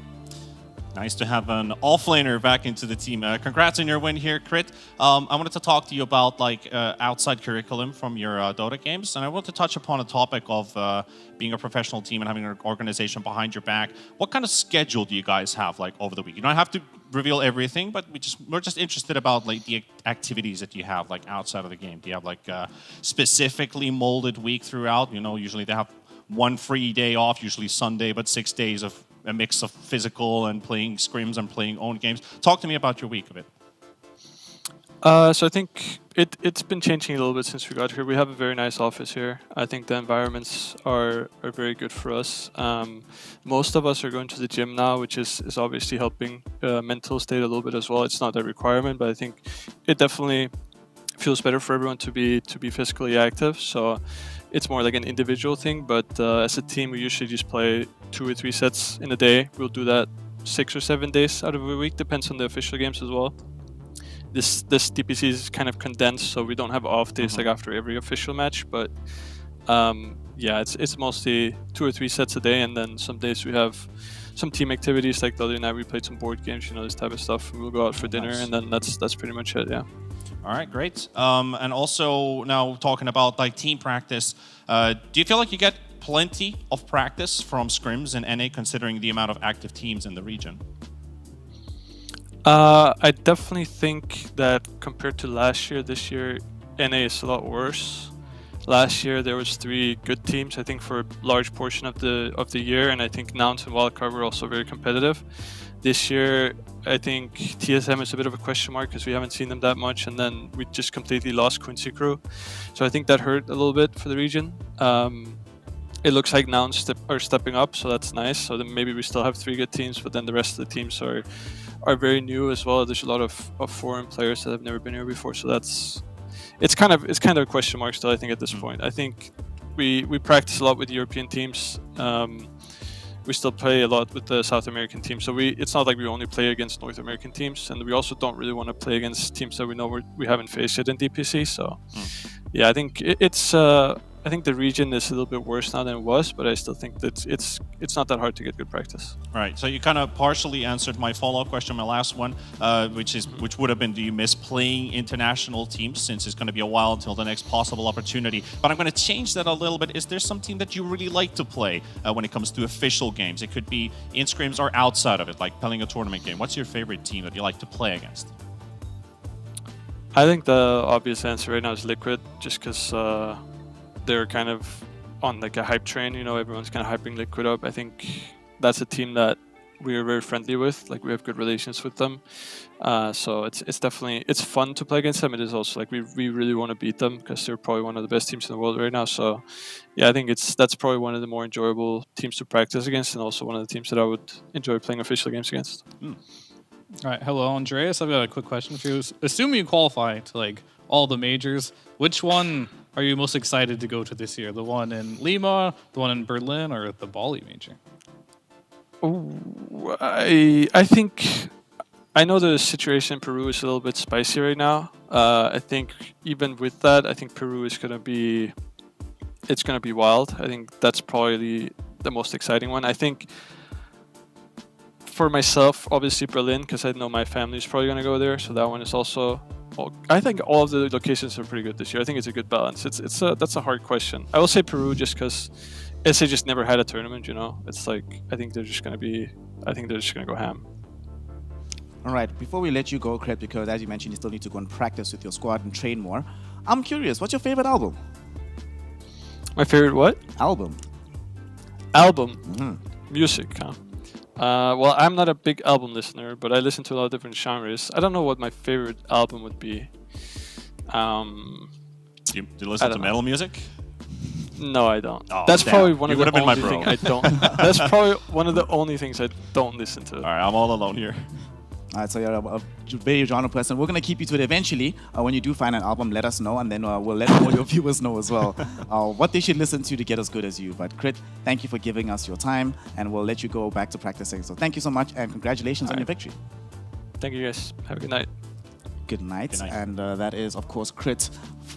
Nice to have an offlaner back into the team. Congrats on your win here, Crit. I wanted to talk to you about like outside curriculum from your Dota games, and I want to touch upon a topic of being a professional team and having an organization behind your back. What kind of schedule do you guys have like over the week? You don't have to reveal everything, but we're just interested about like the activities that you have like outside of the game. Do you have like a specifically molded week throughout? You know, usually they have one free day off, usually Sunday, but 6 days of a mix of physical and playing scrims and playing own games. Talk to me about your week a bit. So I think it's been changing a little bit since we got here. We have a very nice office here. I think the environments are very good for us. Most of us are going to the gym now, which is obviously helping mental state a little bit as well. It's not a requirement, but I think it definitely feels better for everyone to be physically active. So it's more like an individual thing, but as a team, we usually just play 2 or 3 sets in a day. We'll do that 6 or 7 days out of a week, depends on the official games as well. This DPC is kind of condensed, so we don't have off days like after every official match, but yeah, it's mostly 2 or 3 sets a day, and then some days we have some team activities, like the other night we played some board games, you know, this type of stuff. We'll go out for dinner, and then that's pretty much it, yeah. All right, great. And also now talking about like team practice, do you feel like you get plenty of practice from scrims in NA considering the amount of active teams in the region? I definitely think that compared to last year, this year NA is a lot worse. Last year there was 3 good teams, I think, for a large portion of the year, and I think Nouns and Wildcard were also very competitive. This year, I think TSM is a bit of a question mark because we haven't seen them that much, and then we just completely lost Quincy Crew. So I think that hurt a little bit for the region. It looks like Nouns are stepping up, so that's nice. So then maybe we still have 3 good teams, but then the rest of the teams are very new as well. There's a lot of foreign players that have never been here before, so it's kind of a question mark still, I think, at this point. I think we practice a lot with European teams. We still play a lot with the South American teams, so it's not like we only play against North American teams, and we also don't really want to play against teams that we know we haven't faced yet in DPC. So yeah, I think I think the region is a little bit worse now than it was, but I still think that it's not that hard to get good practice. Right. So you kind of partially answered my follow-up question, my last one, which would have been, do you miss playing international teams, since it's going to be a while until the next possible opportunity? But I'm going to change that a little bit. Is there some team that you really like to play when it comes to official games? It could be in scrims or outside of it, like playing a tournament game. What's your favorite team that you like to play against? I think the obvious answer right now is Liquid, just because they're kind of on like a hype train, you know, everyone's kind of hyping Liquid up. I think that's a team that we are very friendly with, like we have good relations with them. So it's definitely, it's fun to play against them. It is also like we really want to beat them because they're probably one of the best teams in the world right now. So yeah, I think that's probably one of the more enjoyable teams to practice against, and also one of the teams that I would enjoy playing official games against. All right, hello Andreas, I've got a quick question for you. Assuming you qualify to like all the majors, which one are you most excited to go to this year? The one in Lima, the one in Berlin, or the Bali major? I think I know the situation in Peru is a little bit spicy right now. I think even with that, I think Peru is gonna be wild. I think that's probably the most exciting one. I think for myself, obviously Berlin, because I know my family is probably gonna go there, so that one is also. I think all of the locations are pretty good this year. I think it's a good balance. That's a hard question. I will say Peru just because SA just never had a tournament. You know, it's like I think they're just gonna go ham. All right, before we let you go, Cret, because as you mentioned, you still need to go and practice with your squad and train more. I'm curious, what's your favorite album? My favorite what? Album. Music, huh? Well, I'm not a big album listener, but I listen to a lot of different genres. I don't know what my favorite album would be. Do you listen to metal music? No, I don't. Oh, that's damn. probably one You of the would've been my only bro. thing I don't. That's probably one of the only things I don't listen to. All right, I'm all alone here. All right, so you're a very genre person. We're going to keep you to it eventually. When you do find an album, let us know, and then we'll let all your viewers know as well what they should listen to get as good as you. But Crit, thank you for giving us your time, and we'll let you go back to practicing. So thank you so much, and congratulations on your victory. Thank you, guys. Have a good night. Good night. Good night. And that is, of course, Crit,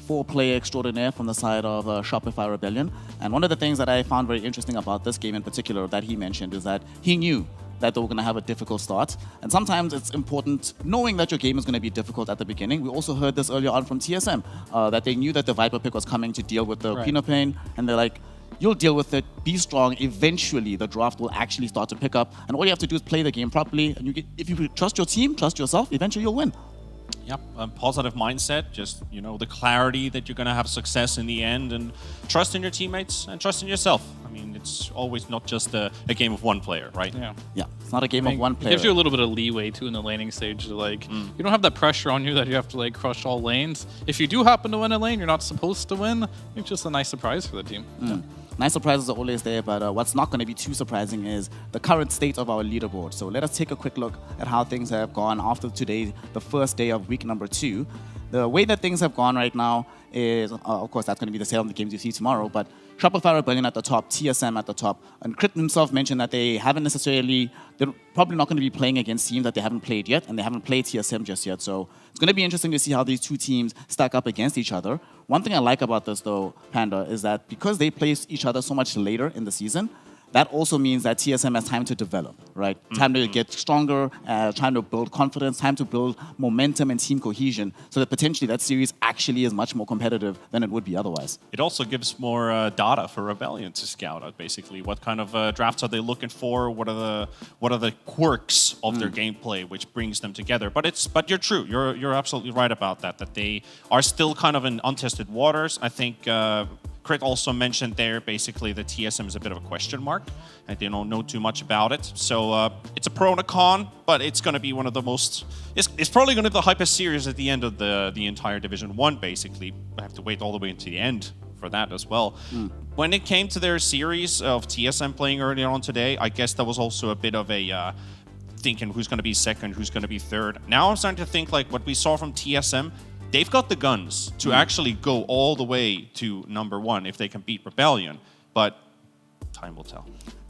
4-player extraordinaire from the side of Shopify Rebellion. And one of the things that I found very interesting about this game in particular that he mentioned is that he knew that they were going to have a difficult start. And sometimes it's important knowing that your game is going to be difficult at the beginning. We also heard this earlier on from TSM, that they knew that the Viper pick was coming to deal with the Pino Pain. And they're like, you'll deal with it, be strong. Eventually, the draft will actually start to pick up. And all you have to do is play the game properly. And if you trust your team, trust yourself, eventually you'll win. Yep, positive mindset, just, the clarity that you're going to have success in the end, and trust in your teammates and trust in yourself. I mean, it's always not just a game of one player, right? Yeah, it's not a game of one player. It gives you a little bit of leeway, too, in the laning stage. You don't have that pressure on you that you have to, crush all lanes. If you do happen to win a lane you're not supposed to win, it's just a nice surprise for the team. Nice surprises are always there, but what's not going to be too surprising is the current state of our leaderboard. So let us take a quick look at how things have gone after today, the first day of week number 2. The way that things have gone right now is, of course, that's going to be the sale of the games you see tomorrow, but Shopify Rebellion at the top, TSM at the top, and Crit himself mentioned that they're probably not going to be playing against teams that they haven't played yet, and they haven't played TSM just yet. So it's going to be interesting to see how these two teams stack up against each other. One thing I like about this, though, Panda, is that because they play each other so much later in the season, that also means that TSM has time to develop, right? Time to get stronger, time to build confidence, time to build momentum and team cohesion, so that potentially that series actually is much more competitive than it would be otherwise. It also gives more data for Rebellion to scout out, basically. What kind of drafts are they looking for? What are the quirks of their gameplay, which brings them together? But you're true. You're absolutely right about that. That they are still kind of in untested waters. I think. Crit also mentioned there basically that TSM is a bit of a question mark and they don't know too much about it. So it's a pro and a con, but it's going to be one of the most... It's probably going to be the hypest series at the end of the entire Division 1, basically. I have to wait all the way into the end for that as well. When it came to their series of TSM playing earlier on today, I guess that was also a bit of a... thinking who's going to be second, who's going to be third. Now I'm starting to think like what we saw from TSM, they've got the guns to actually go all the way to number 1 if they can beat Rebellion, but time will tell.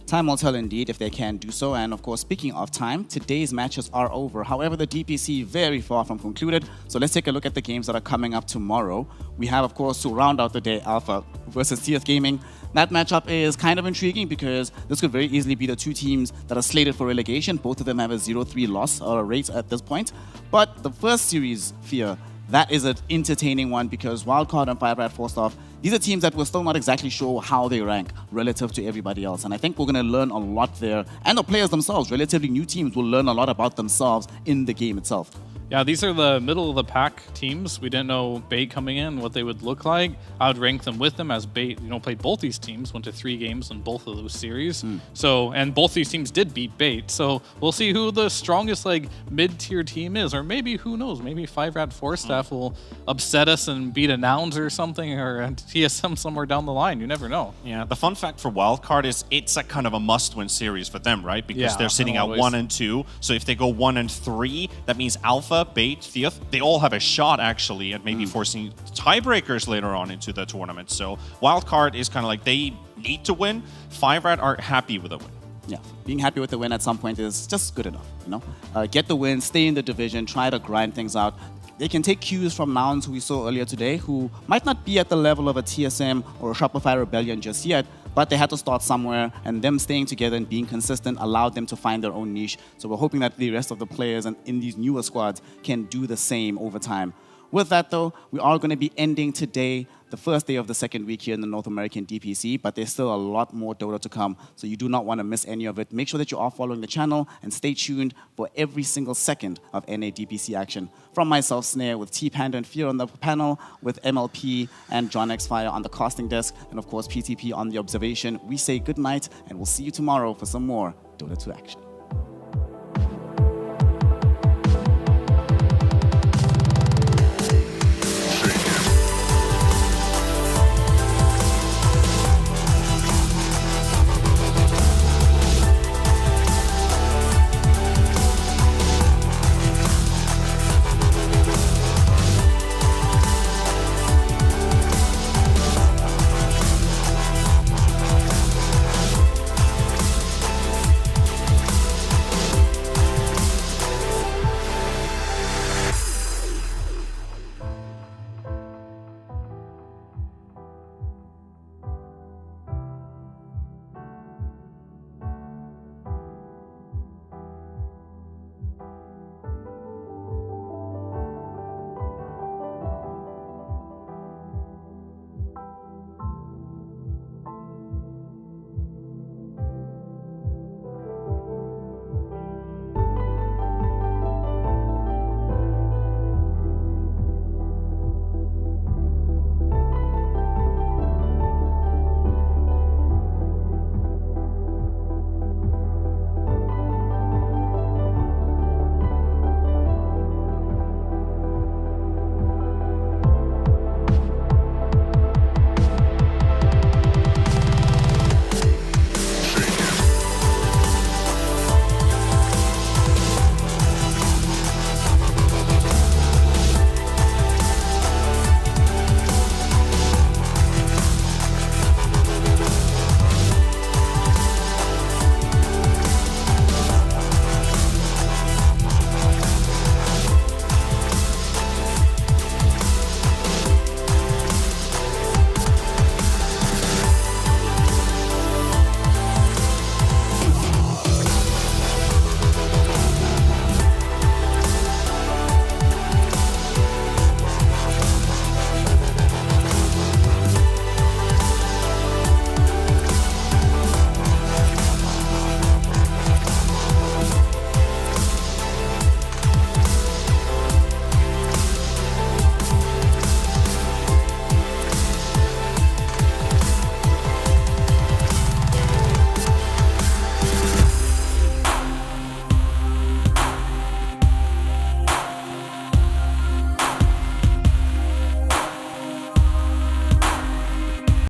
Time will tell indeed if they can do so. And of course, speaking of time, today's matches are over. However, the DPC very far from concluded. So let's take a look at the games that are coming up tomorrow. We have, of course, to round out the day, Alpha versus TS Gaming. That matchup is kind of intriguing because this could very easily be the two teams that are slated for relegation. Both of them have a 0-3 loss rate at this point. But the first series, Fear, that is an entertaining one because Wildcard and Firebrand forced off. These are teams that we're still not exactly sure how they rank relative to everybody else. And I think we're going to learn a lot there. And the players themselves, relatively new teams, will learn a lot about themselves in the game itself. Yeah, these are the middle of the pack teams. We didn't know Bait coming in, what they would look like. I would rank them with them as Bait, played both these teams, went to 3 games in both of those series. So, and both these teams did beat Bait. So we'll see who the strongest mid-tier team is, or maybe, who knows, maybe 5-Rat 4-Staff will upset us and beat a Nouns or something, or a TSM somewhere down the line. You never know. Yeah, the fun fact for Wildcard is it's a kind of a must-win series for them, right? Because they're sitting at 1 and 2. So if they go 1 and 3, that means Alpha, Bait, Theoth, they all have a shot actually at maybe forcing tiebreakers later on into the tournament. So Wildcard is kind of like they need to win. 5-Rat are happy with a win. Yeah, being happy with the win at some point is just good enough, you know? Get the win, stay in the division, try to grind things out. They can take cues from Nouns, who we saw earlier today, who might not be at the level of a TSM or a Shopify Rebellion just yet, but they had to start somewhere, and them staying together and being consistent allowed them to find their own niche. So we're hoping that the rest of the players in these newer squads can do the same over time. With that, though, we are going to be ending today, the first day of the second week here in the North American DPC, but there's still a lot more Dota to come, so you do not want to miss any of it. Make sure that you are following the channel and stay tuned for every single second of NA DPC action. From myself, Snare, with T-Panda and Fear on the panel, with MLP and John X Fire on the casting desk, and of course PTP on the observation, we say good night, and we'll see you tomorrow for some more Dota 2 action.